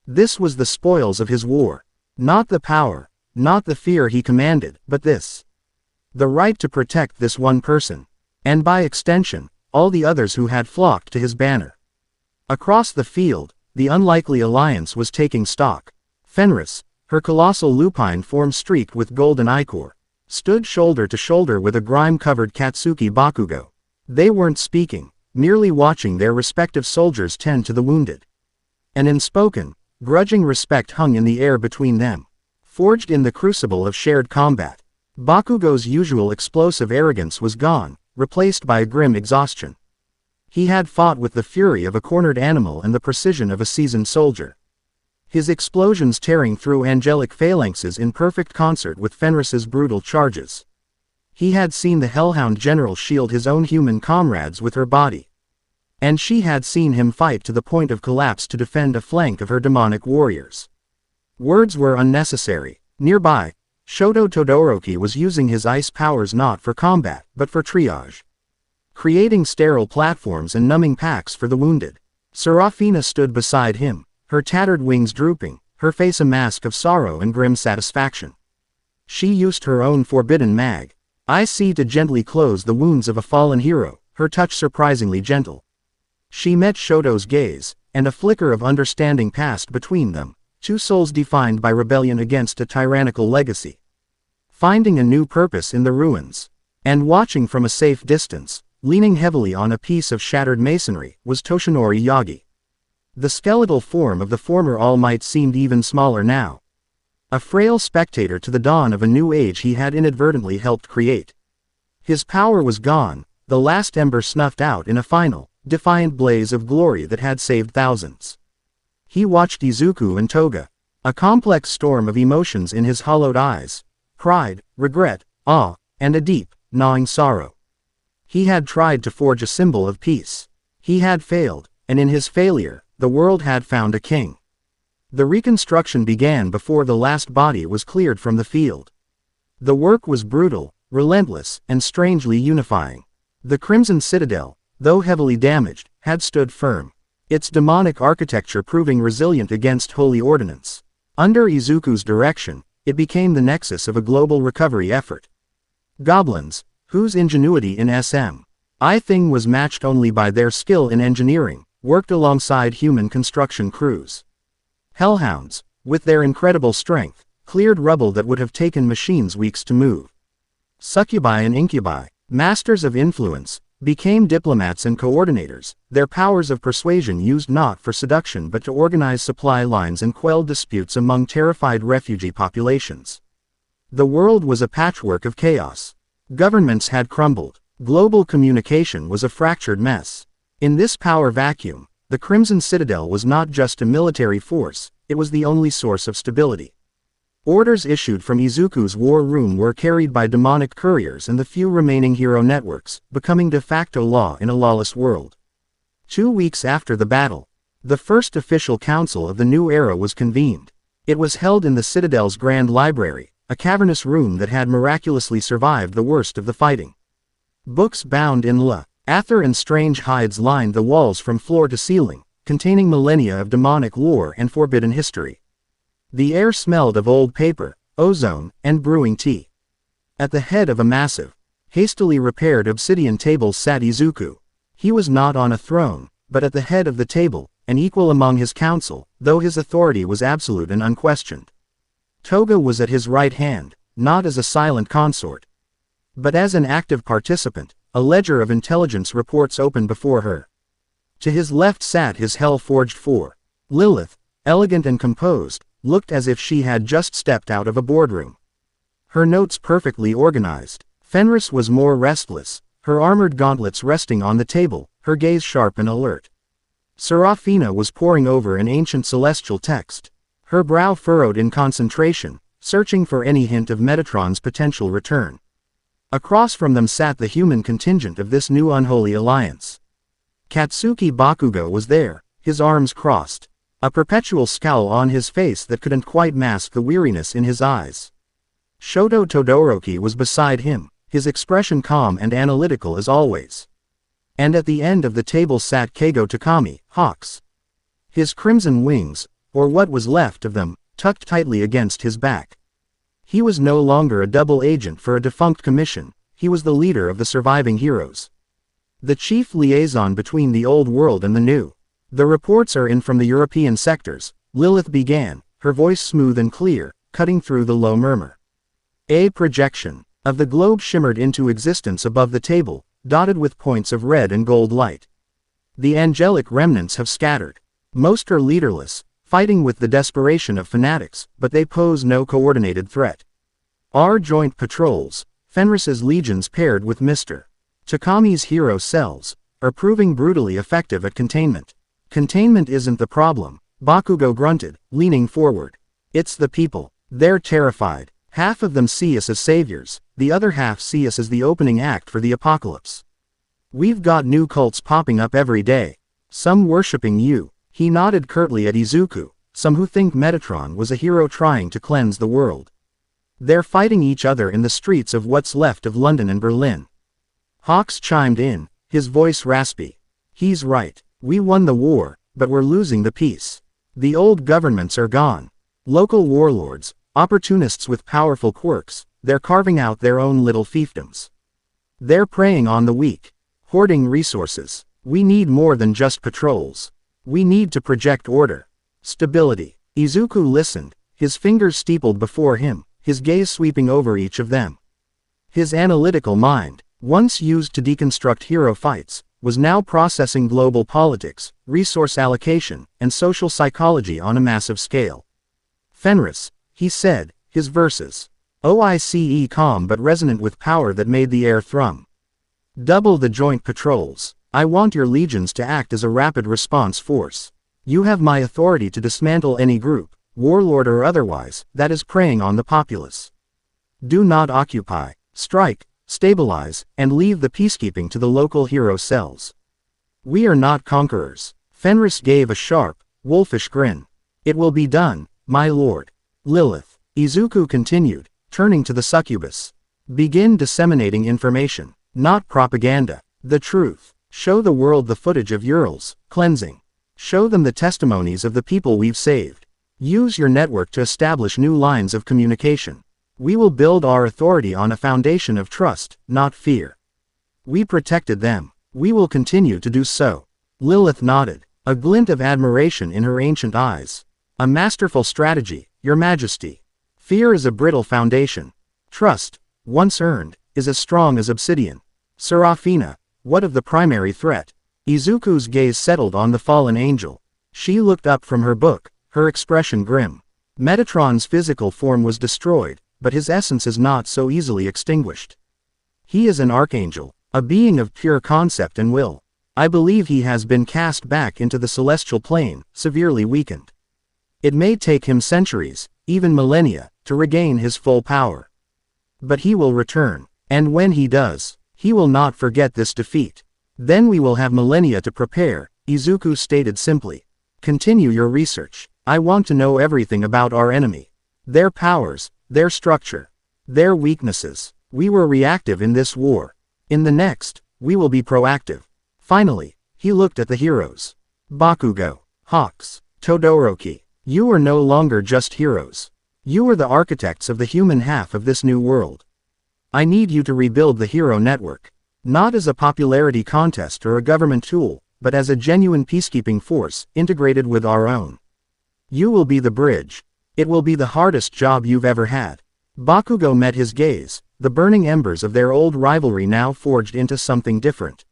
This was the spoils of his war. Not the power, not the fear he commanded, but this. The right to protect this one person. And by extension, all the others who had flocked to his banner. Across the field, the unlikely alliance was taking stock. Fenris, her colossal lupine form streaked with golden ichor, stood shoulder to shoulder with a grime-covered Katsuki Bakugo. They weren't speaking, merely watching their respective soldiers tend to the wounded. An unspoken, grudging respect hung in the air between them, forged in the crucible of shared combat. Bakugo's usual explosive arrogance was gone, replaced by a grim exhaustion. He had fought with the fury of a cornered animal and the precision of a seasoned soldier. His explosions tearing through angelic phalanxes in perfect concert with Fenris's brutal charges. He had seen the Hellhound General shield his own human comrades with her body. And she had seen him fight to the point of collapse to defend a flank of her demonic warriors. Words were unnecessary. Nearby, Shoto Todoroki was using his ice powers not for combat, but for triage. Creating sterile platforms and numbing packs for the wounded. Serafina stood beside him, her tattered wings drooping, her face a mask of sorrow and grim satisfaction. She used her own forbidden mag-IC to gently close the wounds of a fallen hero, her touch surprisingly gentle. She met Shoto's gaze, and a flicker of understanding passed between them, two souls defined by rebellion against a tyrannical legacy. Finding a new purpose in the ruins. And watching from a safe distance, leaning heavily on a piece of shattered masonry, was Toshinori Yagi. The skeletal form of the former All Might seemed even smaller now. A frail spectator to the dawn of a new age he had inadvertently helped create. His power was gone, the last ember snuffed out in a final, defiant blaze of glory that had saved thousands. He watched Izuku and Toga, a complex storm of emotions in his hollowed eyes, pride, regret, awe, and a deep, gnawing sorrow. He had tried to forge a symbol of peace. He had failed, and in his failure, the world had found a king. The reconstruction began before the last body was cleared from the field. The work was brutal, relentless, and strangely unifying. The Crimson Citadel, though heavily damaged, had stood firm, its demonic architecture proving resilient against holy ordinance. Under Izuku's direction, it became the nexus of a global recovery effort. Goblins, whose ingenuity in SM.I thing was matched only by their skill in engineering, worked alongside human construction crews. Hellhounds, with their incredible strength, cleared rubble that would have taken machines weeks to move. Succubi and incubi, masters of influence, became diplomats and coordinators, their powers of persuasion used not for seduction but to organize supply lines and quell disputes among terrified refugee populations. The world was a patchwork of chaos. Governments had crumbled. Global communication was a fractured mess. In this power vacuum, the Crimson Citadel was not just a military force, it was the only source of stability. Orders issued from Izuku's war room were carried by demonic couriers and the few remaining hero networks, becoming de facto law in a lawless world. 2 weeks after the battle, the first official council of the new era was convened. It was held in the Citadel's Grand Library, a cavernous room that had miraculously survived the worst of the fighting. Books bound in Ather and strange hides lined the walls from floor to ceiling, containing millennia of demonic lore and forbidden history. The air smelled of old paper, ozone, and brewing tea. At the head of a massive, hastily repaired obsidian table sat Izuku. He was not on a throne, but at the head of the table, an equal among his council, though his authority was absolute and unquestioned. Toga was at his right hand, not as a silent consort, but as an active participant, a ledger of intelligence reports open before her. To his left sat his hell-forged four. Lilith, elegant and composed, looked as if she had just stepped out of a boardroom. Her notes perfectly organized. Fenris was more restless, her armored gauntlets resting on the table, her gaze sharp and alert. Serafina was poring over an ancient celestial text, her brow furrowed in concentration, searching for any hint of Metatron's potential return. Across from them sat the human contingent of this new unholy alliance. Katsuki Bakugo was there, his arms crossed, a perpetual scowl on his face that couldn't quite mask the weariness in his eyes. Shoto Todoroki was beside him, his expression calm and analytical as always. And at the end of the table sat Keigo Takami, Hawks. His crimson wings, or what was left of them, tucked tightly against his back. He was no longer a double agent for a defunct commission, he was the leader of the surviving heroes. The chief liaison between the old world and the new. The reports are in from the European sectors, Lilith began, her voice smooth and clear, cutting through the low murmur. A projection of the globe shimmered into existence above the table, dotted with points of red and gold light. The angelic remnants have scattered. Most are leaderless, fighting with the desperation of fanatics, but they pose no coordinated threat. Our joint patrols, Fenris's legions paired with Mr. Takami's hero cells, are proving brutally effective at containment. Containment isn't the problem, Bakugo grunted, leaning forward. It's the people. They're terrified. Half of them see us as saviors, the other half see us as the opening act for the apocalypse. We've got new cults popping up every day. Some worshipping you. He nodded curtly at Izuku, some who think Metatron was a hero trying to cleanse the world. They're fighting each other in the streets of what's left of London and Berlin. Hawks chimed in, his voice raspy. He's right. We won the war, but we're losing the peace. The old governments are gone. Local warlords, opportunists with powerful quirks, they're carving out their own little fiefdoms. They're preying on the weak, hoarding resources. We need more than just patrols. We need to project order. Stability. Izuku listened, his fingers steepled before him, his gaze sweeping over each of them. His analytical mind, once used to deconstruct hero fights, was now processing global politics, resource allocation, and social psychology on a massive scale. Fenris, he said, his verses. OICE calm but resonant with power that made the air thrum. Double the joint patrols. I want your legions to act as a rapid response force. You have my authority to dismantle any group, warlord or otherwise, that is preying on the populace. Do not occupy, strike, stabilize, and leave the peacekeeping to the local hero cells. We are not conquerors. Fenris gave a sharp, wolfish grin. It will be done, my lord. Lilith. Izuku continued, turning to the succubus. Begin disseminating information, not propaganda. The truth. Show the world the footage of Ural's cleansing. Show them the testimonies of the people we've saved. Use your network to establish new lines of communication. We will build our authority on a foundation of trust, not fear. We protected them. We will continue to do so. Lilith nodded, a glint of admiration in her ancient eyes. A masterful strategy, Your Majesty. Fear is a brittle foundation. Trust, once earned, is as strong as obsidian. Serafina, what of the primary threat? Izuku's gaze settled on the fallen angel. She looked up from her book, her expression grim. Metatron's physical form was destroyed, but his essence is not so easily extinguished. He is an archangel, a being of pure concept and will. I believe he has been cast back into the celestial plane, severely weakened. It may take him centuries, even millennia, to regain his full power. But he will return, and when he does, he will not forget this defeat. Then we will have millennia to prepare, Izuku stated simply. Continue your research. I want to know everything about our enemy. Their powers, their structure, their weaknesses. We were reactive in this war. In the next, we will be proactive. Finally, he looked at the heroes. Bakugo, Hawks, Todoroki. You are no longer just heroes. You are the architects of the human half of this new world. I need you to rebuild the hero network. Not as a popularity contest or a government tool, but as a genuine peacekeeping force, integrated with our own. You will be the bridge. It will be the hardest job you've ever had. Bakugo met his gaze, the burning embers of their old rivalry now forged into something different.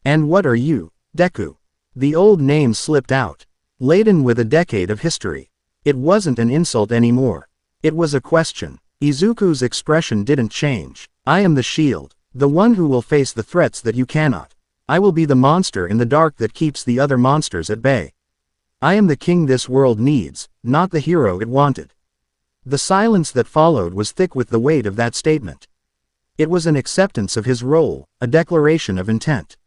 And what are you, Deku? The old name slipped out, laden with a decade of history. It wasn't an insult anymore. It was a question. Izuku's expression didn't change. I am the shield, the one who will face the threats that you cannot. I will be the monster in the dark that keeps the other monsters at bay. I am the king this world needs, not the hero it wanted. The silence that followed was thick with the weight of that statement. It was an acceptance of his role, a declaration of intent.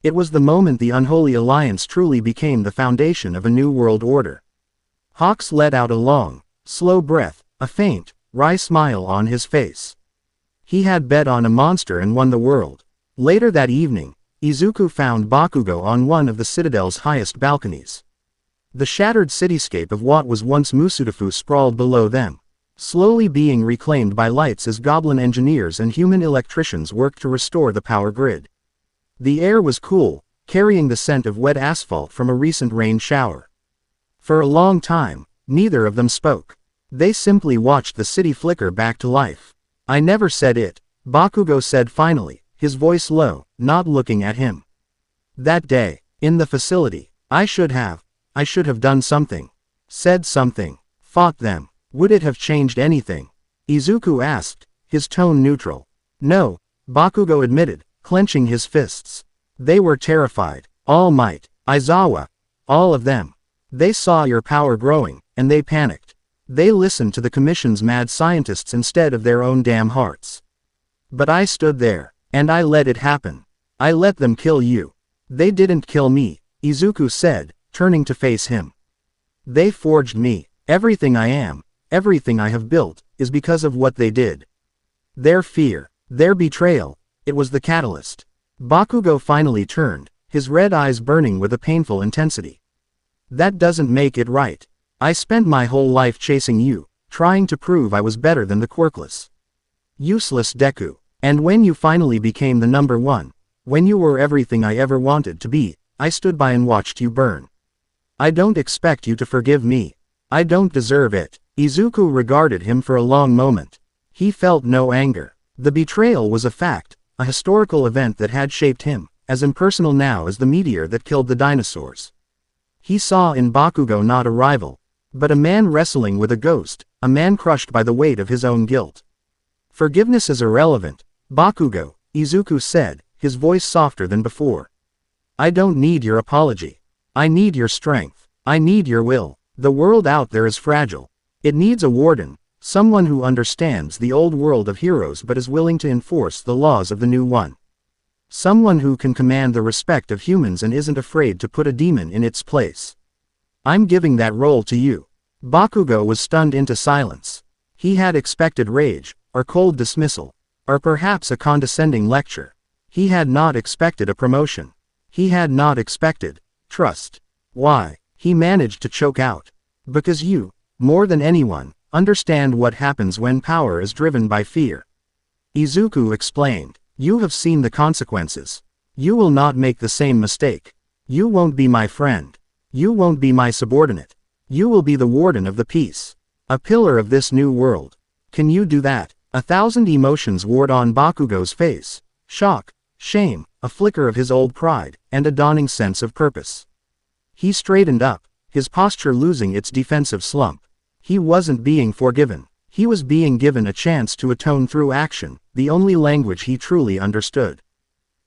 It was the moment the unholy alliance truly became the foundation of a new world order. Hawks let out a long, slow breath, a faint, wry smile on his face. He had bet on a monster and won the world. Later that evening, Izuku found Bakugo on one of the citadel's highest balconies. The shattered cityscape of what was once Musudafu sprawled below them. slowly being reclaimed by lights as goblin engineers and human electricians worked to restore the power grid. The air was cool, carrying the scent of wet asphalt from a recent rain shower. For a long time, neither of them spoke. They simply watched the city flicker back to life. "I never said it," Bakugo said finally, his voice low, not looking at him. "That day, in the facility, I should have done something. Said something. Fought them. Would it have changed anything?" Izuku asked, his tone neutral. "No," Bakugo admitted, clenching his fists. "They were terrified. All Might, Aizawa, all of them. They saw your power growing, and they panicked. They listened to the Commission's mad scientists instead of their own damn hearts. But I stood there, and I let it happen. I let them kill you. They didn't kill me," Izuku said, turning to face him. "They forged me. Everything I am, everything I have built, is because of what they did. Their fear, their betrayal, it was the catalyst." Bakugo finally turned, his red eyes burning with a painful intensity. "That doesn't make it right. I spent my whole life chasing you, trying to prove I was better than the quirkless, useless Deku. And when you finally became the number one, when you were everything I ever wanted to be, I stood by and watched you burn. I don't expect you to forgive me. I don't deserve it." Izuku regarded him for a long moment. He felt no anger. The betrayal was a fact, a historical event that had shaped him, as impersonal now as the meteor that killed the dinosaurs. He saw in Bakugo not a rival, but a man wrestling with a ghost, a man crushed by the weight of his own guilt. "Forgiveness is irrelevant, Bakugo," Izuku said, his voice softer than before. "I don't need your apology. I need your strength. I need your will. The world out there is fragile. It needs a warden, someone who understands the old world of heroes but is willing to enforce the laws of the new one. Someone who can command the respect of humans and isn't afraid to put a demon in its place. I'm giving that role to you." Bakugo was stunned into silence. He had expected rage, or cold dismissal, or perhaps a condescending lecture. He had not expected a promotion. He had not expected trust. "Why?" he managed to choke out. "Because you, more than anyone, understand what happens when power is driven by fear." Izuku explained. "You have seen the consequences. You will not make the same mistake. You won't be my friend. You won't be my subordinate. You will be the warden of the peace. A pillar of this new world. Can you do that?" 1,000 emotions warred on Bakugo's face. Shock, shame, a flicker of his old pride, and a dawning sense of purpose. He straightened up, his posture losing its defensive slump. He wasn't being forgiven. He was being given a chance to atone through action, the only language he truly understood.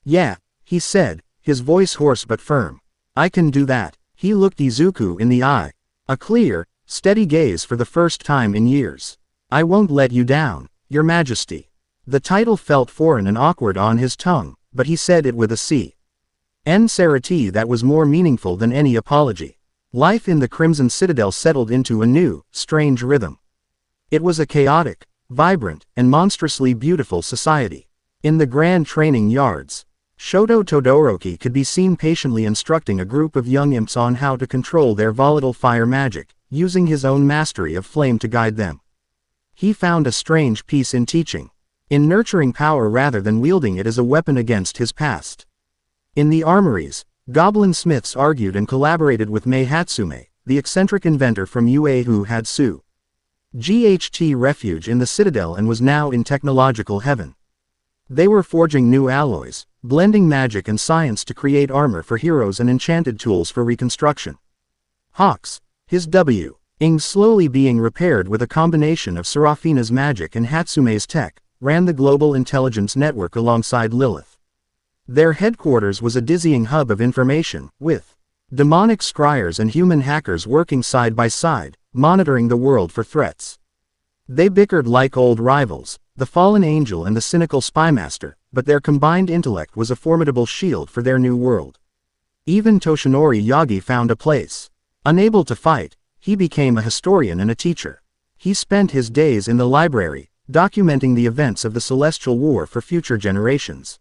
"Yeah," he said, his voice hoarse but firm. "I can do that." He looked Izuku in the eye. A clear, steady gaze for the first time in years. "I won't let you down, Your Majesty." The title felt foreign and awkward on his tongue, but he said it with a sincerity that was more meaningful than any apology. Life in the Crimson Citadel settled into a new, strange rhythm. It was a chaotic, vibrant, and monstrously beautiful society. In the grand training yards, Shoto Todoroki could be seen patiently instructing a group of young imps on how to control their volatile fire magic, using his own mastery of flame to guide them. He found a strange peace in teaching, in nurturing power rather than wielding it as a weapon against his past. In the armories, goblin smiths argued and collaborated with Mei Hatsume, the eccentric inventor from Ue who had GHT refuge in the Citadel and was now in technological heaven. They were forging new alloys, blending magic and science to create armor for heroes and enchanted tools for reconstruction. Hawks, his ing slowly being repaired with a combination of Serafina's magic and Hatsume's tech, ran the global intelligence network alongside Lilith. Their headquarters was a dizzying hub of information, with demonic scryers and human hackers working side by side, monitoring the world for threats. They bickered like old rivals, the fallen angel and the cynical spymaster, but their combined intellect was a formidable shield for their new world. Even Toshinori Yagi found a place. Unable to fight, he became a historian and a teacher. He spent his days in the library, documenting the events of the Celestial War for future generations,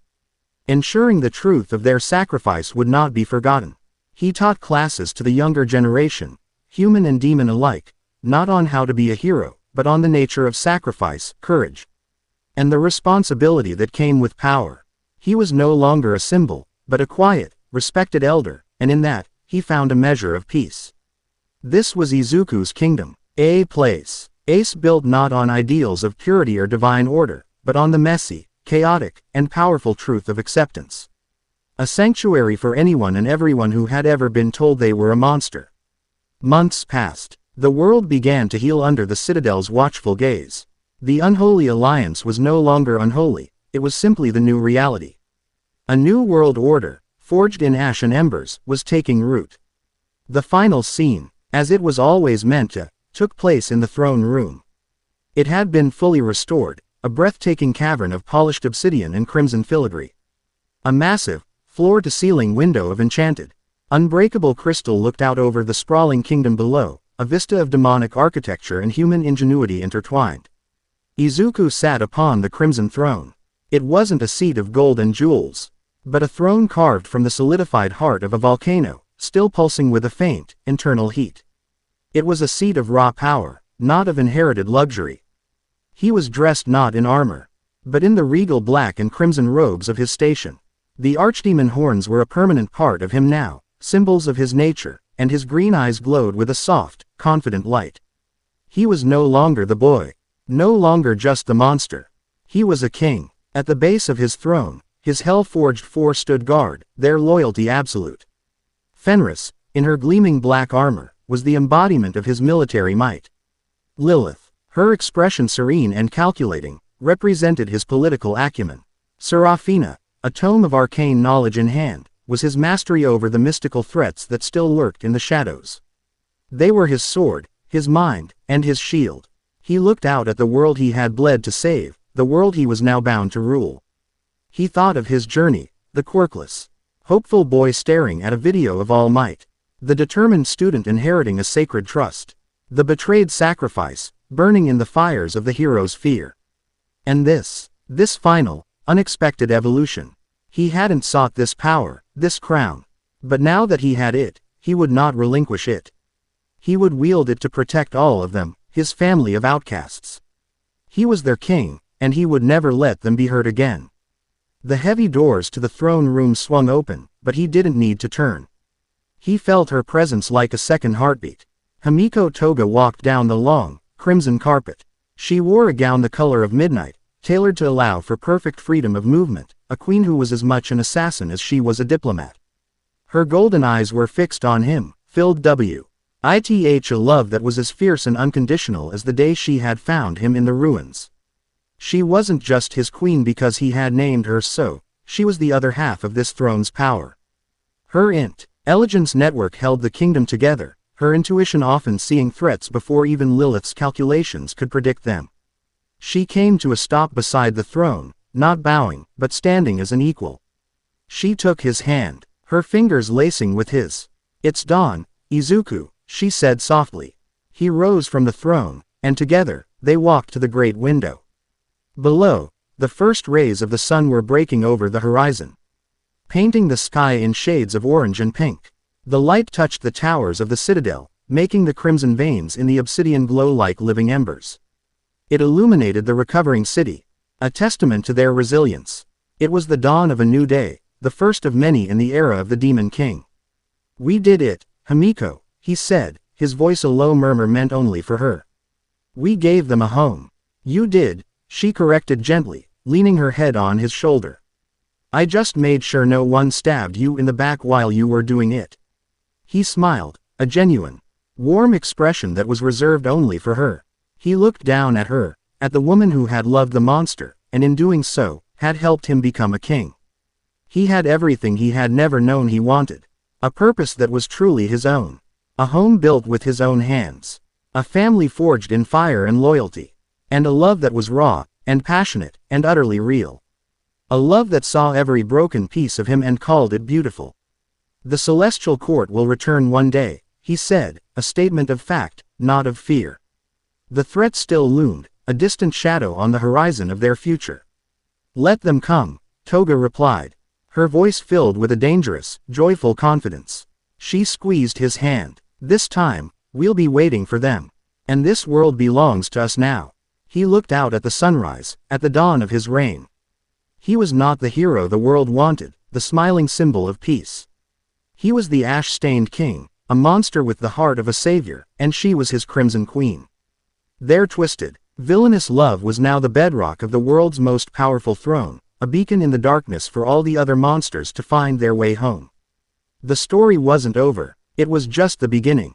ensuring the truth of their sacrifice would not be forgotten. He taught classes to the younger generation, human and demon alike, not on how to be a hero, but on the nature of sacrifice, courage, and the responsibility that came with power. He was no longer a symbol, but a quiet, respected elder, and in that, he found a measure of peace. This was Izuku's kingdom, a place, built not on ideals of purity or divine order, but on the messy, chaotic, and powerful truth of acceptance. A sanctuary for anyone and everyone who had ever been told they were a monster. Months passed. The world began to heal under the Citadel's watchful gaze. The unholy alliance was no longer unholy, it was simply the new reality. A new world order, forged in ash and embers, was taking root. The final scene, as it was always meant to, took place in the throne room. It had been fully restored, a breathtaking cavern of polished obsidian and crimson filigree. A massive, floor-to-ceiling window of enchanted, unbreakable crystal looked out over the sprawling kingdom below, a vista of demonic architecture and human ingenuity intertwined. Izuku sat upon the crimson throne. It wasn't a seat of gold and jewels, but a throne carved from the solidified heart of a volcano, still pulsing with a faint, internal heat. It was a seat of raw power, not of inherited luxury. He was dressed not in armor, but in the regal black and crimson robes of his station. The archdemon horns were a permanent part of him now, symbols of his nature, and his green eyes glowed with a soft, confident light. He was no longer the boy, no longer just the monster. He was a king. At the base of his throne, his hell-forged four stood guard, their loyalty absolute. Fenris, in her gleaming black armor, was the embodiment of his military might. Lilith, her expression serene and calculating, represented his political acumen. Seraphina, a tome of arcane knowledge in hand, was his mastery over the mystical threats that still lurked in the shadows. They were his sword, his mind, and his shield. He looked out at the world he had bled to save, the world he was now bound to rule. He thought of his journey, the quirkless, hopeful boy staring at a video of All Might, the determined student inheriting a sacred trust, the betrayed sacrifice, burning in the fires of the hero's fear. And this final, unexpected evolution. He hadn't sought this power, this crown. But now that he had it, he would not relinquish it. He would wield it to protect all of them, his family of outcasts. He was their king, and he would never let them be hurt again. The heavy doors to the throne room swung open, but he didn't need to turn. He felt her presence like a second heartbeat. Himiko Toga walked down the long, crimson carpet. She wore a gown the color of midnight, tailored to allow for perfect freedom of movement, a queen who was as much an assassin as she was a diplomat. Her golden eyes were fixed on him, filled with a love that was as fierce and unconditional as the day she had found him in the ruins. She wasn't just his queen because he had named her so, she was the other half of this throne's power. Her intelligence network held the kingdom together, her intuition often seeing threats before even Lilith's calculations could predict them. She came to a stop beside the throne, not bowing, but standing as an equal. She took his hand, her fingers lacing with his. "It's dawn, Izuku," she said softly. He rose from the throne, and together, they walked to the great window. Below, the first rays of the sun were breaking over the horizon, painting the sky in shades of orange and pink. The light touched the towers of the citadel, making the crimson veins in the obsidian glow like living embers. It illuminated the recovering city, a testament to their resilience. It was the dawn of a new day, the first of many in the era of the Demon King. "We did it, Himiko," he said, his voice a low murmur meant only for her. "We gave them a home." "You did," she corrected gently, leaning her head on his shoulder. "I just made sure no one stabbed you in the back while you were doing it." He smiled, a genuine, warm expression that was reserved only for her. He looked down at her, at the woman who had loved the monster, and in doing so, had helped him become a king. He had everything he had never known he wanted. A purpose that was truly his own. A home built with his own hands. A family forged in fire and loyalty. And a love that was raw, and passionate, and utterly real. A love that saw every broken piece of him and called it beautiful. "The celestial court will return one day," he said, a statement of fact, not of fear. The threat still loomed, a distant shadow on the horizon of their future. "Let them come," Toga replied, her voice filled with a dangerous, joyful confidence. She squeezed his hand. "This time, we'll be waiting for them." And this world belongs to us now. He looked out at the sunrise, at the dawn of his reign. He was not the hero the world wanted, the smiling symbol of peace. He was the ash-stained king, a monster with the heart of a savior, and she was his crimson queen. Their twisted, villainous love was now the bedrock of the world's most powerful throne, a beacon in the darkness for all the other monsters to find their way home. The story wasn't over, it was just the beginning.